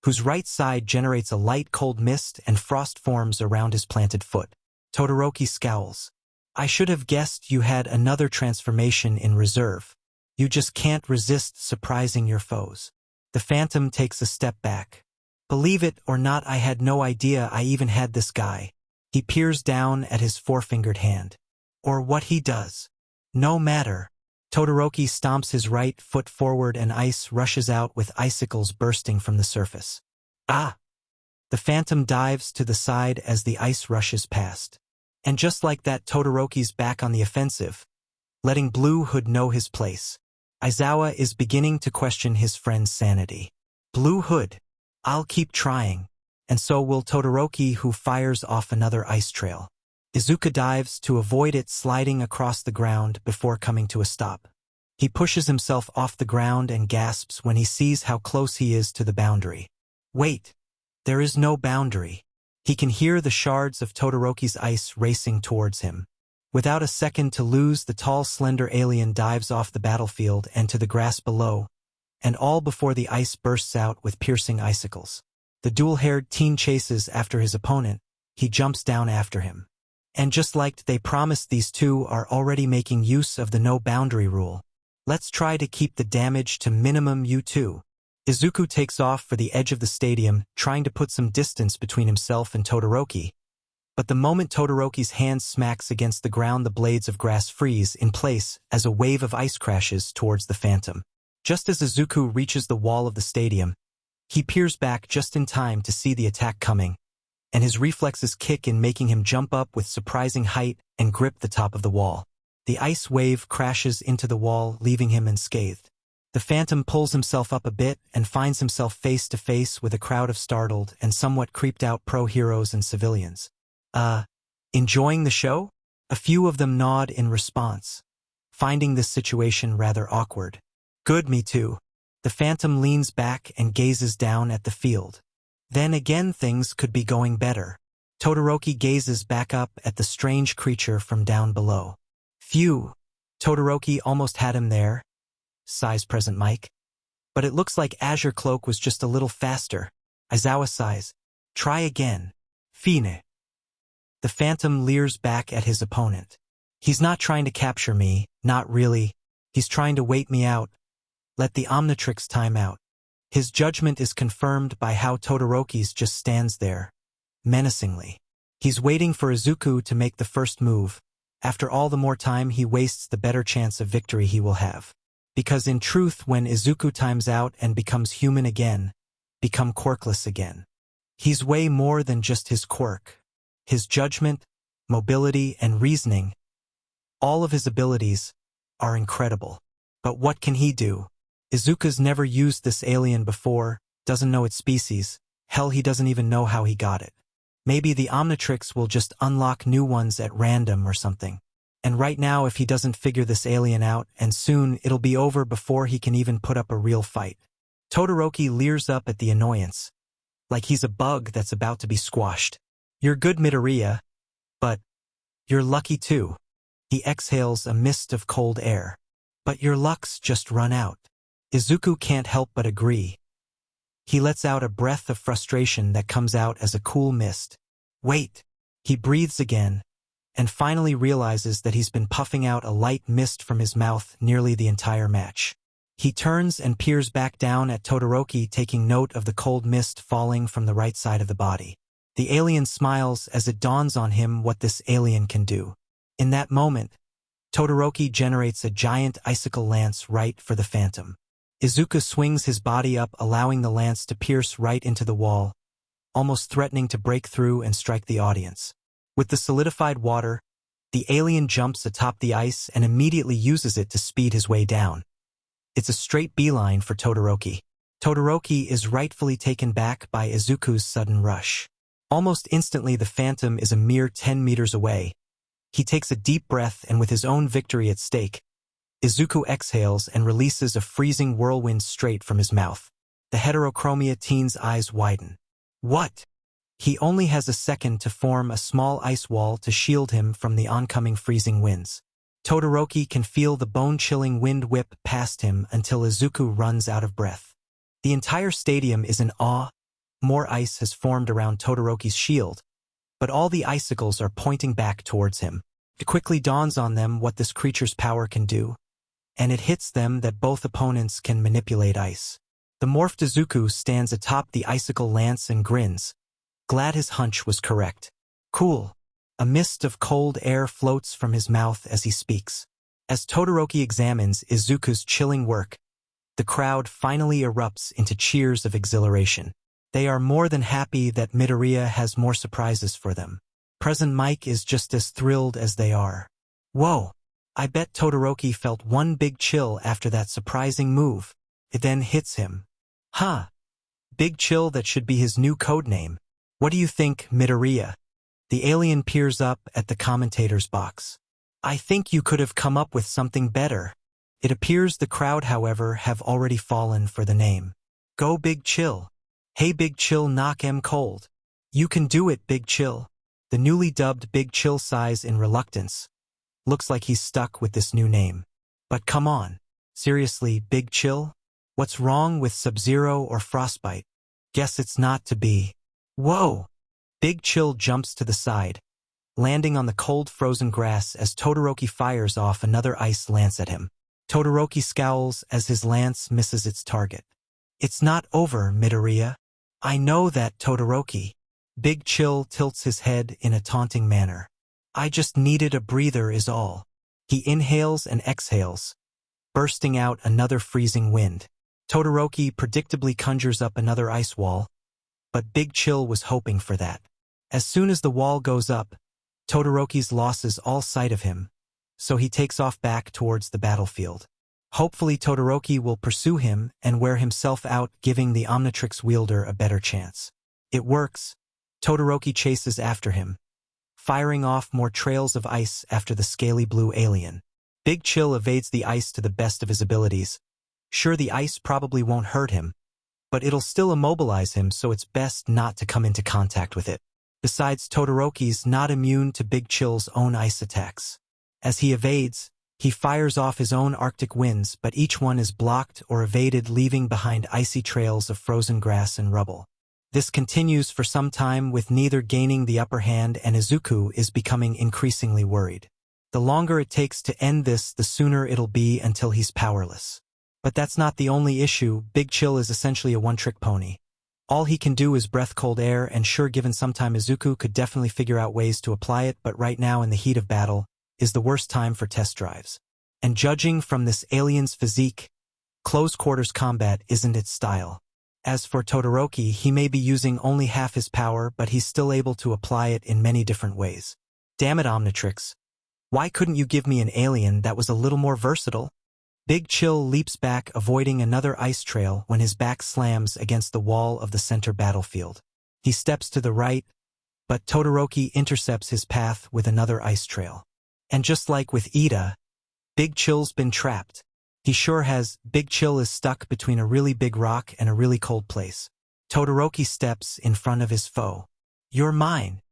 whose right side generates a light cold mist and frost forms around his planted foot. Todoroki scowls. I should have guessed you had another transformation in reserve. You just can't resist surprising your foes. The phantom takes a step back. Believe it or not, I had no idea I even had this guy. He peers down at his four-fingered hand. Or what he does. No matter. Todoroki stomps his right foot forward and ice rushes out with icicles bursting from the surface. Ah! The phantom dives to the side as the ice rushes past. And just like that, Todoroki's back on the offensive, letting Blue Hood know his place. Aizawa is beginning to question his friend's sanity. Blue Hood, I'll keep trying, and so will Todoroki, who fires off another ice trail. Izuku dives to avoid it sliding across the ground before coming to a stop. He pushes himself off the ground and gasps when he sees how close he is to the boundary. Wait, there is no boundary. He can hear the shards of Todoroki's ice racing towards him. Without a second to lose, the tall, slender alien dives off the battlefield and to the grass below, and all before the ice bursts out with piercing icicles. The dual-haired teen chases after his opponent. He jumps down after him. And just like they promised, these two are already making use of the no-boundary rule. Let's try to keep the damage to minimum, you two. Izuku takes off for the edge of the stadium, trying to put some distance between himself and Todoroki. But the moment Todoroki's hand smacks against the ground, the blades of grass freeze in place as a wave of ice crashes towards the phantom. Just as Izuku reaches the wall of the stadium, he peers back just in time to see the attack coming, and his reflexes kick in, making him jump up with surprising height and grip the top of the wall. The ice wave crashes into the wall, leaving him unscathed. The phantom pulls himself up a bit and finds himself face to face with a crowd of startled and somewhat creeped out pro-heroes and civilians. Enjoying the show? A few of them nod in response, finding this situation rather awkward. Good, me too. The phantom leans back and gazes down at the field. Then again, things could be going better. Todoroki gazes back up at the strange creature from down below. Phew, Todoroki almost had him there. Sighs present Mike. But it looks like Azure Cloak was just a little faster. Aizawa sighs. Try again. Fine. The phantom leers back at his opponent. He's not trying to capture me, not really. He's trying to wait me out. Let the Omnitrix time out. His judgment is confirmed by how Todoroki's just stands there, menacingly. He's waiting for Izuku to make the first move. After all, the more time he wastes, the better chance of victory he will have. Because in truth, when Izuku times out and becomes human again, become quirkless again, he's way more than just his quirk. His judgment, mobility, and reasoning, all of his abilities, are incredible. But what can he do? Izuku's never used this alien before, doesn't know its species. Hell, he doesn't even know how he got it. Maybe the Omnitrix will just unlock new ones at random or something. And right now, if he doesn't figure this alien out, and soon it'll be over before he can even put up a real fight. Todoroki leers up at the annoyance, like he's a bug that's about to be squashed. You're good, Midoriya, but you're lucky too. He exhales a mist of cold air. But your luck's just run out. Izuku can't help but agree. He lets out a breath of frustration that comes out as a cool mist. Wait. He breathes again, and finally realizes that he's been puffing out a light mist from his mouth nearly the entire match. He turns and peers back down at Todoroki, taking note of the cold mist falling from the right side of the body. The alien smiles as it dawns on him what this alien can do. In that moment, Todoroki generates a giant icicle lance right for the phantom. Izuku swings his body up, allowing the lance to pierce right into the wall, almost threatening to break through and strike the audience. With the solidified water, the alien jumps atop the ice and immediately uses it to speed his way down. It's a straight beeline for Todoroki. Todoroki is rightfully taken back by Izuku's sudden rush. Almost instantly, the phantom is a mere 10 meters away. He takes a deep breath and with his own victory at stake, Izuku exhales and releases a freezing whirlwind straight from his mouth. The heterochromia teen's eyes widen. What? He only has a second to form a small ice wall to shield him from the oncoming freezing winds. Todoroki can feel the bone-chilling wind whip past him until Izuku runs out of breath. The entire stadium is in awe. More ice has formed around Todoroki's shield, but all the icicles are pointing back towards him. It quickly dawns on them what this creature's power can do, and it hits them that both opponents can manipulate ice. The morphed Izuku stands atop the icicle lance and grins, glad his hunch was correct. Cool. A mist of cold air floats from his mouth as he speaks. As Todoroki examines Izuku's chilling work, the crowd finally erupts into cheers of exhilaration. They are more than happy that Midoriya has more surprises for them. Present Mike is just as thrilled as they are. Whoa! I bet Todoroki felt one big chill after that surprising move. It then hits him. Huh. Big chill, that should be his new code name. What do you think, Midoriya? The alien peers up at the commentator's box. I think you could have come up with something better. It appears the crowd, however, have already fallen for the name. Go Big Chill. Hey Big Chill, knock 'em cold. You can do it, Big Chill. The newly dubbed Big Chill sighs in reluctance. Looks like he's stuck with this new name. But come on. Seriously, Big Chill? What's wrong with Sub-Zero or Frostbite? Guess it's not to be. Whoa! Big Chill jumps to the side, landing on the cold frozen grass as Todoroki fires off another ice lance at him. Todoroki scowls as his lance misses its target. It's not over, Midoriya. I know that, Todoroki. Big Chill tilts his head in a taunting manner. I just needed a breather is all. He inhales and exhales, bursting out another freezing wind. Todoroki predictably conjures up another ice wall, but Big Chill was hoping for that. As soon as the wall goes up, Todoroki's loses all sight of him, so he takes off back towards the battlefield. Hopefully Todoroki will pursue him and wear himself out, giving the Omnitrix wielder a better chance. It works. Todoroki chases after him, firing off more trails of ice after the scaly blue alien. Big Chill evades the ice to the best of his abilities. Sure, the ice probably won't hurt him, but it'll still immobilize him, so it's best not to come into contact with it. Besides, Todoroki's not immune to Big Chill's own ice attacks. As he evades, he fires off his own Arctic winds, but each one is blocked or evaded, leaving behind icy trails of frozen grass and rubble. This continues for some time, with neither gaining the upper hand, and Izuku is becoming increasingly worried. The longer it takes to end this, the sooner it'll be until he's powerless. But that's not the only issue. Big Chill is essentially a one-trick pony. All he can do is breath cold air, and sure, given some time, Izuku could definitely figure out ways to apply it, but right now, in the heat of battle, is the worst time for test drives. And judging from this alien's physique, close-quarters combat isn't its style. As for Todoroki, he may be using only half his power, but he's still able to apply it in many different ways. Damn it, Omnitrix. Why couldn't you give me an alien that was a little more versatile? Big Chill leaps back, avoiding another ice trail when his back slams against the wall of the center battlefield. He steps to the right, but Todoroki intercepts his path with another ice trail. And just like with Iida, Big Chill's been trapped. He sure has. Big Chill is stuck between a really big rock and a really cold place. Todoroki steps in front of his foe. You're mine.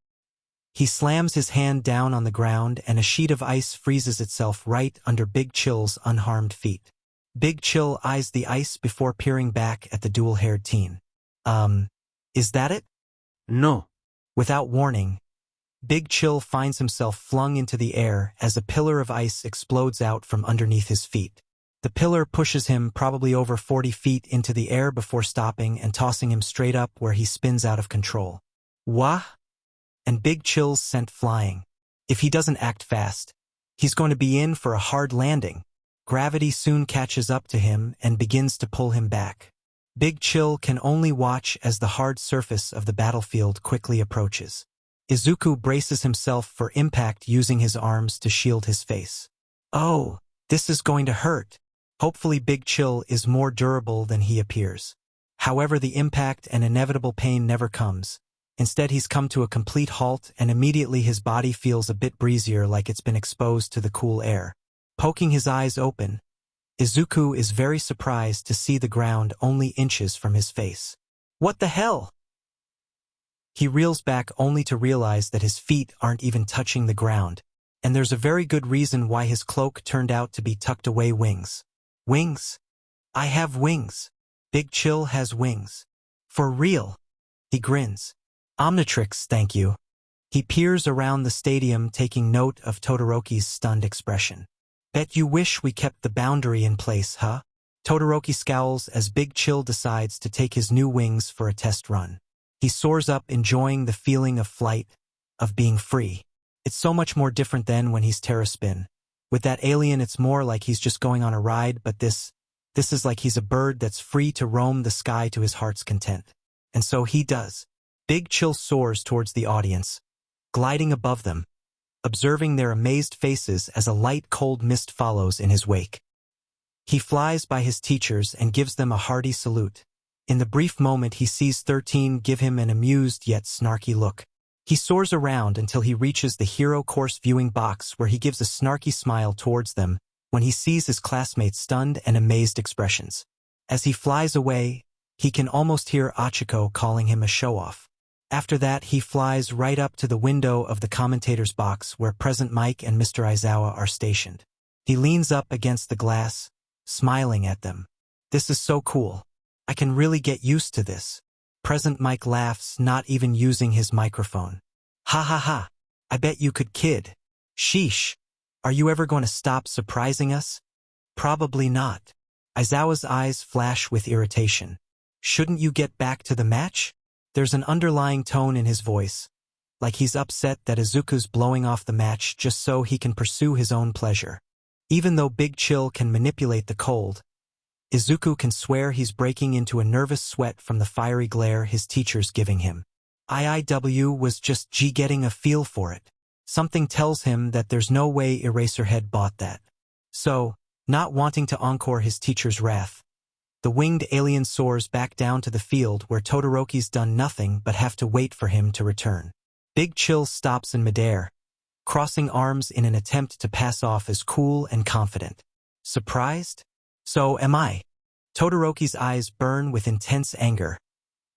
He slams his hand down on the ground, and a sheet of ice freezes itself right under Big Chill's unharmed feet. Big Chill eyes the ice before peering back at the dual-haired teen. Is that it? No. Without warning, Big Chill finds himself flung into the air as a pillar of ice explodes out from underneath his feet. The pillar pushes him probably over 40 feet into the air before stopping and tossing him straight up, where he spins out of control. Wah! And Big Chill's sent flying. If he doesn't act fast, he's going to be in for a hard landing. Gravity soon catches up to him and begins to pull him back. Big Chill can only watch as the hard surface of the battlefield quickly approaches. Izuku braces himself for impact, using his arms to shield his face. Oh, this is going to hurt. Hopefully Big Chill is more durable than he appears. However, the impact and inevitable pain never comes, Instead, he's come to a complete halt, and immediately his body feels a bit breezier, like it's been exposed to the cool air. Poking his eyes open, Izuku is very surprised to see the ground only inches from his face. What the hell? He reels back only to realize that his feet aren't even touching the ground, and there's a very good reason why his cloak turned out to be tucked away. Wings. Wings? I have wings. Big Chill has wings. For real. He grins. Omnitrix, thank you. He peers around the stadium, taking note of Todoroki's stunned expression. Bet you wish we kept the boundary in place, huh? Todoroki scowls as Big Chill decides to take his new wings for a test run. He soars up, enjoying the feeling of flight, of being free. It's so much more different than when he's Terra Spin. With that alien, it's more like he's just going on a ride, but this is like he's a bird that's free to roam the sky to his heart's content. And so he does. Big Chill soars towards the audience, gliding above them, observing their amazed faces as a light cold mist follows in his wake. He flies by his teachers and gives them a hearty salute. In the brief moment he sees 13 give him an amused yet snarky look. He soars around until he reaches the hero course viewing box, where he gives a snarky smile towards them when he sees his classmates' stunned and amazed expressions. As he flies away, he can almost hear Achiko calling him a show-off. After that, he flies right up to the window of the commentator's box where Present Mike and Mr. Aizawa are stationed. He leans up against the glass, smiling at them. This is so cool. I can really get used to this. Present Mike laughs, not even using his microphone. Ha ha ha. I bet you could, kid. Sheesh. Are you ever going to stop surprising us? Probably not. Aizawa's eyes flash with irritation. Shouldn't you get back to the match? There's an underlying tone in his voice, like he's upset that Izuku's blowing off the match just so he can pursue his own pleasure. Even though Big Chill can manipulate the cold, Izuku can swear he's breaking into a nervous sweat from the fiery glare his teacher's giving him. IIW was just getting a feel for it. Something tells him that there's no way Eraserhead bought that. So, not wanting to encore his teacher's wrath, the winged alien soars back down to the field where Todoroki's done nothing but have to wait for him to return. Big Chill stops in midair, crossing arms in an attempt to pass off as cool and confident. Surprised? So am I. Todoroki's eyes burn with intense anger,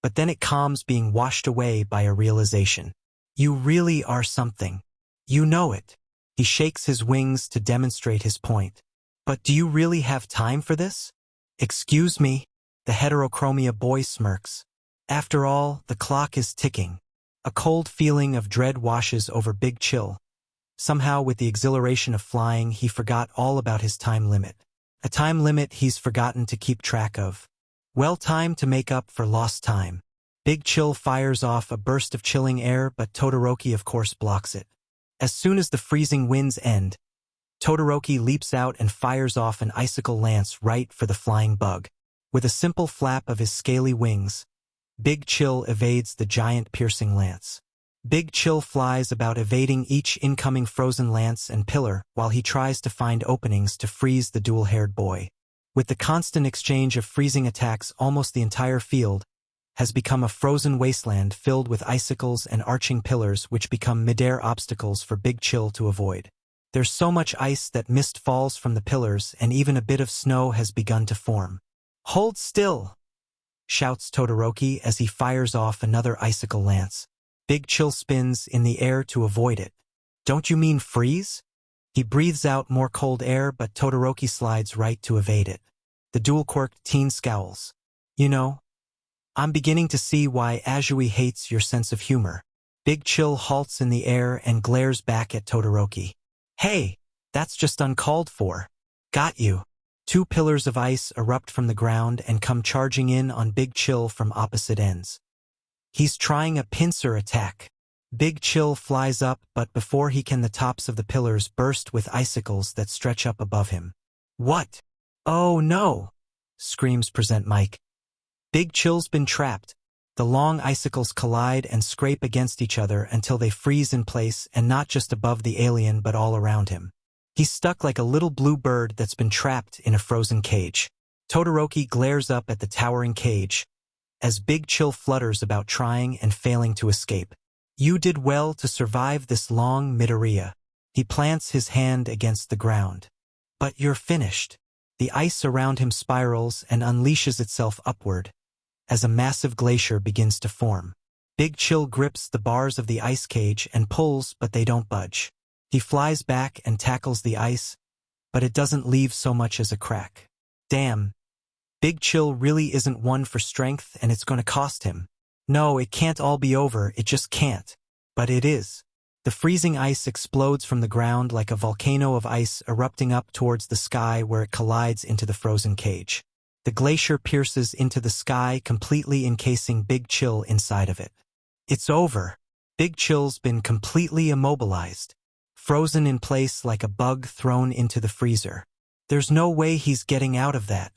but then it calms, being washed away by a realization. You really are something. You know it. He shakes his wings to demonstrate his point. But do you really have time for this? Excuse me, the heterochromia boy smirks. After all, the clock is ticking. A cold feeling of dread washes over Big Chill. Somehow, with the exhilaration of flying, he forgot all about his time limit. A time limit he's forgotten to keep track of. Well, time to make up for lost time. Big Chill fires off a burst of chilling air, but Todoroki of course blocks it. As soon as the freezing winds end, Todoroki leaps out and fires off an icicle lance right for the flying bug. With a simple flap of his scaly wings, Big Chill evades the giant piercing lance. Big Chill flies about, evading each incoming frozen lance and pillar while he tries to find openings to freeze the dual-haired boy. With the constant exchange of freezing attacks, almost the entire field has become a frozen wasteland filled with icicles and arching pillars which become midair obstacles for Big Chill to avoid. There's so much ice that mist falls from the pillars, and even a bit of snow has begun to form. Hold still! Shouts Todoroki as he fires off another icicle lance. Big Chill spins in the air to avoid it. Don't you mean freeze? He breathes out more cold air, but Todoroki slides right to evade it. The dual-quirked teen scowls. You know, I'm beginning to see why Azui hates your sense of humor. Big Chill halts in the air and glares back at Todoroki. Hey, that's just uncalled for. Got you. Two pillars of ice erupt from the ground and come charging in on Big Chill from opposite ends. He's trying a pincer attack. Big Chill flies up, but before he can, the tops of the pillars burst with icicles that stretch up above him. What? Oh no! Screams Present Mike. Big Chill's been trapped. The long icicles collide and scrape against each other until they freeze in place, and not just above the alien but all around him. He's stuck like a little blue bird that's been trapped in a frozen cage. Todoroki glares up at the towering cage, as Big Chill flutters about trying and failing to escape. You did well to survive this long, Midoriya. He plants his hand against the ground. But you're finished. The ice around him spirals and unleashes itself upward, as a massive glacier begins to form. Big Chill grips the bars of the ice cage and pulls, but they don't budge. He flies back and tackles the ice, but it doesn't leave so much as a crack. Damn. Big Chill really isn't one for strength, and it's going to cost him. No, it can't all be over, it just can't. But it is. The freezing ice explodes from the ground like a volcano of ice erupting up towards the sky where it collides into the frozen cage. The glacier pierces into the sky, completely encasing Big Chill inside of it. It's over. Big Chill's been completely immobilized, frozen in place like a bug thrown into the freezer. There's no way he's getting out of that.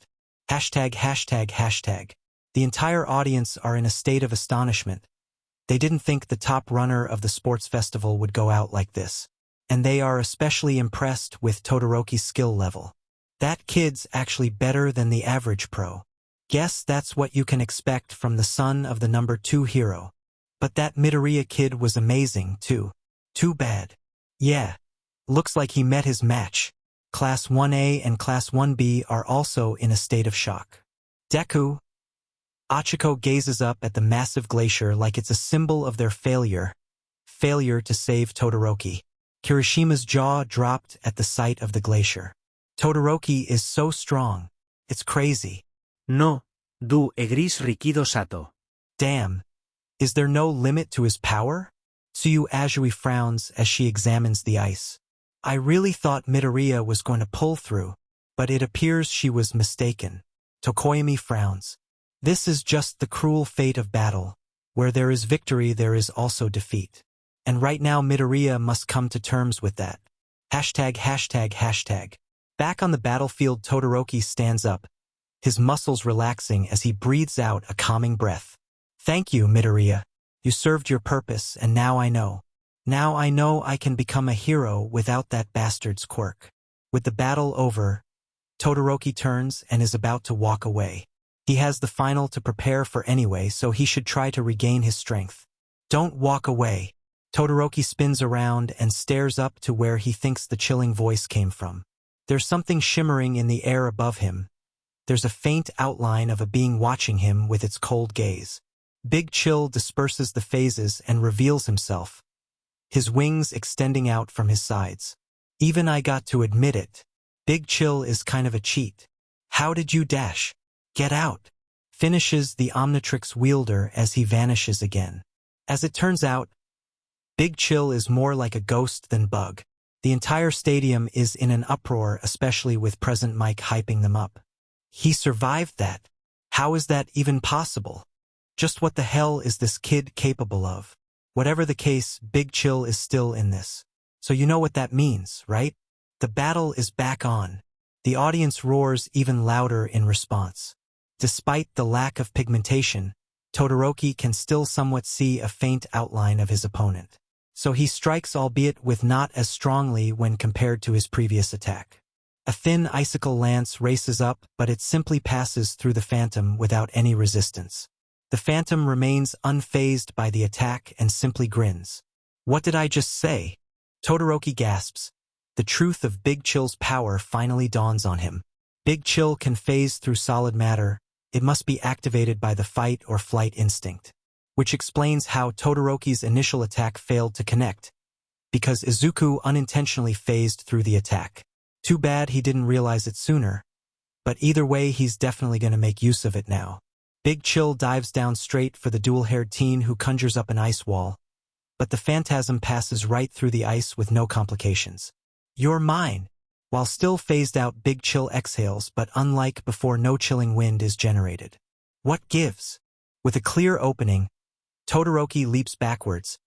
Hashtag, hashtag, hashtag. The entire audience are in a state of astonishment. They didn't think the top runner of the sports festival would go out like this. And they are especially impressed with Todoroki's skill level. That kid's actually better than the average pro. Guess that's what you can expect from the son of the number 2 hero. But that Midoriya kid was amazing, too. Too bad. Yeah. Looks like he met his match. Class 1A and Class 1B are also in a state of shock. Deku. Achiko gazes up at the massive glacier like it's a symbol of their failure to save Todoroki. Kirishima's jaw dropped at the sight of the glacier. Todoroki is so strong. It's crazy. No, du egris rikido sato. Damn. Is there no limit to his power? Tsuyu Azui frowns as she examines the ice. I really thought Midoriya was going to pull through, but it appears she was mistaken. Tokoyami frowns. This is just the cruel fate of battle. Where there is victory, there is also defeat. And right now Midoriya must come to terms with that. Hashtag, hashtag, hashtag. Back on the battlefield, Todoroki stands up, his muscles relaxing as he breathes out a calming breath. Thank you, Midoriya. You served your purpose, and now I know. Now I know I can become a hero without that bastard's quirk. With the battle over, Todoroki turns and is about to walk away. He has the final to prepare for anyway, so he should try to regain his strength. Don't walk away. Todoroki spins around and stares up to where he thinks the chilling voice came from. There's something shimmering in the air above him. There's a faint outline of a being watching him with its cold gaze. Big Chill disperses the phases and reveals himself, his wings extending out from his sides. Even I got to admit it. Big Chill is kind of a cheat. How did you dash? Get out, finishes the Omnitrix wielder as he vanishes again. As it turns out, Big Chill is more like a ghost than bug. The entire stadium is in an uproar, especially with Present Mike hyping them up. He survived that. How is that even possible? Just what the hell is this kid capable of? Whatever the case, Big Chill is still in this. So you know what that means, right? The battle is back on. The audience roars even louder in response. Despite the lack of pigmentation, Todoroki can still somewhat see a faint outline of his opponent. So he strikes, albeit with not as strongly when compared to his previous attack. A thin icicle lance races up, but it simply passes through the phantom without any resistance. The phantom remains unfazed by the attack and simply grins. What did I just say? Todoroki gasps. The truth of Big Chill's power finally dawns on him. Big Chill can phase through solid matter. It must be activated by the fight or flight instinct. Which explains how Todoroki's initial attack failed to connect, because Izuku unintentionally phased through the attack. Too bad he didn't realize it sooner, but either way he's definitely going to make use of it now. Big Chill dives down straight for the dual-haired teen who conjures up an ice wall, but the phantasm passes right through the ice with no complications. You're mine! While still phased out, Big Chill exhales, but unlike before, no chilling wind is generated. What gives? With a clear opening, Todoroki leaps backwards,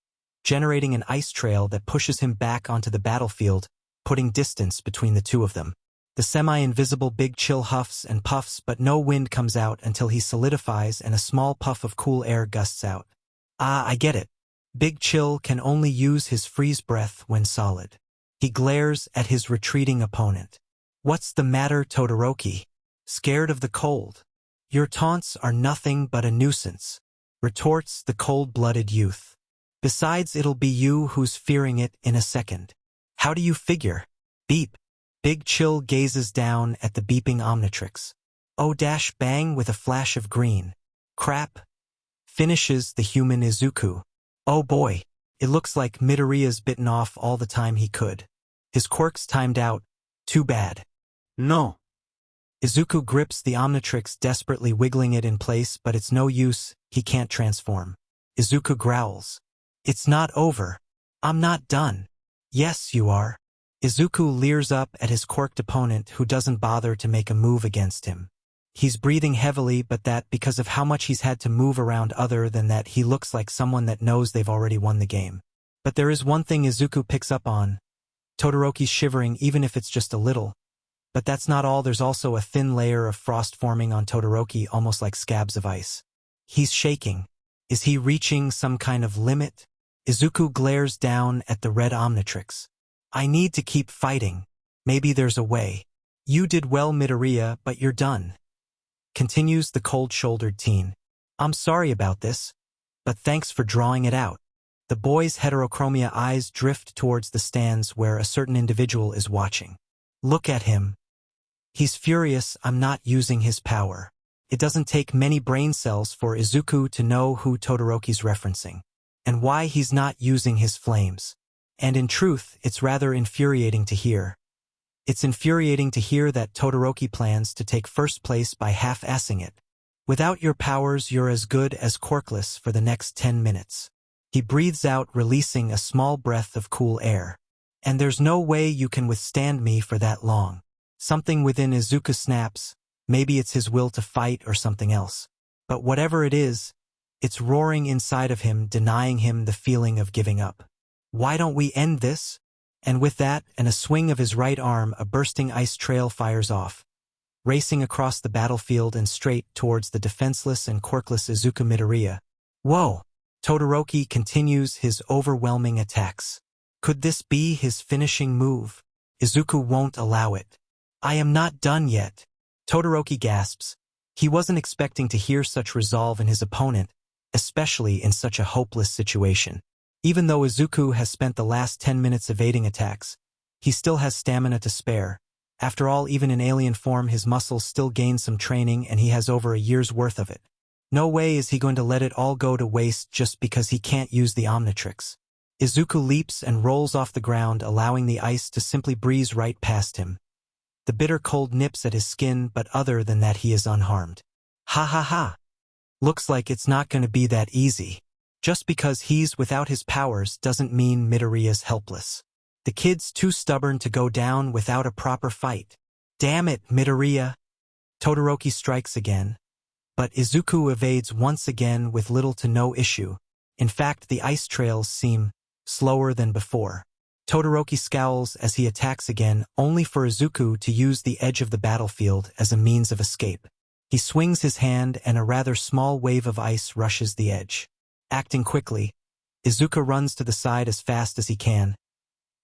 generating an ice trail that pushes him back onto the battlefield, putting distance between the two of them. The semi-invisible Big Chill huffs and puffs, but no wind comes out until he solidifies and a small puff of cool air gusts out. Ah, I get it. Big Chill can only use his freeze breath when solid. He glares at his retreating opponent. What's the matter, Todoroki? Scared of the cold? Your taunts are nothing but a nuisance, retorts the cold-blooded youth. Besides, it'll be you who's fearing it in a second. How do you figure? Beep. Big Chill gazes down at the beeping Omnitrix. Oh-bang with a flash of green. Crap. Finishes the human Izuku. Oh boy, it looks like Midoriya's bitten off all the time he could. His quirk's timed out. Too bad. No. Izuku grips the Omnitrix, desperately wiggling it in place, but it's no use, he can't transform. Izuku growls. It's not over. I'm not done. Yes, you are. Izuku leers up at his quirked opponent, who doesn't bother to make a move against him. He's breathing heavily, but that because of how much he's had to move around. Other than that, he looks like someone that knows they've already won the game. But there is one thing Izuku picks up on. Todoroki's shivering, even if it's just a little. But that's not all. There's also a thin layer of frost forming on Todoroki, almost like scabs of ice. He's shaking. Is he reaching some kind of limit? Izuku glares down at the red Omnitrix. I need to keep fighting. Maybe there's a way. You did well, Midoriya, but you're done. Continues the cold-shouldered teen. I'm sorry about this, but thanks for drawing it out. The boy's heterochromia eyes drift towards the stands where a certain individual is watching. Look at him. He's furious. I'm not using his power. It doesn't take many brain cells for Izuku to know who Todoroki's referencing, and why he's not using his flames. And in truth, it's rather infuriating to hear. It's infuriating to hear that Todoroki plans to take first place by half-assing it. Without your powers, you're as good as quirkless for the next 10 minutes. He breathes out, releasing a small breath of cool air. And there's no way you can withstand me for that long. Something within Izuku snaps. Maybe it's his will to fight or something else. But whatever it is, it's roaring inside of him, denying him the feeling of giving up. Why don't we end this? And with that, and a swing of his right arm, a bursting ice trail fires off, racing across the battlefield and straight towards the defenseless and quirkless Izuku Midoriya. Whoa! Todoroki continues his overwhelming attacks. Could this be his finishing move? Izuku won't allow it. I am not done yet. Todoroki gasps. He wasn't expecting to hear such resolve in his opponent, especially in such a hopeless situation. Even though Izuku has spent the last 10 minutes evading attacks, he still has stamina to spare. After all, even in alien form, his muscles still gain some training, and he has over a year's worth of it. No way is he going to let it all go to waste just because he can't use the Omnitrix. Izuku leaps and rolls off the ground, allowing the ice to simply breeze right past him. The bitter cold nips at his skin, but other than that he is unharmed. Ha ha ha! Looks like it's not going to be that easy. Just because he's without his powers doesn't mean Midoriya's helpless. The kid's too stubborn to go down without a proper fight. Damn it, Midoriya! Todoroki strikes again. But Izuku evades once again with little to no issue. In fact, the ice trails seem slower than before. Todoroki scowls as he attacks again, only for Izuku to use the edge of the battlefield as a means of escape. He swings his hand and a rather small wave of ice rushes the edge. Acting quickly, Izuku runs to the side as fast as he can.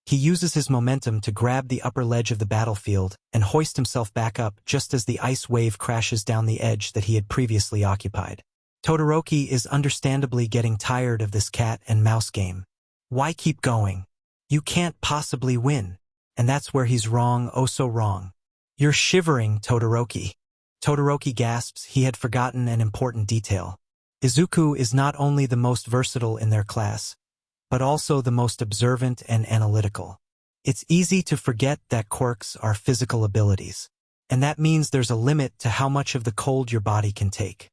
He uses his momentum to grab the upper ledge of the battlefield and hoist himself back up just as the ice wave crashes down the edge that he had previously occupied. Todoroki is understandably getting tired of this cat and mouse game. Why keep going? You can't possibly win. And that's where he's wrong, oh so wrong. You're shivering, Todoroki. Todoroki gasps. He had forgotten an important detail. Izuku is not only the most versatile in their class, but also the most observant and analytical. It's easy to forget that quirks are physical abilities. And that means there's a limit to how much of the cold your body can take.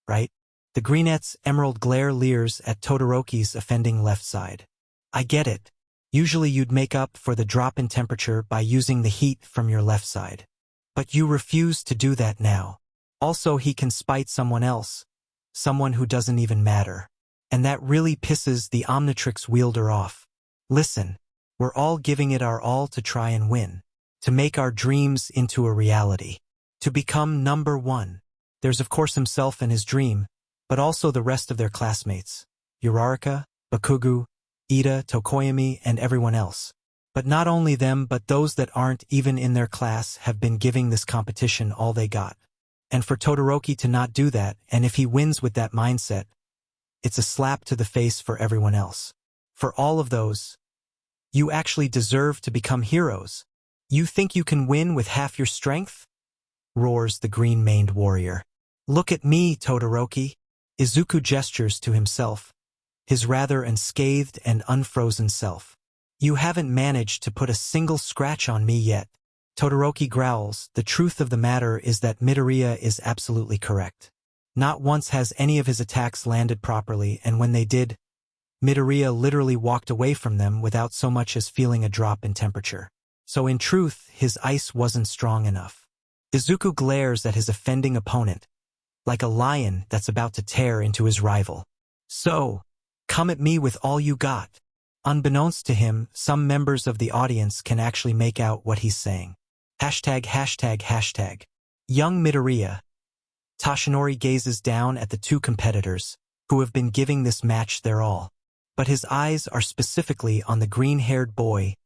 Right? The greenette's emerald glare leers at Todoroki's offending left side. I get it. Usually you'd make up for the drop in temperature by using the heat from your left side. But you refuse to do that now. Also, he can spite someone else. Someone who doesn't even matter. And that really pisses the Omnitrix wielder off. Listen, we're all giving it our all to try and win. To make our dreams into a reality. To become number one. There's of course himself and his dream, but also the rest of their classmates. Uraraka, Bakugo, Iida, Tokoyami, and everyone else. But not only them, but those that aren't even in their class have been giving this competition all they got. And for Todoroki to not do that, and if he wins with that mindset, it's a slap to the face for everyone else. For all of those, you actually deserve to become heroes. You think you can win with half your strength? Roars the green-maned warrior. Look at me, Todoroki. Izuku gestures to himself, his rather unscathed and unfrozen self. You haven't managed to put a single scratch on me yet. Todoroki growls. The truth of the matter is that Midoriya is absolutely correct. Not once has any of his attacks landed properly, and when they did, Midoriya literally walked away from them without so much as feeling a drop in temperature. So in truth, his ice wasn't strong enough. Izuku glares at his offending opponent, like a lion that's about to tear into his rival. So, come at me with all you got. Unbeknownst to him, some members of the audience can actually make out what he's saying. ####. Young Midoriya. Toshinori gazes down at the two competitors, who have been giving this match their all. But his eyes are specifically on the green-haired boy,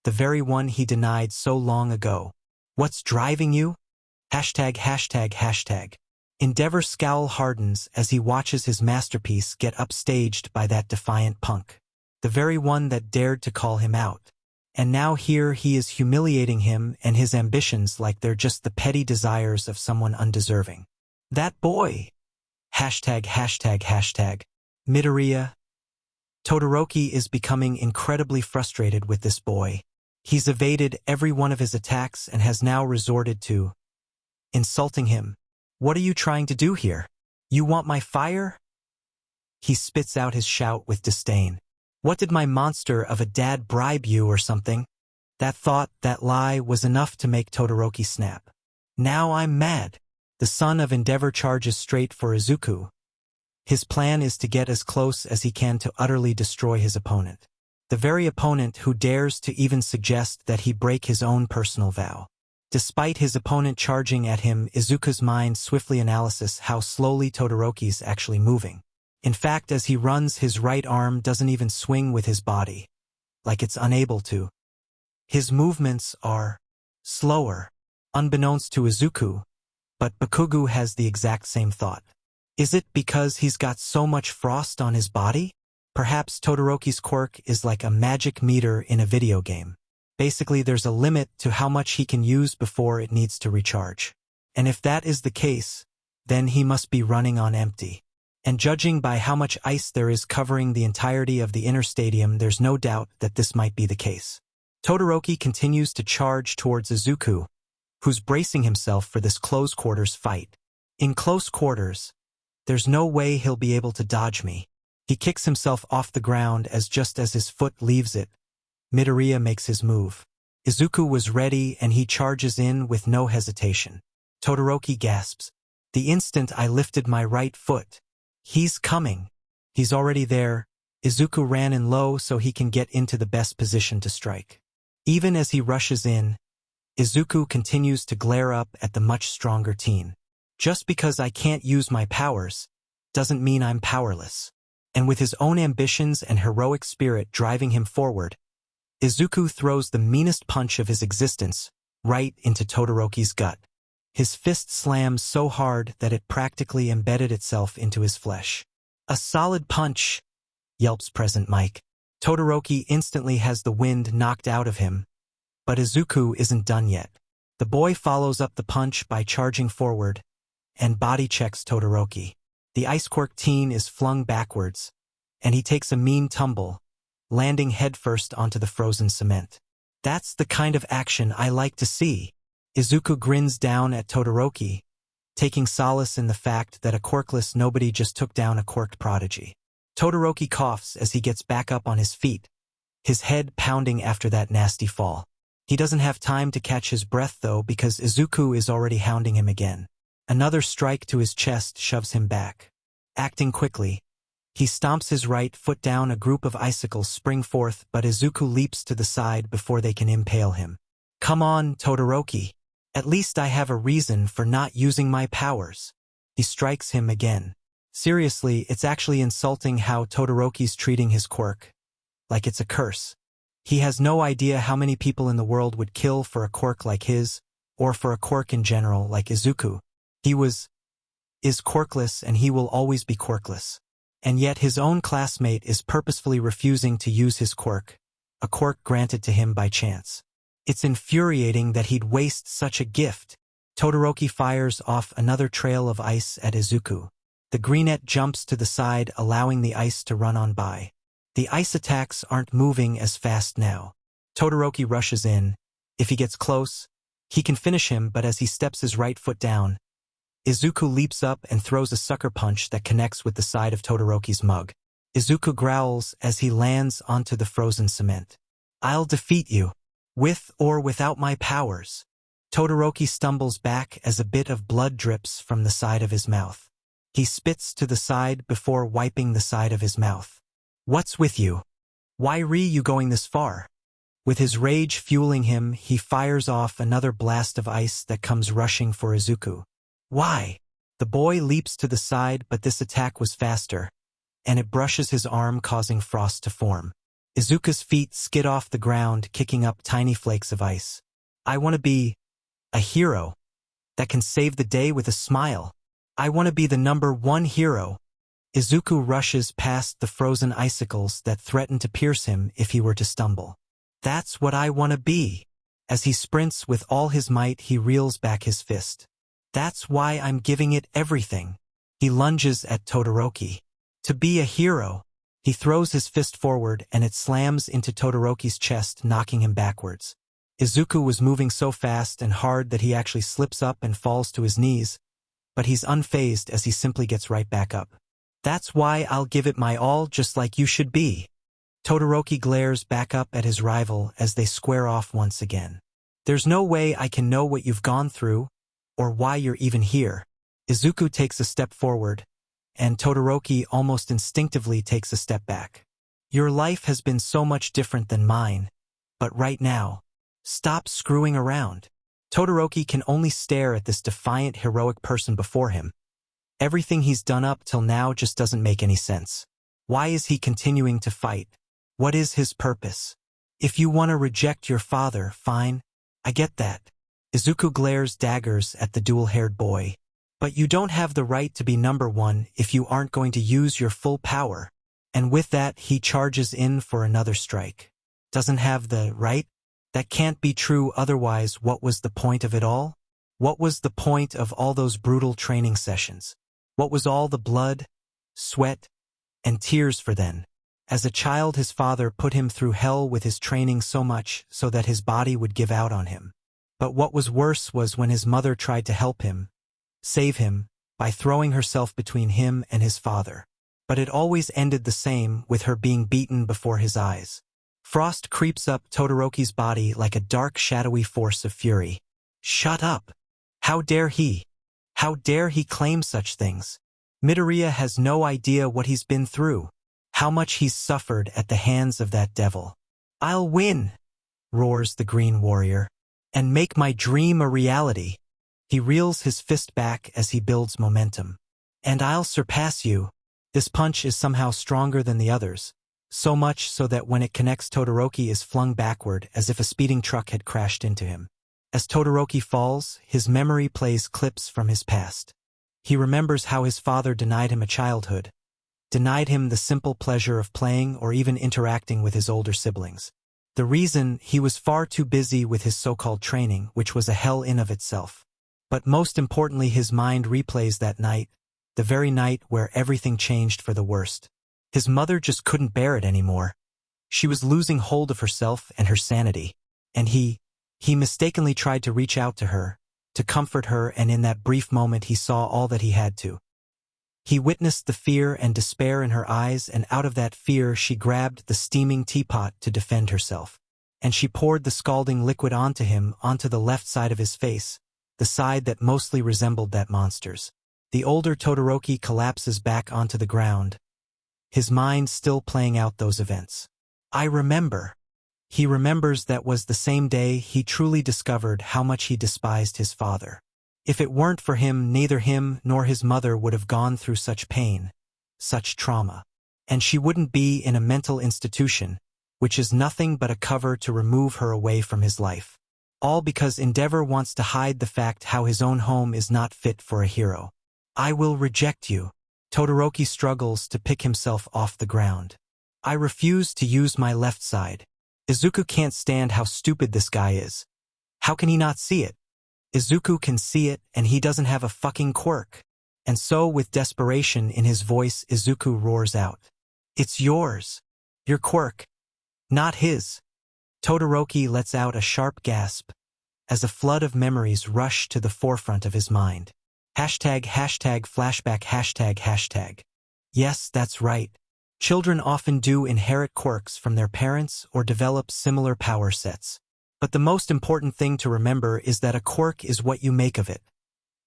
the very one he denied so long ago. What's driving you? ####. Endeavor's scowl hardens as he watches his masterpiece get upstaged by that defiant punk. The very one that dared to call him out. And now here he is humiliating him and his ambitions like they're just the petty desires of someone undeserving. That boy! ###. Midoriya. Todoroki is becoming incredibly frustrated with this boy. He's evaded every one of his attacks and has now resorted to insulting him. What are you trying to do here? You want my fire? He spits out his shout with disdain. What did my monster of a dad bribe you or something? That thought, that lie, was enough to make Todoroki snap. Now I'm mad. The son of Endeavor charges straight for Izuku. His plan is to get as close as he can to utterly destroy his opponent. The very opponent who dares to even suggest that he break his own personal vow. Despite his opponent charging at him, Izuku's mind swiftly analyzes how slowly Todoroki's actually moving. In fact, as he runs, his right arm doesn't even swing with his body, like it's unable to. His movements are slower, unbeknownst to Izuku, but Bakugo has the exact same thought. Is it because he's got so much frost on his body? Perhaps Todoroki's quirk is like a magic meter in a video game. Basically, there's a limit to how much he can use before it needs to recharge. And if that is the case, then he must be running on empty. And judging by how much ice there is covering the entirety of the inner stadium, there's no doubt that this might be the case. Todoroki continues to charge towards Izuku, who's bracing himself for this close-quarters fight. In close quarters, there's no way he'll be able to dodge me. He kicks himself off the ground just as his foot leaves it. Midoriya makes his move. Izuku was ready and he charges in with no hesitation. Todoroki gasps. The instant I lifted my right foot. He's coming. He's already there. Izuku ran in low so he can get into the best position to strike. Even as he rushes in, Izuku continues to glare up at the much stronger teen. Just because I can't use my powers, doesn't mean I'm powerless. And with his own ambitions and heroic spirit driving him forward, Izuku throws the meanest punch of his existence right into Todoroki's gut. His fist slams so hard that it practically embedded itself into his flesh. A solid punch, yelps present Mike. Todoroki instantly has the wind knocked out of him, but Izuku isn't done yet. The boy follows up the punch by charging forward and body checks Todoroki. The ice quirk teen is flung backwards, and he takes a mean tumble, landing headfirst onto the frozen cement. That's the kind of action I like to see. Izuku grins down at Todoroki, taking solace in the fact that a quirkless nobody just took down a quirked prodigy. Todoroki coughs as he gets back up on his feet, his head pounding after that nasty fall. He doesn't have time to catch his breath though because Izuku is already hounding him again. Another strike to his chest shoves him back. Acting quickly, he stomps his right foot down. A group of icicles spring forth, but Izuku leaps to the side before they can impale him. Come on, Todoroki. At least I have a reason for not using my powers. He strikes him again. Seriously, it's actually insulting how Todoroki's treating his quirk. Like it's a curse. He has no idea how many people in the world would kill for a quirk like his, or for a quirk in general like Izuku. He is quirkless and he will always be quirkless. And yet his own classmate is purposefully refusing to use his quirk, a quirk granted to him by chance. It's infuriating that he'd waste such a gift. Todoroki fires off another trail of ice at Izuku. The greenette jumps to the side, allowing the ice to run on by. The ice attacks aren't moving as fast now. Todoroki rushes in. If he gets close, he can finish him, but as he steps his right foot down, Izuku leaps up and throws a sucker punch that connects with the side of Todoroki's mug. Izuku growls as he lands onto the frozen cement. I'll defeat you. With or without my powers. Todoroki stumbles back as a bit of blood drips from the side of his mouth. He spits to the side before wiping the side of his mouth. What's with you? Why you going this far? With his rage fueling him, he fires off another blast of ice that comes rushing for Izuku. Why? The boy leaps to the side, but this attack was faster, and it brushes his arm, causing frost to form. Izuku's feet skid off the ground, kicking up tiny flakes of ice. I want to be a hero that can save the day with a smile. I want to be the #1 hero. Izuku rushes past the frozen icicles that threaten to pierce him if he were to stumble. That's what I want to be. As he sprints with all his might, he reels back his fist. That's why I'm giving it everything. He lunges at Todoroki. To be a hero. He throws his fist forward and it slams into Todoroki's chest, knocking him backwards. Izuku was moving so fast and hard that he actually slips up and falls to his knees, but he's unfazed as he simply gets right back up. That's why I'll give it my all, just like you should be. Todoroki glares back up at his rival as they square off once again. There's no way I can know what you've gone through, or why you're even here. Izuku takes a step forward, and Todoroki almost instinctively takes a step back. Your life has been so much different than mine, but right now, stop screwing around. Todoroki can only stare at this defiant, heroic person before him. Everything he's done up till now just doesn't make any sense. Why is he continuing to fight? What is his purpose? If you want to reject your father, fine. I get that. Izuku glares daggers at the dual-haired boy. But you don't have the right to be #1 if you aren't going to use your full power. And with that, he charges in for another strike. Doesn't have the right? That can't be true, otherwise what was the point of it all? What was the point of all those brutal training sessions? What was all the blood, sweat, and tears for then? As a child, his father put him through hell with his training so much so that his body would give out on him. But what was worse was when his mother tried to help him, save him, by throwing herself between him and his father. But it always ended the same, with her being beaten before his eyes. Frost creeps up Todoroki's body like a dark, shadowy force of fury. Shut up! How dare he? How dare he claim such things? Midoriya has no idea what he's been through, how much he's suffered at the hands of that devil. I'll win, roars the Green Warrior, and make my dream a reality. He reels his fist back as he builds momentum. And I'll surpass you. This punch is somehow stronger than the others, so much so that when it connects, Todoroki is flung backward as if a speeding truck had crashed into him. As Todoroki falls, his memory plays clips from his past. He remembers how his father denied him a childhood, denied him the simple pleasure of playing or even interacting with his older siblings. The reason: he was far too busy with his so-called training, which was a hell in of itself. But most importantly, his mind replays that night, the very night where everything changed for the worst. His mother just couldn't bear it anymore. She was losing hold of herself and her sanity. And he mistakenly tried to reach out to her, to comfort her, and in that brief moment he saw all that he had to. He witnessed the fear and despair in her eyes, and out of that fear she grabbed the steaming teapot to defend herself. And she poured the scalding liquid onto him, onto the left side of his face, the side that mostly resembled that monster's. The older Todoroki collapses back onto the ground, his mind still playing out those events. I remember. He remembers that was the same day he truly discovered how much he despised his father. If it weren't for him, neither him nor his mother would have gone through such pain, such trauma. And she wouldn't be in a mental institution, which is nothing but a cover to remove her away from his life. All because Endeavor wants to hide the fact how his own home is not fit for a hero. I will reject you. Todoroki struggles to pick himself off the ground. I refuse to use my left side. Izuku can't stand how stupid this guy is. How can he not see it? Izuku can see it, and he doesn't have a fucking quirk. And so, with desperation in his voice, Izuku roars out. It's yours. Your quirk. Not his. Todoroki lets out a sharp gasp as a flood of memories rush to the forefront of his mind. #flashback. Yes, that's right. Children often do inherit quirks from their parents or develop similar power sets. But the most important thing to remember is that a quirk is what you make of it.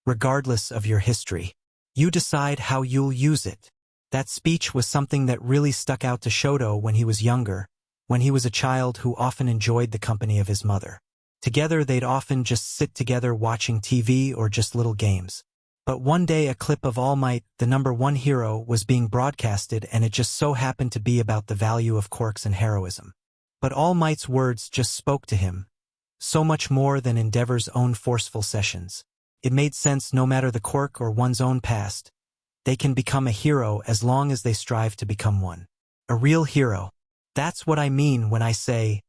Regardless of your history, you decide how you'll use it. That speech was something that really stuck out to Shoto when he was younger, when he was a child who often enjoyed the company of his mother. Together they'd often just sit together watching TV or just little games. But one day a clip of All Might, the #1 hero, was being broadcasted, and it just so happened to be about the value of quirks and heroism. But All Might's words just spoke to him, so much more than Endeavor's own forceful sessions. It made sense no matter the quirk or one's own past. They can become a hero as long as they strive to become one. A real hero. That's what I mean when I say,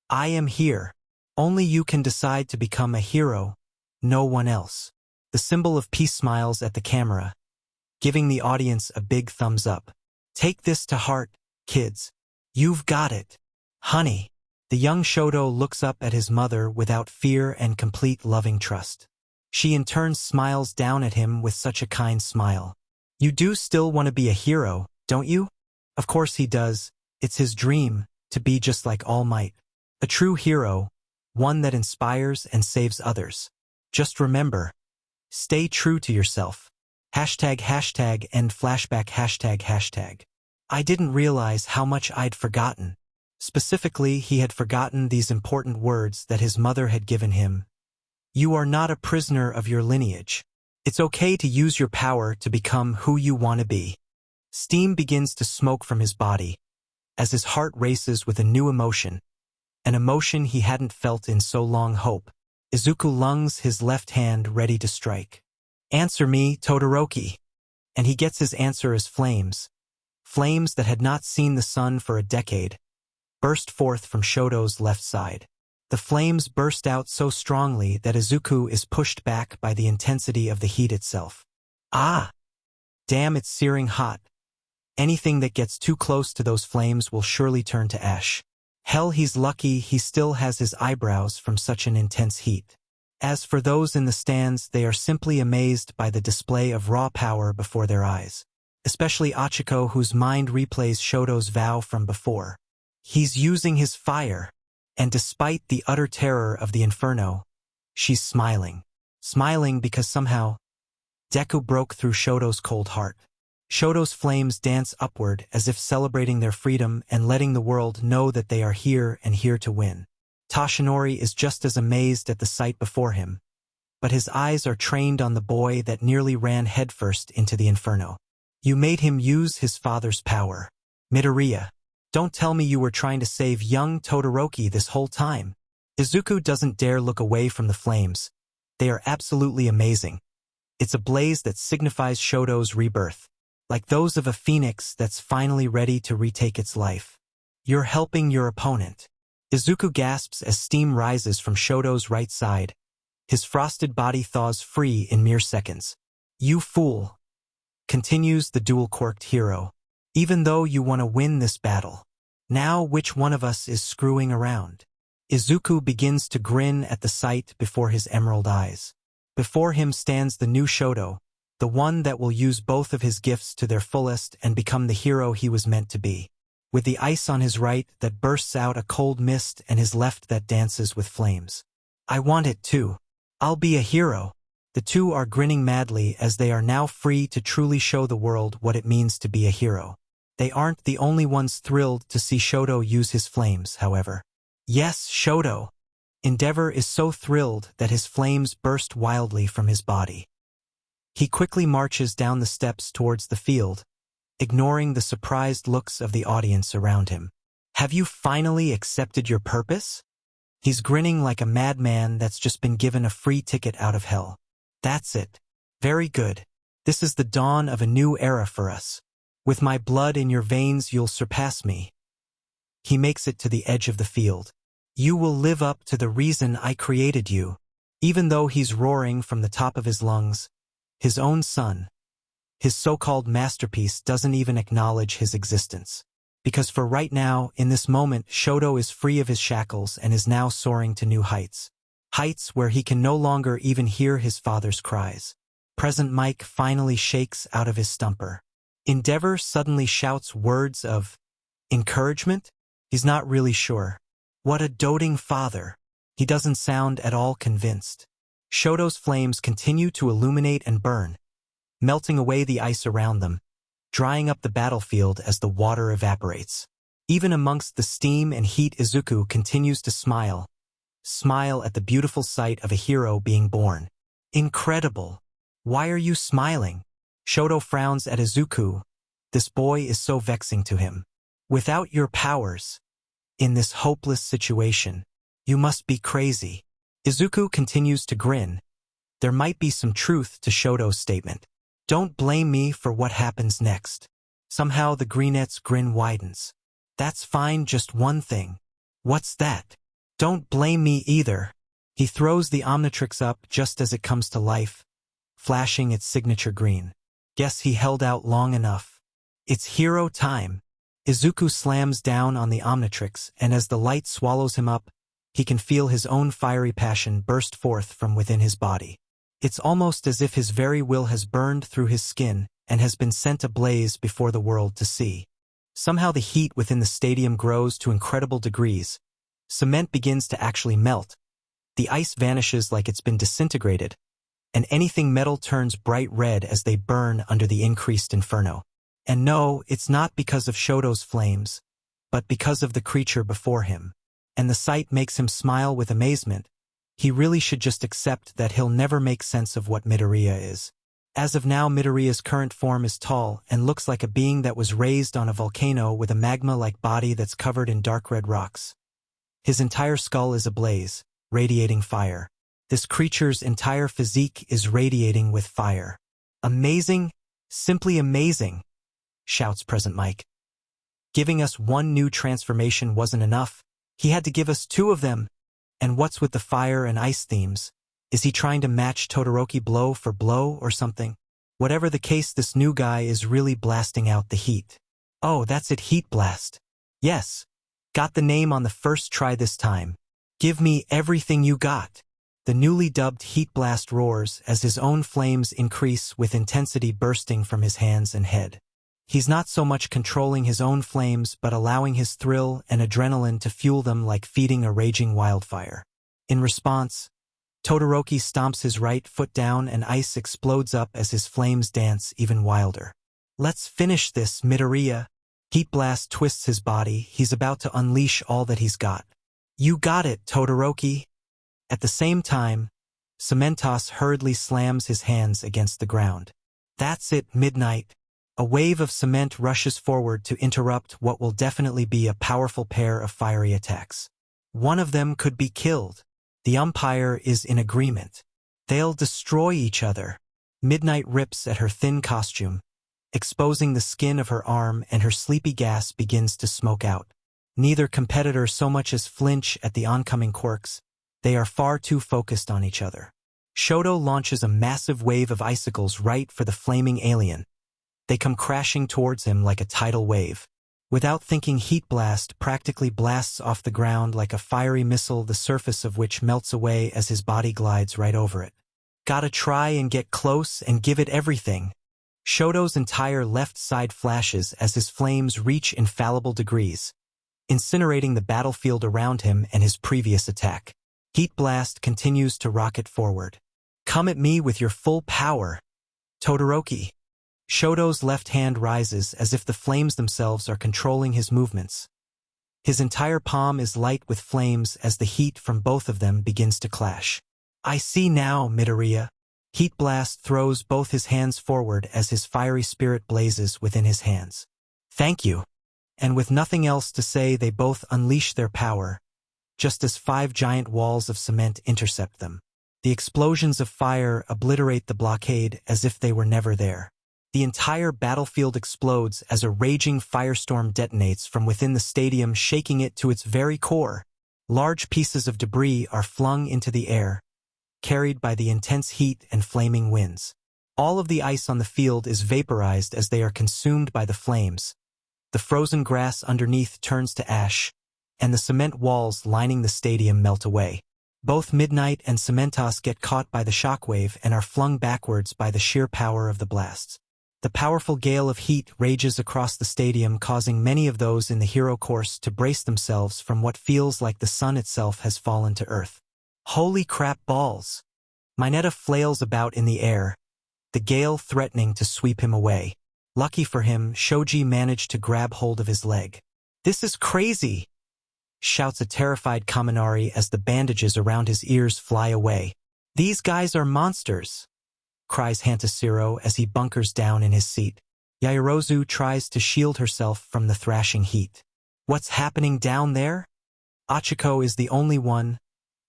I am here. Only you can decide to become a hero, no one else. The symbol of peace smiles at the camera, giving the audience a big thumbs up. Take this to heart, kids. You've got it. Honey. The young Shoto looks up at his mother without fear and complete loving trust. She in turn smiles down at him with such a kind smile. You do still want to be a hero, don't you? Of course he does. It's his dream, to be just like All Might. A true hero, one that inspires and saves others. Just remember, stay true to yourself. #end flashback. I didn't realize how much I'd forgotten. Specifically, he had forgotten these important words that his mother had given him. You are not a prisoner of your lineage. It's okay to use your power to become who you want to be. Steam begins to smoke from his body as his heart races with a new emotion, an emotion he hadn't felt in so long. Hope. Izuku lunges his left hand ready to strike. Answer me, Todoroki. And he gets his answer as flames. Flames that had not seen the sun for a decade burst forth from Shoto's left side. The flames burst out so strongly that Izuku is pushed back by the intensity of the heat itself. Ah! Damn, it's searing hot. Anything that gets too close to those flames will surely turn to ash. Hell, he's lucky he still has his eyebrows from such an intense heat. As for those in the stands, they are simply amazed by the display of raw power before their eyes. Especially Achiko, whose mind replays Shoto's vow from before. He's using his fire. And despite the utter terror of the inferno, she's smiling. Smiling because somehow, Deku broke through Shoto's cold heart. Shoto's flames dance upward as if celebrating their freedom and letting the world know that they are here and here to win. Toshinori is just as amazed at the sight before him, but his eyes are trained on the boy that nearly ran headfirst into the inferno. You made him use his father's power. Midoriya, don't tell me you were trying to save young Todoroki this whole time. Izuku doesn't dare look away from the flames. They are absolutely amazing. It's a blaze that signifies Shoto's rebirth, like those of a phoenix that's finally ready to retake its life. You're helping your opponent. Izuku gasps as steam rises from Shoto's right side. His frosted body thaws free in mere seconds. You fool, continues the dual-quirked hero. Even though you want to win this battle. Now which one of us is screwing around? Izuku begins to grin at the sight before his emerald eyes. Before him stands the new Shoto, the one that will use both of his gifts to their fullest and become the hero he was meant to be. With the ice on his right that bursts out a cold mist and his left that dances with flames. I want it too. I'll be a hero. The two are grinning madly as they are now free to truly show the world what it means to be a hero. They aren't the only ones thrilled to see Shoto use his flames, however. Yes, Shoto. Endeavor is so thrilled that his flames burst wildly from his body. He quickly marches down the steps towards the field, ignoring the surprised looks of the audience around him. Have you finally accepted your purpose? He's grinning like a madman that's just been given a free ticket out of hell. That's it. Very good. This is the dawn of a new era for us. With my blood in your veins, you'll surpass me. He makes it to the edge of the field. You will live up to the reason I created you. Even though he's roaring from the top of his lungs, his own son, his so-called masterpiece, doesn't even acknowledge his existence. Because for right now, in this moment, Shoto is free of his shackles and is now soaring to new heights. Heights where he can no longer even hear his father's cries. Present Mike finally shakes out of his stumper. Endeavor suddenly shouts words of encouragement? He's not really sure. What a doting father. He doesn't sound at all convinced. Shoto's flames continue to illuminate and burn, melting away the ice around them, drying up the battlefield as the water evaporates. Even amongst the steam and heat, Izuku continues to smile at the beautiful sight of a hero being born. Incredible. Why are you smiling? Shoto frowns at Izuku. This boy is so vexing to him. Without your powers, in this hopeless situation, you must be crazy. Izuku continues to grin. There might be some truth to Shoto's statement. Don't blame me for what happens next. Somehow the greenette's grin widens. That's fine, just one thing. What's that? Don't blame me either. He throws the Omnitrix up just as it comes to life, flashing its signature green. Guess he held out long enough. It's hero time. Izuku slams down on the Omnitrix, and as the light swallows him up, he can feel his own fiery passion burst forth from within his body. It's almost as if his very will has burned through his skin and has been sent ablaze before the world to see. Somehow the heat within the stadium grows to incredible degrees. Cement begins to actually melt. The ice vanishes like it's been disintegrated, and anything metal turns bright red as they burn under the increased inferno. And no, it's not because of Shoto's flames, but because of the creature before him. And the sight makes him smile with amazement. He really should just accept that he'll never make sense of what Midoriya is. As of now, Midoriya's current form is tall and looks like a being that was raised on a volcano with a magma-like body that's covered in dark red rocks. His entire skull is ablaze, radiating fire. This creature's entire physique is radiating with fire. Amazing, simply amazing, shouts Present Mike. Giving us one new transformation wasn't enough. He had to give us two of them. And what's with the fire and ice themes? Is he trying to match Todoroki blow for blow or something? Whatever the case, this new guy is really blasting out the heat. Oh, that's it, Heat Blast. Yes. Got the name on the first try this time. Give me everything you got. The newly dubbed Heat Blast roars as his own flames increase with intensity bursting from his hands and head. He's not so much controlling his own flames but allowing his thrill and adrenaline to fuel them like feeding a raging wildfire. In response, Todoroki stomps his right foot down and ice explodes up as his flames dance even wilder. Let's finish this, Midoriya. Heat Blast twists his body. He's about to unleash all that he's got. You got it, Todoroki. At the same time, Cementos hurriedly slams his hands against the ground. That's it, Midnight. A wave of cement rushes forward to interrupt what will definitely be a powerful pair of fiery attacks. One of them could be killed. The umpire is in agreement. They'll destroy each other. Midnight rips at her thin costume, exposing the skin of her arm, and her sleepy gas begins to smoke out. Neither competitor so much as flinch at the oncoming quirks. They are far too focused on each other. Shoto launches a massive wave of icicles right for the flaming alien. They come crashing towards him like a tidal wave. Without thinking, Heat Blast practically blasts off the ground like a fiery missile, the surface of which melts away as his body glides right over it. Gotta try and get close and give it everything. Shoto's entire left side flashes as his flames reach infallible degrees, incinerating the battlefield around him and his previous attack. Heat Blast continues to rocket forward. Come at me with your full power, Todoroki. Shoto's left hand rises as if the flames themselves are controlling his movements. His entire palm is light with flames as the heat from both of them begins to clash. I see now, Midoriya. Heat Blast throws both his hands forward as his fiery spirit blazes within his hands. Thank you. And with nothing else to say, they both unleash their power, just as 5 giant walls of cement intercept them. The explosions of fire obliterate the blockade as if they were never there. The entire battlefield explodes as a raging firestorm detonates from within the stadium, shaking it to its very core. Large pieces of debris are flung into the air, carried by the intense heat and flaming winds. All of the ice on the field is vaporized as they are consumed by the flames. The frozen grass underneath turns to ash, and the cement walls lining the stadium melt away. Both Midnight and Cementos get caught by the shockwave and are flung backwards by the sheer power of the blasts. The powerful gale of heat rages across the stadium, causing many of those in the hero course to brace themselves from what feels like the sun itself has fallen to earth. Holy crap balls! Mineta flails about in the air, the gale threatening to sweep him away. Lucky for him, Shoji managed to grab hold of his leg. "This is crazy!" shouts a terrified Kaminari as the bandages around his ears fly away. "These guys are monsters!" cries Hantashiro as he bunkers down in his seat. Yaoyorozu tries to shield herself from the thrashing heat. What's happening down there? Achiko is the only one,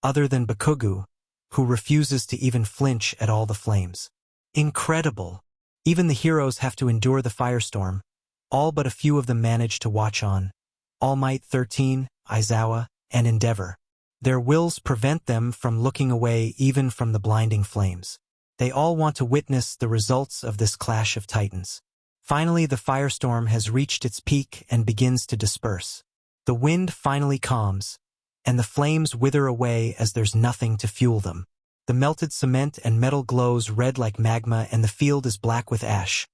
other than Bakugo, who refuses to even flinch at all the flames. Incredible! Even the heroes have to endure the firestorm. All but a few of them manage to watch on. All Might 13, Aizawa, and Endeavor. Their wills prevent them from looking away even from the blinding flames. They all want to witness the results of this clash of titans. Finally, the firestorm has reached its peak and begins to disperse. The wind finally calms, and the flames wither away as there's nothing to fuel them. The melted cement and metal glows red like magma and the field is black with ash.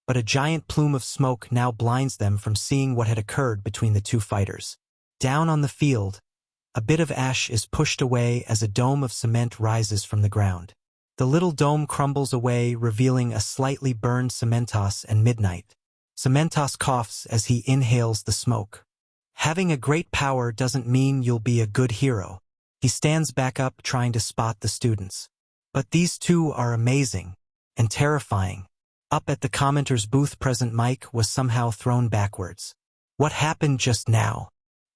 But a giant plume of smoke now blinds them from seeing what had occurred between the two fighters. Down on the field, a bit of ash is pushed away as a dome of cement rises from the ground. The little dome crumbles away, revealing a slightly burned Cementos and Midnight. Cementos coughs as he inhales the smoke. Having a great power doesn't mean you'll be a good hero. He stands back up trying to spot the students. But these two are amazing and terrifying. Up at the commenter's booth, Present Mike was somehow thrown backwards. What happened just now?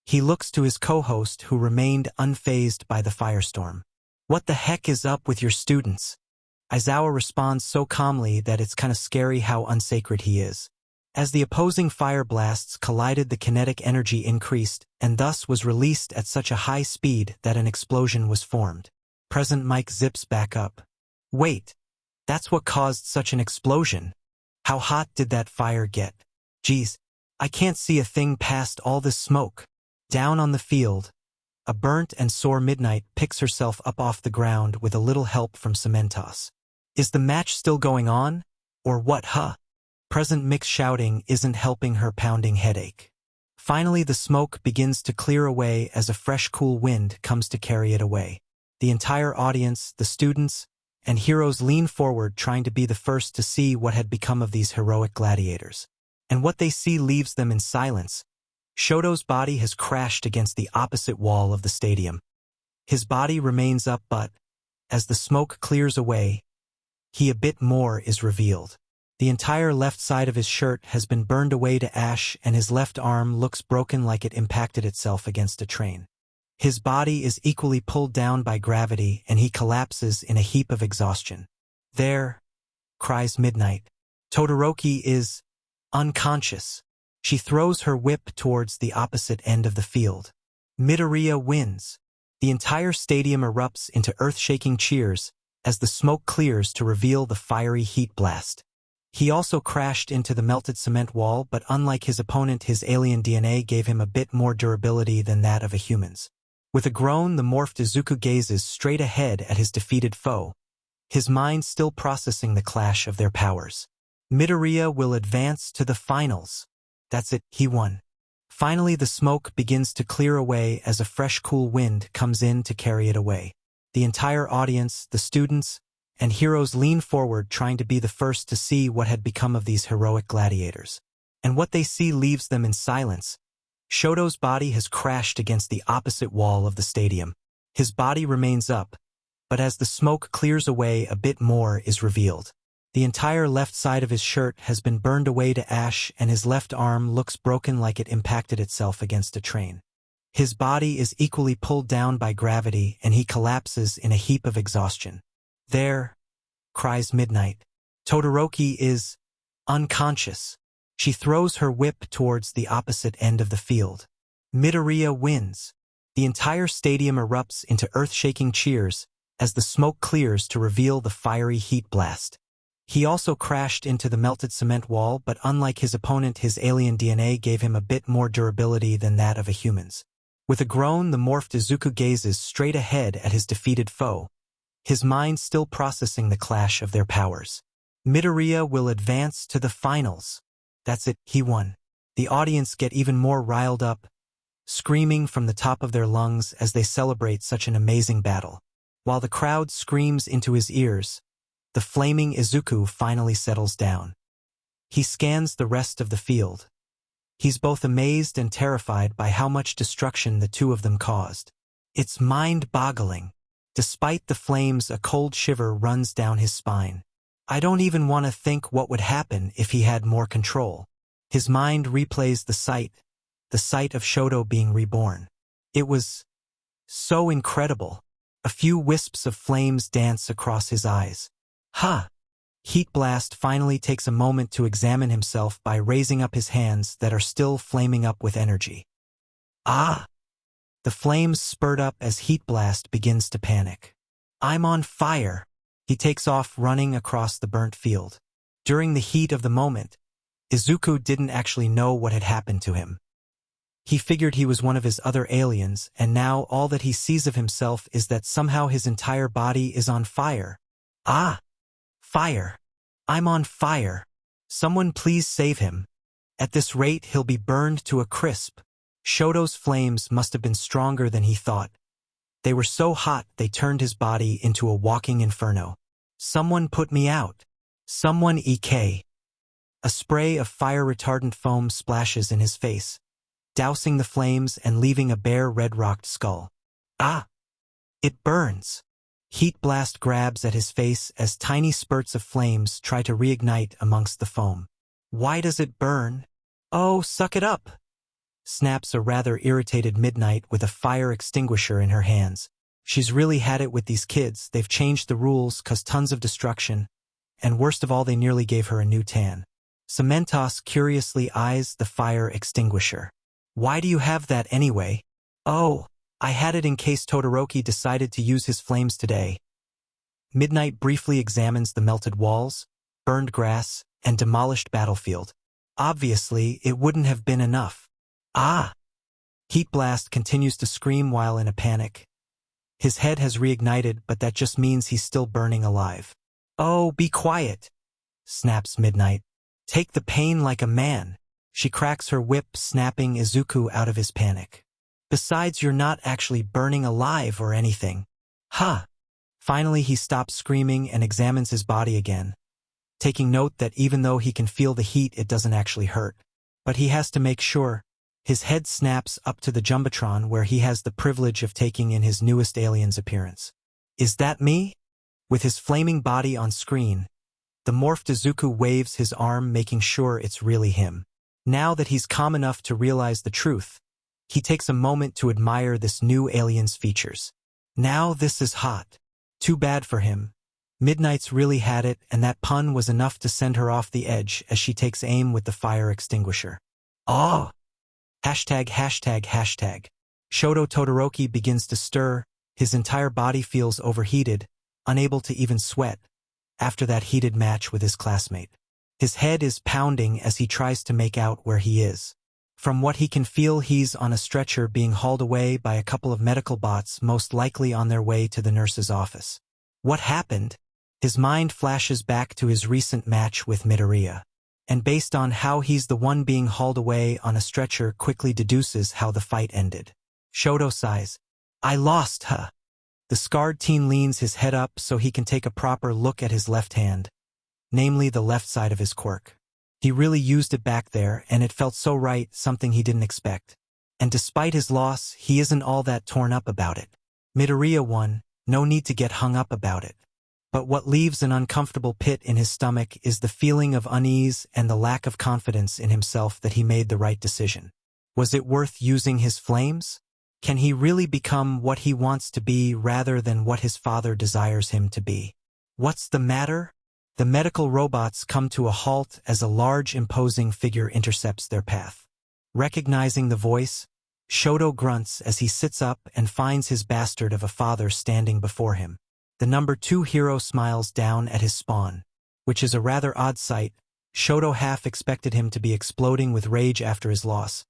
He looks to his co-host, who remained unfazed by the firestorm. What the heck is up with your students? Aizawa responds so calmly that it's kinda scary how unsacred he is. As the opposing fire blasts collided, the kinetic energy increased and thus was released at such a high speed that an explosion was formed. Present Mike zips back up. Wait, that's what caused such an explosion. How hot did that fire get? Geez, I can't see a thing past all this smoke. Down on the field, a burnt and sore Midnight picks herself up off the ground with a little help from Cementos. Is the match still going on? Or what, huh? Present Mix shouting isn't helping her pounding headache. Finally, the smoke begins to clear away as a fresh, cool wind comes to carry it away. The entire audience, the students, and heroes lean forward trying to be the first to see what had become of these heroic gladiators. And what they see leaves them in silence. Shoto's body has crashed against the opposite wall of the stadium. His body remains up, but, as the smoke clears away, a bit more is revealed. The entire left side of his shirt has been burned away to ash and his left arm looks broken like it impacted itself against a train. His body is equally pulled down by gravity and he collapses in a heap of exhaustion. There, cries Midnight. Todoroki is unconscious. She throws her whip towards the opposite end of the field. Midoriya wins. The entire stadium erupts into earth-shaking cheers as the smoke clears to reveal the fiery heat blast. He also crashed into the melted cement wall, but unlike his opponent, his alien DNA gave him a bit more durability than that of a human's. With a groan, the morphed Izuku gazes straight ahead at his defeated foe, his mind still processing the clash of their powers. Midoriya will advance to the finals. That's it, he won. Finally, the smoke begins to clear away as a fresh, cool wind comes in to carry it away. The entire audience, the students, and heroes lean forward trying to be the first to see what had become of these heroic gladiators. And what they see leaves them in silence. Shoto's body has crashed against the opposite wall of the stadium. His body remains up, but as the smoke clears away, a bit more is revealed. The entire left side of his shirt has been burned away to ash and his left arm looks broken like it impacted itself against a train. His body is equally pulled down by gravity and he collapses in a heap of exhaustion. "There," cries Midnight. Todoroki is unconscious. She throws her whip towards the opposite end of the field. Midoriya wins. The entire stadium erupts into earth-shaking cheers as the smoke clears to reveal the fiery heat blast. He also crashed into the melted cement wall, but unlike his opponent, his alien DNA gave him a bit more durability than that of a human's. With a groan, the morphed Izuku gazes straight ahead at his defeated foe, his mind still processing the clash of their powers. Midoriya will advance to the finals. That's it, he won. The audience get even more riled up, screaming from the top of their lungs as they celebrate such an amazing battle. While the crowd screams into his ears, the flaming Izuku finally settles down. He scans the rest of the field. He's both amazed and terrified by how much destruction the two of them caused. It's mind-boggling. Despite the flames, a cold shiver runs down his spine. I don't even want to think what would happen if he had more control. His mind replays the sight of Shoto being reborn. It was so incredible. A few wisps of flames dance across his eyes. Heat Blast finally takes a moment to examine himself by raising up his hands that are still flaming up with energy. The flames spurt up as Heat Blast begins to panic. "I'm on fire." He takes off running across the burnt field. During the heat of the moment, Izuku didn't actually know what had happened to him. He figured he was one of his other aliens, and now all that he sees of himself is that somehow his entire body is on fire. Fire. "I'm on fire. Someone please save him. At this rate he'll be burned to a crisp." Shoto's flames must have been stronger than he thought. They were so hot they turned his body into a walking inferno. "Someone put me out. Someone EK." A spray of fire-retardant foam splashes in his face, dousing the flames and leaving a bare red-rocked skull. It burns. Heat Blast grabs at his face as tiny spurts of flames try to reignite amongst the foam. "Why does it burn?" "Oh, suck it up," snaps a rather irritated Midnight with a fire extinguisher in her hands. She's really had it with these kids. They've changed the rules, caused tons of destruction, and worst of all, they nearly gave her a new tan. Cementos curiously eyes the fire extinguisher. "Why do you have that anyway?" "Oh, I had it in case Todoroki decided to use his flames today." Midnight briefly examines the melted walls, burned grass, and demolished battlefield. Obviously, it wouldn't have been enough. Heat Blast continues to scream while in a panic. His head has reignited, but that just means he's still burning alive. "Oh, be quiet," snaps Midnight. "Take the pain like a man." She cracks her whip, snapping Izuku out of his panic. "Besides, you're not actually burning alive or anything." Finally, he stops screaming and examines his body again, taking note that even though he can feel the heat, it doesn't actually hurt. But he has to make sure. His head snaps up to the Jumbotron where he has the privilege of taking in his newest alien's appearance. "Is that me?" With his flaming body on screen, the morphed Izuku waves his arm, making sure it's really him. Now that he's calm enough to realize the truth, he takes a moment to admire this new alien's features. Now this is hot. Too bad for him. Midnight's really had it, and that pun was enough to send her off the edge as she takes aim with the fire extinguisher. Hashtag. Shoto Todoroki begins to stir. His entire body feels overheated, unable to even sweat, after that heated match with his classmate. His head is pounding as he tries to make out where he is. From what he can feel, he's on a stretcher being hauled away by a couple of medical bots, most likely on their way to the nurse's office. What happened? His mind flashes back to his recent match with Midoriya, and based on how he's the one being hauled away on a stretcher, quickly deduces how the fight ended. Shoto sighs. "I lost, huh?" The scarred teen leans his head up so he can take a proper look at his left hand, namely the left side of his quirk. He really used it back there, and it felt so right, something he didn't expect. And despite his loss, he isn't all that torn up about it. Midoriya won, no need to get hung up about it. But what leaves an uncomfortable pit in his stomach is the feeling of unease and the lack of confidence in himself that he made the right decision. Was it worth using his flames? Can he really become what he wants to be rather than what his father desires him to be? What's the matter? The medical robots come to a halt as a large imposing figure intercepts their path. Recognizing the voice, Shoto grunts as he sits up and finds his bastard of a father standing before him. The number 2 hero smiles down at his spawn, which is a rather odd sight. Shoto half expected him to be exploding with rage after his loss.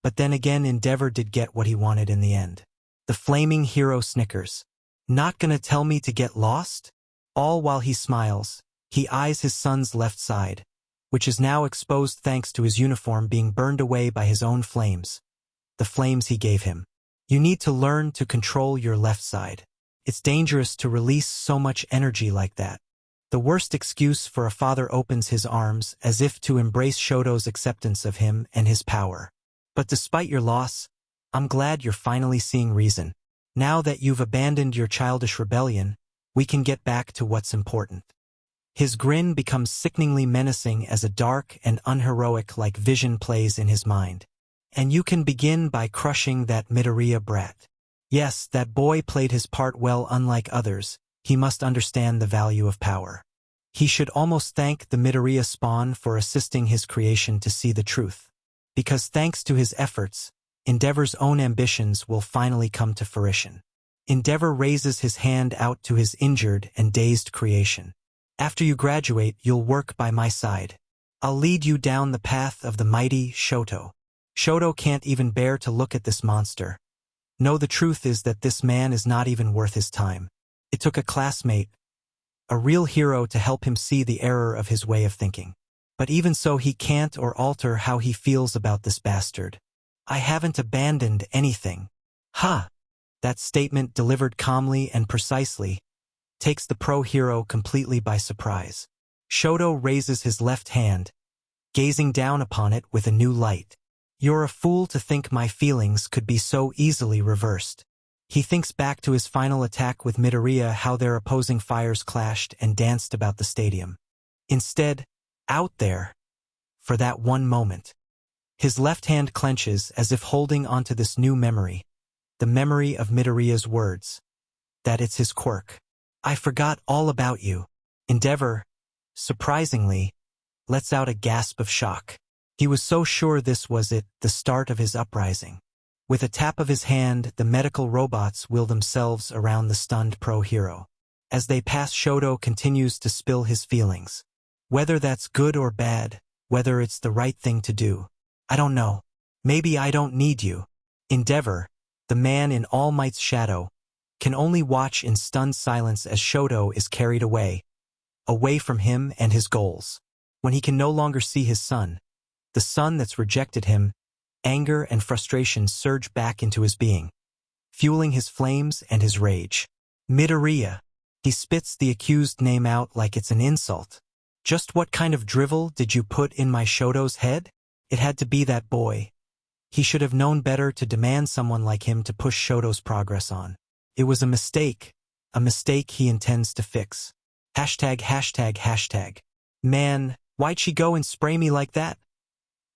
But then again, Endeavor did get what he wanted in the end. The flaming hero snickers. Not gonna tell me to get lost? All while he smiles, he eyes his son's left side, which is now exposed thanks to his uniform being burned away by his own flames. The flames he gave him. You need to learn to control your left side. It's dangerous to release so much energy like that. The worst excuse for a father opens his arms as if to embrace Shoto's acceptance of him and his power. But despite your loss, I'm glad you're finally seeing reason. Now that you've abandoned your childish rebellion, we can get back to what's important. His grin becomes sickeningly menacing as a dark and unheroic-like vision plays in his mind. And you can begin by crushing that Midoriya brat. Yes, that boy played his part well. Unlike others, he must understand the value of power. He should almost thank the Midoriya spawn for assisting his creation to see the truth. Because thanks to his efforts, Endeavor's own ambitions will finally come to fruition. Endeavor raises his hand out to his injured and dazed creation. After you graduate, you'll work by my side. I'll lead you down the path of the mighty Shoto. Shoto can't even bear to look at this monster. No, the truth is that this man is not even worth his time. It took a classmate, a real hero, to help him see the error of his way of thinking. But even so, he can't or alter how he feels about this bastard. I haven't abandoned anything. Ha! That statement, delivered calmly and precisely, takes the pro-hero completely by surprise. Shoto raises his left hand, gazing down upon it with a new light. You're a fool to think my feelings could be so easily reversed. He thinks back to his final attack with Midoriya, how their opposing fires clashed and danced about the stadium. Instead, out there, for that one moment, his left hand clenches as if holding onto this new memory, the memory of Midoriya's words, that it's his quirk. I forgot all about you. Endeavor, surprisingly, lets out a gasp of shock. He was so sure this was it, the start of his uprising. With a tap of his hand, the medical robots wheel themselves around the stunned pro-hero. As they pass, Shoto continues to spill his feelings. Whether that's good or bad, whether it's the right thing to do, I don't know. Maybe I don't need you. Endeavor, the man in All Might's shadow, can only watch in stunned silence as Shoto is carried away from him and his goals. When he can no longer see his son, the son that's rejected him, anger and frustration surge back into his being, fueling his flames and his rage. Midoriya. He spits the accused name out like it's an insult. Just what kind of drivel did you put in my Shoto's head? It had to be that boy. He should have known better to demand someone like him to push Shoto's progress on. It was a mistake he intends to fix. ####. Man, why'd she go and spray me like that?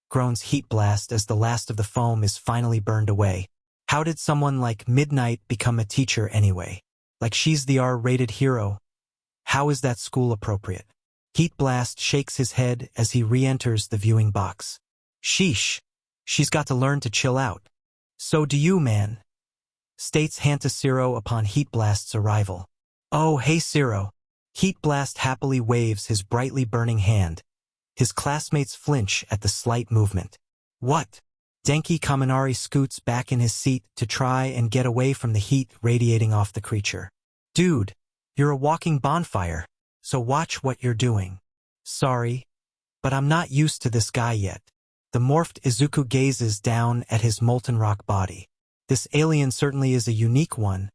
Groans Heat Blast as the last of the foam is finally burned away. How did someone like Midnight become a teacher anyway? Like she's the R-rated hero. How is that school appropriate? Heat Blast shakes his head as he re-enters the viewing box. Sheesh. She's got to learn to chill out. So do you, man, states Hantaciro upon Heat Blast's arrival. Oh, hey Ciro. Heat Blast happily waves his brightly burning hand. His classmates flinch at the slight movement. What? Denki Kaminari scoots back in his seat to try and get away from the heat radiating off the creature. Dude, you're a walking bonfire, so watch what you're doing. Sorry, but I'm not used to this guy yet. The morphed Izuku gazes down at his molten rock body. This alien certainly is a unique one.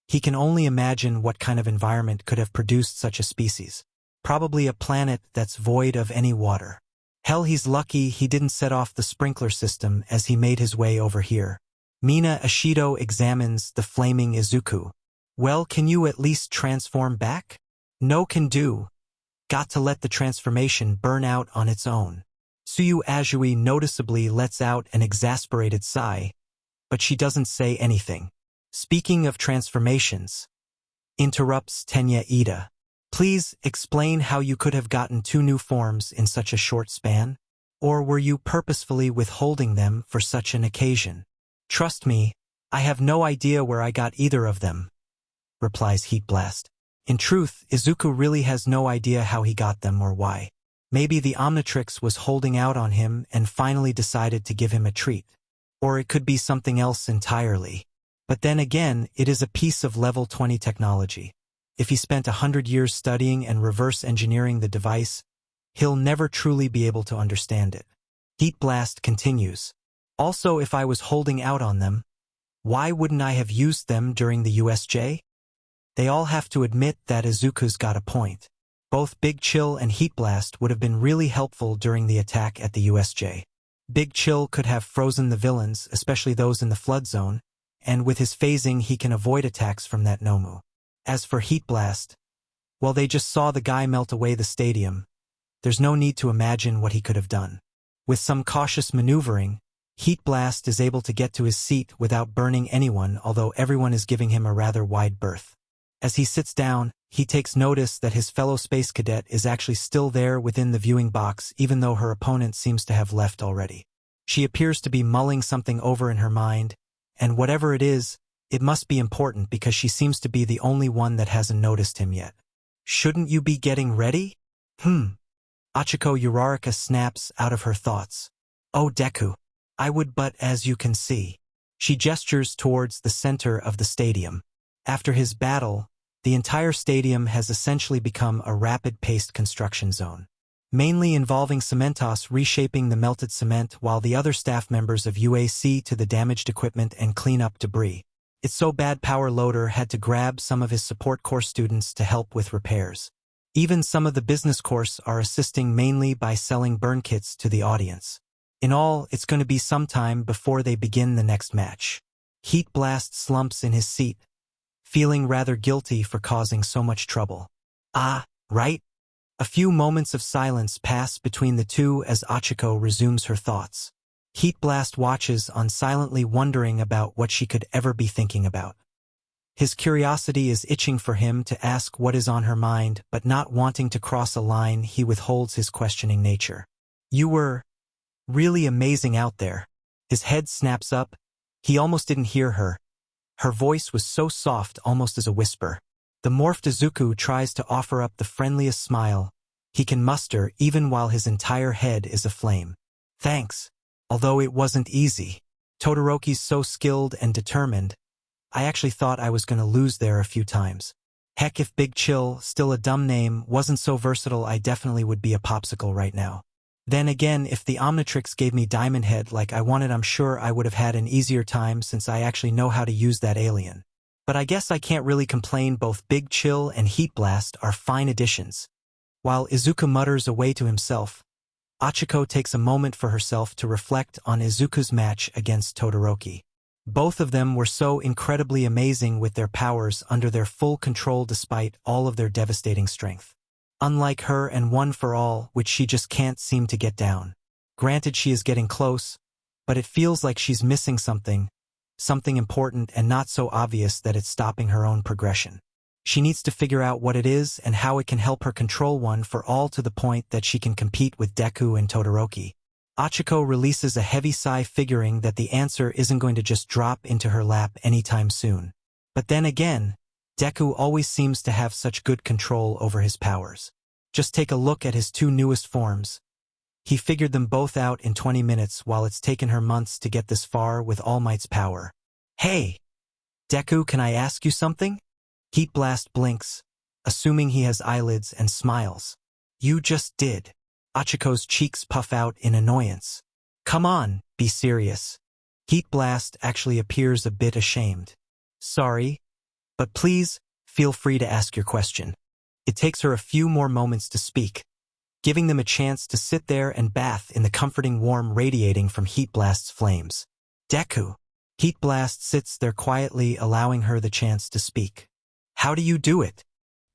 He can only imagine what kind of environment could have produced such a species. Probably a planet that's void of any water. Hell, he's lucky he didn't set off the sprinkler system as he made his way over here. Mina Ashido examines the flaming Izuku. Well, can you at least transform back? No can do. Got to let the transformation burn out on its own. Tsuyu Azui noticeably lets out an exasperated sigh. but she doesn't say anything. Speaking of transformations, interrupts Tenya Iida. Please explain how you could have gotten 2 new forms in such a short span? Or were you purposefully withholding them for such an occasion? Trust me, I have no idea where I got either of them, replies Heat Blast. In truth, Izuku really has no idea how he got them or why. Maybe the Omnitrix was holding out on him and finally decided to give him a treat. Or it could be something else entirely. But then again, it is a piece of level 20 technology. If he spent 100 years studying and reverse engineering the device, he'll never truly be able to understand it. Heat Blast continues. Also, if I was holding out on them, why wouldn't I have used them during the USJ? They all have to admit that Izuku's got a point. Both Big Chill and Heat Blast would have been really helpful during the attack at the USJ. Big Chill could have frozen the villains, especially those in the flood zone, and with his phasing he can avoid attacks from that Nomu. As for Heat Blast, well, they just saw the guy melt away the stadium. There's no need to imagine what he could have done. With some cautious maneuvering, Heat Blast is able to get to his seat without burning anyone, although everyone is giving him a rather wide berth. As he sits down, he takes notice that his fellow space cadet is actually still there within the viewing box, even though her opponent seems to have left already. She appears to be mulling something over in her mind, and whatever it is, it must be important because she seems to be the only one that hasn't noticed him yet. Shouldn't you be getting ready? Achiko Uraraka snaps out of her thoughts. Oh, Deku, I would, but as you can see. She gestures towards the center of the stadium. After his battle, the entire stadium has essentially become a rapid-paced construction zone, mainly involving Cementos reshaping the melted cement while the other staff members of UAC to the damaged equipment and clean up debris. It's so bad Power Loader had to grab some of his support course students to help with repairs. Even some of the business course are assisting mainly by selling burn kits to the audience. In all, it's going to be some time before they begin the next match. Heat Blast slumps in his seat, feeling rather guilty for causing so much trouble. Ah, right? A few moments of silence pass between the two as Achiko resumes her thoughts. Heat Blast watches on, silently wondering about what she could ever be thinking about. His curiosity is itching for him to ask what is on her mind, but not wanting to cross a line, he withholds his questioning nature. You were really amazing out there. His head snaps up. He almost didn't hear her. Her voice was so soft, almost as a whisper. The morphed Izuku tries to offer up the friendliest smile he can muster, even while his entire head is aflame. Thanks. Although it wasn't easy. Todoroki's so skilled and determined. I actually thought I was going to lose there a few times. Heck, if Big Chill, still a dumb name, wasn't so versatile, I definitely would be a popsicle right now. Then again, if the Omnitrix gave me Diamond Head like I wanted, I'm sure I would have had an easier time since I actually know how to use that alien. But I guess I can't really complain, both Big Chill and Heat Blast are fine additions. While Izuku mutters away to himself, Achiko takes a moment for herself to reflect on Izuku's match against Todoroki. Both of them were so incredibly amazing with their powers under their full control despite all of their devastating strength. Unlike her and One for All, which she just can't seem to get down. Granted, she is getting close, but it feels like she's missing something important and not so obvious that it's stopping her own progression. She needs to figure out what it is and how it can help her control One for All to the point that she can compete with Deku and Todoroki. Achiko releases a heavy sigh, figuring that the answer isn't going to just drop into her lap anytime soon. But then again, Deku always seems to have such good control over his powers. Just take a look at his 2 newest forms. He figured them both out in 20 minutes while it's taken her months to get this far with All Might's power. Hey! Deku, can I ask you something? Heat Blast blinks, assuming he has eyelids, and smiles. You just did. Achiko's cheeks puff out in annoyance. Come on, be serious. Heat Blast actually appears a bit ashamed. Sorry, but please, feel free to ask your question. It takes her a few more moments to speak, giving them a chance to sit there and bath in the comforting warmth radiating from Heat Blast's flames. Deku. Heat Blast sits there quietly, allowing her the chance to speak. How do you do it?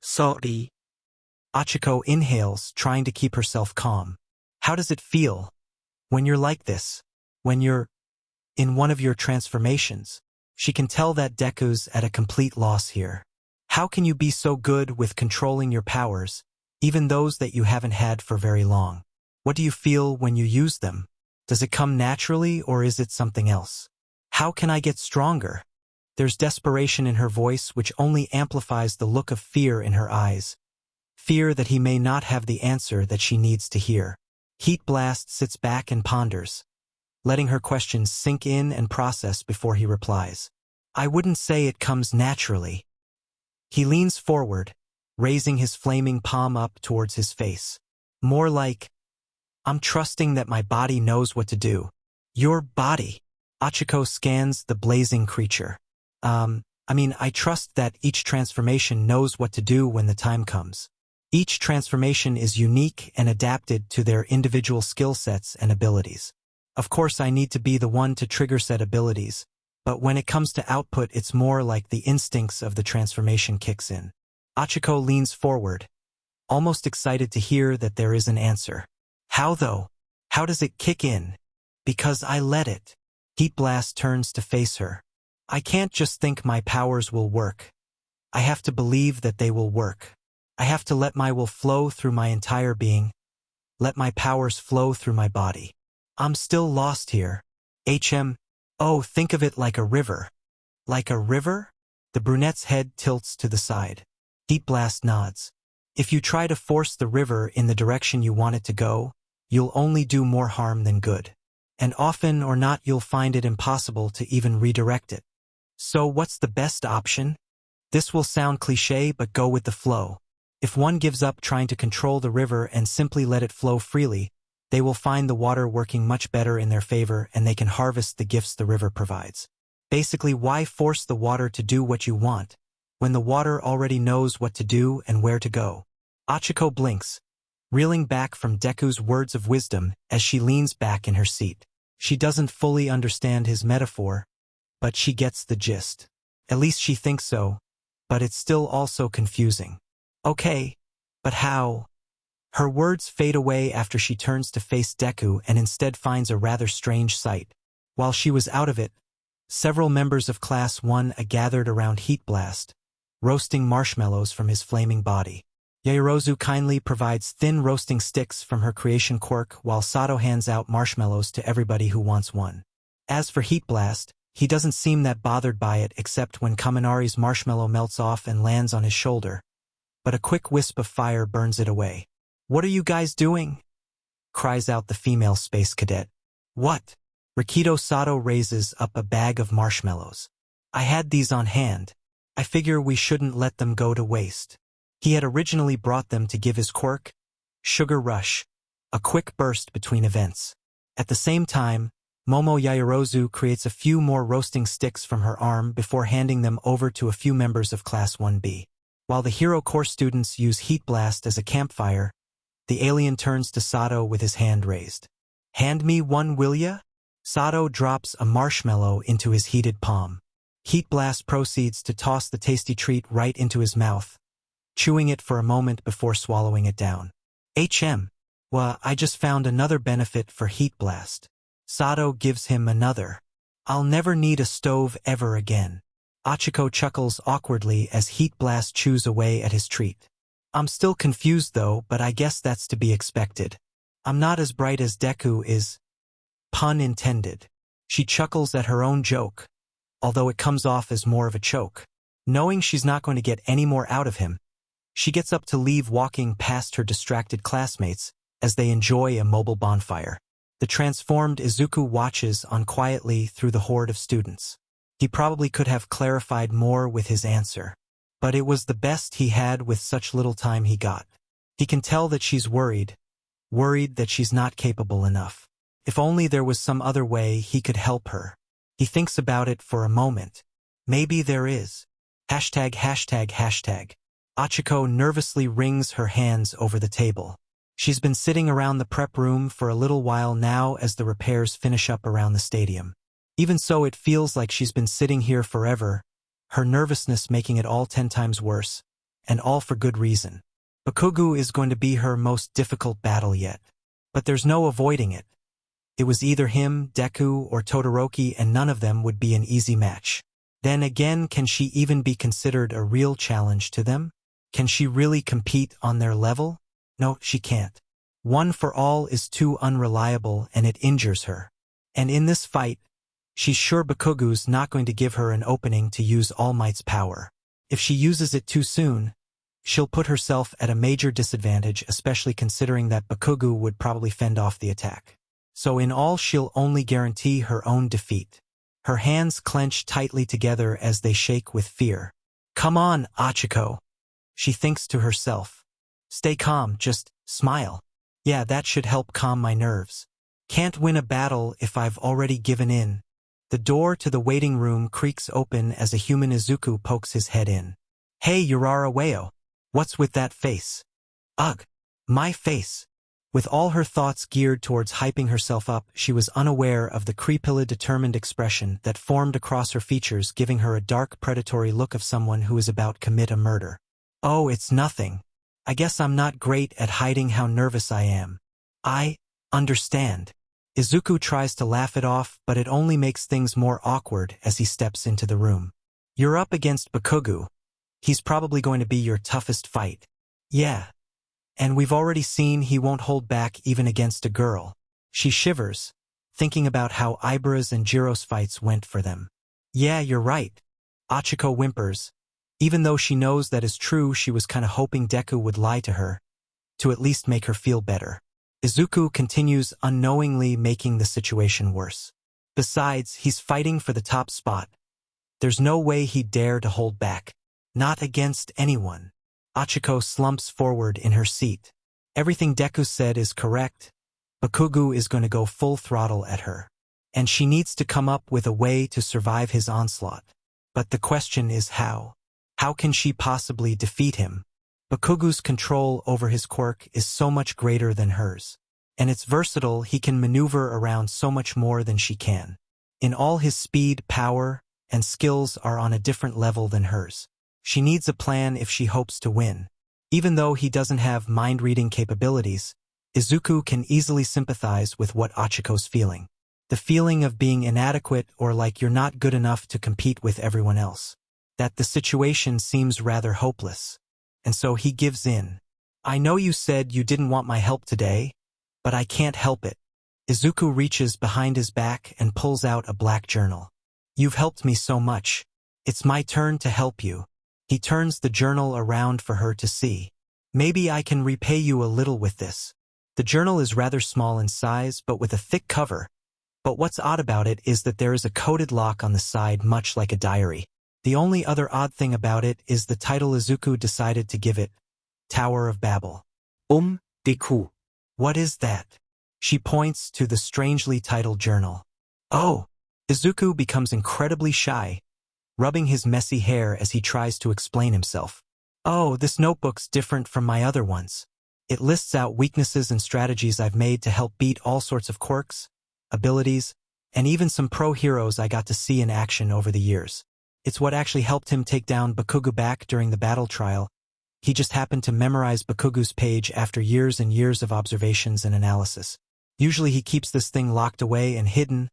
Sorry. Achiko inhales, trying to keep herself calm. How does it feel when you're like this? When you're in one of your transformations. She can tell that Deku's at a complete loss here. How can you be so good with controlling your powers, even those that you haven't had for very long? What do you feel when you use them? Does it come naturally or is it something else? How can I get stronger? There's desperation in her voice which only amplifies the look of fear in her eyes. Fear that he may not have the answer that she needs to hear. Heat Blast sits back and ponders, letting her questions sink in and process before he replies. I wouldn't say it comes naturally. He leans forward, raising his flaming palm up towards his face. More like, I'm trusting that my body knows what to do. Your body. Achiko scans the blazing creature. I trust that each transformation knows what to do when the time comes. Each transformation is unique and adapted to their individual skill sets and abilities. Of course, I need to be the one to trigger said abilities, but when it comes to output, it's more like the instincts of the transformation kicks in. Achiko leans forward, almost excited to hear that there is an answer. How though? How does it kick in? Because I let it. Heat Blast turns to face her. I can't just think my powers will work. I have to believe that they will work. I have to let my will flow through my entire being. Let my powers flow through my body. I'm still lost here. Oh, think of it like a river. Like a river? The brunette's head tilts to the side. Heat Blast nods. If you try to force the river in the direction you want it to go, you'll only do more harm than good. And often or not you'll find it impossible to even redirect it. So what's the best option? This will sound cliché, but go with the flow. If one gives up trying to control the river and simply let it flow freely, they will find the water working much better in their favor and they can harvest the gifts the river provides. Basically, why force the water to do what you want, when the water already knows what to do and where to go? Achiko blinks, reeling back from Deku's words of wisdom as she leans back in her seat. She doesn't fully understand his metaphor, but she gets the gist. At least she thinks so, but it's still also confusing. Okay, but how? Her words fade away after she turns to face Deku and instead finds a rather strange sight. While she was out of it, several members of Class 1 gathered around Heat Blast, roasting marshmallows from his flaming body. Yaoyorozu kindly provides thin roasting sticks from her creation quirk while Sato hands out marshmallows to everybody who wants one. As for Heat Blast, he doesn't seem that bothered by it except when Kaminari's marshmallow melts off and lands on his shoulder, but a quick wisp of fire burns it away. What are you guys doing? Cries out the female space cadet. What? Rikido Sato raises up a bag of marshmallows. I had these on hand. I figure we shouldn't let them go to waste. He had originally brought them to give his quirk, Sugar Rush, a quick burst between events. At the same time, Momo Yaoyorozu creates a few more roasting sticks from her arm before handing them over to a few members of Class 1B. While the Hero Corps students use Heat Blast as a campfire, the alien turns to Sato with his hand raised. Hand me one, will ya? Sato drops a marshmallow into his heated palm. Heat Blast proceeds to toss the tasty treat right into his mouth, chewing it for a moment before swallowing it down. Well, I just found another benefit for Heat Blast. Sato gives him another. I'll never need a stove ever again. Achiko chuckles awkwardly as Heat Blast chews away at his treat. I'm still confused though, but I guess that's to be expected. I'm not as bright as Deku is. Pun intended. She chuckles at her own joke, although it comes off as more of a choke. Knowing she's not going to get any more out of him, she gets up to leave, walking past her distracted classmates as they enjoy a mobile bonfire. The transformed Izuku watches on quietly through the horde of students. He probably could have clarified more with his answer, but it was the best he had with such little time he got. He can tell that she's worried that she's not capable enough. If only there was some other way he could help her. He thinks about it for a moment. Maybe there is. Hashtag. Achiko nervously wrings her hands over the table. She's been sitting around the prep room for a little while now as the repairs finish up around the stadium. Even so, it feels like she's been sitting here forever, her nervousness making it all 10 times worse, and all for good reason. Bakugo is going to be her most difficult battle yet. But there's no avoiding it. It was either him, Deku, or Todoroki, and none of them would be an easy match. Then again, can she even be considered a real challenge to them? Can she really compete on their level? No, she can't. One for all is too unreliable and it injures her. And in this fight, she's sure Bakugo's not going to give her an opening to use All Might's power. If she uses it too soon, she'll put herself at a major disadvantage, especially considering that Bakugo would probably fend off the attack. So in all, she'll only guarantee her own defeat. Her hands clench tightly together as they shake with fear. Come on, Ichigo. She thinks to herself. Stay calm, just smile. Yeah, that should help calm my nerves. Can't win a battle if I've already given in. The door to the waiting room creaks open as a human Izuku pokes his head in. Hey, Uraraka, what's with that face? Ugh, my face. With all her thoughts geared towards hyping herself up, she was unaware of the creepily determined expression that formed across her features, giving her a dark, predatory look of someone who is about to commit a murder. Oh, it's nothing. I guess I'm not great at hiding how nervous I am. I understand. Izuku tries to laugh it off, but it only makes things more awkward as he steps into the room. You're up against Bakugo. He's probably going to be your toughest fight. Yeah. And we've already seen he won't hold back even against a girl. She shivers, thinking about how Ibara's and Jiro's fights went for them. Yeah, you're right. Ichigo whimpers. Even though she knows that is true, she was kinda hoping Deku would lie to her, to at least make her feel better. Izuku continues unknowingly, making the situation worse. Besides, he's fighting for the top spot. There's no way he'd dare to hold back. Not against anyone. Ichigo slumps forward in her seat. Everything Deku said is correct. Bakugo is going to go full throttle at her. And she needs to come up with a way to survive his onslaught. But the question is how? How can she possibly defeat him? Bakugo's control over his quirk is so much greater than hers. And it's versatile, he can maneuver around so much more than she can. In all, his speed, power, and skills are on a different level than hers. She needs a plan if she hopes to win. Even though he doesn't have mind-reading capabilities, Izuku can easily sympathize with what Ichigo's feeling. The feeling of being inadequate or like you're not good enough to compete with everyone else. That the situation seems rather hopeless. And so he gives in. I know you said you didn't want my help today, but I can't help it. Izuku reaches behind his back and pulls out a black journal. You've helped me so much. It's my turn to help you. He turns the journal around for her to see. Maybe I can repay you a little with this. The journal is rather small in size, but with a thick cover. But what's odd about it is that there is a coded lock on the side, much like a diary. The only other odd thing about it is the title Izuku decided to give it, Tower of Babel. Deku. What is that? She points to the strangely titled journal. Oh! Izuku becomes incredibly shy, rubbing his messy hair as he tries to explain himself. Oh, this notebook's different from my other ones. It lists out weaknesses and strategies I've made to help beat all sorts of quirks, abilities, and even some pro heroes I got to see in action over the years. It's what actually helped him take down Bakugo back during the battle trial. He just happened to memorize Bakugo's page after years and years of observations and analysis. Usually he keeps this thing locked away and hidden,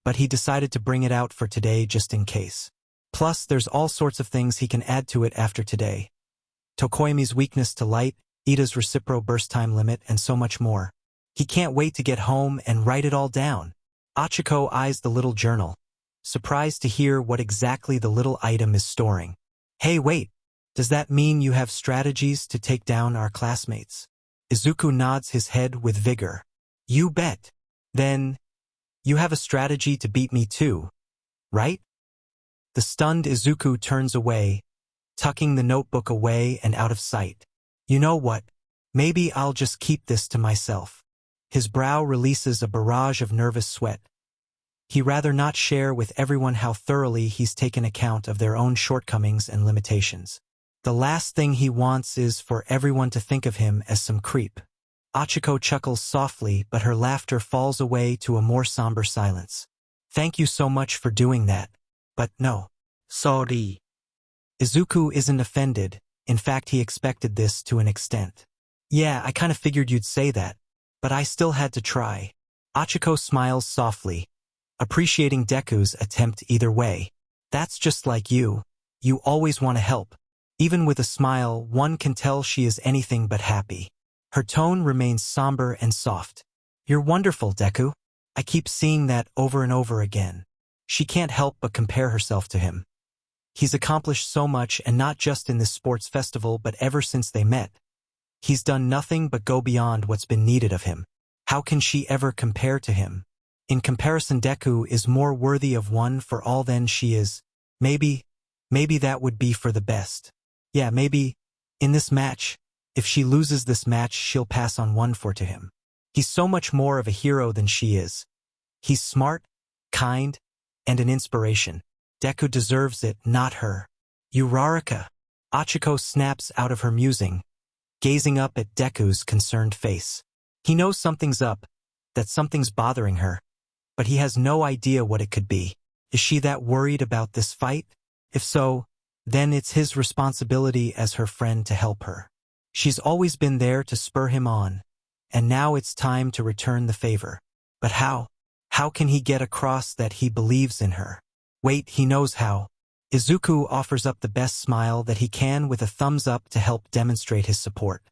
but he decided to bring it out for today just in case. Plus, there's all sorts of things he can add to it after today. Tokoyami's weakness to light, Iida's recipro burst time limit, and so much more. He can't wait to get home and write it all down. Ichigo eyes the little journal, surprised to hear what exactly the little item is storing. Hey, wait, does that mean you have strategies to take down our classmates? Izuku nods his head with vigor. You bet. Then, you have a strategy to beat me too, right? The stunned Izuku turns away, tucking the notebook away and out of sight. You know what? Maybe I'll just keep this to myself. His brow releases a barrage of nervous sweat. He'd rather not share with everyone how thoroughly he's taken account of their own shortcomings and limitations. The last thing he wants is for everyone to think of him as some creep. Ichigo chuckles softly, but her laughter falls away to a more somber silence. Thank you so much for doing that. But no. Sorry. Izuku isn't offended. In fact, he expected this to an extent. Yeah, I kinda figured you'd say that. But I still had to try. Achiko smiles softly, appreciating Deku's attempt either way. That's just like you. You always want to help. Even with a smile, one can tell she is anything but happy. Her tone remains somber and soft. You're wonderful, Deku. I keep seeing that over and over again. She can't help but compare herself to him. He's accomplished so much, and not just in this sports festival but ever since they met. He's done nothing but go beyond what's been needed of him. How can she ever compare to him? In comparison, Deku is more worthy of one for all than she is. Maybe that would be for the best. Yeah, maybe, in this match, if she loses this match, she'll pass on one for to him. He's so much more of a hero than she is. He's smart, kind, and an inspiration. Deku deserves it, not her. Uraraka. Achiko snaps out of her musing, gazing up at Deku's concerned face. He knows something's up, that something's bothering her, but he has no idea what it could be. Is she that worried about this fight? If so, then it's his responsibility as her friend to help her. She's always been there to spur him on, and now it's time to return the favor. But how? How can he get across that he believes in her? Wait, he knows how. Izuku offers up the best smile that he can with a thumbs up to help demonstrate his support.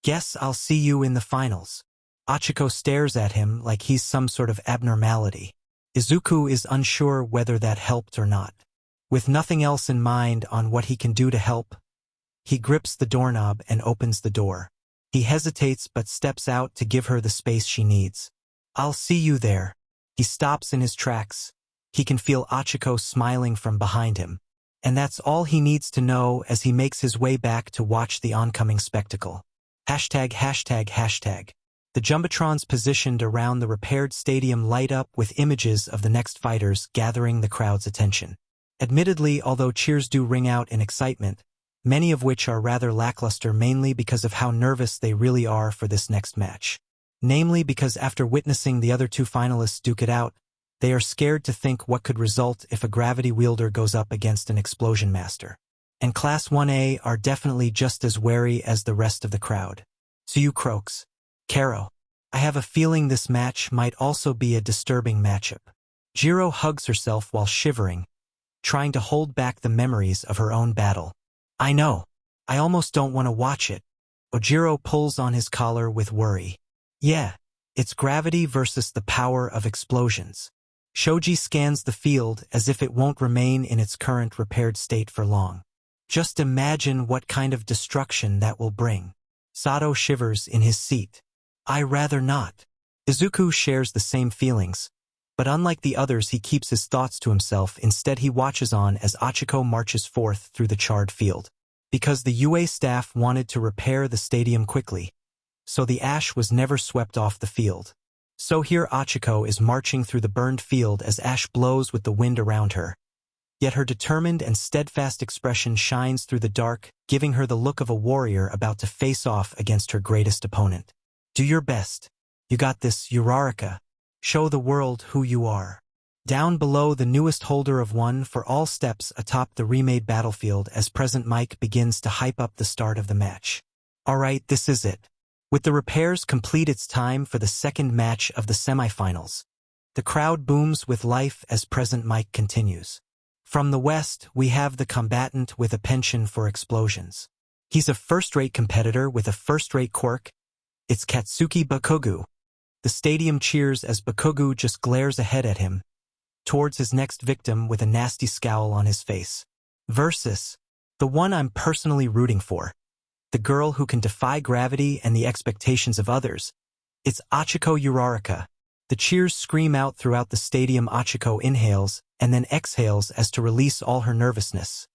Guess I'll see you in the finals. Achiko stares at him like he's some sort of abnormality. Izuku is unsure whether that helped or not. With nothing else in mind on what he can do to help, he grips the doorknob and opens the door. He hesitates but steps out to give her the space she needs. I'll see you there. He stops in his tracks. He can feel Achiko smiling from behind him. And that's all he needs to know as he makes his way back to watch the oncoming spectacle. ####. The Jumbotrons positioned around the repaired stadium light up with images of the next fighters, gathering the crowd's attention. Admittedly, although cheers do ring out in excitement, many of which are rather lackluster, mainly because of how nervous they really are for this next match. Namely because after witnessing the other two finalists duke it out, they are scared to think what could result if a gravity wielder goes up against an explosion master. And Class 1A are definitely just as wary as the rest of the crowd. So you croaks. Karo. I have a feeling this match might also be a disturbing matchup. Jiro hugs herself while shivering, trying to hold back the memories of her own battle. I know. I almost don't want to watch it. Ojiro pulls on his collar with worry. Yeah, it's gravity versus the power of explosions. Shoji scans the field as if it won't remain in its current repaired state for long. Just imagine what kind of destruction that will bring. Sato shivers in his seat. I rather not. Izuku shares the same feelings, but unlike the others, he keeps his thoughts to himself. Instead, he watches on as Achiko marches forth through the charred field. Because the UA staff wanted to repair the stadium quickly, so the ash was never swept off the field. So here Achiko is marching through the burned field as ash blows with the wind around her. Yet her determined and steadfast expression shines through the dark, giving her the look of a warrior about to face off against her greatest opponent. Do your best. You got this, Uraraka. Show the world who you are. Down below, the newest holder of one for all steps atop the remade battlefield as Present Mike begins to hype up the start of the match. Alright, this is it. With the repairs complete, it's time for the second match of the semifinals. The crowd booms with life as Present Mike continues. From the west, we have the combatant with a penchant for explosions. He's a first-rate competitor with a first-rate quirk. It's Katsuki Bakugo. The stadium cheers as Bakugo just glares ahead at him, towards his next victim with a nasty scowl on his face. Versus the one I'm personally rooting for. The girl who can defy gravity and the expectations of others. It's Achiko Uraraka. The cheers scream out throughout the stadium. Achiko inhales and then exhales as to release all her nervousness.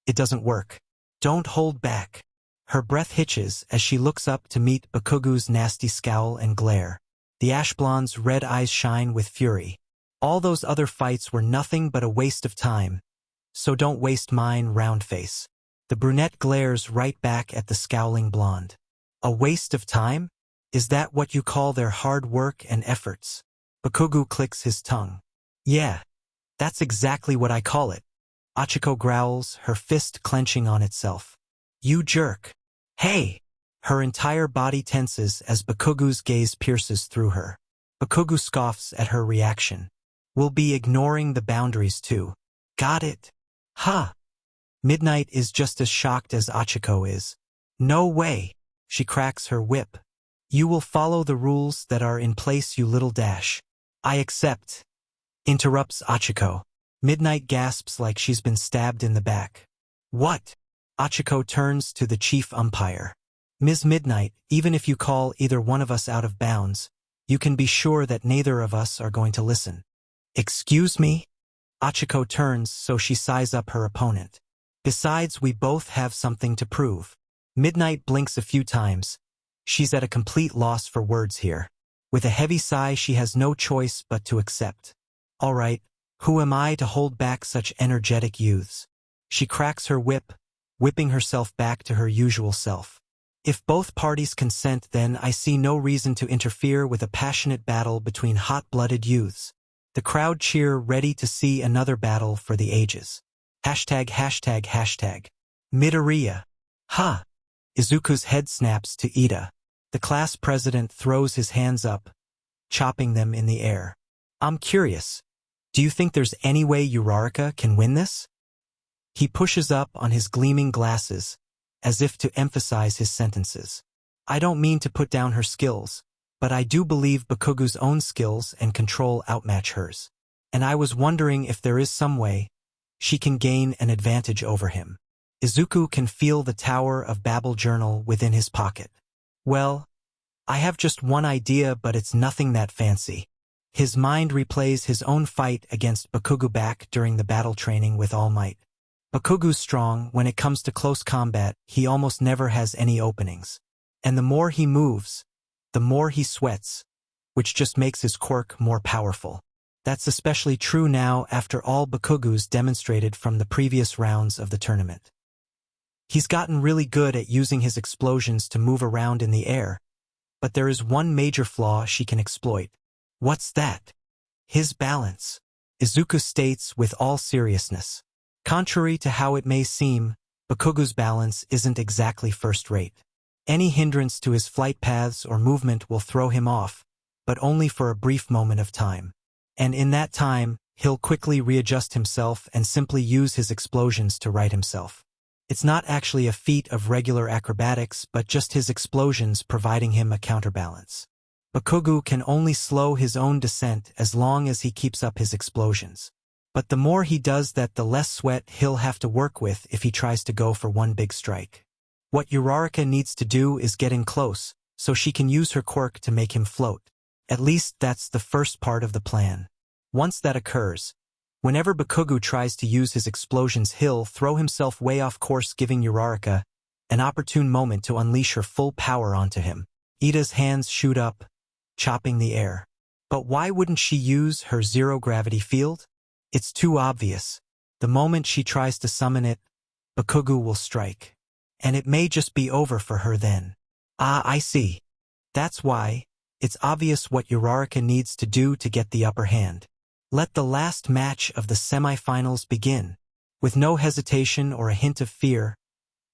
It doesn't work. Don't hold back. Her breath hitches as she looks up to meet Bakugo's nasty scowl and glare. The ash blonde's red eyes shine with fury. All those other fights were nothing but a waste of time. So don't waste mine, round face. The brunette glares right back at the scowling blonde. A waste of time? Is that what you call their hard work and efforts? Bakugo clicks his tongue. Yeah, that's exactly what I call it. Achiko growls, her fist clenching on itself. You jerk. Hey! Her entire body tenses as Bakugo's gaze pierces through her. Bakugo scoffs at her reaction. We'll be ignoring the boundaries too. Got it? Ha! Midnight is just as shocked as Achiko is. No way! She cracks her whip. You will follow the rules that are in place, you little dash. I accept. Interrupts Achiko. Midnight gasps like she's been stabbed in the back. What? Achiko turns to the chief umpire. Ms. Midnight, even if you call either one of us out of bounds, you can be sure that neither of us are going to listen. Excuse me? Achiko turns so she size up her opponent. Besides, we both have something to prove. Midnight blinks a few times. She's at a complete loss for words here. With a heavy sigh, she has no choice but to accept. All right, who am I to hold back such energetic youths? She cracks her whip, whipping herself back to her usual self. If both parties consent, then I see no reason to interfere with a passionate battle between hot-blooded youths. The crowd cheer, ready to see another battle for the ages. ####. Midoriya. Ha! Izuku's head snaps to Iida. The class president throws his hands up, chopping them in the air. I'm curious. Do you think there's any way Uraraka can win this? He pushes up on his gleaming glasses, as if to emphasize his sentences. I don't mean to put down her skills, but I do believe Bakugo's own skills and control outmatch hers. And I was wondering if there is some way she can gain an advantage over him. Izuku can feel the Tower of Babel journal within his pocket. Well, I have just one idea, but it's nothing that fancy. His mind replays his own fight against Bakugo back during the battle training with All Might. Bakugo's strong. When it comes to close combat, he almost never has any openings. And the more he moves, the more he sweats, which just makes his quirk more powerful. That's especially true now after all Bakugo's demonstrated from the previous rounds of the tournament. He's gotten really good at using his explosions to move around in the air, but there is one major flaw she can exploit. What's that? His balance. Izuku states with all seriousness. Contrary to how it may seem, Bakugo's balance isn't exactly first-rate. Any hindrance to his flight paths or movement will throw him off, but only for a brief moment of time. And in that time, he'll quickly readjust himself and simply use his explosions to right himself. It's not actually a feat of regular acrobatics, but just his explosions providing him a counterbalance. Bakugo can only slow his own descent as long as he keeps up his explosions. But the more he does that, the less sweat he'll have to work with if he tries to go for one big strike. What Uraraka needs to do is get in close, so she can use her quirk to make him float. At least that's the first part of the plan. Once that occurs, whenever Bakugo tries to use his explosions, he'll throw himself way off course, giving Uraraka an opportune moment to unleash her full power onto him. Iida's hands shoot up, chopping the air. But why wouldn't she use her zero-gravity field? It's too obvious. The moment she tries to summon it, Bakugo will strike. And it may just be over for her then. Ah, I see. That's why. It's obvious what Uraraka needs to do to get the upper hand. Let the last match of the semi-finals begin. With no hesitation or a hint of fear,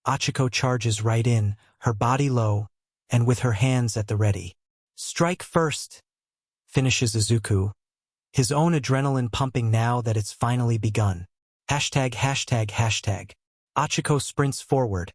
Achiko charges right in, her body low, and with her hands at the ready. Strike first, finishes Izuku, his own adrenaline pumping now that it's finally begun. ###. Achiko sprints forward,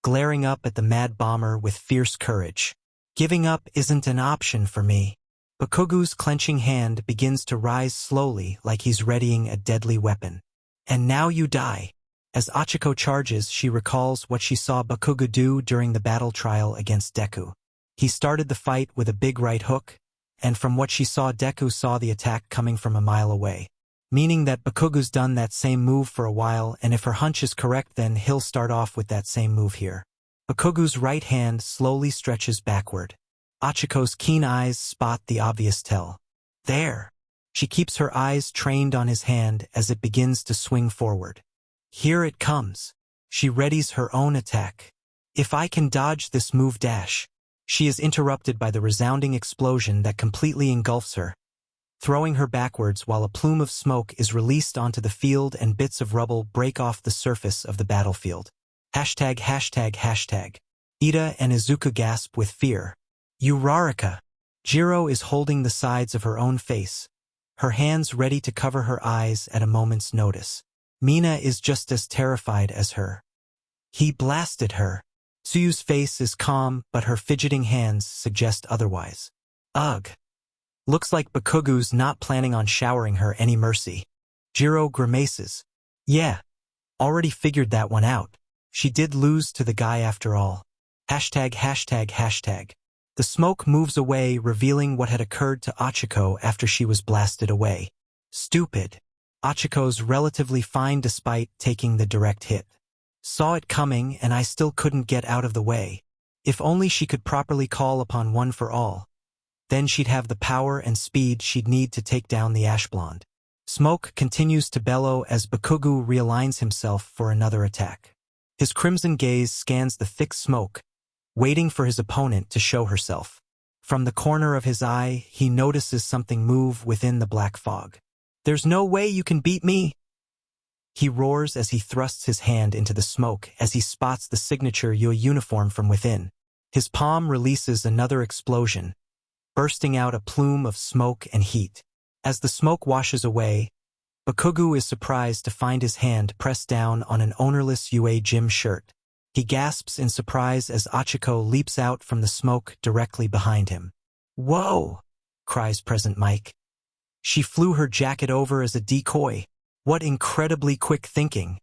glaring up at the mad bomber with fierce courage. Giving up isn't an option for me. Bakugo's clenching hand begins to rise slowly like he's readying a deadly weapon. And now you die. As Achiko charges, she recalls what she saw Bakugo do during the battle trial against Deku. He started the fight with a big right hook, and from what she saw, Deku saw the attack coming from a mile away. Meaning that Bakugo's done that same move for a while, and if her hunch is correct, then he'll start off with that same move here. Bakugo's right hand slowly stretches backward. Achiko's keen eyes spot the obvious tell. There! She keeps her eyes trained on his hand as it begins to swing forward. Here it comes. She readies her own attack. If I can dodge this move dash. She is interrupted by the resounding explosion that completely engulfs her, throwing her backwards while a plume of smoke is released onto the field and bits of rubble break off the surface of the battlefield. ###. Iida and Izuku gasp with fear. Uraraka! Jiro is holding the sides of her own face, her hands ready to cover her eyes at a moment's notice. Mina is just as terrified as her. He blasted her. Tsuyu's face is calm, but her fidgeting hands suggest otherwise. Ugh. Looks like Bakugo's not planning on showering her any mercy. Jiro grimaces. Yeah. Already figured that one out. She did lose to the guy after all. ####. The smoke moves away, revealing what had occurred to Achiko after she was blasted away. Stupid. Achiko's relatively fine despite taking the direct hit. Saw it coming and I still couldn't get out of the way. If only she could properly call upon One for All. Then she'd have the power and speed she'd need to take down the ash blonde. Smoke continues to bellow as Bakugo realigns himself for another attack. His crimson gaze scans the thick smoke, waiting for his opponent to show herself. From the corner of his eye, he notices something move within the black fog. There's no way you can beat me! He roars as he thrusts his hand into the smoke as he spots the signature Yui uniform from within. His palm releases another explosion, bursting out a plume of smoke and heat. As the smoke washes away, Bakugo is surprised to find his hand pressed down on an ownerless UA gym shirt. He gasps in surprise as Achiko leaps out from the smoke directly behind him. "Whoa!" cries Present Mike. She flew her jacket over as a decoy. What incredibly quick thinking.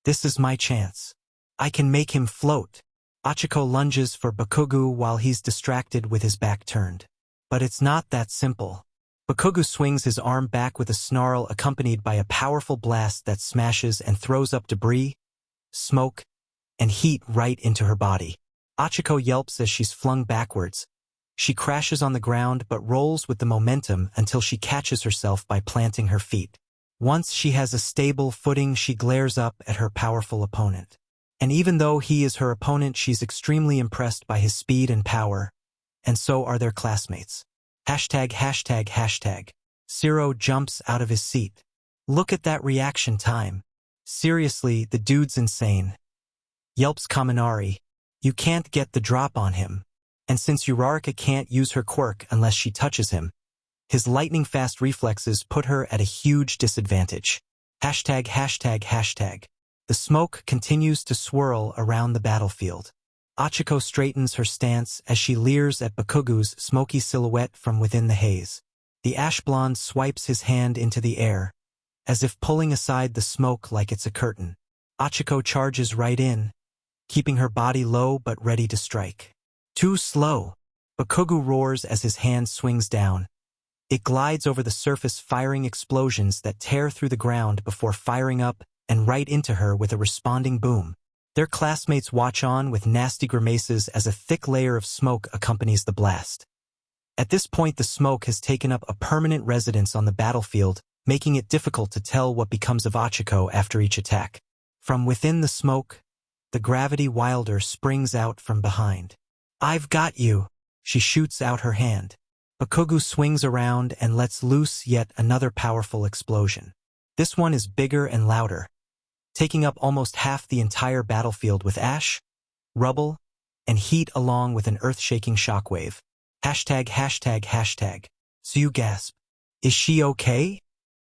This is my chance. I can make him float. Achiko lunges for Bakugo while he's distracted with his back turned. But it's not that simple. Bakugo swings his arm back with a snarl accompanied by a powerful blast that smashes and throws up debris, smoke, and heat right into her body. Achiko yelps as she's flung backwards. She crashes on the ground but rolls with the momentum until she catches herself by planting her feet. Once she has a stable footing, she glares up at her powerful opponent. And even though he is her opponent, she's extremely impressed by his speed and power, and so are their classmates. ####. Zero jumps out of his seat. Look at that reaction time. Seriously, the dude's insane. Yelps Kaminari. You can't get the drop on him. And since Uraraka can't use her quirk unless she touches him, his lightning-fast reflexes put her at a huge disadvantage. ####. The smoke continues to swirl around the battlefield. Achiko straightens her stance as she leers at Bakugo's smoky silhouette from within the haze. The ash blonde swipes his hand into the air, as if pulling aside the smoke like it's a curtain. Achiko charges right in, keeping her body low but ready to strike. Too slow. Bakugo roars as his hand swings down. It glides over the surface, firing explosions that tear through the ground before firing up and right into her with a responding boom. Their classmates watch on with nasty grimaces as a thick layer of smoke accompanies the blast. At this point, the smoke has taken up a permanent residence on the battlefield, making it difficult to tell what becomes of Achiko after each attack. From within the smoke, the gravity Wilder springs out from behind. "I've got you!" She shoots out her hand. Bakugo swings around and lets loose yet another powerful explosion. This one is bigger and louder, taking up almost half the entire battlefield with ash, rubble, and heat along with an earth-shaking shockwave. ####. So you gasp. Is she okay?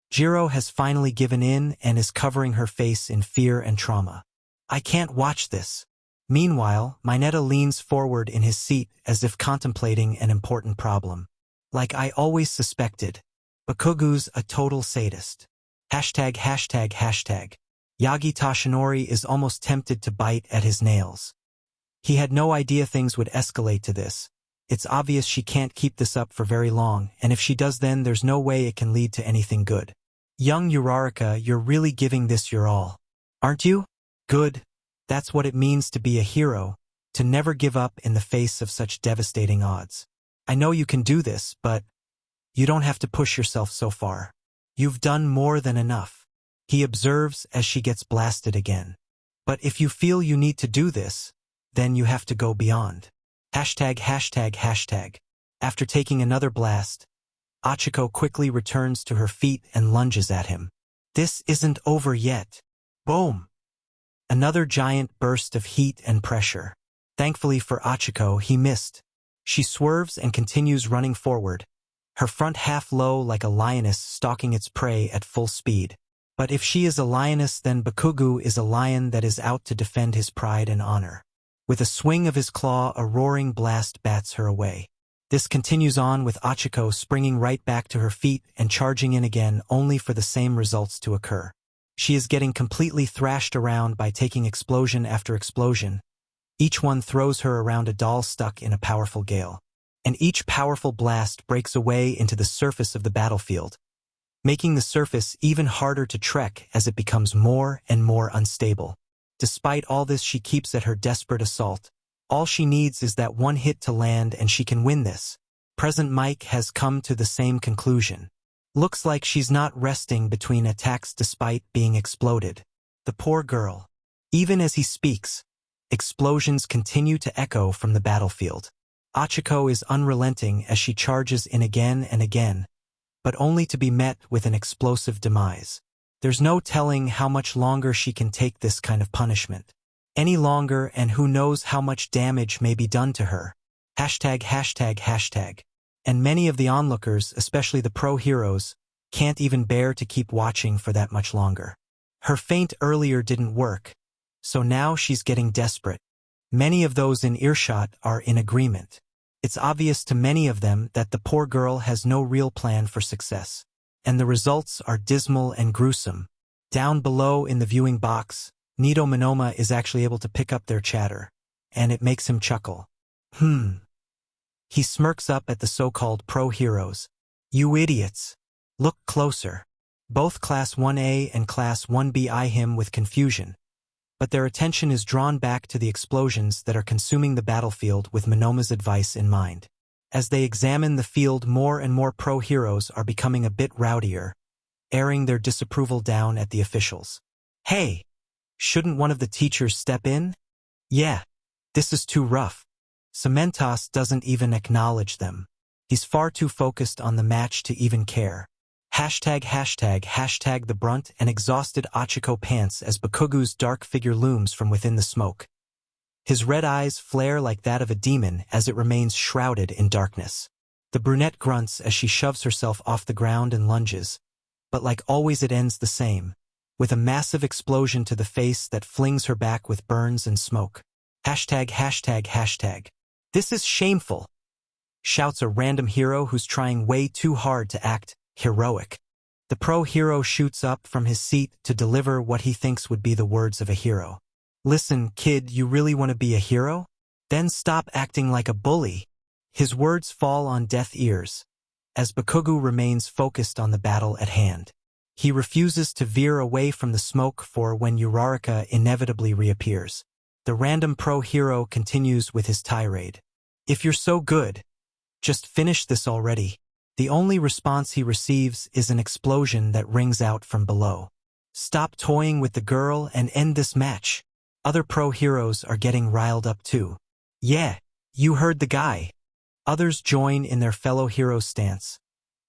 Jiro has finally given in and is covering her face in fear and trauma. I can't watch this. Meanwhile, Mineta leans forward in his seat as if contemplating an important problem. Like I always suspected, Bakugo's a total sadist. ####. Yagi Toshinori is almost tempted to bite at his nails. He had no idea things would escalate to this. It's obvious she can't keep this up for very long, and if she does, then there's no way it can lead to anything good. Young Uraraka, you're really giving this your all. Aren't you? Good. That's what it means to be a hero, to never give up in the face of such devastating odds. I know you can do this, but you don't have to push yourself so far. You've done more than enough. He observes as she gets blasted again. But if you feel you need to do this, then you have to go beyond. ####. After taking another blast, Achiko quickly returns to her feet and lunges at him. This isn't over yet. Boom! Another giant burst of heat and pressure. Thankfully for Achiko, he missed. She swerves and continues running forward, her front half low like a lioness stalking its prey at full speed. But if she is a lioness, then Bakugo is a lion that is out to defend his pride and honor. With a swing of his claw, a roaring blast bats her away. This continues on with Ochako springing right back to her feet and charging in again only for the same results to occur. She is getting completely thrashed around by taking explosion after explosion. Each one throws her around a doll stuck in a powerful gale. And each powerful blast breaks away into the surface of the battlefield, making the surface even harder to trek as it becomes more and more unstable. Despite all this, she keeps at her desperate assault. All she needs is that one hit to land and she can win this. Present Mike has come to the same conclusion. Looks like she's not resting between attacks despite being exploded. The poor girl. Even as he speaks, explosions continue to echo from the battlefield. Ochako is unrelenting as she charges in again and again, but only to be met with an explosive demise. There's no telling how much longer she can take this kind of punishment. Any longer, and who knows how much damage may be done to her. ####. And many of the onlookers, especially the pro heroes, can't even bear to keep watching for that much longer. Her feint earlier didn't work, so now she's getting desperate. Many of those in earshot are in agreement. It's obvious to many of them that the poor girl has no real plan for success. And the results are dismal and gruesome. Down below in the viewing box, Nido Monoma is actually able to pick up their chatter, and it makes him chuckle. He smirks up at the so-called pro heroes. You idiots! Look closer. Both Class 1A and Class 1B eye him with confusion, but their attention is drawn back to the explosions that are consuming the battlefield with Monoma's advice in mind. As they examine the field, more and more pro heroes are becoming a bit rowdier, airing their disapproval down at the officials. Hey! Shouldn't one of the teachers step in? Yeah, this is too rough. Cementos doesn't even acknowledge them. He's far too focused on the match to even care. ##### The brunt and exhausted Ochako pants as Bakugo's dark figure looms from within the smoke. His red eyes flare like that of a demon as it remains shrouded in darkness. The brunette grunts as she shoves herself off the ground and lunges, but like always it ends the same, with a massive explosion to the face that flings her back with burns and smoke. ####. This is shameful, shouts a random hero who's trying way too hard to act heroic. The pro hero shoots up from his seat to deliver what he thinks would be the words of a hero. Listen, kid, you really want to be a hero? Then stop acting like a bully. His words fall on deaf ears, as Bakugo remains focused on the battle at hand. He refuses to veer away from the smoke for when Uraraka inevitably reappears. The random pro hero continues with his tirade. If you're so good, just finish this already. The only response he receives is an explosion that rings out from below. Stop toying with the girl and end this match. Other pro heroes are getting riled up too. Yeah, you heard the guy. Others join in their fellow heroes' stance,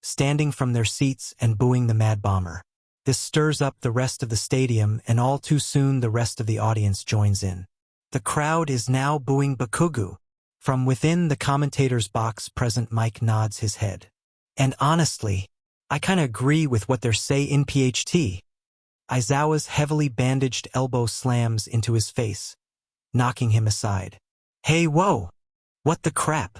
standing from their seats and booing the mad bomber. This stirs up the rest of the stadium, and all too soon the rest of the audience joins in. The crowd is now booing Bakugo. From within the commentator's box, Present Mike nods his head. And honestly, I kinda agree with what they're saying in PHT. Aizawa's heavily bandaged elbow slams into his face, knocking him aside. Hey, whoa! What the crap?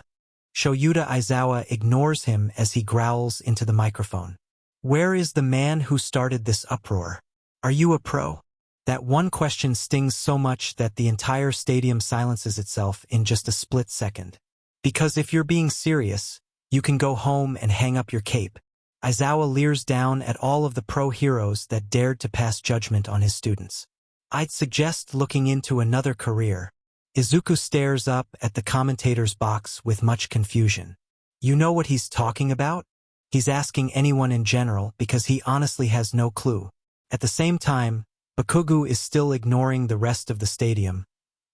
Shoyuta Aizawa ignores him as he growls into the microphone. Where is the man who started this uproar? Are you a pro? That one question stings so much that the entire stadium silences itself in just a split second. Because if you're being serious, you can go home and hang up your cape. Aizawa leers down at all of the pro heroes that dared to pass judgment on his students. I'd suggest looking into another career. Izuku stares up at the commentator's box with much confusion. You know what he's talking about? He's asking anyone in general because he honestly has no clue. At the same time, Bakugo is still ignoring the rest of the stadium,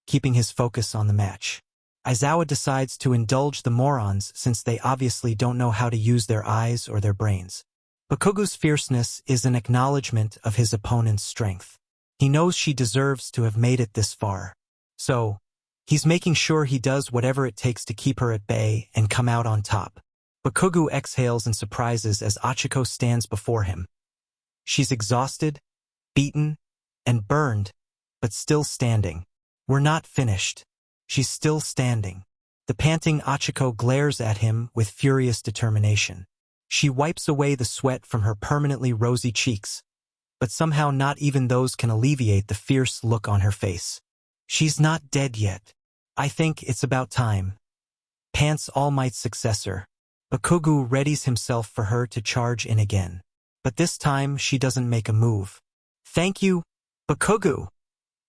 keeping his focus on the match. Aizawa decides to indulge the morons since they obviously don't know how to use their eyes or their brains. Bakugo's fierceness is an acknowledgement of his opponent's strength. He knows she deserves to have made it this far. So, He's making sure he does whatever it takes to keep her at bay and come out on top. Bakugo exhales in surprises as Achiko stands before him. She's exhausted, beaten, and burned, but still standing. We're not finished. She's still standing. The panting Achiko glares at him with furious determination. She wipes away the sweat from her permanently rosy cheeks, but somehow not even those can alleviate the fierce look on her face. She's not dead yet. I think it's about time. Pants All Might's successor. Bakugo readies himself for her to charge in again. But this time she doesn't make a move. Thank you, Bakugo.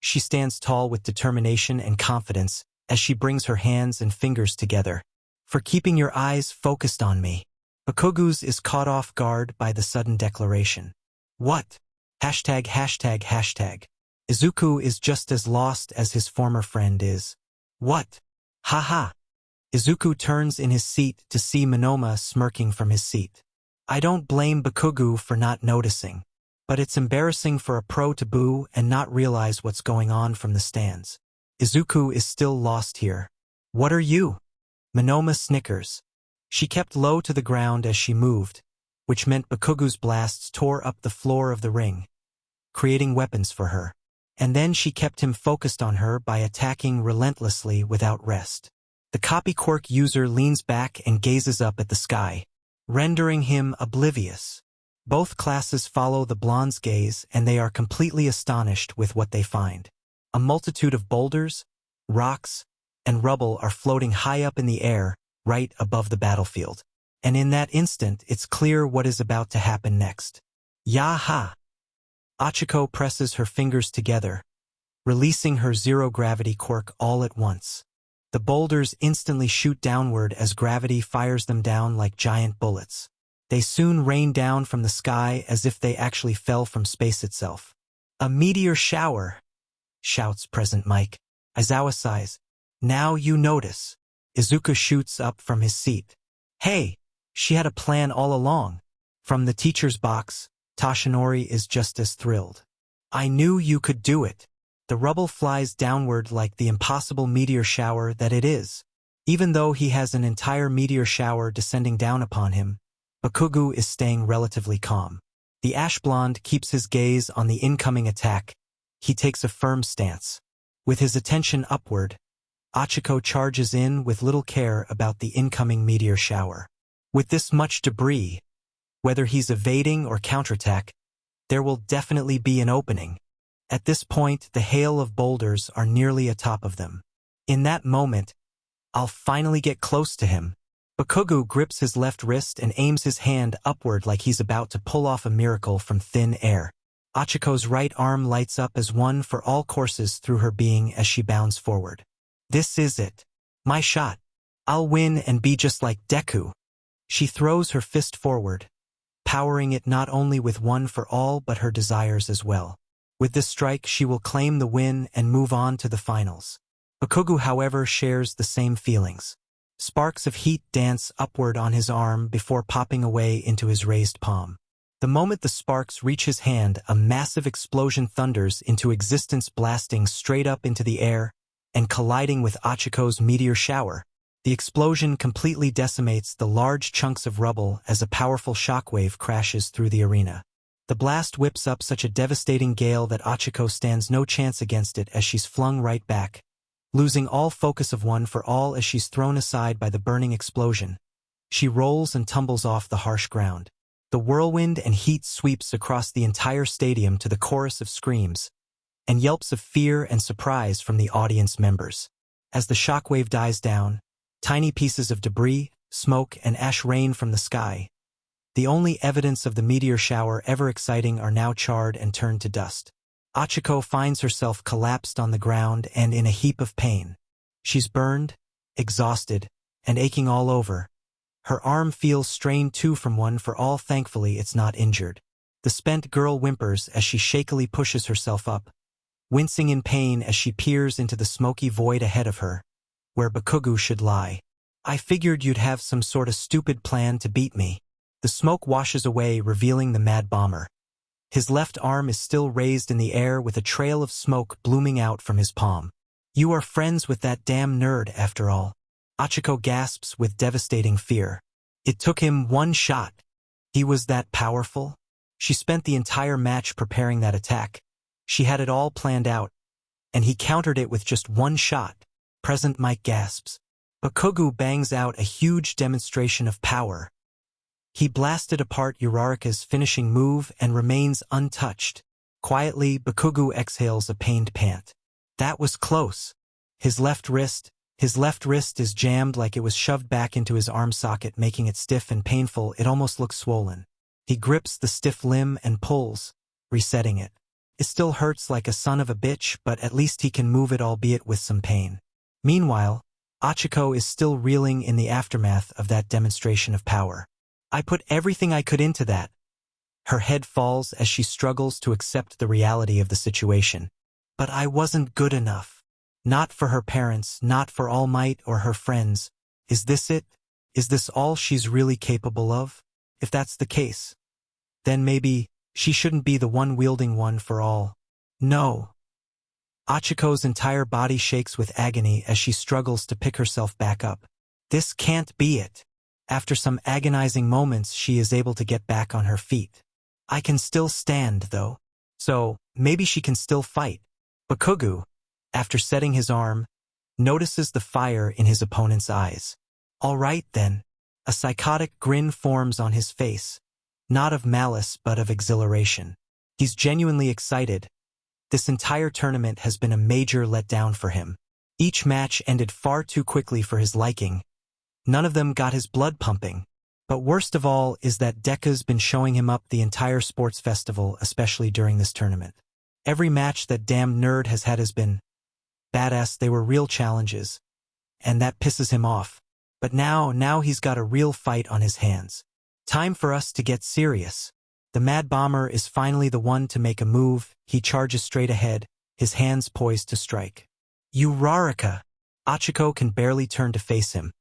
She stands tall with determination and confidence as she brings her hands and fingers together. For keeping your eyes focused on me. Bakugo's is caught off guard by the sudden declaration. What? Hashtag. Izuku is just as lost as his former friend is. What? Haha. Izuku turns in his seat to see Monoma smirking from his seat. I don't blame Bakugo for not noticing, but it's embarrassing for a pro to boo and not realize what's going on from the stands. Izuku is still lost here. What are you? Monoma snickers. She kept low to the ground as she moved, which meant Bakugo's blasts tore up the floor of the ring, creating weapons for her. And then she kept him focused on her by attacking relentlessly without rest. The copy quirk user leans back and gazes up at the sky, rendering him oblivious. Both classes follow the blonde's gaze and they are completely astonished with what they find. A multitude of boulders, rocks, and rubble are floating high up in the air, right above the battlefield. And in that instant, it's clear what is about to happen next. Yaha! Achiko presses her fingers together, releasing her zero-gravity quirk all at once. The boulders instantly shoot downward as gravity fires them down like giant bullets. They soon rain down from the sky as if they actually fell from space itself. A meteor shower, shouts Present Mike. Aizawa sighs. Now you notice. Izuku shoots up from his seat. Hey, she had a plan all along. From the teacher's box, Toshinori is just as thrilled. I knew you could do it. The rubble flies downward like the impossible meteor shower that it is. Even though he has an entire meteor shower descending down upon him, Bakugo is staying relatively calm. The ash blonde keeps his gaze on the incoming attack. He takes a firm stance. With his attention upward, Achiko charges in with little care about the incoming meteor shower. With this much debris, whether he's evading or counterattack, there will definitely be an opening. At this point, the hail of boulders are nearly atop of them. In that moment, I'll finally get close to him. Bakugo grips his left wrist and aims his hand upward like he's about to pull off a miracle from thin air. Achiko's right arm lights up as one for all courses through her being as she bounds forward. This is it. My shot. I'll win and be just like Deku. She throws her fist forward, powering it not only with one for all but her desires as well. With this strike, she will claim the win and move on to the finals. Bakugo, however, shares the same feelings. Sparks of heat dance upward on his arm before popping away into his raised palm. The moment the sparks reach his hand, a massive explosion thunders into existence, blasting straight up into the air and colliding with Achiko's meteor shower. The explosion completely decimates the large chunks of rubble as a powerful shockwave crashes through the arena. The blast whips up such a devastating gale that Achiko stands no chance against it as she's flung right back, losing all focus of one for all as she's thrown aside by the burning explosion. She rolls and tumbles off the harsh ground. The whirlwind and heat sweeps across the entire stadium to the chorus of screams and yelps of fear and surprise from the audience members. As the shockwave dies down, tiny pieces of debris, smoke, and ash rain from the sky. The only evidence of the meteor shower ever exciting are now charred and turned to dust. Achiko finds herself collapsed on the ground and in a heap of pain. She's burned, exhausted, and aching all over. Her arm feels strained too from one for all. Thankfully it's not injured. The spent girl whimpers as she shakily pushes herself up, wincing in pain as she peers into the smoky void ahead of her, where Bakugo should lie. I figured you'd have some sort of stupid plan to beat me. The smoke washes away, revealing the mad bomber. His left arm is still raised in the air with a trail of smoke blooming out from his palm. You are friends with that damn nerd after all. Achiko gasps with devastating fear. It took him one shot. He was that powerful? She spent the entire match preparing that attack. She had it all planned out. And he countered it with just one shot. Present Mike gasps. Bakugo bangs out a huge demonstration of power. He blasted apart Uraraka's finishing move and remains untouched. Quietly, Bakugo exhales a pained pant. That was close. His left wrist is jammed like it was shoved back into his arm socket, making it stiff and painful. It almost looks swollen. He grips the stiff limb and pulls, resetting it. It still hurts like a son of a bitch, but at least he can move it, albeit with some pain. Meanwhile, Achiko is still reeling in the aftermath of that demonstration of power. I put everything I could into that. Her head falls as she struggles to accept the reality of the situation. But I wasn't good enough. Not for her parents, not for All Might or her friends. Is this it? Is this all she's really capable of? If that's the case, then maybe she shouldn't be the one wielding one for all. No. Achiko's entire body shakes with agony as she struggles to pick herself back up. This can't be it. After some agonizing moments, she is able to get back on her feet. I can still stand, though. So, maybe she can still fight. Bakugo, after setting his arm, notices the fire in his opponent's eyes. All right, then. A psychotic grin forms on his face. Not of malice, but of exhilaration. He's genuinely excited. This entire tournament has been a major letdown for him. Each match ended far too quickly for his liking. None of them got his blood pumping. But worst of all is that Deku's been showing him up the entire sports festival, especially during this tournament. Every match that damn nerd has had has been badass. They were real challenges. And that pisses him off. But now he's got a real fight on his hands. Time for us to get serious. The Mad Bomber is finally the one to make a move. He charges straight ahead, his hands poised to strike. Uraraka! Achiko can barely turn to face him.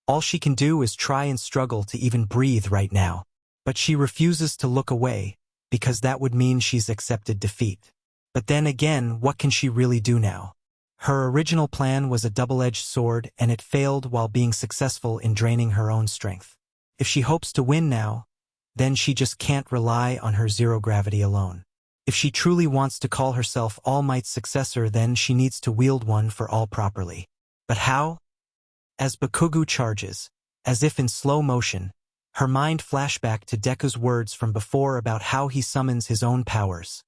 All she can do is try and struggle to even breathe right now. But she refuses to look away, because that would mean she's accepted defeat. But then again, what can she really do now? Her original plan was a double-edged sword, and it failed while being successful in draining her own strength. If she hopes to win now, then she just can't rely on her zero gravity alone. If she truly wants to call herself All Might's successor, then she needs to wield one for all properly. But how? As Bakugo charges, as if in slow motion, her mind flashback to Deku's words from before about how he summons his own powers.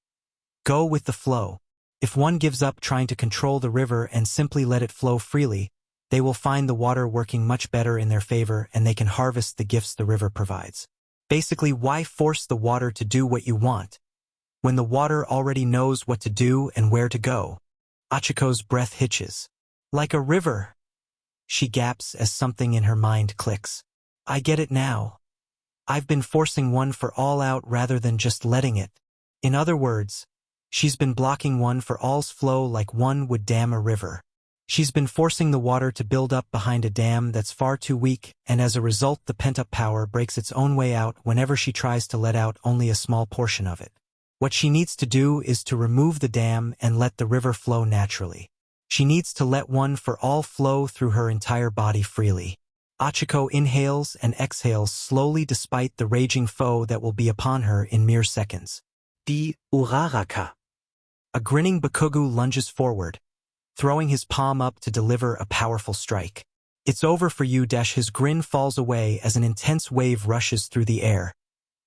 Go with the flow. If one gives up trying to control the river and simply let it flow freely, they will find the water working much better in their favor, and they can harvest the gifts the river provides. Basically, why force the water to do what you want, when the water already knows what to do and where to go? Achiko's breath hitches. Like a river. She gaps as something in her mind clicks. I get it now. I've been forcing one for all out rather than just letting it. In other words, she's been blocking one for all's flow like one would dam a river. She's been forcing the water to build up behind a dam that's far too weak, and as a result the pent-up power breaks its own way out whenever she tries to let out only a small portion of it. What she needs to do is to remove the dam and let the river flow naturally. She needs to let one for all flow through her entire body freely. Achiko inhales and exhales slowly despite the raging foe that will be upon her in mere seconds. Die Uraraka. A grinning Bakugo lunges forward, throwing his palm up to deliver a powerful strike. It's over for you. His grin falls away as an intense wave rushes through the air.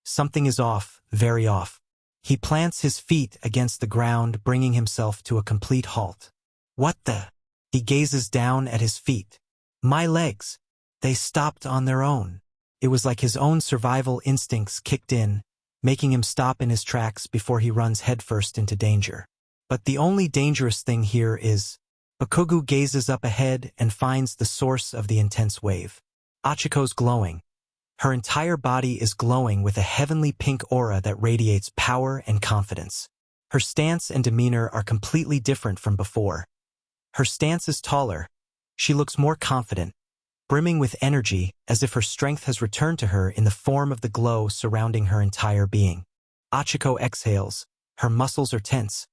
Something is off, very off. He plants his feet against the ground, bringing himself to a complete halt. What the? He gazes down at his feet. My legs. They stopped on their own. It was like his own survival instincts kicked in, making him stop in his tracks before he runs headfirst into danger. But the only dangerous thing here is, Bakugo gazes up ahead and finds the source of the intense wave. Achiko's glowing. Her entire body is glowing with a heavenly pink aura that radiates power and confidence. Her stance and demeanor are completely different from before. Her stance is taller. She looks more confident, brimming with energy, as if her strength has returned to her in the form of the glow surrounding her entire being. Achiko exhales. Her muscles are tense,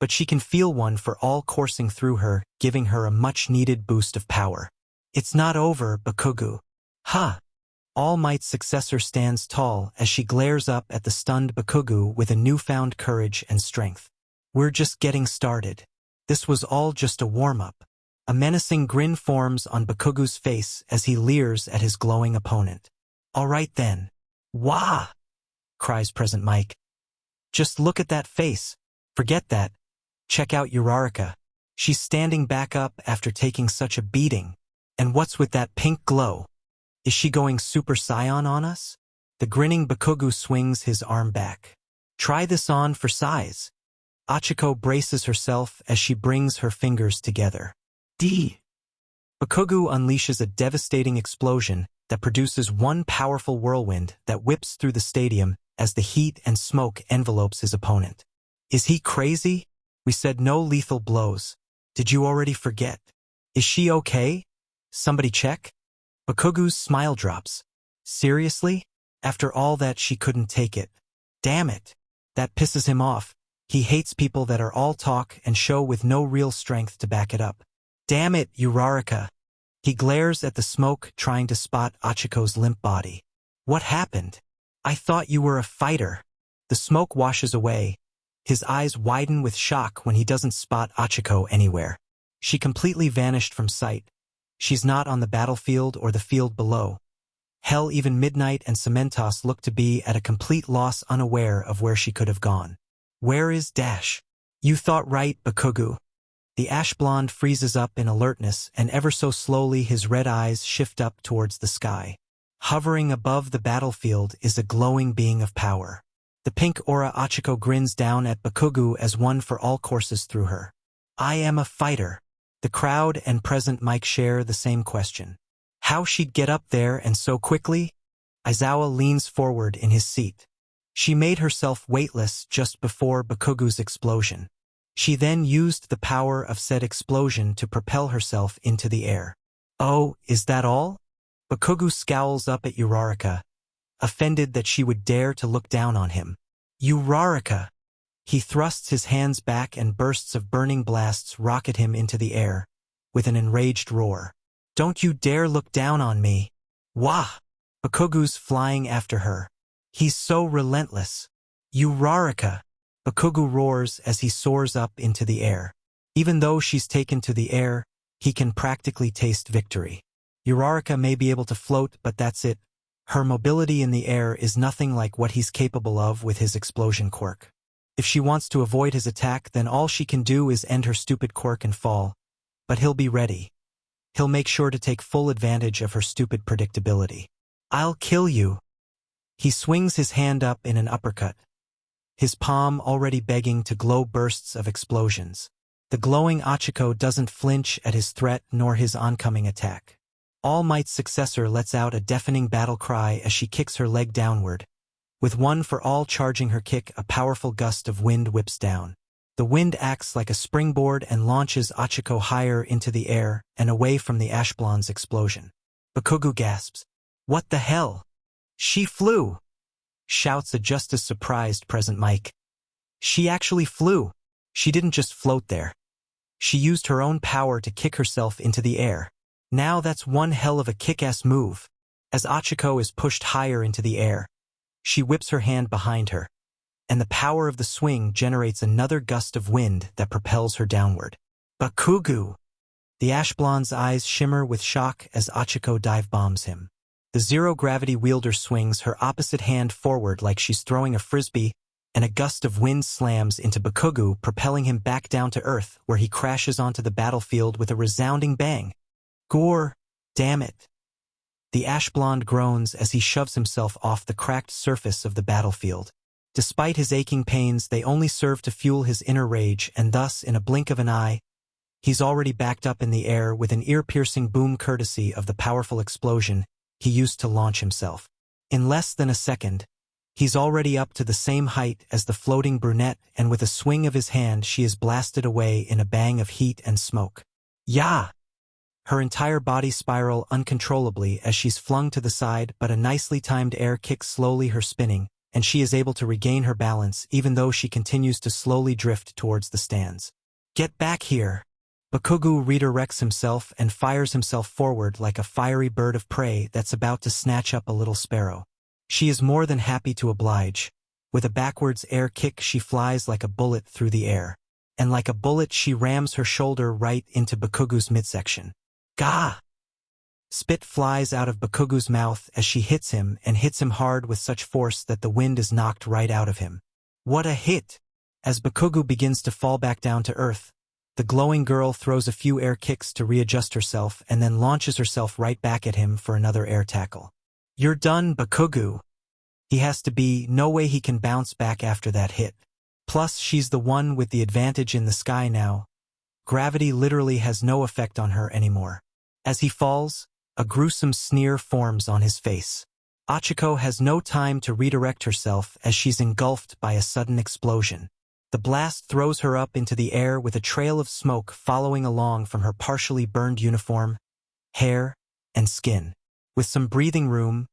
but she can feel one for all coursing through her, giving her a much-needed boost of power. It's not over, Bakugo. Ha! All Might's successor stands tall as she glares up at the stunned Bakugo with a newfound courage and strength. We're just getting started. This was all just a warm-up. A menacing grin forms on Bakugo's face as he leers at his glowing opponent. All right then. Wah! Cries Present Mike. Just look at that face. Forget that. Check out Uraraka. She's standing back up after taking such a beating. And what's with that pink glow? Is she going Super Saiyan on us? The grinning Bakugo swings his arm back. Try this on for size. Achiko braces herself as she brings her fingers together. D. Bakugo unleashes a devastating explosion that produces one powerful whirlwind that whips through the stadium as the heat and smoke envelopes his opponent. Is he crazy? We said no lethal blows. Did you already forget? Is she okay? Somebody check? Bakugo's smile drops. Seriously? After all that, she couldn't take it. Damn it. That pisses him off. He hates people that are all talk and show with no real strength to back it up. Damn it, Uraraka. He glares at the smoke, trying to spot Achiko's limp body. What happened? I thought you were a fighter. The smoke washes away. His eyes widen with shock when he doesn't spot Achiko anywhere. She completely vanished from sight. She's not on the battlefield or the field below. Hell, even Midnight and Cementos look to be at a complete loss, unaware of where she could have gone. Where is Dash? You thought right, Bakugo. The ash blonde freezes up in alertness, and ever so slowly his red eyes shift up towards the sky. Hovering above the battlefield is a glowing being of power. The pink aura Achiko grins down at Bakugo as one for all courses through her. I am a fighter. The crowd and Present Mike share the same question. How she'd get up there and so quickly? Aizawa leans forward in his seat. She made herself weightless just before Bakugo's explosion. She then used the power of said explosion to propel herself into the air. Oh, is that all? Bakugo scowls up at Uraraka, offended that she would dare to look down on him. Uraraka! He thrusts his hands back and bursts of burning blasts rocket him into the air, with an enraged roar. Don't you dare look down on me! Wah! Bakugo's flying after her. He's so relentless. Uraraka! Bakugo roars as he soars up into the air. Even though she's taken to the air, he can practically taste victory. Uraraka may be able to float, but that's it. Her mobility in the air is nothing like what he's capable of with his explosion quirk. If she wants to avoid his attack, then all she can do is end her stupid quirk and fall. But he'll be ready. He'll make sure to take full advantage of her stupid predictability. I'll kill you. He swings his hand up in an uppercut, his palm already begging to glow bursts of explosions. The glowing Achiko doesn't flinch at his threat nor his oncoming attack. All Might's successor lets out a deafening battle cry as she kicks her leg downward. With one for all charging her kick, a powerful gust of wind whips down. The wind acts like a springboard and launches Achiko higher into the air and away from the ash blonde's explosion. Bakugo gasps. What the hell? She flew! Shouts a just as surprised Present Mike. She actually flew. She didn't just float there. She used her own power to kick herself into the air. Now that's one hell of a kick-ass move. As Achiko is pushed higher into the air, she whips her hand behind her, and the power of the swing generates another gust of wind that propels her downward. Bakugo! The ash blonde's eyes shimmer with shock as Achiko dive bombs him. The zero-gravity wielder swings her opposite hand forward like she's throwing a frisbee, and a gust of wind slams into Bakugo, propelling him back down to earth, where he crashes onto the battlefield with a resounding bang. Gore! Damn it! The ash blonde groans as he shoves himself off the cracked surface of the battlefield. Despite his aching pains, they only serve to fuel his inner rage, and thus, in a blink of an eye, he's already backed up in the air with an ear-piercing boom courtesy of the powerful explosion he used to launch himself. In less than a second, he's already up to the same height as the floating brunette, and with a swing of his hand she is blasted away in a bang of heat and smoke. Yah! Her entire body spiral uncontrollably as she's flung to the side, but a nicely timed air kick slowly her spinning, and she is able to regain her balance even though she continues to slowly drift towards the stands. Get back here! Bakugo redirects himself and fires himself forward like a fiery bird of prey that's about to snatch up a little sparrow. She is more than happy to oblige. With a backwards air kick she flies like a bullet through the air. And like a bullet she rams her shoulder right into Bakugo's midsection. Gah! Spit flies out of Bakugo's mouth as she hits him and hits him hard with such force that the wind is knocked right out of him. What a hit! As Bakugo begins to fall back down to earth, the glowing girl throws a few air kicks to readjust herself and then launches herself right back at him for another air tackle. You're done, Bakugo. He has to be, no way he can bounce back after that hit. Plus, she's the one with the advantage in the sky now. Gravity literally has no effect on her anymore. As he falls, a gruesome sneer forms on his face. Achiko has no time to redirect herself as she's engulfed by a sudden explosion. The blast throws her up into the air with a trail of smoke following along from her partially burned uniform, hair, and skin. With some breathing room,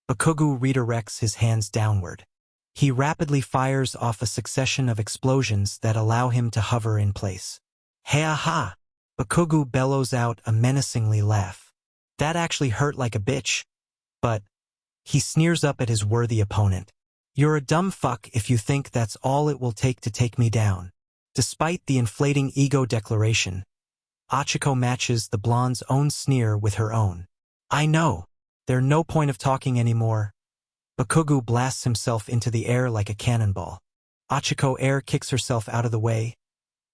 Bakugo redirects his hands downward. He rapidly fires off a succession of explosions that allow him to hover in place. Ha-ha! Bakugo bellows out a menacingly laugh. That actually hurt like a bitch. But he sneers up at his worthy opponent. You're a dumb fuck if you think that's all it will take to take me down. Despite the inflating ego declaration, Achiko matches the blonde's own sneer with her own. I know. There's no point of talking anymore. Bakugo blasts himself into the air like a cannonball. Achiko air kicks herself out of the way,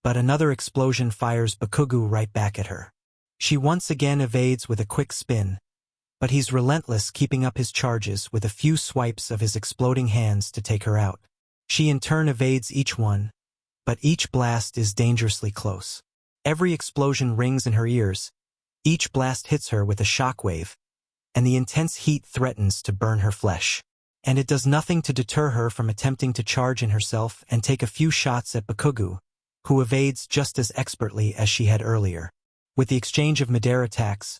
but another explosion fires Bakugo right back at her. She once again evades with a quick spin, but he's relentless, keeping up his charges with a few swipes of his exploding hands to take her out. She in turn evades each one, but each blast is dangerously close. Every explosion rings in her ears. Each blast hits her with a shockwave, and the intense heat threatens to burn her flesh. And it does nothing to deter her from attempting to charge in herself and take a few shots at Bakugo, who evades just as expertly as she had earlier. With the exchange of Midair attacks,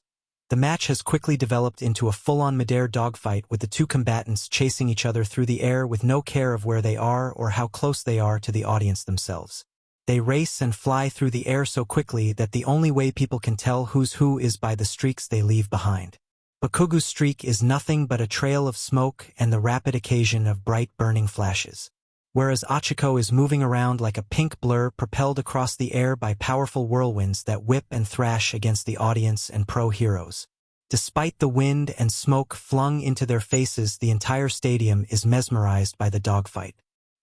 the match has quickly developed into a full-on Midair dogfight with the two combatants chasing each other through the air with no care of where they are or how close they are to the audience themselves. They race and fly through the air so quickly that the only way people can tell who's who is by the streaks they leave behind. Bakugo's streak is nothing but a trail of smoke and the rapid occasion of bright burning flashes, whereas Achiko is moving around like a pink blur propelled across the air by powerful whirlwinds that whip and thrash against the audience and pro-heroes. Despite the wind and smoke flung into their faces, the entire stadium is mesmerized by the dogfight.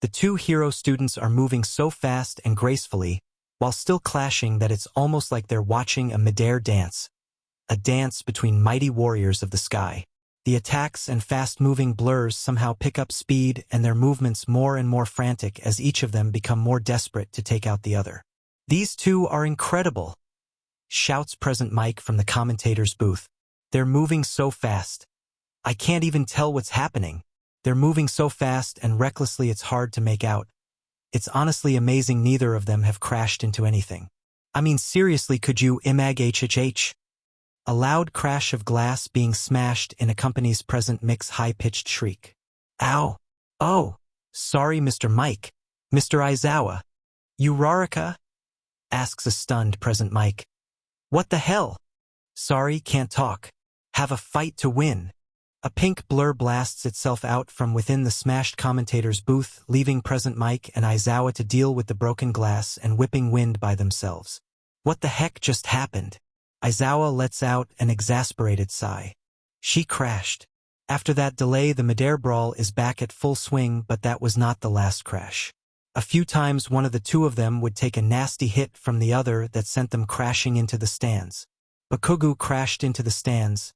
The two hero students are moving so fast and gracefully, while still clashing, that it's almost like they're watching a Midair dance. A dance between mighty warriors of the sky. The attacks and fast-moving blurs somehow pick up speed and their movements more and more frantic as each of them become more desperate to take out the other. These two are incredible, shouts Present Mike from the commentator's booth. They're moving so fast. I can't even tell what's happening. They're moving so fast and recklessly it's hard to make out. It's honestly amazing neither of them have crashed into anything. I mean, seriously, could you imagine? A loud crash of glass being smashed in accompanies Present Mick's high-pitched shriek. Ow! Oh! Sorry, Mr. Mike. Mr. Aizawa. Uraraka? Asks a stunned Present Mike. What the hell? Sorry, can't talk. Have a fight to win. A pink blur blasts itself out from within the smashed commentator's booth, leaving Present Mike and Aizawa to deal with the broken glass and whipping wind by themselves. What the heck just happened? Aizawa lets out an exasperated sigh. She crashed. After that delay, the Midair brawl is back at full swing, but that was not the last crash. A few times one of the two of them would take a nasty hit from the other that sent them crashing into the stands. Bakugo crashed into the stands.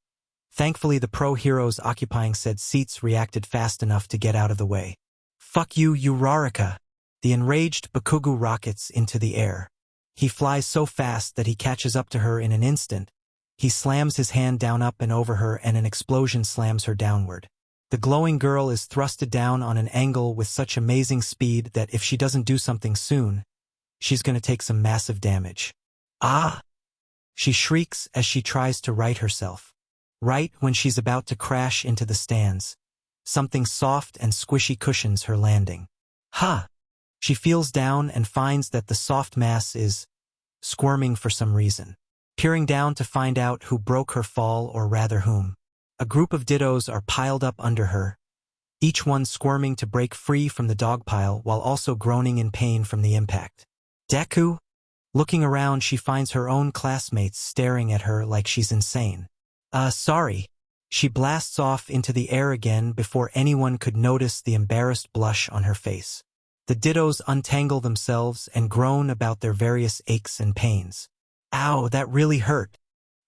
Thankfully, the pro heroes occupying said seats reacted fast enough to get out of the way. Fuck you, Uraraka! The enraged Bakugo rockets into the air. He flies so fast that he catches up to her in an instant. He slams his hand down up and over her and an explosion slams her downward. The glowing girl is thrusted down on an angle with such amazing speed that if she doesn't do something soon, she's gonna take some massive damage. Ah! She shrieks as she tries to right herself. Right when she's about to crash into the stands, Something soft and squishy cushions her landing. Ha! She feels down and finds that the soft mass is squirming for some reason. Peering down to find out who broke her fall, or rather whom. A group of dittos are piled up under her, each one squirming to break free from the dog pile while also groaning in pain from the impact. Deku? Looking around, she finds her own classmates staring at her like she's insane. Sorry. She blasts off into the air again before anyone could notice the embarrassed blush on her face. The dittos untangle themselves and groan about their various aches and pains. Ow, that really hurt.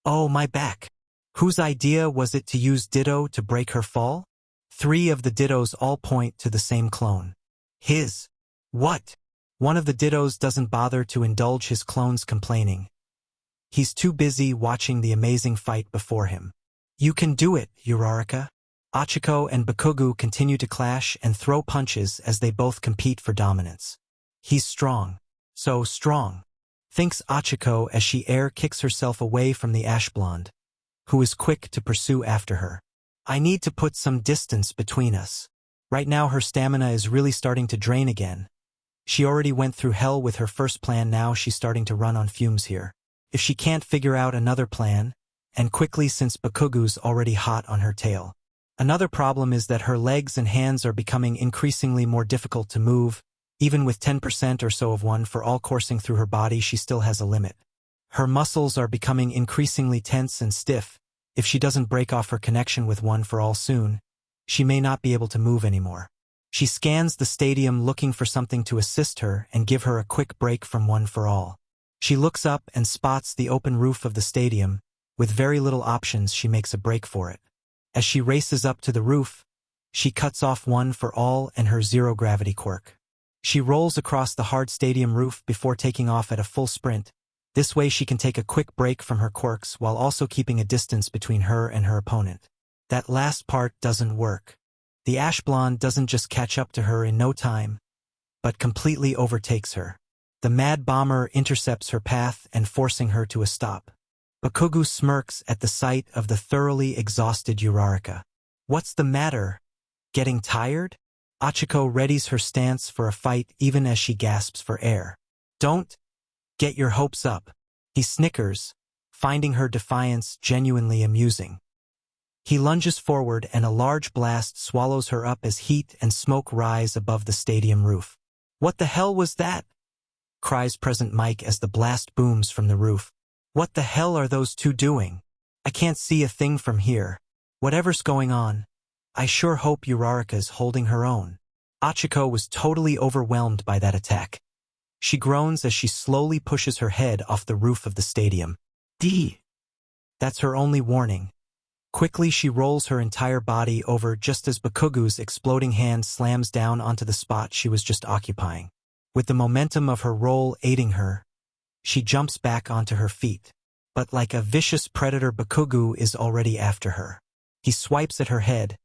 Oh, my back. Whose idea was it to use Ditto to break her fall? 3 of the dittos all point to the same clone. His. What? One of the dittos doesn't bother to indulge his clone's complaining. He's too busy watching the amazing fight before him. You can do it, Uraraka. Achiko and Bakugo continue to clash and throw punches as they both compete for dominance. He's strong. So strong, thinks Achiko as she air kicks herself away from the ash blonde, who is quick to pursue after her. I need to put some distance between us. Right now her stamina is really starting to drain again. She already went through hell with her first plan, now she's starting to run on fumes here. If she can't figure out another plan, and quickly since Bakugo's already hot on her tail. Another problem is that her legs and hands are becoming increasingly more difficult to move. Even with 10% or so of one for all coursing through her body, she still has a limit. Her muscles are becoming increasingly tense and stiff. If she doesn't break off her connection with one for all soon, she may not be able to move anymore. She scans the stadium looking for something to assist her and give her a quick break from one for all. She looks up and spots the open roof of the stadium. With very little options, she makes a break for it. As she races up to the roof, she cuts off one for all and her zero-gravity quirk. She rolls across the hard stadium roof before taking off at a full sprint. This way she can take a quick break from her quirks while also keeping a distance between her and her opponent. That last part doesn't work. The ash blonde doesn't just catch up to her in no time, but completely overtakes her. The mad bomber intercepts her path and forcing her to a stop. Bakugo smirks at the sight of the thoroughly exhausted Uraraka. What's the matter? Getting tired? Achiko readies her stance for a fight even as she gasps for air. Don't get your hopes up. He snickers, finding her defiance genuinely amusing. He lunges forward and a large blast swallows her up as heat and smoke rise above the stadium roof. What the hell was that? Cries Present Mike as the blast booms from the roof. What the hell are those two doing? I can't see a thing from here. Whatever's going on, I sure hope Uraraka's holding her own. Achiko was totally overwhelmed by that attack. She groans as she slowly pushes her head off the roof of the stadium. That's her only warning. Quickly she rolls her entire body over just as Bakugo's exploding hand slams down onto the spot she was just occupying. With the momentum of her roll aiding her, she jumps back onto her feet. But like a vicious predator, Bakugo is already after her. He swipes at her head,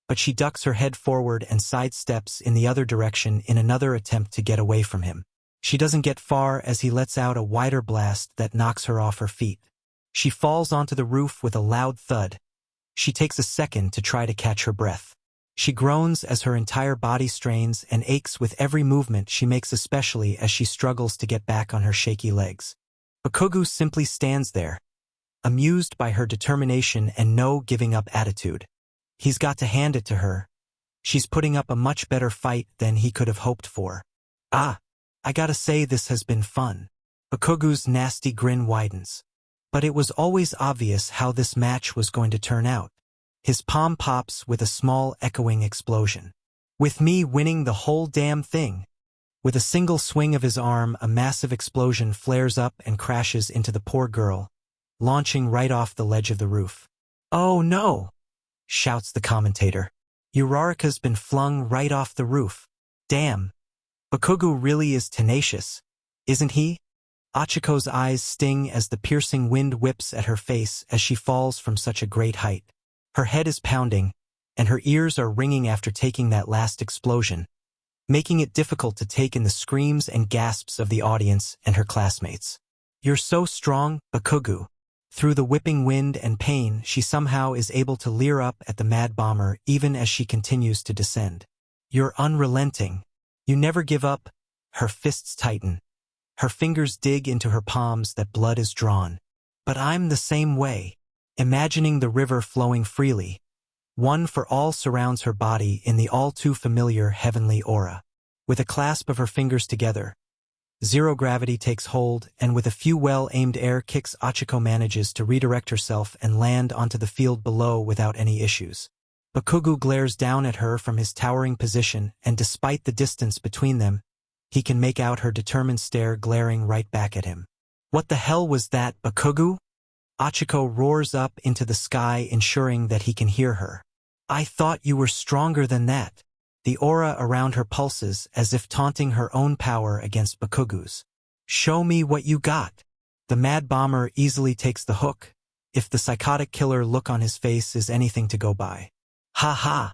but she ducks her head forward and sidesteps in the other direction in another attempt to get away from him. She doesn't get far as he lets out a wider blast that knocks her off her feet. She falls onto the roof with a loud thud. She takes a second to try to catch her breath. She groans as her entire body strains and aches with every movement she makes, especially as she struggles to get back on her shaky legs. Bakugo simply stands there, amused by her determination and no giving up attitude. He's got to hand it to her. She's putting up a much better fight than he could have hoped for. I gotta say this has been fun. Bakugo's nasty grin widens. But it was always obvious how this match was going to turn out. His palm pops with a small echoing explosion. With me winning the whole damn thing. With a single swing of his arm, a massive explosion flares up and crashes into the poor girl, launching right off the ledge of the roof. Oh no! Shouts the commentator. Uraraka's been flung right off the roof. Damn. Bakugo really is tenacious, isn't he? Achiko's eyes sting as the piercing wind whips at her face as she falls from such a great height. Her head is pounding, and her ears are ringing after taking that last explosion, making it difficult to take in the screams and gasps of the audience and her classmates. You're so strong, Bakugo. Through the whipping wind and pain, she somehow is able to leer up at the mad bomber even as she continues to descend. You're unrelenting. You never give up. Her fists tighten. Her fingers dig into her palms that blood is drawn. But I'm the same way. Imagining the river flowing freely, One for All surrounds her body in the all-too-familiar heavenly aura. With a clasp of her fingers together, zero gravity takes hold, and with a few well-aimed air kicks, Achiko manages to redirect herself and land onto the field below without any issues. Bakugo glares down at her from his towering position, and despite the distance between them, he can make out her determined stare glaring right back at him. What the hell was that, Bakugo? Achiko roars up into the sky, ensuring that he can hear her. I thought you were stronger than that. The aura around her pulses as if taunting her own power against Bakugo's. Show me what you got. The mad bomber easily takes the hook, if the psychotic killer look on his face is anything to go by. Ha ha!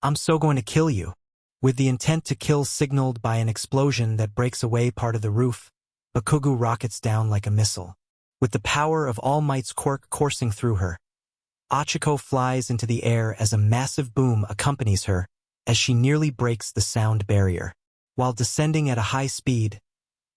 I'm so going to kill you. With the intent to kill signaled by an explosion that breaks away part of the roof, Bakugo rockets down like a missile. With the power of All Might's quirk coursing through her, Achiko flies into the air as a massive boom accompanies her as she nearly breaks the sound barrier. While descending at a high speed,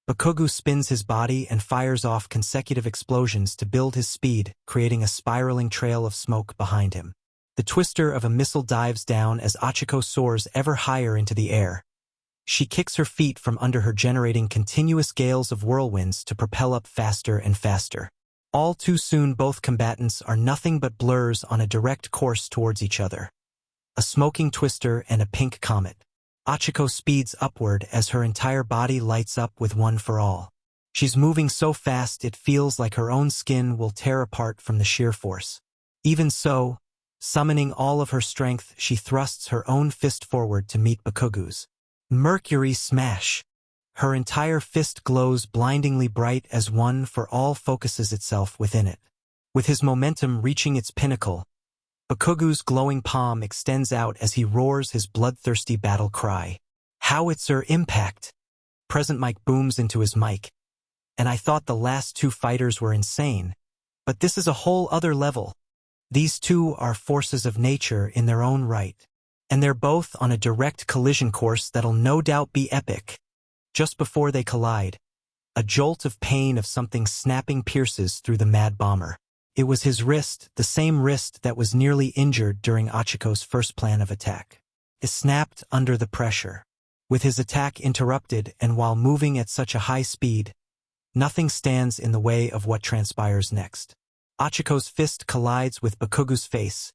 Bakugo spins his body and fires off consecutive explosions to build his speed, creating a spiraling trail of smoke behind him. The twister of a missile dives down as Achiko soars ever higher into the air. She kicks her feet from under her, generating continuous gales of whirlwinds to propel up faster and faster. All too soon, both combatants are nothing but blurs on a direct course towards each other. A smoking twister and a pink comet. Achiko speeds upward as her entire body lights up with One for All. She's moving so fast it feels like her own skin will tear apart from the sheer force. Even so, summoning all of her strength, she thrusts her own fist forward to meet Bakugo's. Mercury Smash! Her entire fist glows blindingly bright as One for All focuses itself within it. With his momentum reaching its pinnacle, Bakugo's glowing palm extends out as he roars his bloodthirsty battle cry. Howitzer Impact! Present mic booms into his mic. And I thought the last two fighters were insane. But this is a whole other level. These two are forces of nature in their own right. And they're both on a direct collision course that'll no doubt be epic. Just before they collide, a jolt of pain of something snapping pierces through the mad bomber. It was his wrist, the same wrist that was nearly injured during Achiko's first plan of attack. It snapped under the pressure. With his attack interrupted and while moving at such a high speed, nothing stands in the way of what transpires next. Achiko's fist collides with Bakugo's face,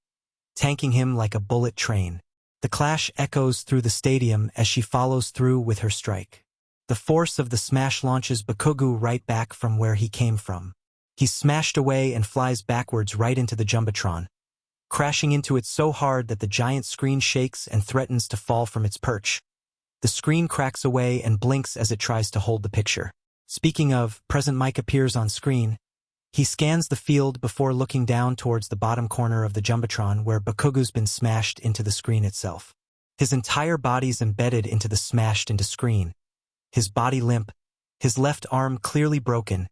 tanking him like a bullet train. The clash echoes through the stadium as she follows through with her strike. The force of the smash launches Bakugo right back from where he came from. He's smashed away and flies backwards right into the Jumbotron, crashing into it so hard that the giant screen shakes and threatens to fall from its perch. The screen cracks away and blinks as it tries to hold the picture. Speaking of, Present Mike appears on screen. He scans the field before looking down towards the bottom corner of the Jumbotron where Bakugo's been smashed into the screen itself. His entire body's embedded into the smashed-into screen. His body limp, his left arm clearly broken,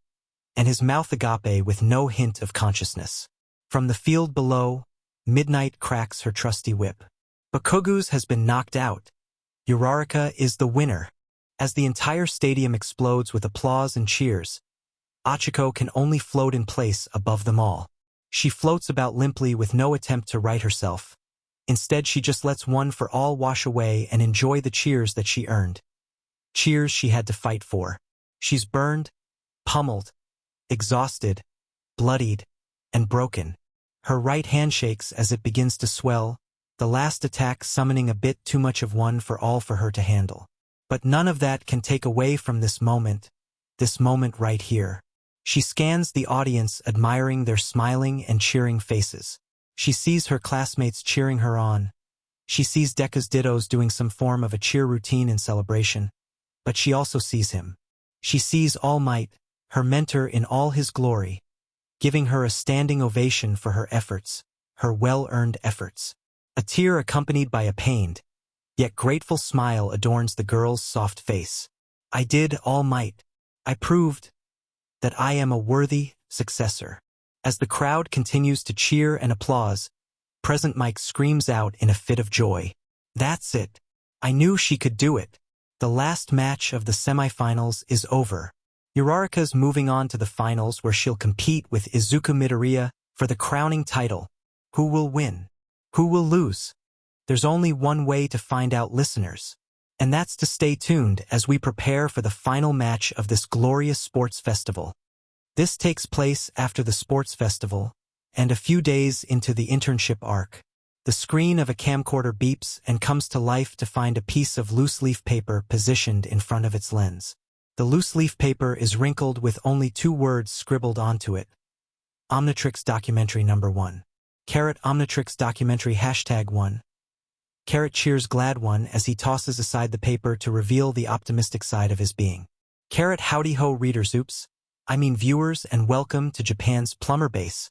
and his mouth agape with no hint of consciousness. From the field below, Midnight cracks her trusty whip. Bakugo's has been knocked out. Uraraka is the winner. As the entire stadium explodes with applause and cheers, Achiko can only float in place above them all. She floats about limply with no attempt to right herself. Instead, she just lets One for All wash away and enjoy the cheers that she earned. Cheers she had to fight for. She's burned, pummeled, exhausted, bloodied, and broken. Her right hand shakes as it begins to swell, the last attack summoning a bit too much of One for All for her to handle. But none of that can take away from this moment right here. She scans the audience, admiring their smiling and cheering faces. She sees her classmates cheering her on. She sees Deku's dittos doing some form of a cheer routine in celebration. But she also sees him. She sees All Might, her mentor in all his glory, giving her a standing ovation for her efforts, her well-earned efforts. A tear accompanied by a pained, yet grateful smile adorns the girl's soft face. I did All Might. I proved that I am a worthy successor. As the crowd continues to cheer and applause, Present Mike screams out in a fit of joy. That's it. I knew she could do it. The last match of the semifinals is over. Uraraka's moving on to the finals where she'll compete with Izuku Midoriya for the crowning title. Who will win? Who will lose? There's only one way to find out, listeners. And that's to stay tuned as we prepare for the final match of this glorious sports festival. This takes place after the sports festival and a few days into the internship arc. The screen of a camcorder beeps and comes to life to find a piece of loose-leaf paper positioned in front of its lens. The loose-leaf paper is wrinkled with only 2 words scribbled onto it. Omnitrix Documentary Number 1. Omnitrix Documentary #1. Cheers Glad One as he tosses aside the paper to reveal the optimistic side of his being. Howdy ho readers, viewers, and welcome to Japan's plumber base.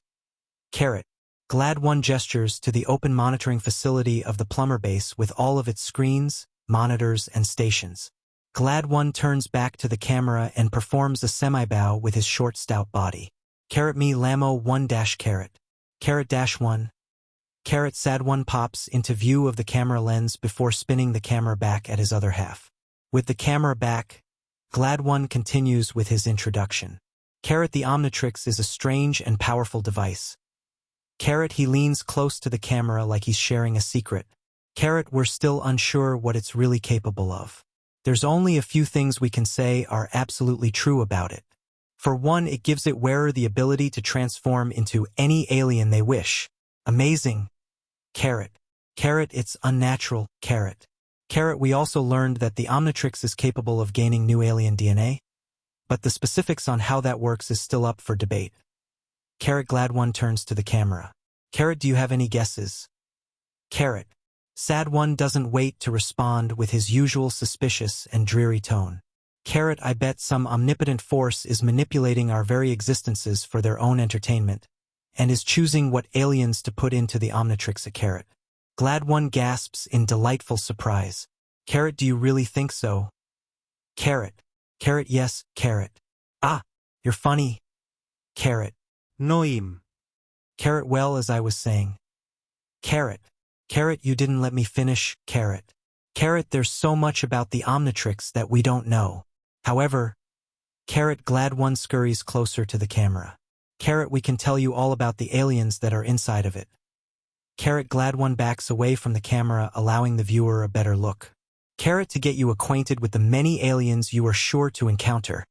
Glad One gestures to the open monitoring facility of the plumber base with all of its screens, monitors, and stations. Glad One turns back to the camera and performs a semi-bow with his short, stout body. Me Lamo 1 _1. Sad One pops into view of the camera lens before spinning the camera back at his other half. With the camera back, Glad One continues with his introduction. The Omnitrix is a strange and powerful device. He leans close to the camera like he's sharing a secret. We're still unsure what it's really capable of. There's only a few things we can say are absolutely true about it. For one, it gives its wearer the ability to transform into any alien they wish. Amazing. It's unnatural. We also learned that the Omnitrix is capable of gaining new alien DNA, but the specifics on how that works is still up for debate. Glad One turns to the camera. Do you have any guesses? Sad One doesn't wait to respond with his usual suspicious and dreary tone. I bet some omnipotent force is manipulating our very existences for their own entertainment, and is choosing what aliens to put into the Omnitrix. Glad One gasps in delightful surprise. Do you really think so? Yes. Ah, you're funny. Noim. Well, as I was saying. You didn't let me finish. There's so much about the Omnitrix that we don't know. However, Glad One scurries closer to the camera. We can tell you all about the aliens that are inside of it. Glad One backs away from the camera, allowing the viewer a better look. To get you acquainted with the many aliens you are sure to encounter.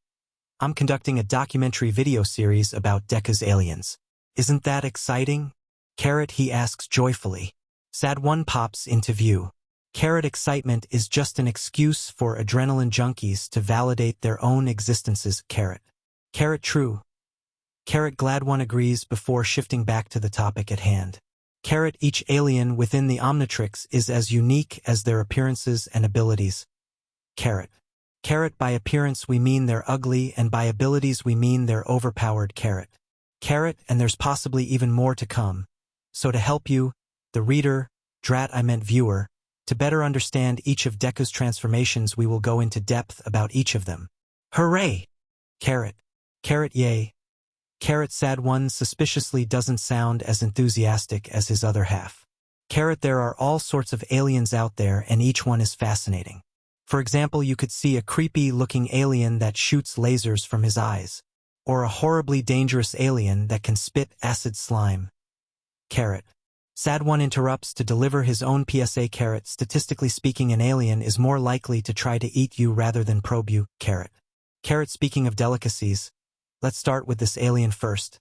I'm conducting a documentary video series about Deku's aliens. Isn't that exciting? He asks joyfully. Sad One pops into view. Excitement is just an excuse for adrenaline junkies to validate their own existences. True. Glad One agrees before shifting back to the topic at hand. Each alien within the Omnitrix is as unique as their appearances and abilities. By appearance we mean they're ugly, and by abilities we mean they're overpowered. And there's possibly even more to come. So to help you, the reader, viewer, to better understand each of Deku's transformations, we will go into depth about each of them. Hooray! Yay! Sad One suspiciously doesn't sound as enthusiastic as his other half. There are all sorts of aliens out there, and each one is fascinating. For example, you could see a creepy-looking alien that shoots lasers from his eyes, or a horribly dangerous alien that can spit acid slime. Sad One interrupts to deliver his own PSA. Statistically speaking, an alien is more likely to try to eat you rather than probe you. Speaking of delicacies, let's start with this alien first.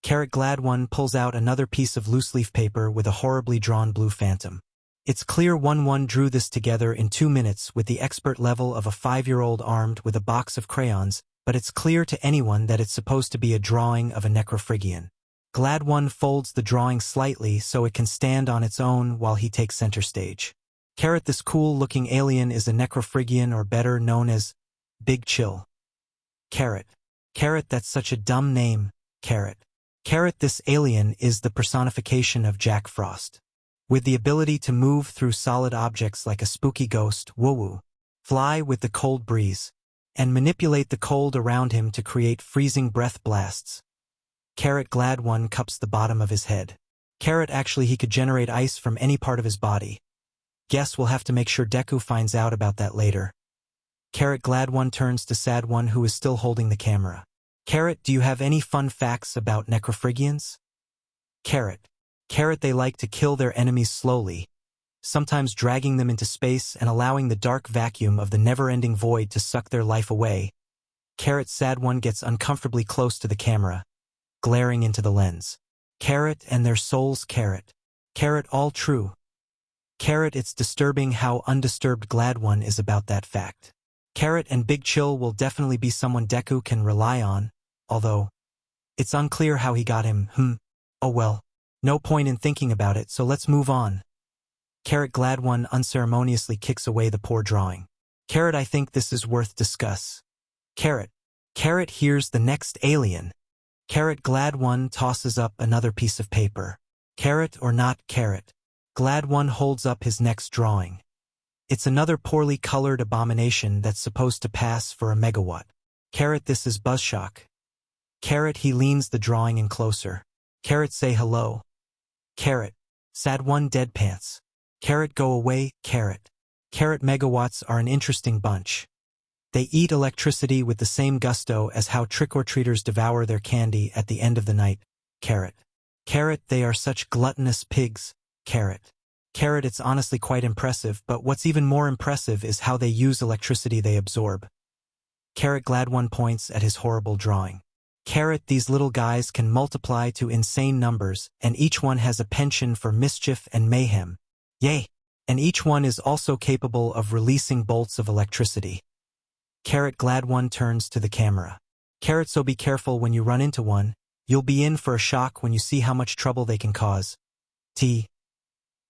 Glad One pulls out another piece of loose-leaf paper with a horribly drawn blue phantom. It's clear one drew this together in 2 minutes with the expert level of a 5-year-old armed with a box of crayons, but it's clear to anyone that it's supposed to be a drawing of a necrophrygian. Glad One folds the drawing slightly so it can stand on its own while he takes center stage. This cool-looking alien is a necrophrygian, or better known as Big Chill. That's such a dumb name. This alien is the personification of Jack Frost. With the ability to move through solid objects like a spooky ghost, woo-woo, fly with the cold breeze, and manipulate the cold around him to create freezing breath blasts. Carrot glad one cups the bottom of his head. Carrot actually he could generate ice from any part of his body. Guess we'll have to make sure Deku finds out about that later. Carrot glad one turns to sad one who is still holding the camera. Carrot, do you have any fun facts about necrophrygians? Carrot. Carrot, they like to kill their enemies slowly, sometimes dragging them into space and allowing the dark vacuum of the never-ending void to suck their life away. Carrot sad one gets uncomfortably close to the camera, glaring into the lens. Carrot and their souls Carrot. Carrot all true. Carrot it's disturbing how undisturbed glad one is about that fact. Carrot and Big Chill will definitely be someone Deku can rely on, although it's unclear how he got him. Oh well. No point in thinking about it, so let's move on. Carrot glad one unceremoniously kicks away the poor drawing. Carrot, I think this is worth discuss. Carrot. Carrot, here's the next alien. Carrot glad one tosses up another piece of paper. Carrot or not Carrot. Glad one holds up his next drawing. It's another poorly colored abomination that's supposed to pass for a megawatt. Carrot, this is Buzzshock. Carrot, he leans the drawing in closer. Carrot, say hello. Carrot. Sad one deadpants. Carrot, go away, Carrot. Carrot, megawatts are an interesting bunch. They eat electricity with the same gusto as how trick-or-treaters devour their candy at the end of the night. Carrot. Carrot, they are such gluttonous pigs. Carrot. Carrot, it's honestly quite impressive, but what's even more impressive is how they use electricity they absorb. Carrot glad one points at his horrible drawing. Carrot, these little guys can multiply to insane numbers, and each one has a penchant for mischief and mayhem. Yay! And each one is also capable of releasing bolts of electricity. Carrot glad one turns to the camera. Carrot, so be careful when you run into one. You'll be in for a shock when you see how much trouble they can cause.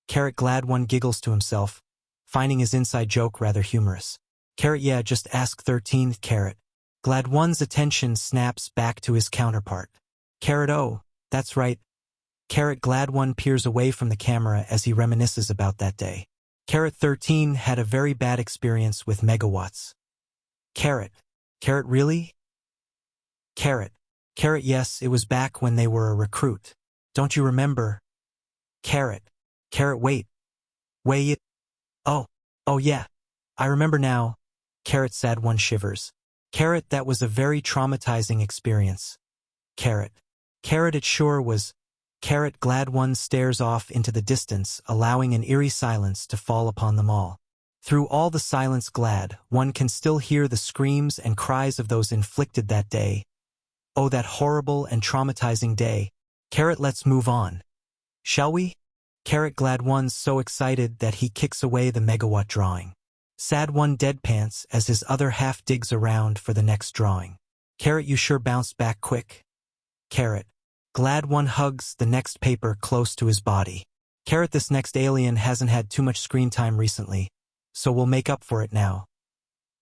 Carrot glad one giggles to himself, finding his inside joke rather humorous. Carrot, yeah, just ask 13th Carrot. Glad one's attention snaps back to his counterpart. Carrot, oh, that's right. Carrot glad one peers away from the camera as he reminisces about that day. Carrot 13 had a very bad experience with megawatts. Carrot. Carrot, really? Carrot. Carrot, yes, it was back when they were a recruit. Don't you remember? Carrot. Carrot, wait. Oh yeah. I remember now. Carrot sad one shivers. Carrot, that was a very traumatizing experience. Carrot. Carrot, it sure was. Carrot glad one stares off into the distance, allowing an eerie silence to fall upon them all. Through all the silence glad, one can still hear the screams and cries of those inflicted that day. Oh, that horrible and traumatizing day. Carrot, let's move on. Shall we? Carrot glad one's so excited that he kicks away the megawatt drawing. Sad one deadpants as his other half digs around for the next drawing. Carrot, you sure bounced back quick. Carrot. Glad one hugs the next paper close to his body. Carrot, this next alien hasn't had too much screen time recently, so we'll make up for it now.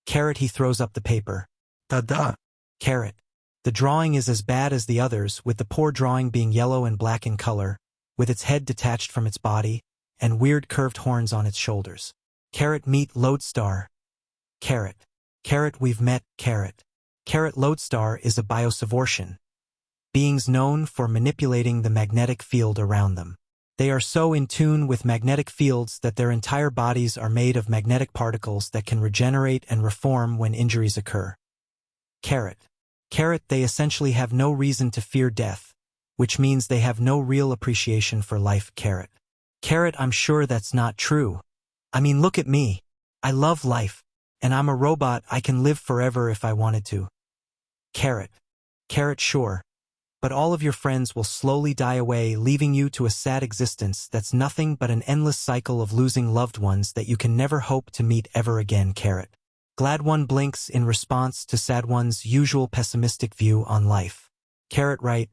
Carrot, he throws up the paper. Da-da. Carrot. The drawing is as bad as the others, with the poor drawing being yellow and black in color, with its head detached from its body, and weird curved horns on its shoulders. Carrot, meet Lodestar. Carrot. Carrot, we've met, Carrot. Carrot, Lodestar is a biosavortian. Beings known for manipulating the magnetic field around them. They are so in tune with magnetic fields that their entire bodies are made of magnetic particles that can regenerate and reform when injuries occur. Carrot. Carrot, they essentially have no reason to fear death, which means they have no real appreciation for life, Carrot. Carrot, I'm sure that's not true. I mean, look at me. I love life, and I'm a robot. I can live forever if I wanted to. Carrot. Carrot, sure. But all of your friends will slowly die away, leaving you to a sad existence that's nothing but an endless cycle of losing loved ones that you can never hope to meet ever again, Carrot. Glad one blinks in response to sad one's usual pessimistic view on life. Carrot, right?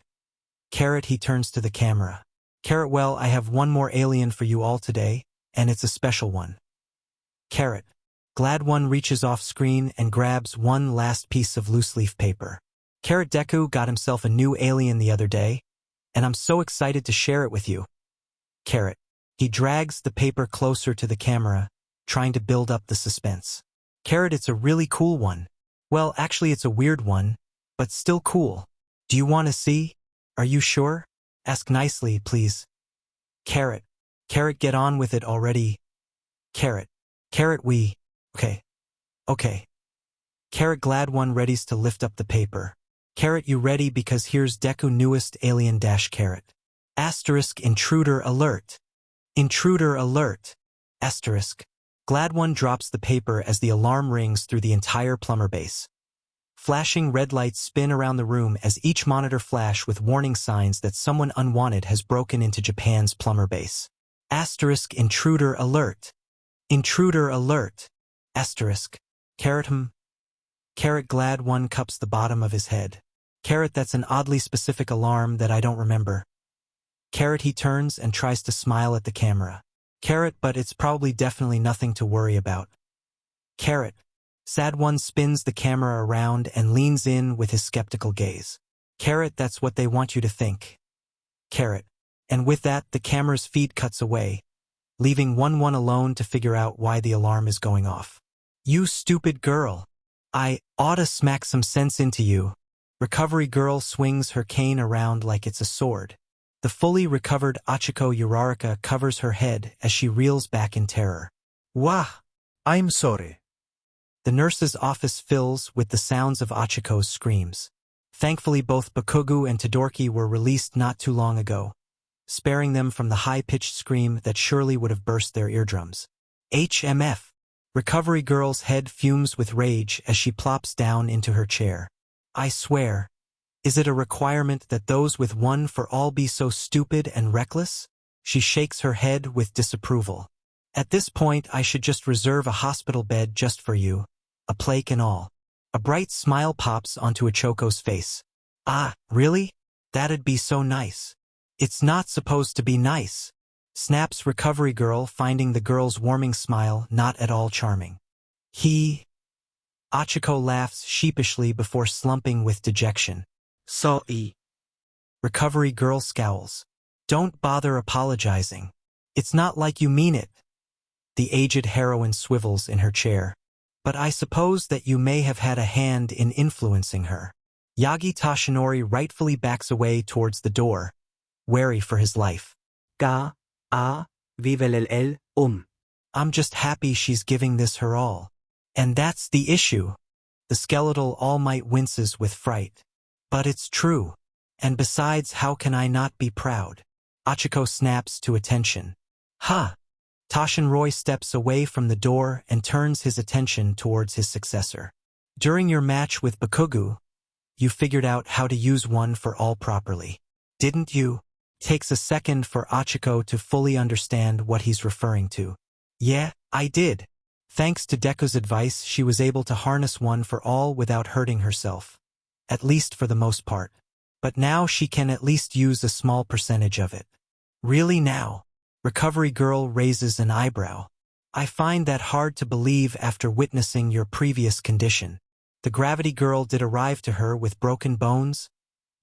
Carrot, he turns to the camera. Carrot, well, I have one more alien for you all today, and it's a special one. Carrot. Glad one reaches off screen and grabs one last piece of loose leaf paper. Carrot, Deku got himself a new alien the other day, and I'm so excited to share it with you. Carrot. He drags the paper closer to the camera, trying to build up the suspense. Carrot, it's a really cool one. Well, actually it's a weird one, but still cool. Do you want to see? Are you sure? Ask nicely, please. Carrot. Carrot, get on with it already. Carrot. Carrot, Okay. Okay. Carrot, glad one readies to lift up the paper. Carrot, you ready because here's Deku newest alien dash carrot. Asterisk intruder alert. Intruder alert. Asterisk. Glad one drops the paper as the alarm rings through the entire plumber base. Flashing red lights spin around the room as each monitor flash with warning signs that someone unwanted has broken into Japan's plumber base. Asterisk intruder alert. Intruder alert. Asterisk. Carrot Carrot, glad one cups the bottom of his head. Carrot, that's an oddly specific alarm that I don't remember. Carrot, he turns and tries to smile at the camera. Carrot, but it's probably definitely nothing to worry about. Carrot. Sad one spins the camera around and leans in with his skeptical gaze. Carrot, that's what they want you to think. Carrot. And with that, the camera's feed cuts away, leaving one alone to figure out why the alarm is going off. You stupid girl. I oughta smack some sense into you. Recovery girl swings her cane around like it's a sword. The fully recovered Achiko Uraraka covers her head as she reels back in terror. Wah! I'm sorry. The nurse's office fills with the sounds of Achiko's screams. Thankfully, both Bakugo and Todoroki were released not too long ago, sparing them from the high-pitched scream that surely would have burst their eardrums. HMF. Recovery girl's head fumes with rage as she plops down into her chair. I swear, is it a requirement that those with one for all be so stupid and reckless? She shakes her head with disapproval. At this point, I should just reserve a hospital bed just for you, a plaque and all. A bright smile pops onto Ichoko's face. Ah, really? That'd be so nice. It's not supposed to be nice, snaps recovery girl, finding the girl's warming smile not at all charming. Achiko laughs sheepishly before slumping with dejection. Sorry. Recovery girl scowls. Don't bother apologizing. It's not like you mean it. The aged heroine swivels in her chair. But I suppose that you may have had a hand in influencing her. Yagi Toshinori rightfully backs away towards the door, wary for his life. I'm just happy she's giving this her all. And that's the issue. The skeletal All Might winces with fright. But it's true. And besides, how can I not be proud? Achiko snaps to attention. Ha! Toshinori steps away from the door and turns his attention towards his successor. During your match with Bakugo, you figured out how to use one for all properly. Didn't you? Takes a second for Achiko to fully understand what he's referring to. Yeah, I did. Thanks to Deku's advice, she was able to harness one for all without hurting herself. At least for the most part. But now she can at least use a small percentage of it. Really now? Recovery girl raises an eyebrow. I find that hard to believe after witnessing your previous condition. The gravity girl did arrive to her with broken bones,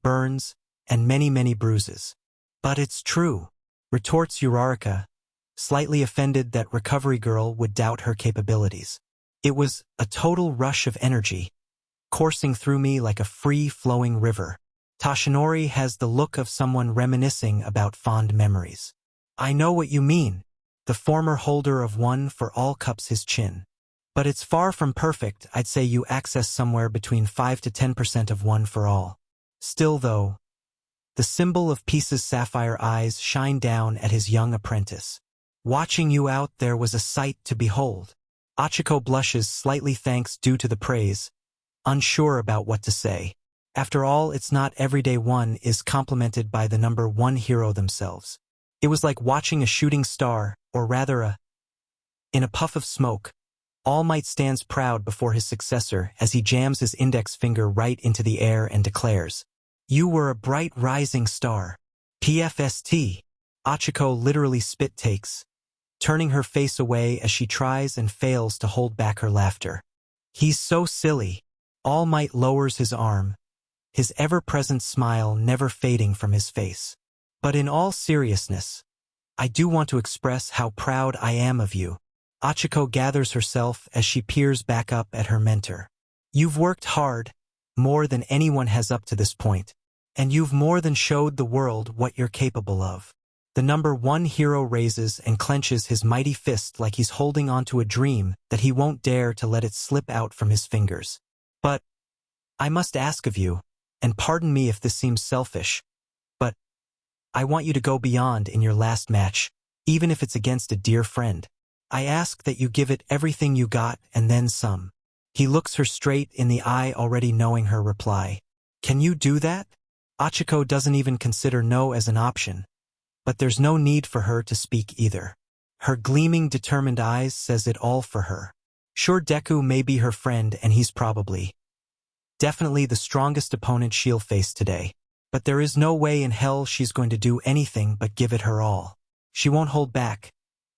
burns, and many bruises. But it's true, retorts Uraraka, slightly offended that recovery girl would doubt her capabilities. It was a total rush of energy, coursing through me like a free-flowing river. Toshinori has the look of someone reminiscing about fond memories. I know what you mean. The former holder of one for all cups his chin. But it's far from perfect. I'd say you access somewhere between 5 to 10% of one for all. Still though, the symbol of Peace's sapphire eyes shine down at his young apprentice. Watching you out there was a sight to behold. Achiko blushes slightly, thanks due to the praise, unsure about what to say. After all, it's not every day one is complimented by the number one hero themselves. It was like watching a shooting star, or rather in a puff of smoke. All Might stands proud before his successor as he jams his index finger right into the air and declares, "You were a bright rising star." PFST. Achiko literally spit takes, turning her face away as she tries and fails to hold back her laughter. He's so silly. All Might lowers his arm, his ever-present smile never fading from his face. But in all seriousness, I do want to express how proud I am of you. Achiko gathers herself as she peers back up at her mentor. You've worked hard, more than anyone has up to this point, And you've more than showed the world what you're capable of. The number one hero raises and clenches his mighty fist like he's holding onto a dream that he won't dare to let it slip out from his fingers. But I must ask of you, and pardon me if this seems selfish, but I want you to go beyond in your last match, even if it's against a dear friend. I ask that you give it everything you got and then some. He looks her straight in the eye, already knowing her reply. Can you do that? Achiko doesn't even consider no as an option. But there's no need for her to speak either. Her gleaming, determined eyes says it all for her. Sure, Deku may be her friend, and he's definitely the strongest opponent she'll face today. But there is no way in hell she's going to do anything but give it her all. She won't hold back.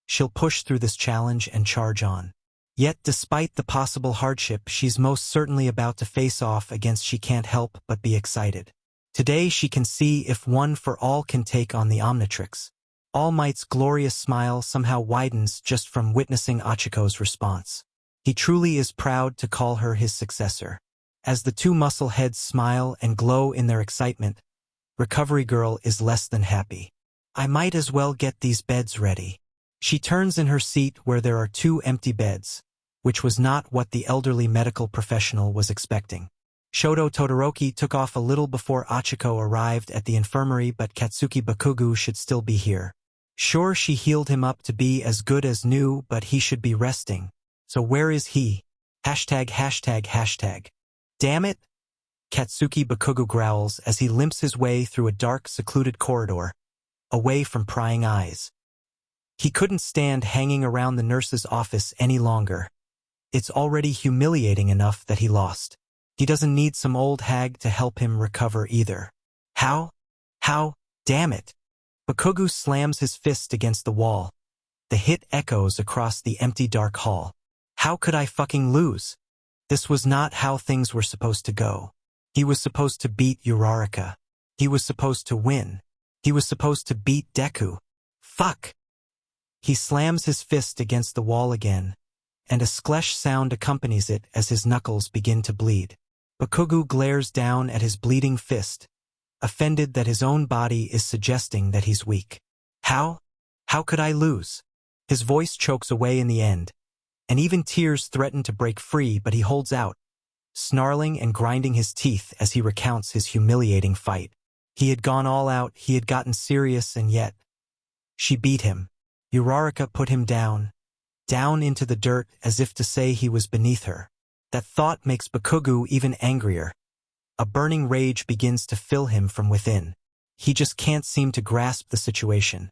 She'll push through this challenge and charge on. Yet, despite the possible hardship she's most certainly about to face off against, she can't help but be excited. Today she can see if One for All can take on the Omnitrix. All Might's glorious smile somehow widens just from witnessing Achiko's response. He truly is proud to call her his successor. As the two muscle heads smile and glow in their excitement, Recovery Girl is less than happy. I might as well get these beds ready. She turns in her seat where there are two empty beds, which was not what the elderly medical professional was expecting. Todoroki took off a little before Achiko arrived at the infirmary, but Katsuki Bakugo should still be here. Sure, she healed him up to be as good as new, but he should be resting. So where is he? ####. Damn it! Katsuki Bakugo growls as he limps his way through a dark, secluded corridor, away from prying eyes. He couldn't stand hanging around the nurse's office any longer. It's already humiliating enough that he lost. He doesn't need some old hag to help him recover either. How? Damn it! Bakugo slams his fist against the wall. The hit echoes across the empty dark hall. How could I fucking lose? This was not how things were supposed to go. He was supposed to beat Uraraka. He was supposed to win. He was supposed to beat Deku. Fuck! He slams his fist against the wall again, and a sklesh sound accompanies it as his knuckles begin to bleed. Bakugo glares down at his bleeding fist, offended that his own body is suggesting that he's weak. How could I lose? His voice chokes away in the end, and even tears threaten to break free, but he holds out, snarling and grinding his teeth as he recounts his humiliating fight. He had gone all out, he had gotten serious, and yet she beat him. Uraraka put him down into the dirt, as if to say he was beneath her. That thought makes Bakugo even angrier. A burning rage begins to fill him from within. He just can't seem to grasp the situation.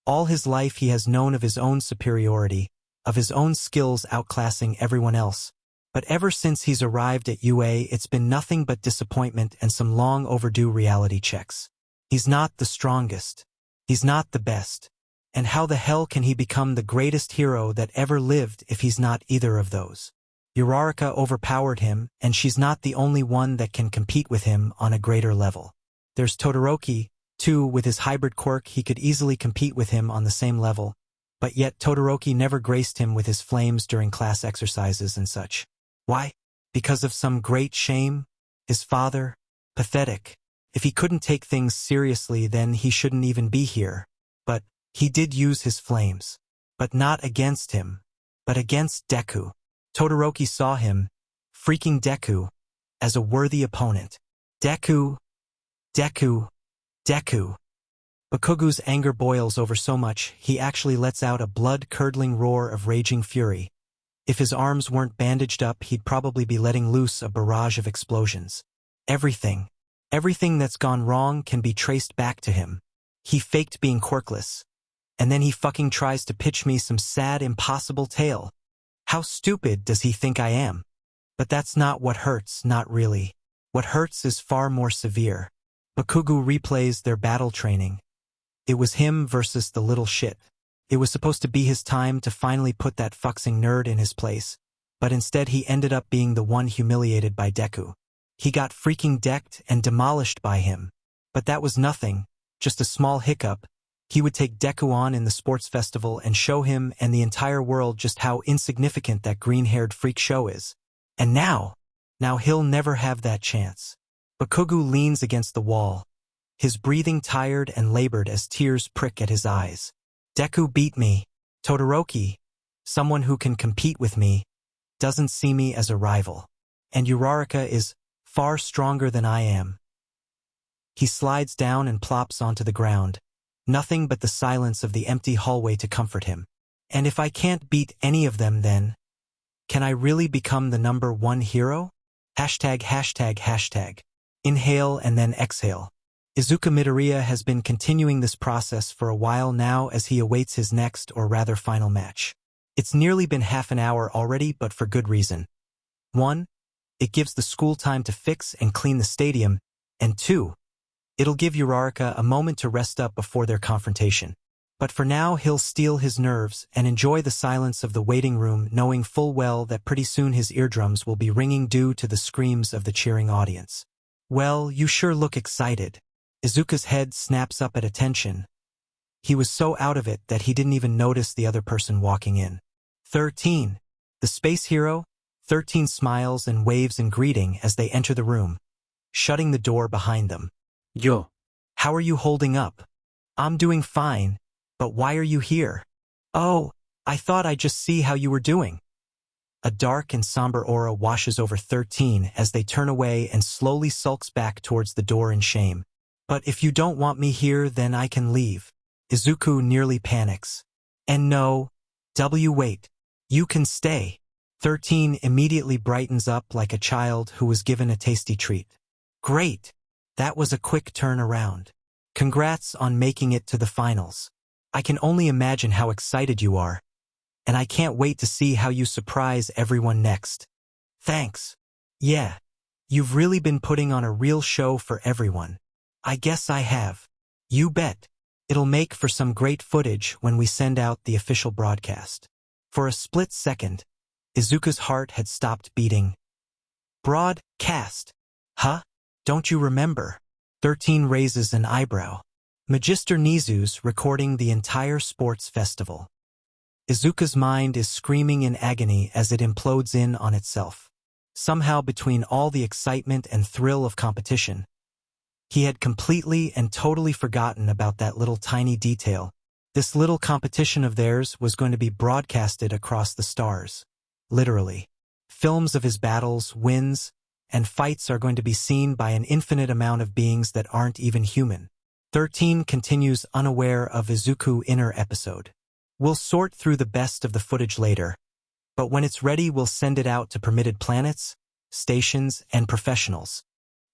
All his life he has known of his own superiority, of his own skills outclassing everyone else. But ever since he's arrived at UA, it's been nothing but disappointment and some long overdue reality checks. He's not the strongest. He's not the best. And how the hell can he become the greatest hero that ever lived if he's not either of those? Uraraka overpowered him, and she's not the only one that can compete with him on a greater level. There's Todoroki, too, with his hybrid quirk. He could easily compete with him on the same level, but yet Todoroki never graced him with his flames during class exercises and such. Why? Because of some great shame? His father? Pathetic. If he couldn't take things seriously, then he shouldn't even be here. But he did use his flames. But not against him, but against Deku. Todoroki saw him, freaking Deku, as a worthy opponent. Deku. Bakugo's anger boils over so much, he actually lets out a blood-curdling roar of raging fury. If his arms weren't bandaged up, he'd probably be letting loose a barrage of explosions. Everything that's gone wrong can be traced back to him. He faked being quirkless, and then he fucking tries to pitch me some sad, impossible tale. How stupid does he think I am? But that's not what hurts, not really. What hurts is far more severe. Bakugo replays their battle training. It was him versus the little shit. It was supposed to be his time to finally put that fucking nerd in his place, but instead he ended up being the one humiliated by Deku. He got freaking decked and demolished by him. But that was nothing, just a small hiccup. He would take Deku on in the sports festival and show him and the entire world just how insignificant that green-haired freak show is. And now he'll never have that chance. Bakugo leans against the wall, his breathing tired and labored as tears prick at his eyes. Deku beat me. Todoroki, someone who can compete with me, doesn't see me as a rival. And Uraraka is far stronger than I am. He slides down and plops onto the ground, nothing but the silence of the empty hallway to comfort him. And if I can't beat any of them then, can I really become the #1 hero? ####. Inhale and then exhale. Izuku Midoriya has been continuing this process for a while now as he awaits his next or rather final match. It's nearly been half an hour already, but for good reason. 1. It gives the school time to fix and clean the stadium, and 2. It'll give Uraraka a moment to rest up before their confrontation. But for now he'll steel his nerves and enjoy the silence of the waiting room, knowing full well that pretty soon his eardrums will be ringing due to the screams of the cheering audience. Well, you sure look excited. Izuku's head snaps up at attention. He was so out of it that he didn't even notice the other person walking in. 13. The space hero. 13 smiles and waves in greeting as they enter the room, shutting the door behind them. Yo. How are you holding up? I'm doing fine, but why are you here? Oh, I thought I'd just see how you were doing. A dark and somber aura washes over 13 as they turn away and slowly sulks back towards the door in shame. But if you don't want me here, then I can leave. Izuku nearly panics. And no, wait. You can stay. 13 immediately brightens up like a child who was given a tasty treat. Great. That was a quick turn around. Congrats on making it to the finals. I can only imagine how excited you are. And I can't wait to see how you surprise everyone next. Thanks. Yeah. You've really been putting on a real show for everyone. I guess I have. You bet. It'll make for some great footage when we send out the official broadcast. For a split second, Izuku's heart had stopped beating. Broadcast? Huh? Don't you remember? 13 raises an eyebrow. Magister Nizu's recording the entire sports festival. Izuku's mind is screaming in agony as it implodes in on itself. Somehow between all the excitement and thrill of competition, he had completely and totally forgotten about that little tiny detail. This little competition of theirs was going to be broadcasted across the stars. Literally. Films of his battles, wins, and fights are going to be seen by an infinite amount of beings that aren't even human. 13 continues unaware of Izuku's inner episode. We'll sort through the best of the footage later, but when it's ready we'll send it out to permitted planets, stations, and professionals.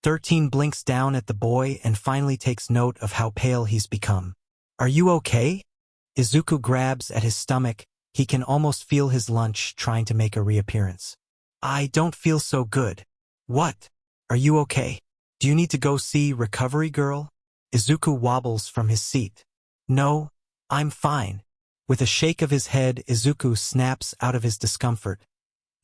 13 blinks down at the boy and finally takes note of how pale he's become. Are you okay? Izuku grabs at his stomach. He can almost feel his lunch trying to make a reappearance. I don't feel so good. What? Are you okay? Do you need to go see Recovery Girl? Izuku wobbles from his seat. No, I'm fine. With a shake of his head, Izuku snaps out of his discomfort,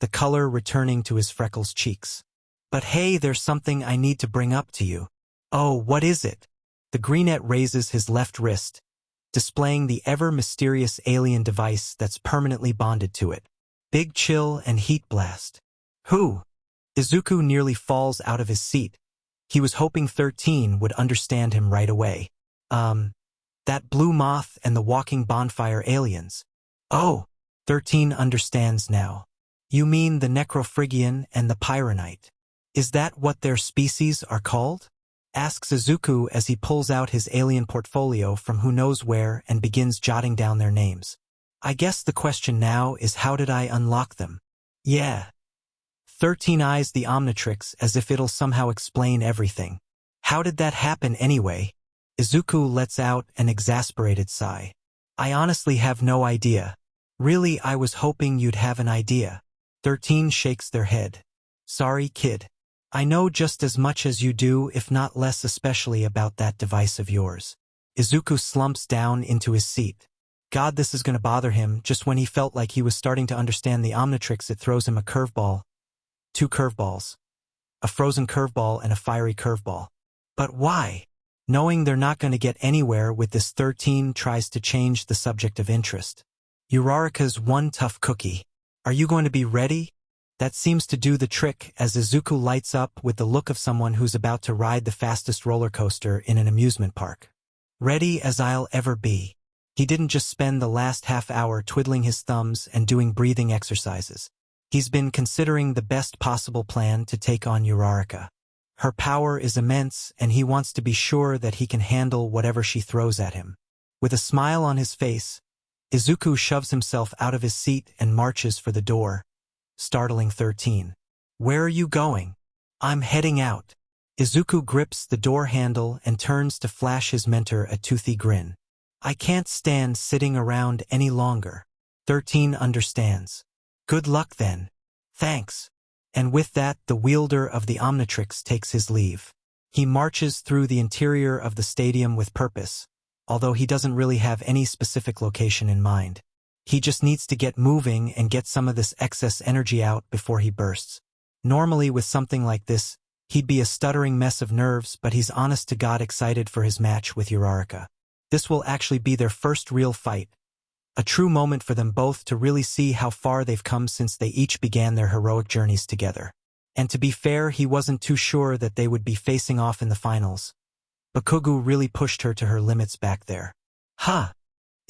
the color returning to his freckles cheeks. But hey, there's something I need to bring up to you. Oh, what is it? The greenette raises his left wrist, displaying the ever-mysterious alien device that's permanently bonded to it. Big chill and heat blast. Who? Izuku nearly falls out of his seat. He was hoping 13 would understand him right away. That blue moth and the walking bonfire aliens. Oh, 13 understands now. You mean the Necrophrygian and the Pyronite. Is that what their species are called? Asks Izuku as he pulls out his alien portfolio from who knows where and begins jotting down their names. I guess the question now is, how did I unlock them? Yeah. 13 eyes the Omnitrix as if it'll somehow explain everything. How did that happen anyway? Izuku lets out an exasperated sigh. I honestly have no idea. Really, I was hoping you'd have an idea. 13 shakes their head. Sorry, kid. I know just as much as you do, if not less, especially about that device of yours. Izuku slumps down into his seat. God, this is going to bother him. Just when he felt like he was starting to understand the Omnitrix, it throws him a curveball. 2 curveballs. A frozen curveball and a fiery curveball. But why? Knowing they're not going to get anywhere with this, 13 tries to change the subject of interest. Uraraka's one tough cookie. Are you going to be ready? That seems to do the trick as Izuku lights up with the look of someone who's about to ride the fastest roller coaster in an amusement park. Ready as I'll ever be. He didn't just spend the last half hour twiddling his thumbs and doing breathing exercises. He's been considering the best possible plan to take on Uraraka. Her power is immense and he wants to be sure that he can handle whatever she throws at him. With a smile on his face, Izuku shoves himself out of his seat and marches for the door, startling 13. Where are you going? I'm heading out. Izuku grips the door handle and turns to flash his mentor a toothy grin. I can't stand sitting around any longer. 13 understands. Good luck then. Thanks. And with that, the wielder of the Omnitrix takes his leave. He marches through the interior of the stadium with purpose, although he doesn't really have any specific location in mind. He just needs to get moving and get some of this excess energy out before he bursts. Normally with something like this, he'd be a stuttering mess of nerves, but he's honest to God excited for his match with Uraraka. This will actually be their first real fight, a true moment for them both to really see how far they've come since they each began their heroic journeys together. And to be fair, he wasn't too sure that they would be facing off in the finals. Bakugo really pushed her to her limits back there. Ha!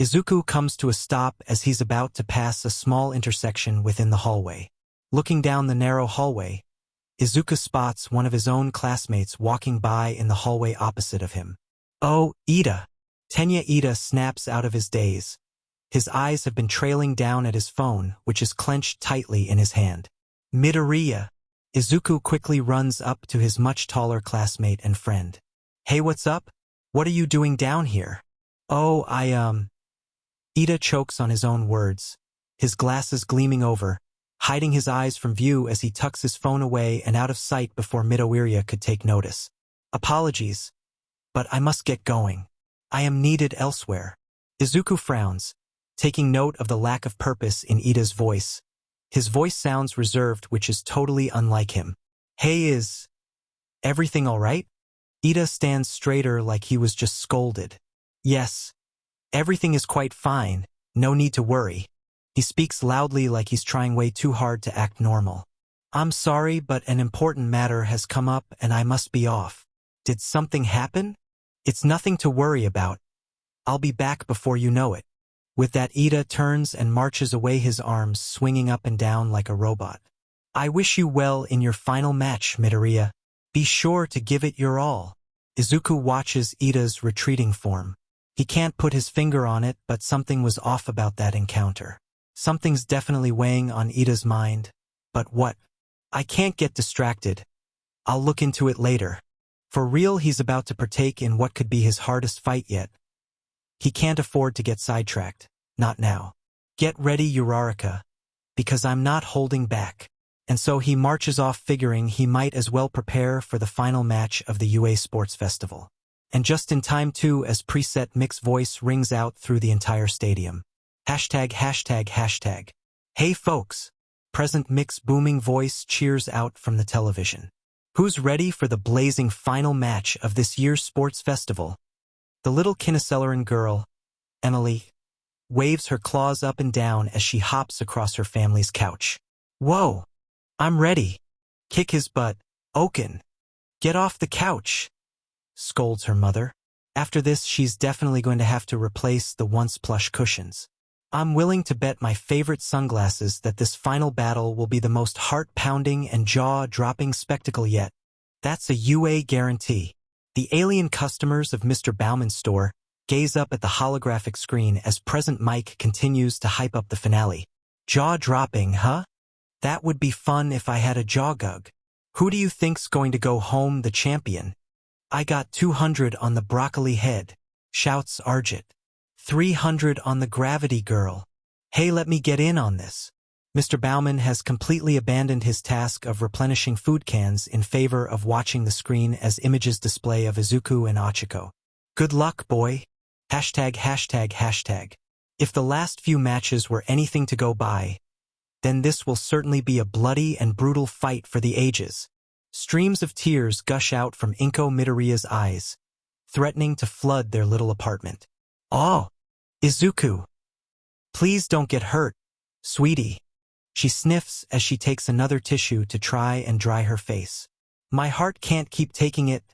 Izuku comes to a stop as he's about to pass a small intersection within the hallway. Looking down the narrow hallway, Izuku spots one of his own classmates walking by in the hallway opposite of him. Oh, Iida! Iida snaps out of his daze. His eyes have been trailing down at his phone, which is clenched tightly in his hand. Midoriya! Izuku quickly runs up to his much taller classmate and friend. Hey, what's up? What are you doing down here? Oh, Iida chokes on his own words, his glasses gleaming over, hiding his eyes from view as he tucks his phone away and out of sight before Midoriya could take notice. Apologies, but I must get going. I am needed elsewhere. Izuku frowns, taking note of the lack of purpose in Iida's voice. His voice sounds reserved, which is totally unlike him. Hey, is everything all right? Iida stands straighter like he was just scolded. Yes. Everything is quite fine, no need to worry. He speaks loudly like he's trying way too hard to act normal. I'm sorry, but an important matter has come up and I must be off. Did something happen? It's nothing to worry about. I'll be back before you know it. With that, Iida turns and marches away, his arms swinging up and down like a robot. I wish you well in your final match, Midoriya. Be sure to give it your all. Izuku watches Iida's retreating form. He can't put his finger on it, but something was off about that encounter. Something's definitely weighing on Iida's mind. But what? I can't get distracted. I'll look into it later. For real, he's about to partake in what could be his hardest fight yet. He can't afford to get sidetracked. Not now. Get ready, Uraraka, because I'm not holding back. And so he marches off, figuring he might as well prepare for the final match of the UA Sports Festival. And just in time too, as preset Mick's voice rings out through the entire stadium. ####. Hey folks! Present Mick's booming voice cheers out from the television. Who's ready for the blazing final match of this year's sports festival? The little Kinnicelleran girl, Emily, waves her claws up and down as she hops across her family's couch. Whoa! I'm ready. Kick his butt, Oaken. Get off the couch, scolds her mother. After this, she's definitely going to have to replace the once plush cushions. I'm willing to bet my favorite sunglasses that this final battle will be the most heart-pounding and jaw-dropping spectacle yet. That's a UA guarantee. The alien customers of Mr. Bauman's store gaze up at the holographic screen as Present Mike continues to hype up the finale. Jaw-dropping, huh? That would be fun if I had a jaw gug. Who do you think's going to go home the champion? I got 200 on the broccoli head, shouts Arjit. 300 on the gravity girl. Hey, let me get in on this. Mr. Bauman has completely abandoned his task of replenishing food cans in favor of watching the screen as images display of Izuku and Ochiko. Good luck, boy. ####. If the last few matches were anything to go by, then this will certainly be a bloody and brutal fight for the ages. Streams of tears gush out from Inko Midoriya's eyes, threatening to flood their little apartment. Oh, Izuku. Please don't get hurt, sweetie. She sniffs as she takes another tissue to try and dry her face. My heart can't keep taking it.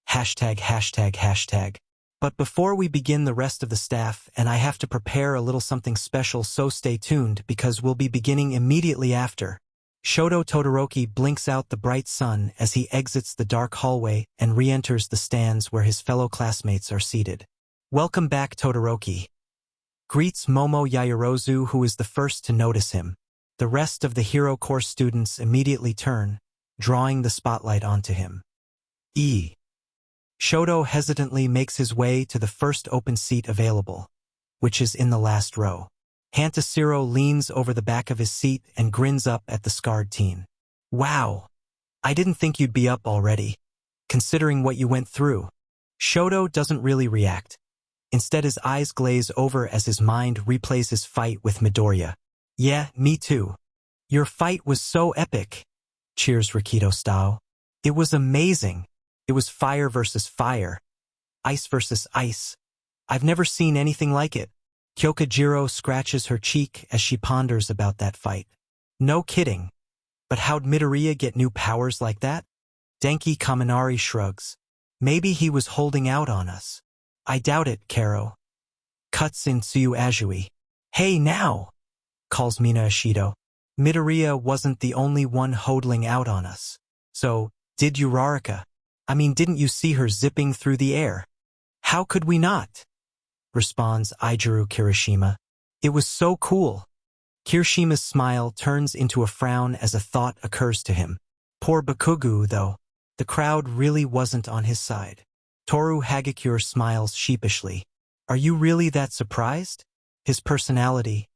####. But before we begin the rest of the staff, and I have to prepare a little something special, so stay tuned because we'll be beginning immediately after. Todoroki blinks out the bright sun as he exits the dark hallway and re-enters the stands where his fellow classmates are seated. Welcome back, Todoroki. Greets Momo Yaoyorozu, who is the first to notice him. The rest of the hero course students immediately turn, drawing the spotlight onto him. Shoto hesitantly makes his way to the first open seat available, which is in the last row. Hantashiro leans over the back of his seat and grins up at the scarred teen. Wow! I didn't think you'd be up already, considering what you went through. Shoto doesn't really react. Instead, his eyes glaze over as his mind replays his fight with Midoriya. Yeah, me too. Your fight was so epic. Cheers, Rikito style. It was amazing. It was fire versus fire. Ice versus ice. I've never seen anything like it. Jiro scratches her cheek as she ponders about that fight. No kidding. But how'd Midoriya get new powers like that? Denki Kaminari shrugs. Maybe he was holding out on us. I doubt it, Karo. Cuts in Tsuyu Ajui. Hey now! Calls Mina Ishido. Midoriya wasn't the only one holding out on us. So, did Uraraka? Didn't you see her zipping through the air? How could we not? Responds Ijiru Kirishima. It was so cool. Kirishima's smile turns into a frown as a thought occurs to him. Poor Bakugo, though. The crowd really wasn't on his side. Toru Hagakure smiles sheepishly. Are you really that surprised? His personality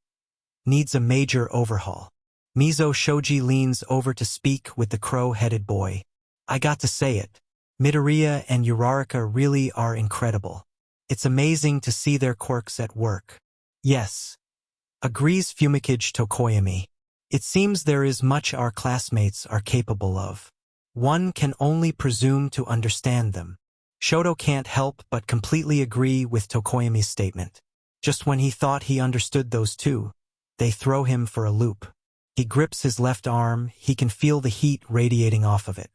needs a major overhaul. Mizo Shoji leans over to speak with the crow-headed boy. I got to say it. Midoriya and Uraraka really are incredible. It's amazing to see their quirks at work. Yes. Agrees Fumikage Tokoyami. It seems there is much our classmates are capable of. One can only presume to understand them. Shoto can't help but completely agree with Tokoyami's statement. Just when he thought he understood those two, they throw him for a loop. He grips his left arm, he can feel the heat radiating off of it.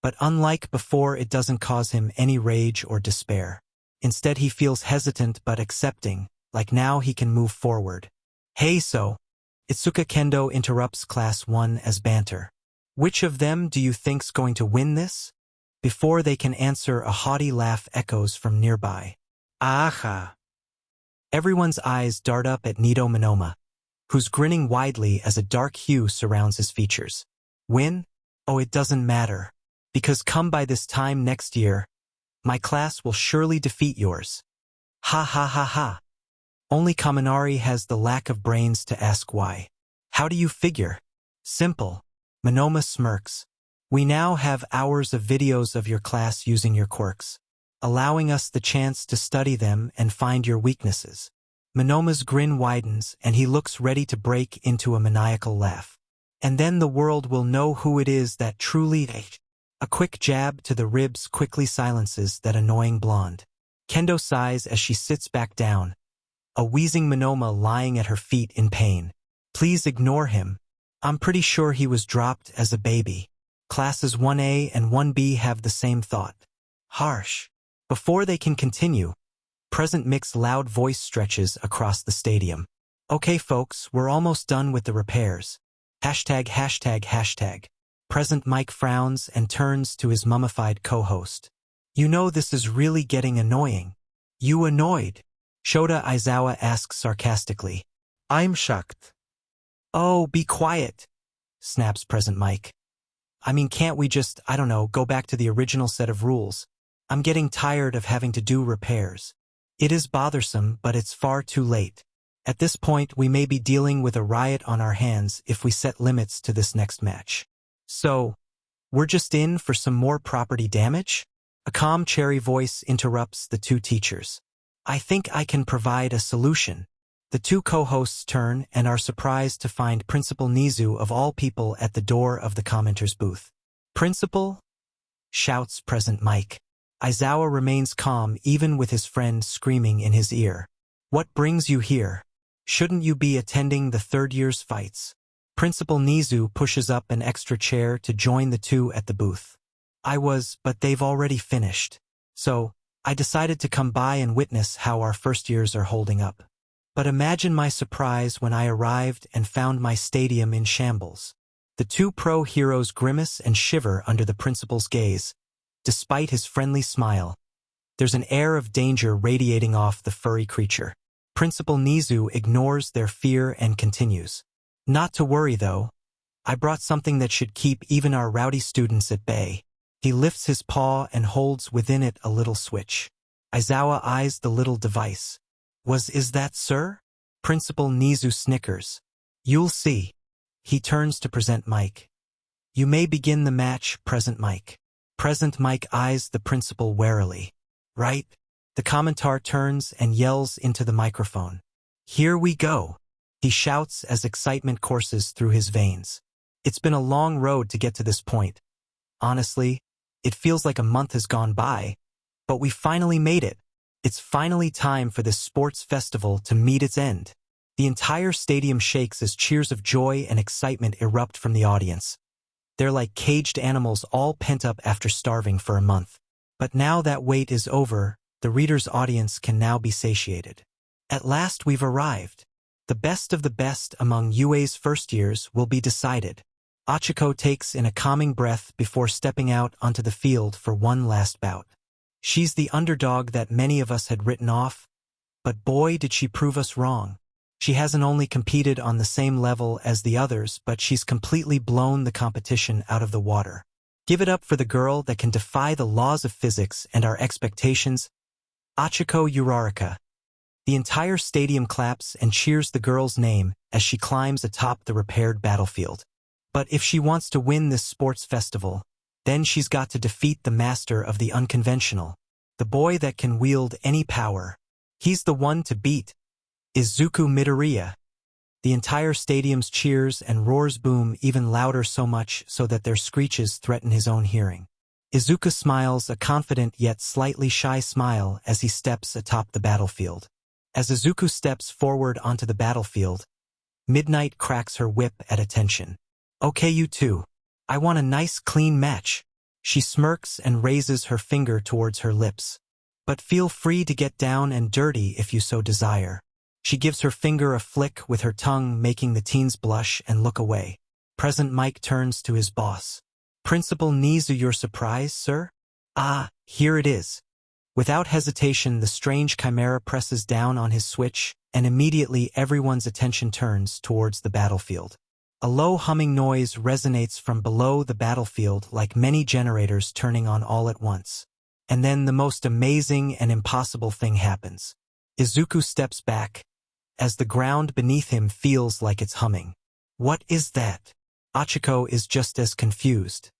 But unlike before, it doesn't cause him any rage or despair. Instead, he feels hesitant but accepting, like now he can move forward. Hey so! Itsuka Kendo interrupts Class 1 as banter. Which of them do you think's going to win this? Before they can answer, a haughty laugh echoes from nearby. Aha! Everyone's eyes dart up at Nido Monoma, who's grinning widely as a dark hue surrounds his features. Win? Oh, it doesn't matter. Because come by this time next year, my class will surely defeat yours. Ha ha ha ha. Only Kaminari has the lack of brains to ask why. How do you figure? Simple. Monoma smirks. We now have hours of videos of your class using your quirks, allowing us the chance to study them and find your weaknesses. Monoma's grin widens and he looks ready to break into a maniacal laugh. And then the world will know who it is that truly ate. A quick jab to the ribs quickly silences that annoying blonde. Kendo sighs as she sits back down, a wheezing Monoma lying at her feet in pain. Please ignore him. I'm pretty sure he was dropped as a baby. Classes 1A and 1B have the same thought. Harsh. Before they can continue, Present Mix's loud voice stretches across the stadium. Okay folks, we're almost done with the repairs. ####. Present Mike frowns and turns to his mummified co-host. You know this is really getting annoying. You annoyed? Shota Aizawa asks sarcastically. I'm shocked. Oh, be quiet, snaps Present Mike. Can't we just, go back to the original set of rules? I'm getting tired of having to do repairs. It is bothersome, but it's far too late. At this point, we may be dealing with a riot on our hands if we set limits to this next match. So, we're just in for some more property damage? A calm cherry voice interrupts the two teachers. I think I can provide a solution. The two co-hosts turn and are surprised to find Principal Nizu of all people at the door of the commenter's booth. Principal? Shouts Present Mike. Aizawa remains calm even with his friend screaming in his ear. What brings you here? Shouldn't you be attending the third year's fights? Principal Nizu pushes up an extra chair to join the two at the booth. But they've already finished. So, I decided to come by and witness how our first years are holding up. But imagine my surprise when I arrived and found my stadium in shambles. The two pro heroes grimace and shiver under the principal's gaze. Despite his friendly smile, there's an air of danger radiating off the furry creature. Principal Nizu ignores their fear and continues. Not to worry, though. I brought something that should keep even our rowdy students at bay. He lifts his paw and holds within it a little switch. Aizawa eyes the little device. Is that, sir? Principal Nizu snickers. You'll see. He turns to Present Mike. You may begin the match, Present Mike. Present Mike eyes the principal warily. Right? The commentator turns and yells into the microphone. Here we go. He shouts as excitement courses through his veins. It's been a long road to get to this point. Honestly, it feels like a month has gone by, but we finally made it. It's finally time for this sports festival to meet its end. The entire stadium shakes as cheers of joy and excitement erupt from the audience. They're like caged animals all pent up after starving for a month. But now that wait is over, the reader's audience can now be satiated. At last we've arrived. The best of the best among UA's first years will be decided. Achiko takes in a calming breath before stepping out onto the field for one last bout. She's the underdog that many of us had written off, but boy did she prove us wrong. She hasn't only competed on the same level as the others, but she's completely blown the competition out of the water. Give it up for the girl that can defy the laws of physics and our expectations, Achiko Uraraka. The entire stadium claps and cheers the girl's name as she climbs atop the repaired battlefield. But if she wants to win this sports festival, then she's got to defeat the master of the unconventional, the boy that can wield any power. He's the one to beat. Izuku Midoriya. The entire stadium's cheers and roars boom even louder, so much so that their screeches threaten his own hearing. Izuku smiles a confident yet slightly shy smile as he steps atop the battlefield. As Izuku steps forward onto the battlefield, Midnight cracks her whip at attention. Okay, you two. I want a nice clean match. She smirks and raises her finger towards her lips. But feel free to get down and dirty if you so desire. She gives her finger a flick with her tongue, making the teens blush and look away. Present Mike turns to his boss. Principal Nizu, your surprise, sir? Ah, here it is. Without hesitation, the strange chimera presses down on his switch, and immediately everyone's attention turns towards the battlefield. A low humming noise resonates from below the battlefield, like many generators turning on all at once. And then the most amazing and impossible thing happens. Izuku steps back, as the ground beneath him feels like it's humming. What is that? Achiko is just as confused.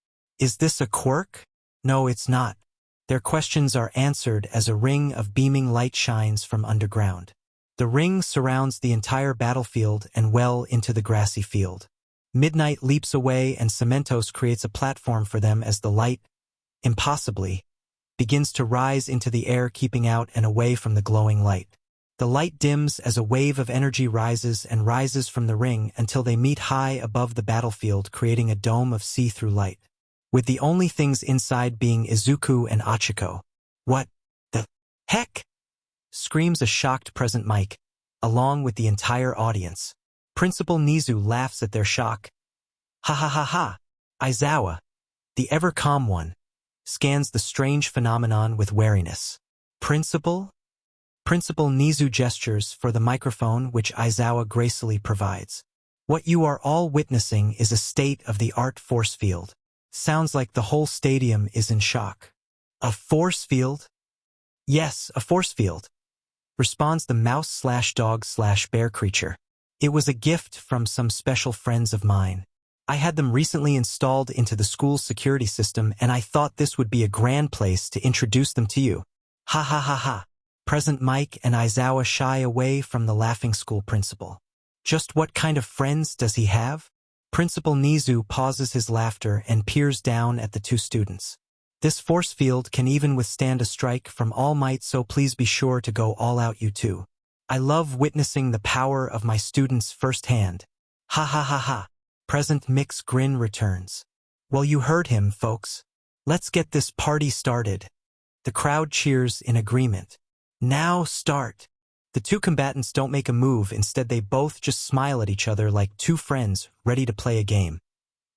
Is this a quirk? No, it's not. Their questions are answered as a ring of beaming light shines from underground. The ring surrounds the entire battlefield and well into the grassy field. Midnight leaps away and Cementos creates a platform for them as the light, impossibly, begins to rise into the air, keeping out and away from the glowing light. The light dims as a wave of energy rises and rises from the ring until they meet high above the battlefield, creating a dome of see-through light, with the only things inside being Izuku and Achiko. What the heck? Screams a shocked Present Mike, along with the entire audience. Principal Nizu laughs at their shock. Ha ha ha ha. Aizawa, the ever-calm one, scans the strange phenomenon with wariness. Principal Nizu gestures for the microphone, which Aizawa gracefully provides. What you are all witnessing is a state-of-the-art force field. Sounds like the whole stadium is in shock. A force field? Yes, a force field, responds the mouse-dog-bear creature. It was a gift from some special friends of mine. I had them recently installed into the school's security system, and I thought this would be a grand place to introduce them to you. Ha ha ha ha. Present Mike and Aizawa shy away from the laughing school principal. Just what kind of friends does he have? Principal Nizu pauses his laughter and peers down at the two students. This force field can even withstand a strike from All Might, so please be sure to go all out, you two. I love witnessing the power of my students firsthand. Ha ha ha ha. Present Mix grin returns. Well, you heard him, folks. Let's get this party started. The crowd cheers in agreement. Now start. The two combatants don't make a move, instead they both just smile at each other like two friends ready to play a game.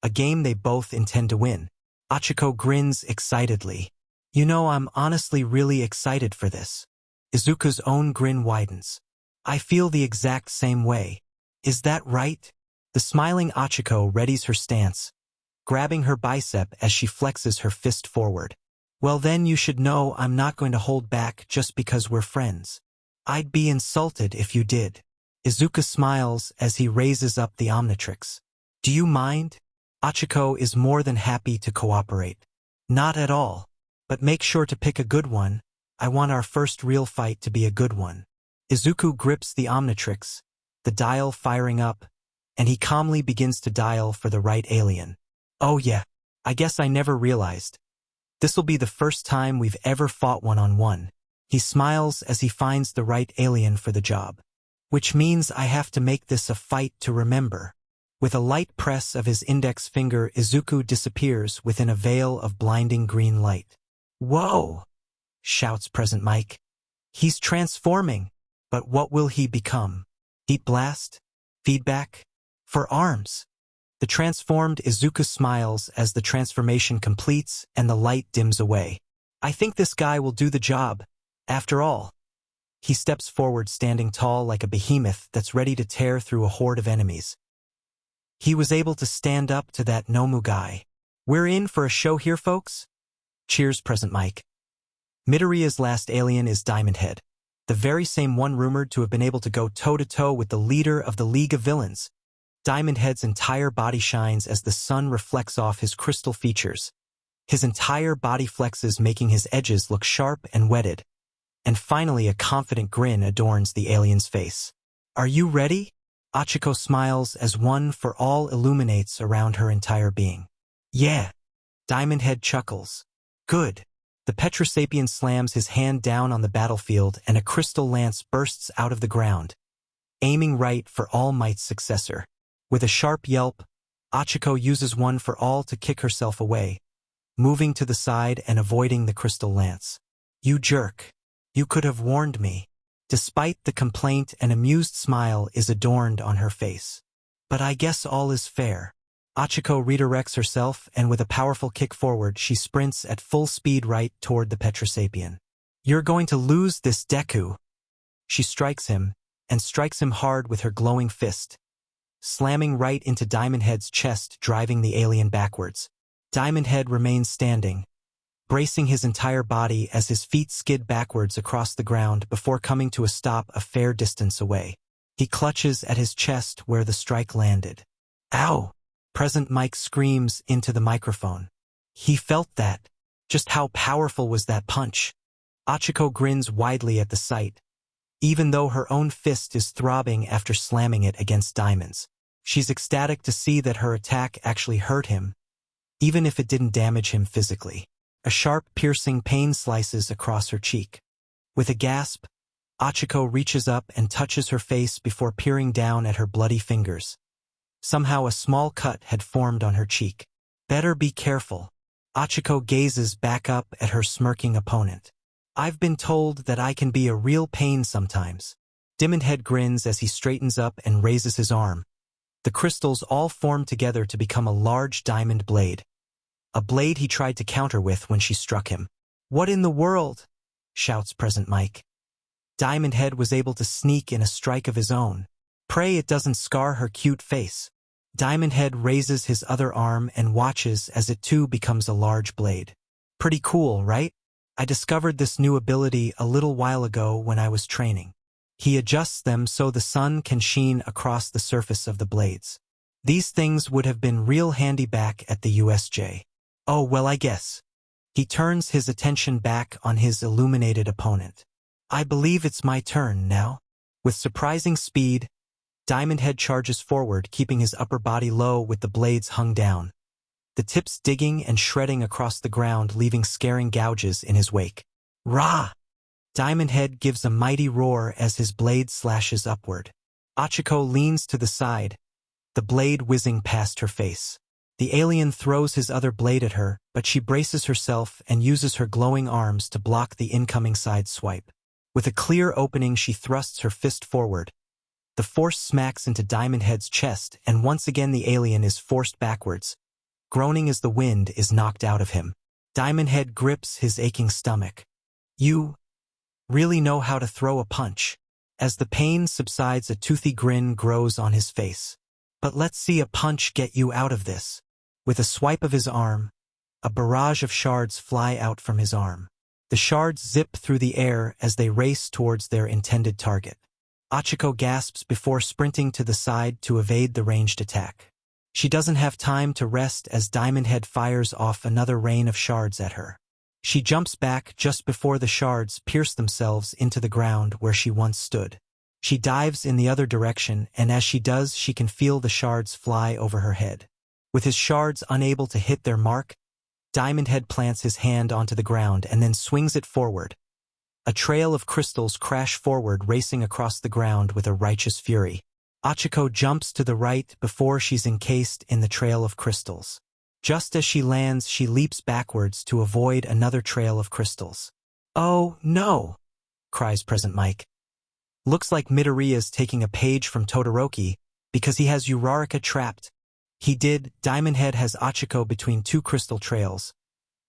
A game they both intend to win. Hachiko grins excitedly. You know, I'm honestly really excited for this. Izuku's own grin widens. I feel the exact same way. Is that right? The smiling Hachiko readies her stance, grabbing her bicep as she flexes her fist forward. Well then you should know I'm not going to hold back just because we're friends. I'd be insulted if you did. Izuku smiles as he raises up the Omnitrix. Do you mind? Hachiko is more than happy to cooperate. Not at all. But make sure to pick a good one. I want our first real fight to be a good one. Izuku grips the Omnitrix, the dial firing up, and he calmly begins to dial for the right alien. Oh yeah, I guess I never realized. This'll be the first time we've ever fought one-on-one. He smiles as he finds the right alien for the job. Which means I have to make this a fight to remember. With a light press of his index finger, Izuku disappears within a veil of blinding green light. Whoa! Shouts Present Mike. He's transforming. But what will he become? Heat blast? Feedback? For arms. The transformed Izuku smiles as the transformation completes and the light dims away. I think this guy will do the job. After all. He steps forward, standing tall like a behemoth that's ready to tear through a horde of enemies. He was able to stand up to that Nomu guy. We're in for a show here, folks? Cheers, Present Mike. Midoriya's last alien is Diamond Head, the very same one rumored to have been able to go toe-to-toe with the leader of the League of Villains. Diamond Head's entire body shines as the sun reflects off his crystal features. His entire body flexes, making his edges look sharp and wetted. And finally, a confident grin adorns the alien's face. Are you ready? Hachiko smiles as One for All illuminates around her entire being. Yeah. Diamond Head chuckles. Good. The Petrosapien slams his hand down on the battlefield and a crystal lance bursts out of the ground, aiming right for All Might's successor. With a sharp yelp, Hachiko uses One for All to kick herself away, moving to the side and avoiding the crystal lance. You jerk. You could have warned me. Despite the complaint, an amused smile is adorned on her face. But I guess all is fair. Hachiko redirects herself, and with a powerful kick forward, she sprints at full speed right toward the Petrosapien. You're going to lose this, Deku. She strikes him, and strikes him hard with her glowing fist, slamming right into Diamond Head's chest, driving the alien backwards. Diamond Head remains standing, bracing his entire body as his feet skid backwards across the ground before coming to a stop a fair distance away. He clutches at his chest where the strike landed. Ow! Present Mike screams into the microphone. He felt that. Just how powerful was that punch? Hachiko grins widely at the sight, even though her own fist is throbbing after slamming it against Diamond's. She's ecstatic to see that her attack actually hurt him, even if it didn't damage him physically. A sharp, piercing pain slices across her cheek. With a gasp, Hachiko reaches up and touches her face before peering down at her bloody fingers. Somehow a small cut had formed on her cheek. Better be careful. Hachiko gazes back up at her smirking opponent. I've been told that I can be a real pain sometimes. Diamond Head grins as he straightens up and raises his arm. The crystals all form together to become a large diamond blade. A blade he tried to counter with when she struck him. What in the world? Shouts Present Mike. Diamond Head was able to sneak in a strike of his own. Pray it doesn't scar her cute face. Diamond Head raises his other arm and watches as it too becomes a large blade. Pretty cool, right? I discovered this new ability a little while ago when I was training. He adjusts them so the sun can sheen across the surface of the blades. These things would have been real handy back at the USJ. Oh, well, I guess. He turns his attention back on his illuminated opponent. I believe it's my turn now. With surprising speed, Diamond Head charges forward, keeping his upper body low with the blades hung down, the tips digging and shredding across the ground, leaving scaring gouges in his wake. Rah! Diamond Head gives a mighty roar as his blade slashes upward. Hachiko leans to the side, the blade whizzing past her face. The alien throws his other blade at her, but she braces herself and uses her glowing arms to block the incoming side swipe. With a clear opening, she thrusts her fist forward. The force smacks into Diamond Head's chest, and once again the alien is forced backwards, groaning as the wind is knocked out of him. Diamond Head grips his aching stomach. You really know how to throw a punch. As the pain subsides, a toothy grin grows on his face. But let's see a punch get you out of this. With a swipe of his arm, a barrage of shards fly out from his arm. The shards zip through the air as they race towards their intended target. Achiko gasps before sprinting to the side to evade the ranged attack. She doesn't have time to rest as Diamond Head fires off another rain of shards at her. She jumps back just before the shards pierce themselves into the ground where she once stood. She dives in the other direction, and as she does, she can feel the shards fly over her head. With his shards unable to hit their mark, Diamond Head plants his hand onto the ground and then swings it forward. A trail of crystals crash forward, racing across the ground with a righteous fury. Achiko jumps to the right before she's encased in the trail of crystals. Just as she lands, she leaps backwards to avoid another trail of crystals. "Oh, no!" cries Present Mike. Looks like Midoriya's taking a page from Todoroki because he has Uraraka trapped. Diamond Head has Achiko between two crystal trails,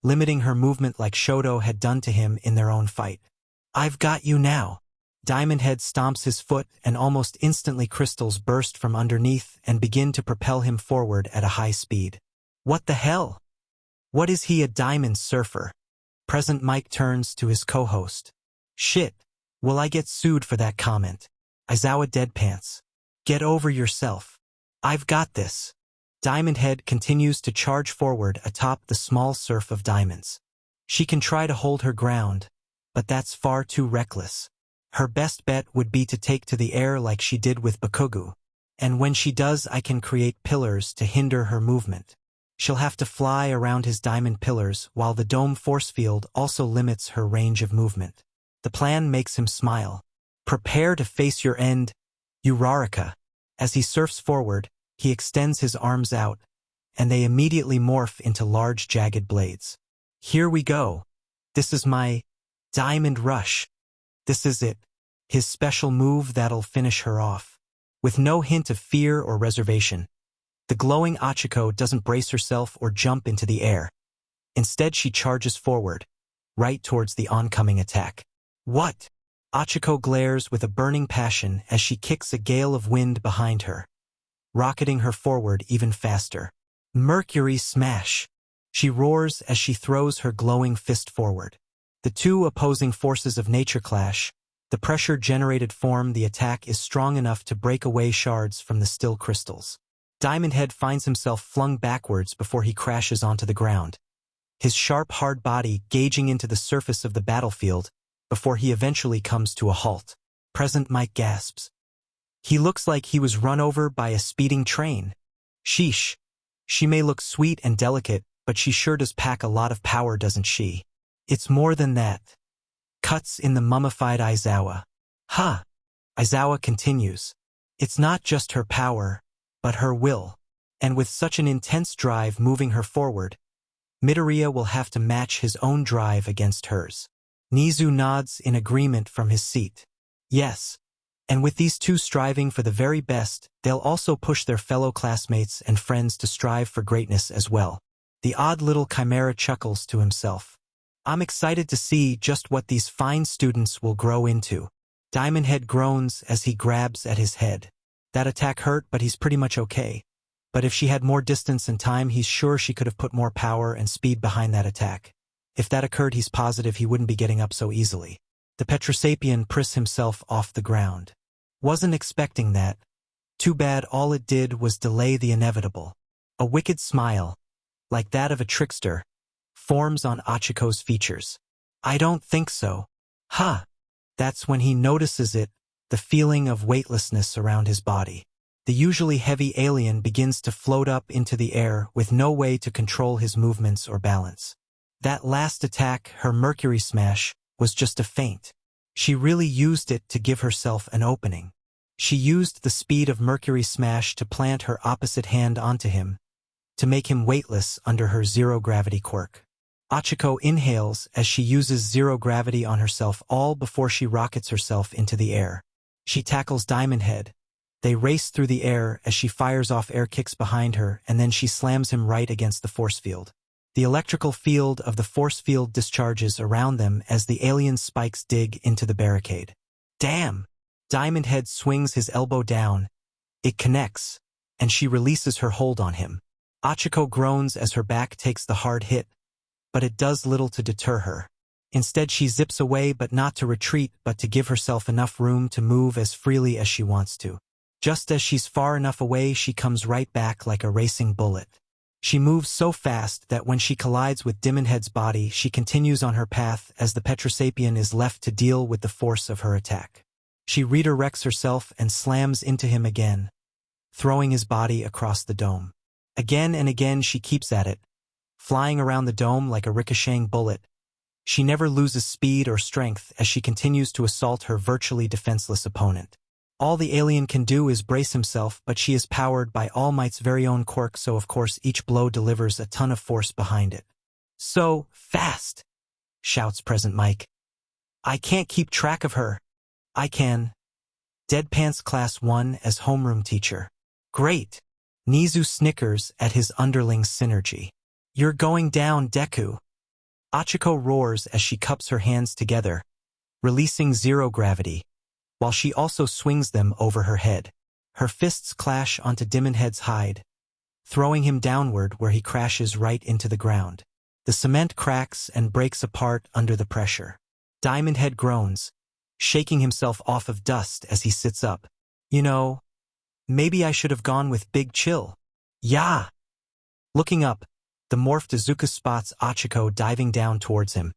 limiting her movement like Shoto had done to him in their own fight. "I've got you now." Diamond Head stomps his foot, and almost instantly crystals burst from underneath and begin to propel him forward at a high speed. What the hell? What is he, a diamond surfer? Present Mike turns to his co-host. Shit, will I get sued for that comment? Aizawa deadpants. Get over yourself. I've got this. Diamond Head continues to charge forward atop the small surf of diamonds. She can try to hold her ground, but that's far too reckless. Her best bet would be to take to the air like she did with Bakugo, and when she does, I can create pillars to hinder her movement. She'll have to fly around his diamond pillars, while the dome force field also limits her range of movement. The plan makes him smile. Prepare to face your end, Uraraka. As he surfs forward, he extends his arms out, and they immediately morph into large jagged blades. Here we go. This is my Diamond Rush. This is it. His special move that'll finish her off. With no hint of fear or reservation, the glowing Achiko doesn't brace herself or jump into the air. Instead, she charges forward, right towards the oncoming attack. What? Achiko glares with a burning passion as she kicks a gale of wind behind her, rocketing her forward even faster. Mercury smash! She roars as she throws her glowing fist forward. The two opposing forces of nature clash. The pressure-generated form the attack is strong enough to break away shards from the still crystals. Diamond Head finds himself flung backwards before he crashes onto the ground, his sharp, hard body gauging into the surface of the battlefield before he eventually comes to a halt. Present Mike gasps. He looks like he was run over by a speeding train. Sheesh. She may look sweet and delicate, but she sure does pack a lot of power, doesn't she? It's more than that. Cuts in the mummified Aizawa. Ha! Aizawa continues. It's not just her power, but her will. And with such an intense drive moving her forward, Midoriya will have to match his own drive against hers. Nizu nods in agreement from his seat. Yes. And with these two striving for the very best, they'll also push their fellow classmates and friends to strive for greatness as well. The odd little chimera chuckles to himself. I'm excited to see just what these fine students will grow into. Diamond Head groans as he grabs at his head. That attack hurt, but he's pretty much okay. But if she had more distance and time, he's sure she could have put more power and speed behind that attack. If that occurred, he's positive he wouldn't be getting up so easily. The Petrosapian prisks himself off the ground. Wasn't expecting that. Too bad all it did was delay the inevitable. A wicked smile, like that of a trickster, forms on Achiko's features. I don't think so. Ha! That's when he notices it, the feeling of weightlessness around his body. The usually heavy alien begins to float up into the air with no way to control his movements or balance. That last attack, her Mercury smash, was just a feint. She really used it to give herself an opening. She used the speed of Mercury Smash to plant her opposite hand onto him, to make him weightless under her zero-gravity quirk. Achiko inhales as she uses zero-gravity on herself all before she rockets herself into the air. She tackles Diamond Head. They race through the air as she fires off air kicks behind her, and then she slams him right against the force field. The electrical field of the force field discharges around them as the alien spikes dig into the barricade. Damn! Diamond Head swings his elbow down. It connects, and she releases her hold on him. Achiko groans as her back takes the hard hit, but it does little to deter her. Instead, she zips away, but not to retreat, but to give herself enough room to move as freely as she wants to. Just as she's far enough away, she comes right back like a racing bullet. She moves so fast that when she collides with Diamond Head's body, she continues on her path as the Petrosapien is left to deal with the force of her attack. She redirects herself and slams into him again, throwing his body across the dome. Again and again she keeps at it, flying around the dome like a ricocheting bullet. She never loses speed or strength as she continues to assault her virtually defenseless opponent. All the alien can do is brace himself, but she is powered by All Might's very own quirk, so of course each blow delivers a ton of force behind it. "So fast!" shouts Present Mike. "I can't keep track of her." "I can." Deadpants Class 1 as homeroom teacher. "Great." Nizu snickers at his underling's synergy. "You're going down, Deku." Achiko roars as she cups her hands together, releasing zero gravity, while she also swings them over her head. Her fists clash onto Diamond Head's hide, throwing him downward where he crashes right into the ground. The cement cracks and breaks apart under the pressure. Diamond Head groans, shaking himself off of dust as he sits up. "You know, maybe I should have gone with Big Chill." "Yeah." Looking up, the morphed Izuku spots Achiko diving down towards him,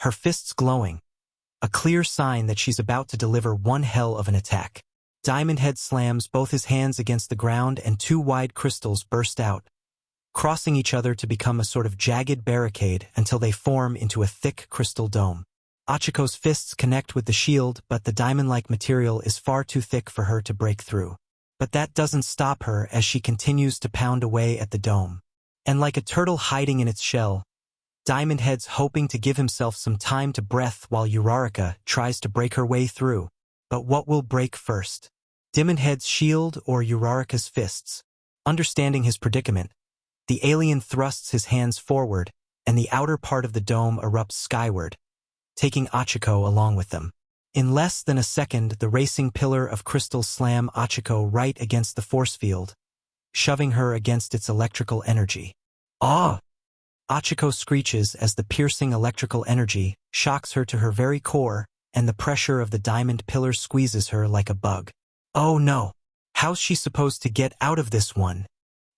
her fists glowing, a clear sign that she's about to deliver one hell of an attack. Diamond Head slams both his hands against the ground and two wide crystals burst out, crossing each other to become a sort of jagged barricade until they form into a thick crystal dome. Achiko's fists connect with the shield, but the diamond-like material is far too thick for her to break through. But that doesn't stop her as she continues to pound away at the dome. And like a turtle hiding in its shell, Diamond Head's hoping to give himself some time to breath while Uraraka tries to break her way through. But what will break first? Diamond Head's shield or Uraraka's fists? Understanding his predicament, the alien thrusts his hands forward, and the outer part of the dome erupts skyward, taking Achiko along with them. In less than a second, the racing pillar of crystal slam Achiko right against the force field, shoving her against its electrical energy. "Ah!" Achiko screeches as the piercing electrical energy shocks her to her very core, and the pressure of the diamond pillar squeezes her like a bug. "Oh no! How's she supposed to get out of this one?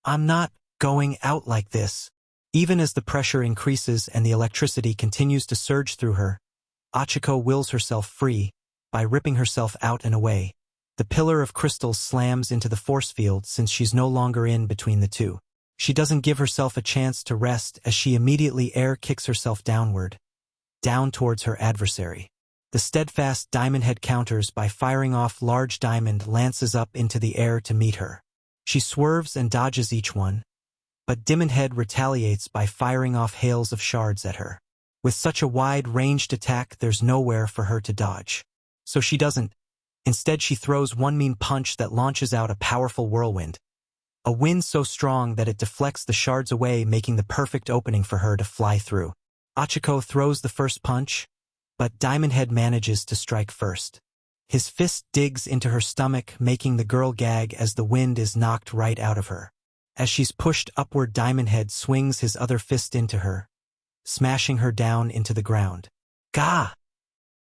I'm not going out like this." Even as the pressure increases and the electricity continues to surge through her, Achiko wills herself free by ripping herself out and away. The pillar of crystal slams into the force field since she's no longer in between the two. She doesn't give herself a chance to rest as she immediately air kicks herself downward, down towards her adversary. The steadfast Diamond Head counters by firing off large diamond lances up into the air to meet her. She swerves and dodges each one, but Diamond Head retaliates by firing off hails of shards at her. With such a wide-ranged attack, there's nowhere for her to dodge. So she doesn't. Instead, she throws one mean punch that launches out a powerful whirlwind. A wind so strong that it deflects the shards away, making the perfect opening for her to fly through. Achiko throws the first punch, but Diamond Head manages to strike first. His fist digs into her stomach, making the girl gag as the wind is knocked right out of her. As she's pushed upward, Diamond Head swings his other fist into her, smashing her down into the ground. Gah!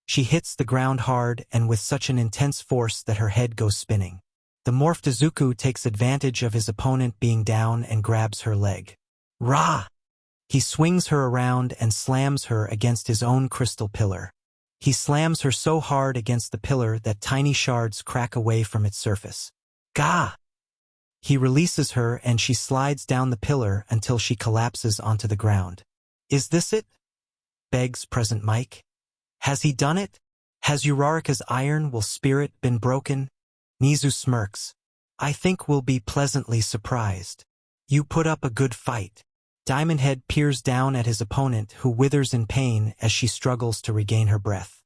She hits the ground hard and with such an intense force that her head goes spinning. The morphed Izuku takes advantage of his opponent being down and grabs her leg. Rah! He swings her around and slams her against his own crystal pillar. He slams her so hard against the pillar that tiny shards crack away from its surface. Gah! He releases her and she slides down the pillar until she collapses onto the ground. Is this it? Begs Present Mike. Has he done it? Has Uraraka's iron will spirit been broken? Nizu smirks. I think we'll be pleasantly surprised. You put up a good fight. Diamond Head peers down at his opponent, who withers in pain as she struggles to regain her breath.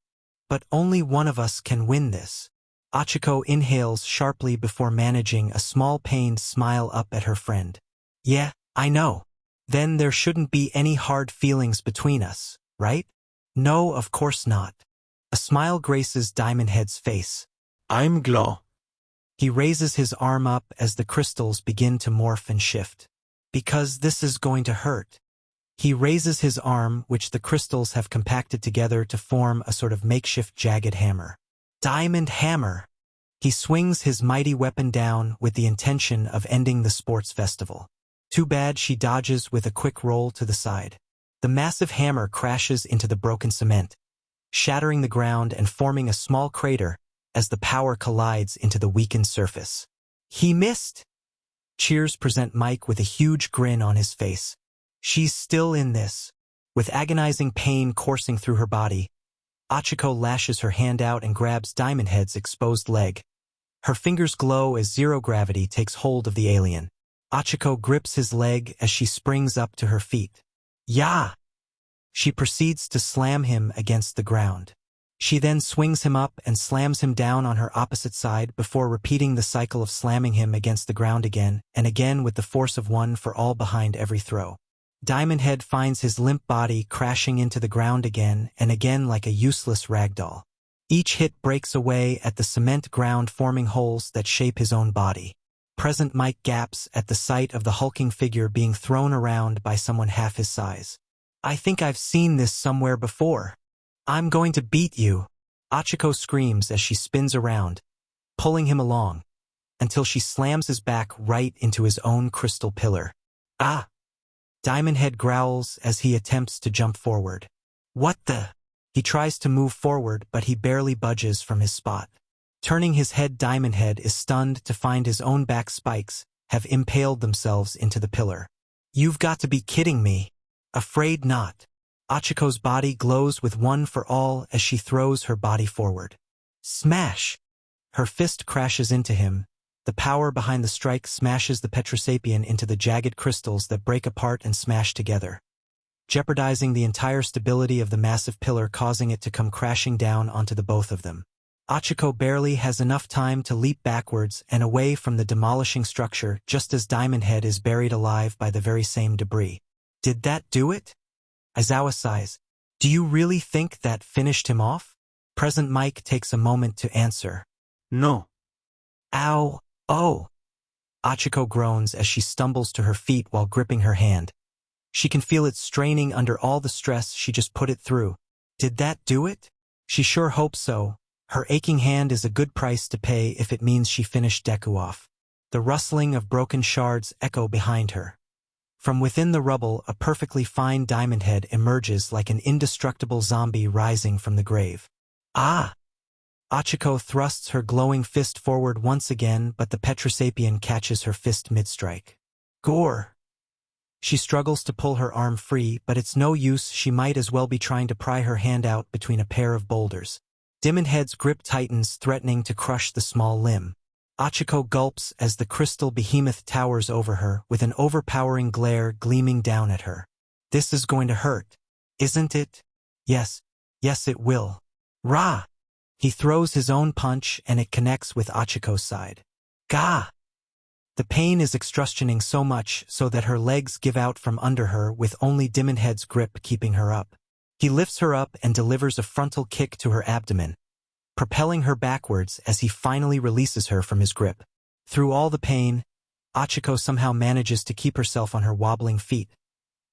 But only one of us can win this. Achiko inhales sharply before managing a small pained smile up at her friend. Yeah, I know. Then there shouldn't be any hard feelings between us, right? No, of course not. A smile graces Diamond Head's face. I'm glad. He raises his arm up as the crystals begin to morph and shift. Because this is going to hurt. He raises his arm, which the crystals have compacted together to form a sort of makeshift jagged hammer. Diamond Hammer! He swings his mighty weapon down with the intention of ending the sports festival. Too bad she dodges with a quick roll to the side. The massive hammer crashes into the broken cement, shattering the ground and forming a small crater as the power collides into the weakened surface. He missed! Cheers present Mike with a huge grin on his face. She's still in this. With agonizing pain coursing through her body, Achiko lashes her hand out and grabs Diamond Head's exposed leg. Her fingers glow as zero gravity takes hold of the alien. Achiko grips his leg as she springs up to her feet. Yeah! She proceeds to slam him against the ground. She then swings him up and slams him down on her opposite side before repeating the cycle of slamming him against the ground again and again with the force of one for all behind every throw. Diamond Head finds his limp body crashing into the ground again and again like a useless ragdoll. Each hit breaks away at the cement ground, forming holes that shape his own body. Present Mike gaps at the sight of the hulking figure being thrown around by someone half his size. I think I've seen this somewhere before. I'm going to beat you. Achiko screams as she spins around, pulling him along, until she slams his back right into his own crystal pillar. Ah! Diamond Head growls as he attempts to jump forward. What the? He tries to move forward, but he barely budges from his spot. Turning his head, Diamond Head is stunned to find his own back spikes have impaled themselves into the pillar. You've got to be kidding me. Afraid not. Achiko's body glows with one for all as she throws her body forward. Smash! Her fist crashes into him. The power behind the strike smashes the Petrosapian into the jagged crystals that break apart and smash together, jeopardizing the entire stability of the massive pillar, causing it to come crashing down onto the both of them. Achiko barely has enough time to leap backwards and away from the demolishing structure just as Diamond Head is buried alive by the very same debris. Did that do it? Aizawa sighs. Do you really think that finished him off? Present Mike takes a moment to answer. No. Ow. Oh! Achiko groans as she stumbles to her feet while gripping her hand. She can feel it straining under all the stress she just put it through. Did that do it? She sure hopes so. Her aching hand is a good price to pay if it means she finished Deku off. The rustling of broken shards echo behind her. From within the rubble, a perfectly fine Diamond Head emerges like an indestructible zombie rising from the grave. Ah! Achiko thrusts her glowing fist forward once again, but the Petrosapian catches her fist mid-strike. Gore! She struggles to pull her arm free, but it's no use. She might as well be trying to pry her hand out between a pair of boulders. Diamond Head's grip tightens, threatening to crush the small limb. Achiko gulps as the crystal behemoth towers over her, with an overpowering glare gleaming down at her. This is going to hurt, isn't it? Yes, it will. Rah! He throws his own punch and it connects with Achiko's side. Gah! The pain is exhausting so much so that her legs give out from under her, with only Diamond Head's grip keeping her up. He lifts her up and delivers a frontal kick to her abdomen, propelling her backwards as he finally releases her from his grip. Through all the pain, Achiko somehow manages to keep herself on her wobbling feet.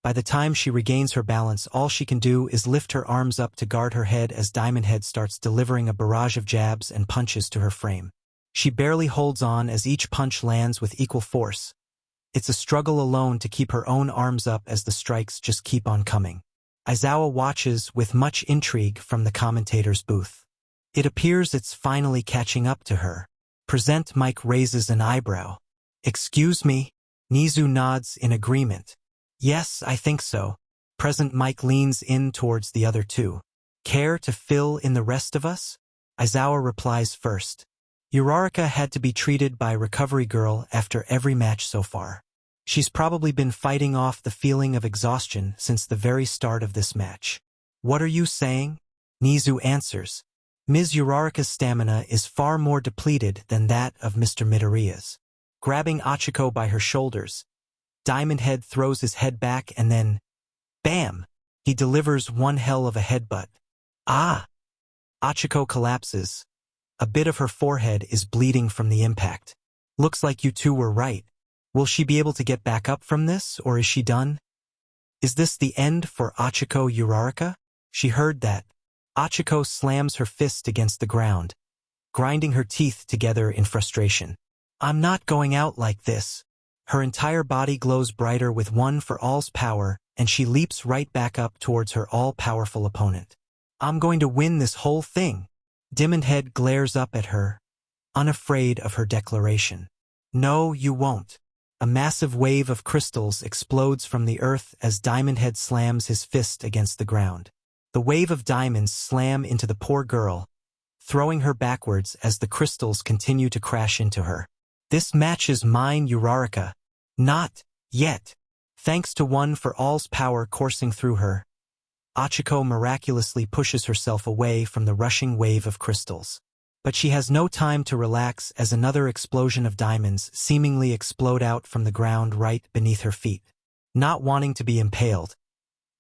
By the time she regains her balance, all she can do is lift her arms up to guard her head as Diamond Head starts delivering a barrage of jabs and punches to her frame. She barely holds on as each punch lands with equal force. It's a struggle alone to keep her own arms up as the strikes just keep on coming. Aizawa watches with much intrigue from the commentator's booth. It appears it's finally catching up to her. Present Mike raises an eyebrow. Excuse me? Nizu nods in agreement. Yes, I think so. Present Mike leans in towards the other two. Care to fill in the rest of us? Aizawa replies first. Uraraka had to be treated by Recovery Girl after every match so far. She's probably been fighting off the feeling of exhaustion since the very start of this match. What are you saying? Nizu answers. Ms. Uraraka's stamina is far more depleted than that of Mr. Midoriya's. Grabbing Achiko by her shoulders, Diamond Head throws his head back and then, bam! He delivers one hell of a headbutt. Ah! Achiko collapses. A bit of her forehead is bleeding from the impact. Looks like you two were right. Will she be able to get back up from this, or is she done? Is this the end for Achiko Uraraka? She heard that. Achiko slams her fist against the ground, grinding her teeth together in frustration. I'm not going out like this. Her entire body glows brighter with One for All's power, and she leaps right back up towards her all-powerful opponent. I'm going to win this whole thing. Diamond Head glares up at her, unafraid of her declaration. No, you won't. A massive wave of crystals explodes from the earth as Diamond Head slams his fist against the ground. The wave of diamonds slam into the poor girl, throwing her backwards as the crystals continue to crash into her. This match is mine, Uraraka. Not yet. Thanks to One for All's power coursing through her, Achiko miraculously pushes herself away from the rushing wave of crystals. But she has no time to relax as another explosion of diamonds seemingly explode out from the ground right beneath her feet. Not wanting to be impaled,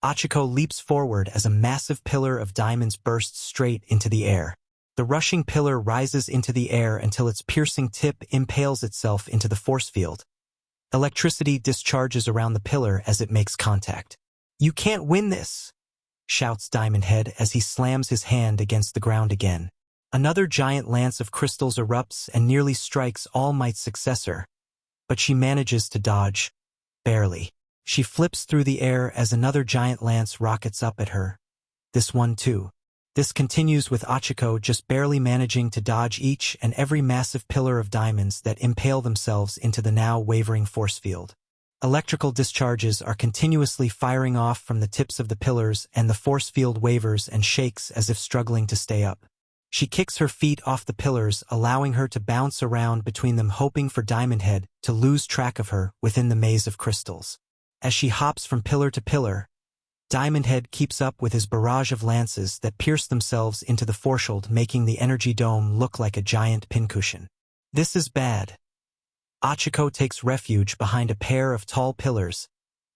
Achiko leaps forward as a massive pillar of diamonds bursts straight into the air. The rushing pillar rises into the air until its piercing tip impales itself into the force field. Electricity discharges around the pillar as it makes contact. You can't win this, shouts Diamond Head as he slams his hand against the ground again. Another giant lance of crystals erupts and nearly strikes All Might's successor, but she manages to dodge. Barely. She flips through the air as another giant lance rockets up at her. This one too. This continues with Achiko just barely managing to dodge each and every massive pillar of diamonds that impale themselves into the now wavering force field. Electrical discharges are continuously firing off from the tips of the pillars, and the force field wavers and shakes as if struggling to stay up. She kicks her feet off the pillars, allowing her to bounce around between them, hoping for Diamond Head to lose track of her within the maze of crystals. As she hops from pillar to pillar, Diamond Head keeps up with his barrage of lances that pierce themselves into the force field, making the energy dome look like a giant pincushion. This is bad. Achiko takes refuge behind a pair of tall pillars,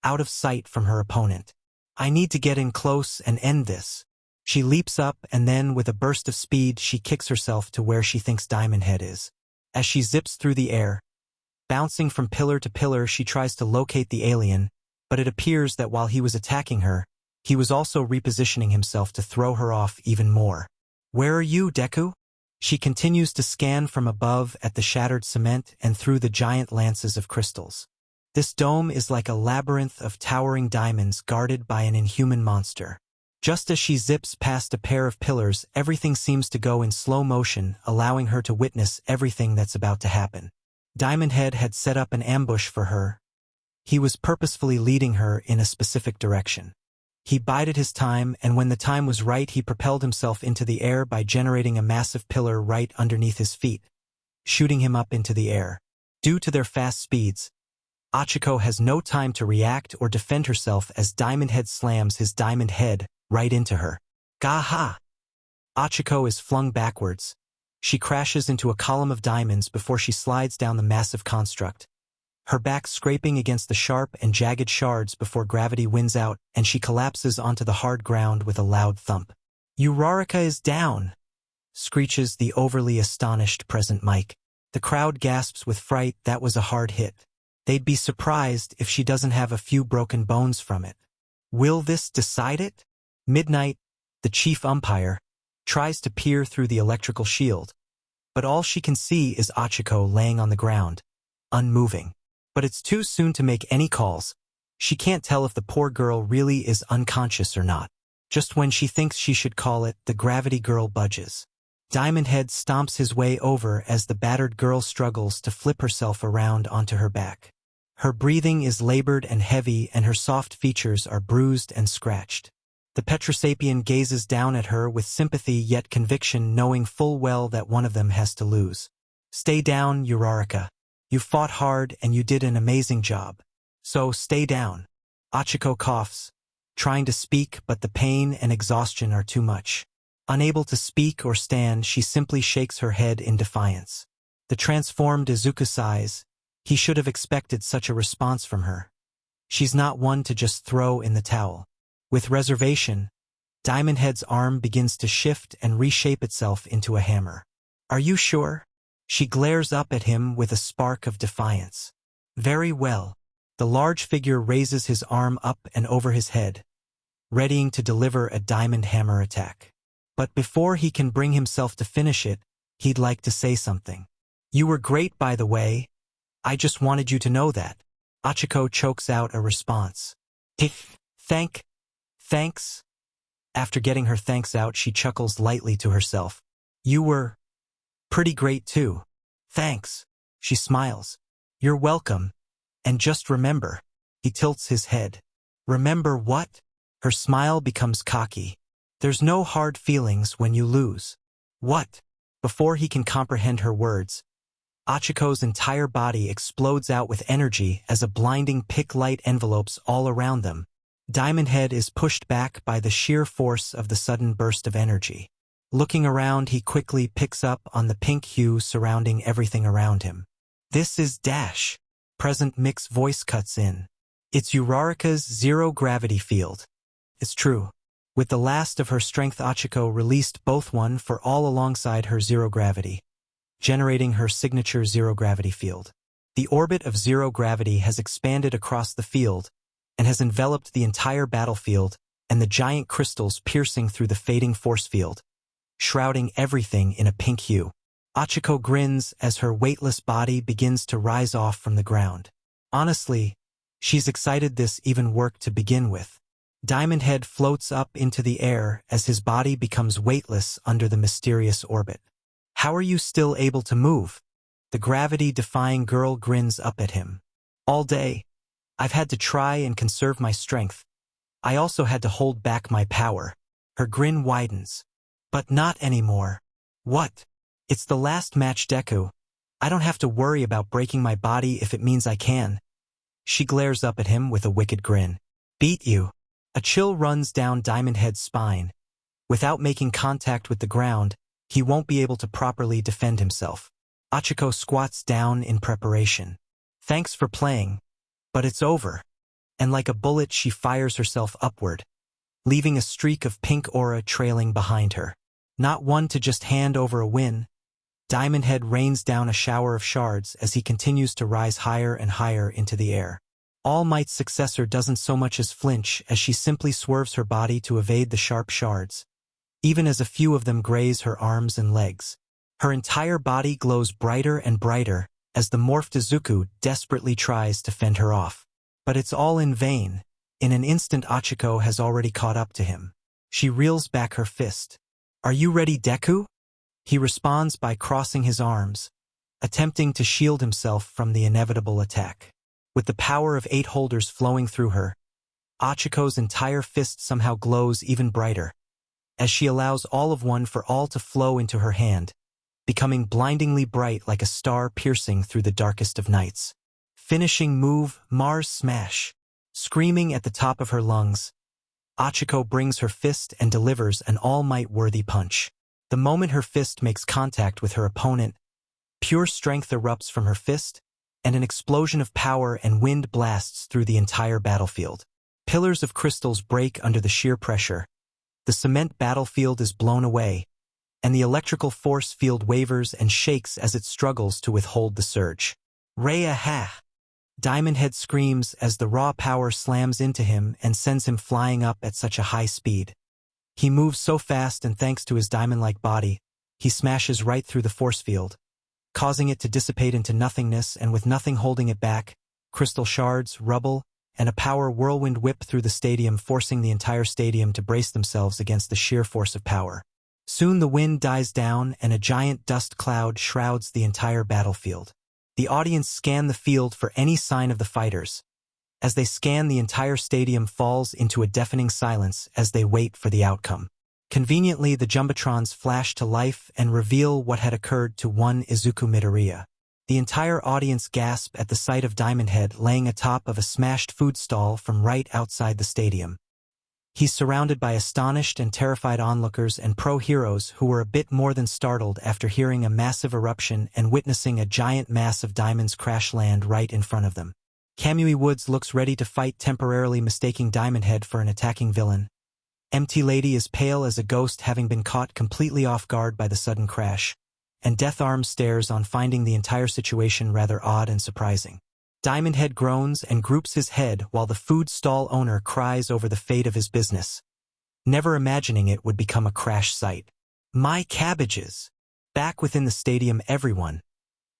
out of sight from her opponent. I need to get in close and end this. She leaps up and then, with a burst of speed, she kicks herself to where she thinks Diamond Head is. As she zips through the air, bouncing from pillar to pillar, she tries to locate the alien, but it appears that while he was attacking her, he was also repositioning himself to throw her off even more. Where are you, Deku? She continues to scan from above at the shattered cement and through the giant lances of crystals. This dome is like a labyrinth of towering diamonds guarded by an inhuman monster. Just as she zips past a pair of pillars, everything seems to go in slow motion, allowing her to witness everything that's about to happen. Diamond Head had set up an ambush for her. He was purposefully leading her in a specific direction. He bided his time, and when the time was right, he propelled himself into the air by generating a massive pillar right underneath his feet, shooting him up into the air. Due to their fast speeds, Achiko has no time to react or defend herself as Diamond Head slams his diamond head right into her. Gaha! Achiko is flung backwards. She crashes into a column of diamonds before she slides down the massive construct, her back scraping against the sharp and jagged shards before gravity wins out, and she collapses onto the hard ground with a loud thump. Uraraka is down, screeches the overly astonished present Mike. The crowd gasps with fright. That was a hard hit. They'd be surprised if she doesn't have a few broken bones from it. Will this decide it? Midnight, the chief umpire, tries to peer through the electrical shield, but all she can see is Achiko laying on the ground, unmoving. But it's too soon to make any calls. She can't tell if the poor girl really is unconscious or not. Just when she thinks she should call it, the gravity girl budges. Diamond Head stomps his way over as the battered girl struggles to flip herself around onto her back. Her breathing is labored and heavy, and her soft features are bruised and scratched. The Petrosapian gazes down at her with sympathy yet conviction, knowing full well that one of them has to lose. Stay down, Uraraka. You fought hard and you did an amazing job. So stay down. Achiko coughs, trying to speak, but the pain and exhaustion are too much. Unable to speak or stand, she simply shakes her head in defiance. The transformed Izuku sighs. He should have expected such a response from her. She's not one to just throw in the towel. With reservation, Diamond Head's arm begins to shift and reshape itself into a hammer. Are you sure? She glares up at him with a spark of defiance. Very well. The large figure raises his arm up and over his head, readying to deliver a diamond hammer attack. But before he can bring himself to finish it, he'd like to say something. You were great, by the way. I just wanted you to know that. Achiko chokes out a response. Thanks? After getting her thanks out, she chuckles lightly to herself. You were pretty great too. Thanks. She smiles. You're welcome. And just remember. He tilts his head. Remember what? Her smile becomes cocky. There's no hard feelings when you lose. What? Before he can comprehend her words, Achiko's entire body explodes out with energy as a blinding pick light envelopes all around them. Diamond Head is pushed back by the sheer force of the sudden burst of energy. Looking around, he quickly picks up on the pink hue surrounding everything around him. This is Dash. Present Mick's voice cuts in. It's Uraraka's zero-gravity field. It's true. With the last of her strength, Achiko released both one for all alongside her zero-gravity, generating her signature zero-gravity field. The orbit of zero gravity has expanded across the field and has enveloped the entire battlefield and the giant crystals piercing through the fading force field, shrouding everything in a pink hue. Achiko grins as her weightless body begins to rise off from the ground. Honestly, she's excited this even worked to begin with. Diamond Head floats up into the air as his body becomes weightless under the mysterious orbit. How are you still able to move? The gravity-defying girl grins up at him. All day, I've had to try and conserve my strength. I also had to hold back my power. Her grin widens. But not anymore. What? It's the last match, Deku. I don't have to worry about breaking my body if it means I can. She glares up at him with a wicked grin. Beat you. A chill runs down Diamond Head's spine. Without making contact with the ground, he won't be able to properly defend himself. Achiko squats down in preparation. Thanks for playing, but it's over. And like a bullet, she fires herself upward, leaving a streak of pink aura trailing behind her. Not one to just hand over a win, Diamond Head rains down a shower of shards as he continues to rise higher and higher into the air. All Might's successor doesn't so much as flinch as she simply swerves her body to evade the sharp shards, even as a few of them graze her arms and legs. Her entire body glows brighter and brighter as the morphed Izuku desperately tries to fend her off. But it's all in vain. In an instant, Achiko has already caught up to him. She reels back her fist. Are you ready, Deku? He responds by crossing his arms, attempting to shield himself from the inevitable attack. With the power of 8 holders flowing through her, Achiko's entire fist somehow glows even brighter, as she allows all of one for all to flow into her hand, becoming blindingly bright like a star piercing through the darkest of nights. Finishing move, Mars Smash. Screaming at the top of her lungs, Achiko brings her fist and delivers an All Might-worthy punch. The moment her fist makes contact with her opponent, pure strength erupts from her fist, and an explosion of power and wind blasts through the entire battlefield. Pillars of crystals break under the sheer pressure. The cement battlefield is blown away, and the electrical force field wavers and shakes as it struggles to withhold the surge. Raya-ha! Diamond Head screams as the raw power slams into him and sends him flying up at such a high speed. He moves so fast, and thanks to his diamond-like body, he smashes right through the force field, causing it to dissipate into nothingness, and with nothing holding it back, crystal shards, rubble, and a power whirlwind whip through the stadium, forcing the entire stadium to brace themselves against the sheer force of power. Soon the wind dies down and a giant dust cloud shrouds the entire battlefield. The audience scan the field for any sign of the fighters. As they scan, the entire stadium falls into a deafening silence as they wait for the outcome. Conveniently, the Jumbotrons flash to life and reveal what had occurred to one Izuku Midoriya. The entire audience gasp at the sight of Diamond Head laying atop of a smashed food stall from right outside the stadium. He's surrounded by astonished and terrified onlookers and pro-heroes who were a bit more than startled after hearing a massive eruption and witnessing a giant mass of diamonds crash land right in front of them. Kamui Woods looks ready to fight, temporarily mistaking Diamond Head for an attacking villain. Empty Lady is pale as a ghost, having been caught completely off guard by the sudden crash, and Death Arm stares on, finding the entire situation rather odd and surprising. Diamond Head groans and groups his head while the food stall owner cries over the fate of his business, never imagining it would become a crash site. My cabbages! Back within the stadium, everyone,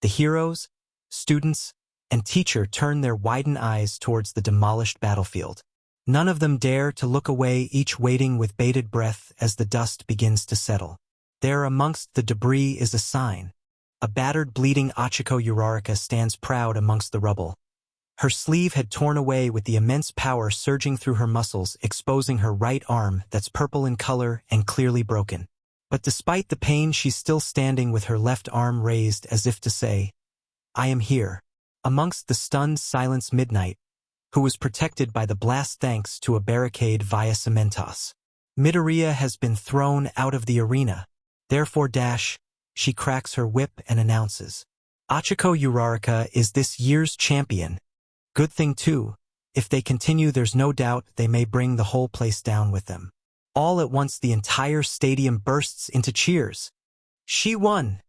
the heroes, students, and teacher, turn their widened eyes towards the demolished battlefield. None of them dare to look away, each waiting with bated breath as the dust begins to settle. There amongst the debris is a sign. A battered, bleeding Ichigo Uraraka stands proud amongst the rubble. Her sleeve had torn away with the immense power surging through her muscles, exposing her right arm that's purple in color and clearly broken. But despite the pain, she's still standing with her left arm raised as if to say, "I am here." Amongst the stunned silence, Midnight, who was protected by the blast thanks to a barricade via Cementos. Midoriya has been thrown out of the arena. Therefore, she cracks her whip and announces, "Ichigo Uraraka is this year's champion." Good thing too. If they continue, there's no doubt they may bring the whole place down with them. All at once, the entire stadium bursts into cheers. She won!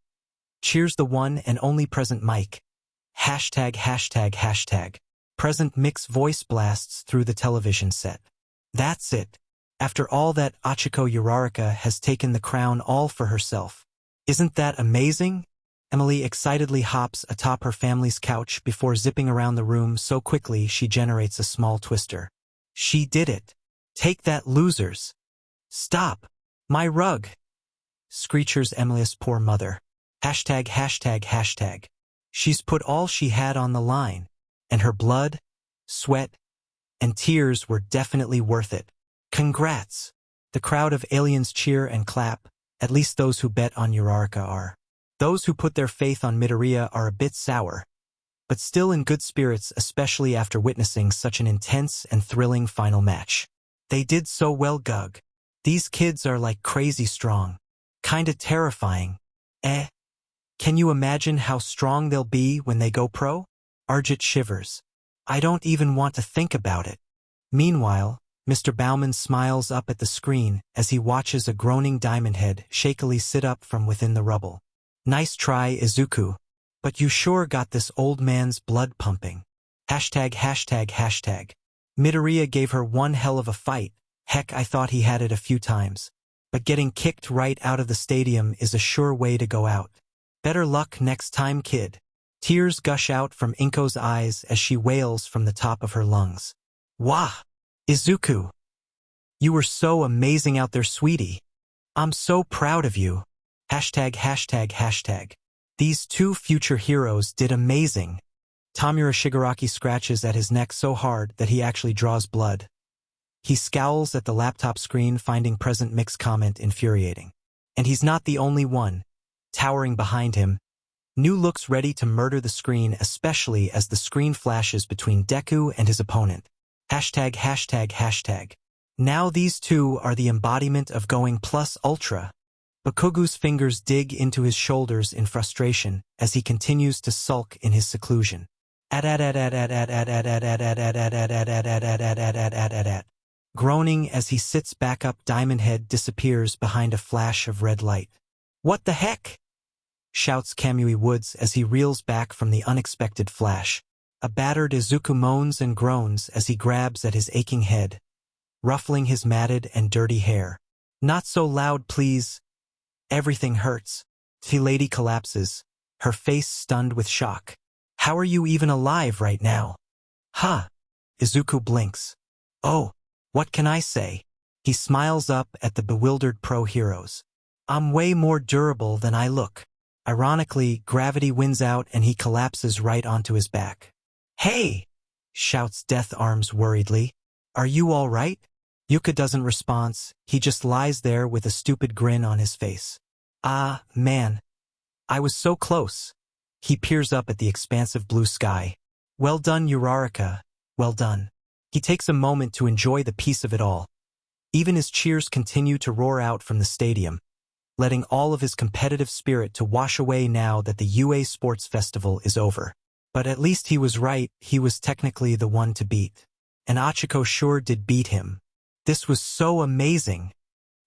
Cheers the one and only present mic. ####. Present mix voice blasts through the television set. That's it. After all that, Ichigo Uraraka has taken the crown all for herself. Isn't that amazing? Emily excitedly hops atop her family's couch before zipping around the room so quickly she generates a small twister. She did it. Take that, losers. Stop. My rug. Screechers Emily's poor mother. ####. She's put all she had on the line, and her blood, sweat, and tears were definitely worth it. Congrats. The crowd of aliens cheer and clap, at least those who bet on Uraraka are. Those who put their faith on Midoriya are a bit sour, but still in good spirits, especially after witnessing such an intense and thrilling final match. They did so well, Gug. These kids are like crazy strong. Kinda terrifying. Can you imagine how strong they'll be when they go pro? Arjit shivers. I don't even want to think about it. Meanwhile, Mr. Bauman smiles up at the screen as he watches a groaning Diamond Head shakily sit up from within the rubble. Nice try, Izuku. But you sure got this old man's blood pumping. ####. Midoriya gave her one hell of a fight. Heck, I thought he had it a few times. But getting kicked right out of the stadium is a sure way to go out. Better luck next time, kid. Tears gush out from Inko's eyes as she wails from the top of her lungs. Wah! Izuku! You were so amazing out there, sweetie. I'm so proud of you. ####. These two future heroes did amazing. Tamura Shigaraki scratches at his neck so hard that he actually draws blood. He scowls at the laptop screen, finding present mix comment infuriating. And he's not the only one. Towering behind him, New looks ready to murder the screen, especially as the screen flashes between Deku and his opponent. ####. Now these two are the embodiment of going plus ultra. Bakugo's fingers dig into his shoulders in frustration as he continues to sulk in his seclusion. Groaning as he sits back up, Diamond Head disappears behind a flash of red light. What the heck? Shouts Kamui Woods as he reels back from the unexpected flash. A battered Izuku moans and groans as he grabs at his aching head, ruffling his matted and dirty hair. Not so loud, please. Everything hurts. The lady collapses, her face stunned with shock. How are you even alive right now? Huh? Izuku blinks. Oh, what can I say? He smiles up at the bewildered pro-heroes. I'm way more durable than I look. Ironically, gravity wins out and he collapses right onto his back. Hey! Shouts Death Arms worriedly. Are you all right? Yuka doesn't respond, he just lies there with a stupid grin on his face. Ah, man. I was so close. He peers up at the expansive blue sky. Well done, Uraraka. Well done. He takes a moment to enjoy the peace of it all. Even his cheers continue to roar out from the stadium, letting all of his competitive spirit to wash away now that the UA Sports Festival is over. But at least he was right, he was technically the one to beat. And Achiko sure did beat him. This was so amazing.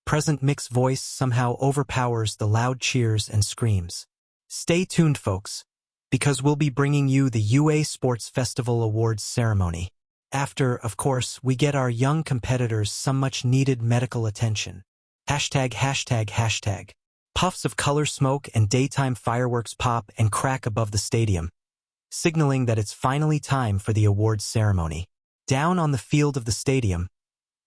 Present Mick's voice somehow overpowers the loud cheers and screams. Stay tuned, folks, because we'll be bringing you the UA Sports Festival Awards ceremony. After, of course, we get our young competitors some much-needed medical attention. ####. Puffs of color smoke and daytime fireworks pop and crack above the stadium, signaling that it's finally time for the awards ceremony. Down on the field of the stadium,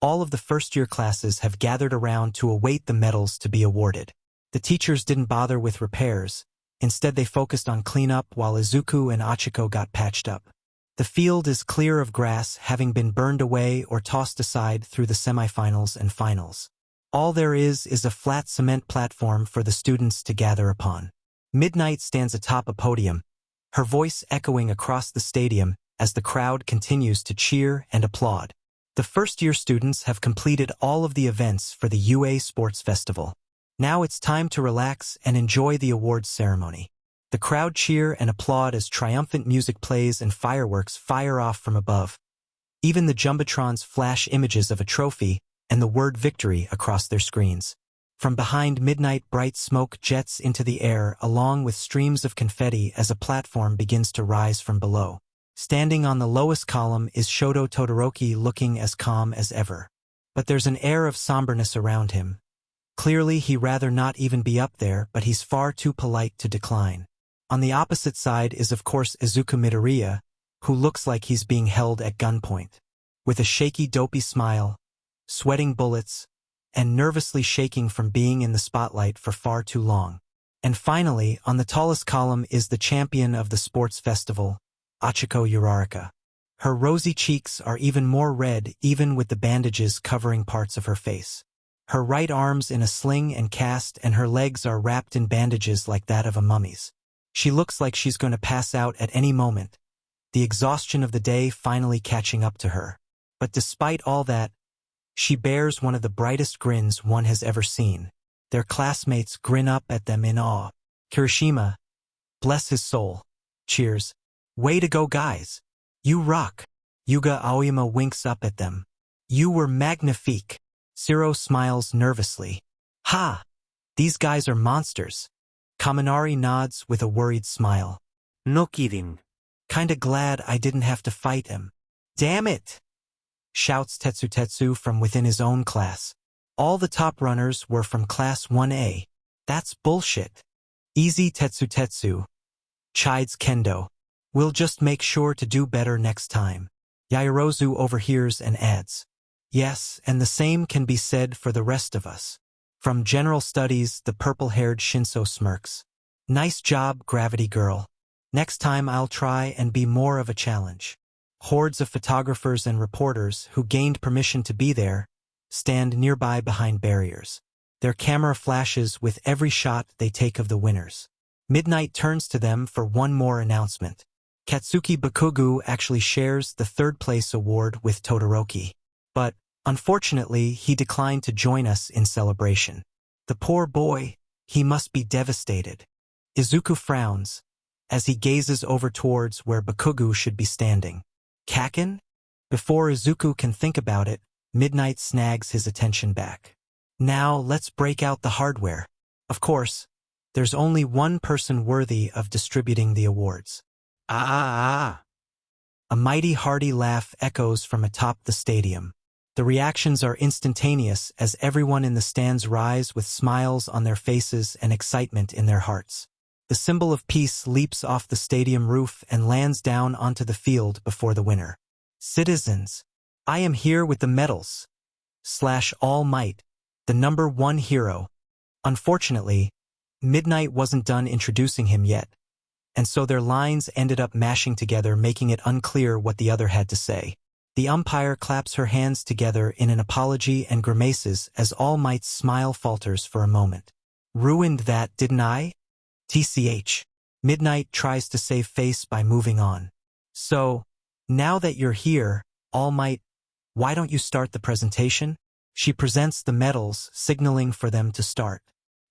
all of the first-year classes have gathered around to await the medals to be awarded. The teachers didn't bother with repairs. Instead, they focused on cleanup while Izuku and Achiko got patched up. The field is clear of grass, having been burned away or tossed aside through the semifinals and finals. All there is a flat cement platform for the students to gather upon. Midnight stands atop a podium, her voice echoing across the stadium as the crowd continues to cheer and applaud. The first-year students have completed all of the events for the UA Sports Festival. Now it's time to relax and enjoy the awards ceremony. The crowd cheer and applaud as triumphant music plays and fireworks fire off from above. Even the Jumbotrons flash images of a trophy and the word victory across their screens. From behind Midnight, bright smoke jets into the air along with streams of confetti as a platform begins to rise from below. Standing on the lowest column is Shoto Todoroki, looking as calm as ever. But there's an air of somberness around him. Clearly he'd rather not even be up there, but he's far too polite to decline. On the opposite side is of course Izuku Midoriya, who looks like he's being held at gunpoint. With a shaky, dopey smile, sweating bullets, and nervously shaking from being in the spotlight for far too long. And finally, on the tallest column is the champion of the sports festival, Achiko Uraraka. Her rosy cheeks are even more red, even with the bandages covering parts of her face. Her right arm's in a sling and cast, and her legs are wrapped in bandages like that of a mummy's. She looks like she's going to pass out at any moment, the exhaustion of the day finally catching up to her. But despite all that, she bears one of the brightest grins one has ever seen. Their classmates grin up at them in awe. Kirishima, bless his soul, cheers. Way to go, guys. You rock. Yuga Aoyama winks up at them. You were magnifique. Shiro smiles nervously. Ha! These guys are monsters. Kaminari nods with a worried smile. No kidding. Kinda glad I didn't have to fight him. Damn it! Shouts Tetsu from within his own class. All the top runners were from class 1A. That's bullshit. Easy, Tetsu. Chides Kendo. We'll just make sure to do better next time. Yaoyorozu overhears and adds. Yes, and the same can be said for the rest of us. From General Studies, the purple-haired Shinso smirks. Nice job, Gravity Girl. Next time I'll try and be more of a challenge. Hordes of photographers and reporters who gained permission to be there stand nearby behind barriers. Their camera flashes with every shot they take of the winners. Midnight turns to them for one more announcement. Katsuki Bakugo actually shares the third-place award with Todoroki. But, unfortunately, he declined to join us in celebration. The poor boy, he must be devastated. Izuku frowns as he gazes over towards where Bakugo should be standing. Kaken? Before Izuku can think about it, Midnight snags his attention back. Now let's break out the hardware. Of course, there's only one person worthy of distributing the awards. Ah. A mighty hearty laugh echoes from atop the stadium. The reactions are instantaneous as everyone in the stands rise with smiles on their faces and excitement in their hearts. The symbol of peace leaps off the stadium roof and lands down onto the field before the winner. Citizens, I am here with the medals. / All Might, the #1 hero. Unfortunately, Midnight wasn't done introducing him yet, and so their lines ended up mashing together, making it unclear what the other had to say. The umpire claps her hands together in an apology and grimaces as All Might's smile falters for a moment. Ruined that, didn't I? TCH. Midnight tries to save face by moving on. So, now that you're here, All Might, why don't you start the presentation? She presents the medals, signaling for them to start.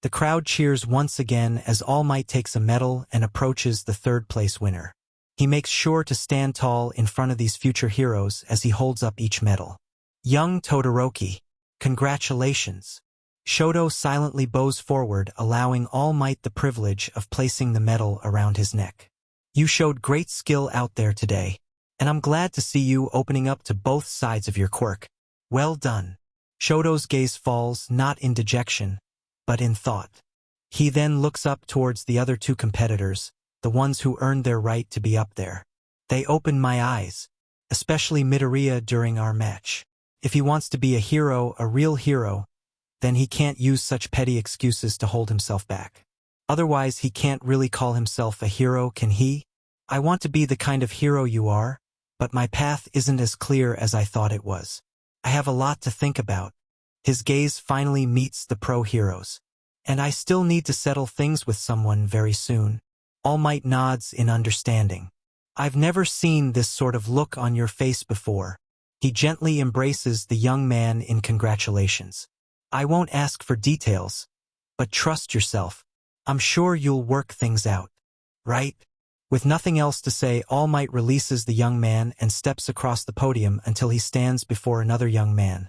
The crowd cheers once again as All Might takes a medal and approaches the third-place winner. He makes sure to stand tall in front of these future heroes as he holds up each medal. Young Todoroki, congratulations. Shoto silently bows forward, allowing All Might the privilege of placing the medal around his neck. You showed great skill out there today, and I'm glad to see you opening up to both sides of your quirk. Well done. Shoto's gaze falls not in dejection, but in thought. He then looks up towards the other two competitors, the ones who earned their right to be up there. They opened my eyes, especially Midoriya during our match. If he wants to be a hero, a real hero, then he can't use such petty excuses to hold himself back. Otherwise, he can't really call himself a hero, can he? I want to be the kind of hero you are, but my path isn't as clear as I thought it was. I have a lot to think about. His gaze finally meets the pro heroes. And I still need to settle things with someone very soon. All Might nods in understanding. I've never seen this sort of look on your face before. He gently embraces the young man in congratulations. I won't ask for details, but trust yourself. I'm sure you'll work things out. Right? With nothing else to say, All Might releases the young man and steps across the podium until he stands before another young man.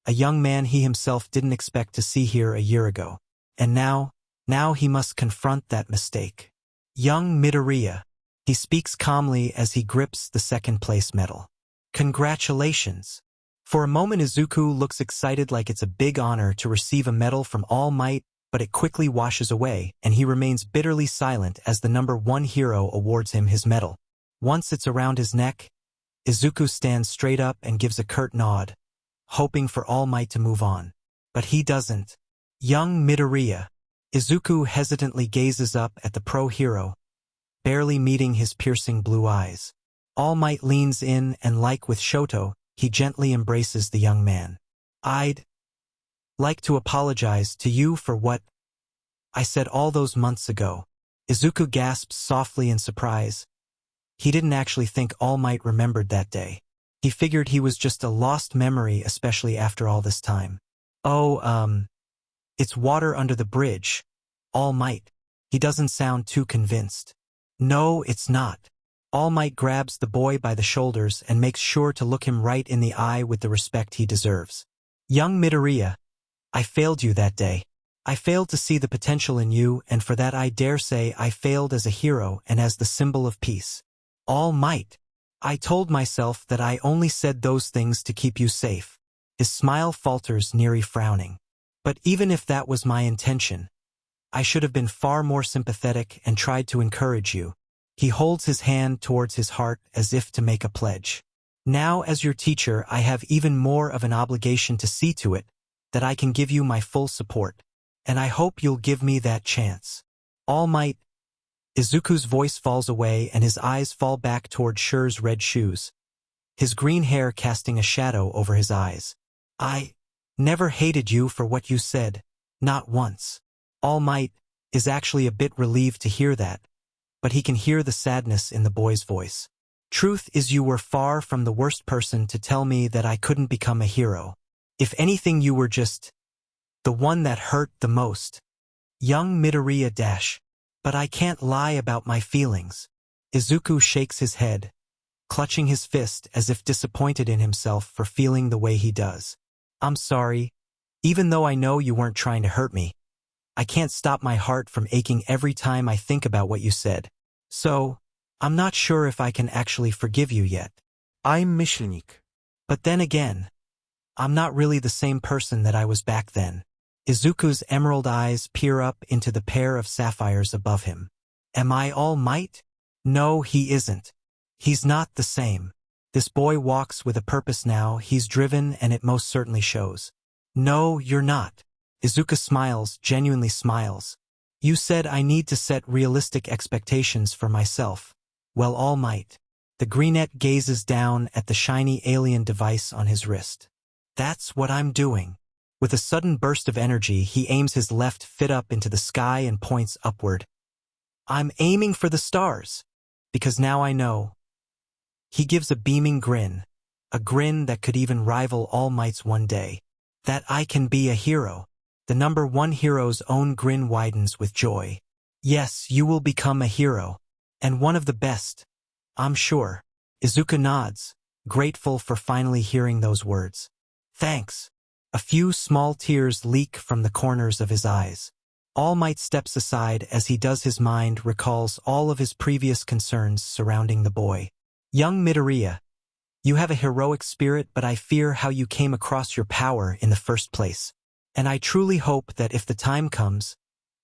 A young man he himself didn't expect to see here a year ago. And now he must confront that mistake. Young Midoriya. He speaks calmly as he grips the second-place medal. Congratulations. For a moment Izuku looks excited, like it's a big honor to receive a medal from All Might, but it quickly washes away, and he remains bitterly silent as the #1 hero awards him his medal. Once it's around his neck, Izuku stands straight up and gives a curt nod, hoping for All Might to move on. But he doesn't. Young Midoriya. Izuku hesitantly gazes up at the pro hero, barely meeting his piercing blue eyes. All Might leans in and, like with Shoto, he gently embraces the young man. I'd like to apologize to you for what I said all those months ago. Izuku gasps softly in surprise. He didn't actually think All Might remembered that day. He figured he was just a lost memory, especially after all this time. Oh, it's water under the bridge. All Might. He doesn't sound too convinced. No, it's not. All Might grabs the boy by the shoulders and makes sure to look him right in the eye with the respect he deserves. Young Midoriya, I failed you that day. I failed to see the potential in you, and for that I dare say I failed as a hero and as the symbol of peace. All Might. I told myself that I only said those things to keep you safe. His smile falters, nearly frowning. But even if that was my intention, I should have been far more sympathetic and tried to encourage you. He holds his hand towards his heart as if to make a pledge. Now, as your teacher, I have even more of an obligation to see to it that I can give you my full support, and I hope you'll give me that chance. All Might. Izuku's voice falls away and his eyes fall back toward Shure's red shoes, his green hair casting a shadow over his eyes. I never hated you for what you said, not once. All Might is actually a bit relieved to hear that, but he can hear the sadness in the boy's voice. Truth is, you were far from the worst person to tell me that I couldn't become a hero. If anything, you were just the one that hurt the most. Young Midoriya dash. But I can't lie about my feelings. Izuku shakes his head, clutching his fist as if disappointed in himself for feeling the way he does. I'm sorry. Even though I know you weren't trying to hurt me, I can't stop my heart from aching every time I think about what you said. So, I'm not sure if I can actually forgive you yet. I'm Michelnik. But then again, I'm not really the same person that I was back then. Izuku's emerald eyes peer up into the pair of sapphires above him. Am I All Might? No, he isn't. He's not the same. This boy walks with a purpose now. He's driven, and it most certainly shows. No, you're not. Izuku smiles, genuinely smiles. You said I need to set realistic expectations for myself. Well, All Might. The greenette gazes down at the shiny alien device on his wrist. That's what I'm doing. With a sudden burst of energy, he aims his left fist up into the sky and points upward. I'm aiming for the stars, because now I know. He gives a beaming grin, a grin that could even rival All Might's one day. That I can be a hero. The number one hero's own grin widens with joy. Yes, you will become a hero, and one of the best, I'm sure. Izuku nods, grateful for finally hearing those words. Thanks. A few small tears leak from the corners of his eyes. All Might steps aside as he does. His mind recalls all of his previous concerns surrounding the boy. Young Midoriya, you have a heroic spirit, but I fear how you came across your power in the first place. And I truly hope that if the time comes,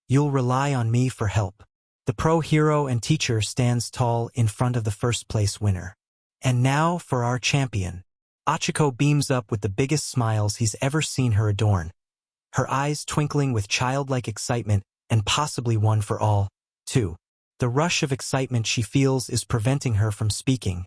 you'll rely on me for help. The pro hero and teacher stands tall in front of the first place winner. And now for our champion. Achiko beams up with the biggest smiles he's ever seen her adorn, her eyes twinkling with childlike excitement, and possibly one for all, too. The rush of excitement she feels is preventing her from speaking.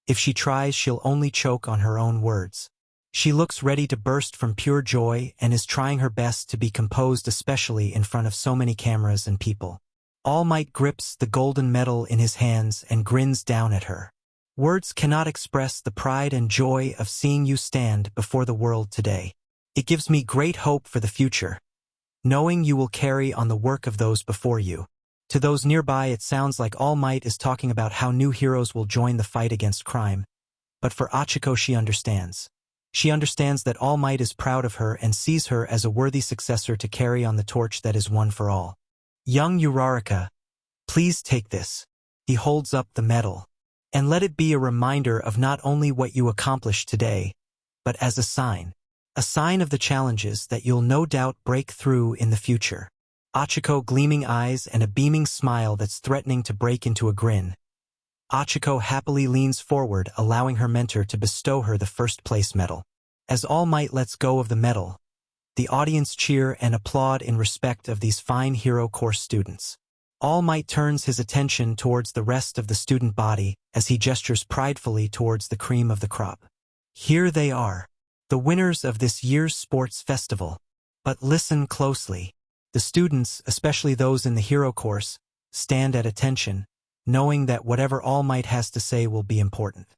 If she tries, she'll only choke on her own words. She looks ready to burst from pure joy and is trying her best to be composed, especially in front of so many cameras and people. All Might grips the golden medal in his hands and grins down at her. Words cannot express the pride and joy of seeing you stand before the world today. It gives me great hope for the future, knowing you will carry on the work of those before you. To those nearby, it sounds like All Might is talking about how new heroes will join the fight against crime. But for Achiko, she understands. She understands that All Might is proud of her and sees her as a worthy successor to carry on the torch that is one for all. Young Uraraka, please take this. He holds up the medal. And let it be a reminder of not only what you accomplished today, but as a sign of the challenges that you'll no doubt break through in the future. Achiko, gleaming eyes and a beaming smile that's threatening to break into a grin. Achiko happily leans forward, allowing her mentor to bestow her the first place medal. As All Might lets go of the medal, the audience cheer and applaud in respect of these fine hero course students. All Might turns his attention towards the rest of the student body as he gestures pridefully towards the cream of the crop. Here they are, the winners of this year's sports festival. But listen closely. The students, especially those in the hero course, stand at attention, knowing that whatever All Might has to say will be important.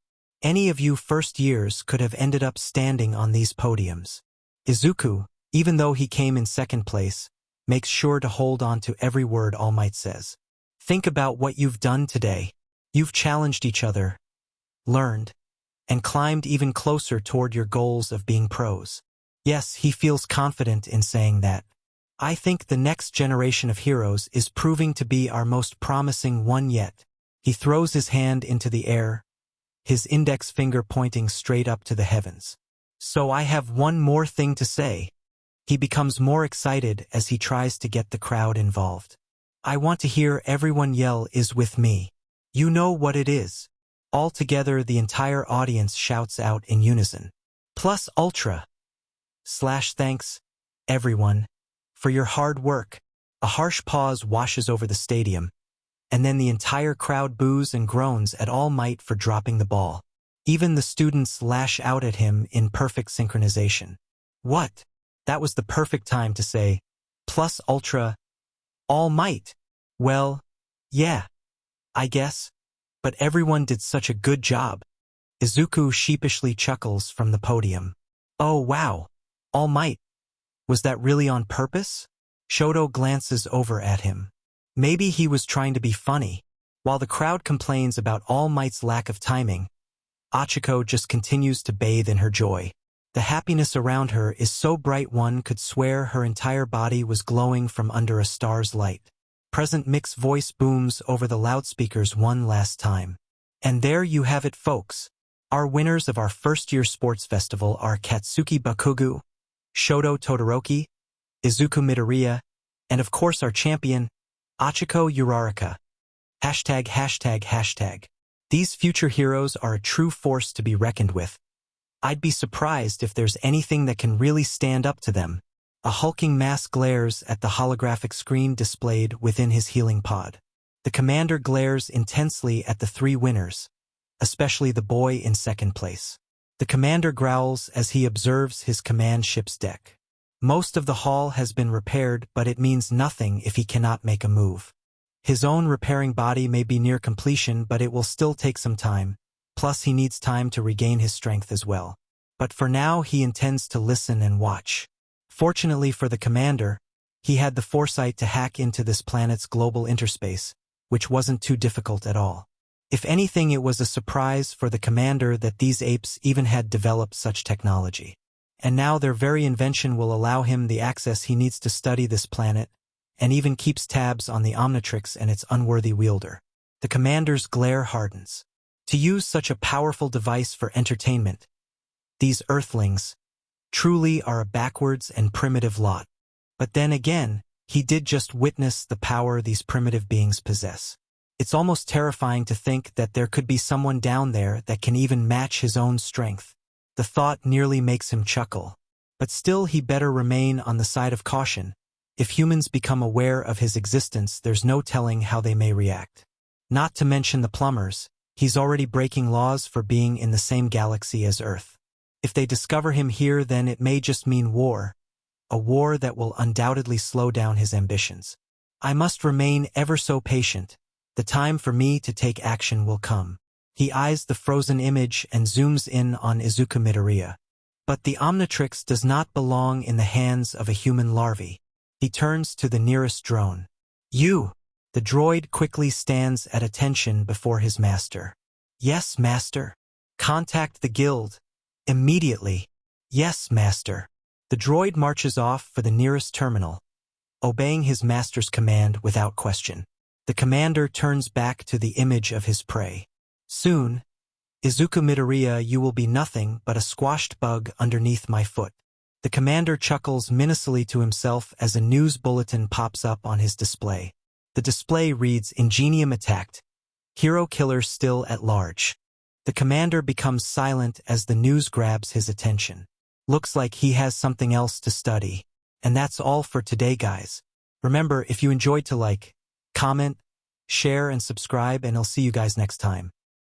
Any of you first years could have ended up standing on these podiums. Izuku, even though he came in second place, makes sure to hold on to every word All Might says. Think about what you've done today. You've challenged each other, learned, and climbed even closer toward your goals of being pros. Yes, he feels confident in saying that. I think the next generation of heroes is proving to be our most promising one yet. He throws his hand into the air, his index finger pointing straight up to the heavens. So I have one more thing to say. He becomes more excited as he tries to get the crowd involved. I want to hear everyone yell, "Is with me." You know what it is. All together, the entire audience shouts out in unison. Plus Ultra. Thanks, everyone, for your hard work. A harsh pause washes over the stadium, and then the entire crowd boos and groans at All Might for dropping the ball. Even the students lash out at him in perfect synchronization. What? That was the perfect time to say, plus Ultra, All Might. Well, yeah, I guess. But everyone did such a good job. Izuku sheepishly chuckles from the podium. Oh wow, All Might. Was that really on purpose? Shoto glances over at him. Maybe he was trying to be funny. While the crowd complains about All Might's lack of timing, Achiko just continues to bathe in her joy. The happiness around her is so bright one could swear her entire body was glowing from under a star's light. Present Mick's voice booms over the loudspeakers one last time. And there you have it, folks. Our winners of our first-year sports festival are Katsuki Bakugo, Shoto Todoroki, Izuku Midoriya, and of course our champion, Achiko Uraraka. ####. These future heroes are a true force to be reckoned with. I'd be surprised if there's anything that can really stand up to them. A hulking mass glares at the holographic screen displayed within his healing pod. The commander glares intensely at the three winners, especially the boy in second place. The commander growls as he observes his command ship's deck. Most of the hull has been repaired, but it means nothing if he cannot make a move. His own repairing body may be near completion, but it will still take some time, plus he needs time to regain his strength as well. But for now he intends to listen and watch. Fortunately for the commander, he had the foresight to hack into this planet's global interspace, which wasn't too difficult at all. If anything, it was a surprise for the commander that these apes even had developed such technology. And now their very invention will allow him the access he needs to study this planet, and even keeps tabs on the Omnitrix and its unworthy wielder. The commander's glare hardens. To use such a powerful device for entertainment, these Earthlings truly are a backwards and primitive lot. But then again, he did just witness the power these primitive beings possess. It's almost terrifying to think that there could be someone down there that can even match his own strength. The thought nearly makes him chuckle. But still, he better remain on the side of caution. If humans become aware of his existence, there's no telling how they may react. Not to mention the plumbers, he's already breaking laws for being in the same galaxy as Earth. If they discover him here, then it may just mean war. A war that will undoubtedly slow down his ambitions. I must remain ever so patient. The time for me to take action will come. He eyes the frozen image and zooms in on Izuku Midoriya. But the Omnitrix does not belong in the hands of a human larvae. He turns to the nearest drone. You! The droid quickly stands at attention before his master. Yes, master. Contact the guild. Immediately. Yes, master. The droid marches off for the nearest terminal, obeying his master's command without question. The commander turns back to the image of his prey. Soon, Izuku Midoriya, you will be nothing but a squashed bug underneath my foot. The commander chuckles menacingly to himself as a news bulletin pops up on his display. The display reads, Ingenium attacked. Hero killer still at large. The commander becomes silent as the news grabs his attention. Looks like he has something else to study. And that's all for today, guys. Remember, if you enjoyed, to like, comment, share, and subscribe, and I'll see you guys next time.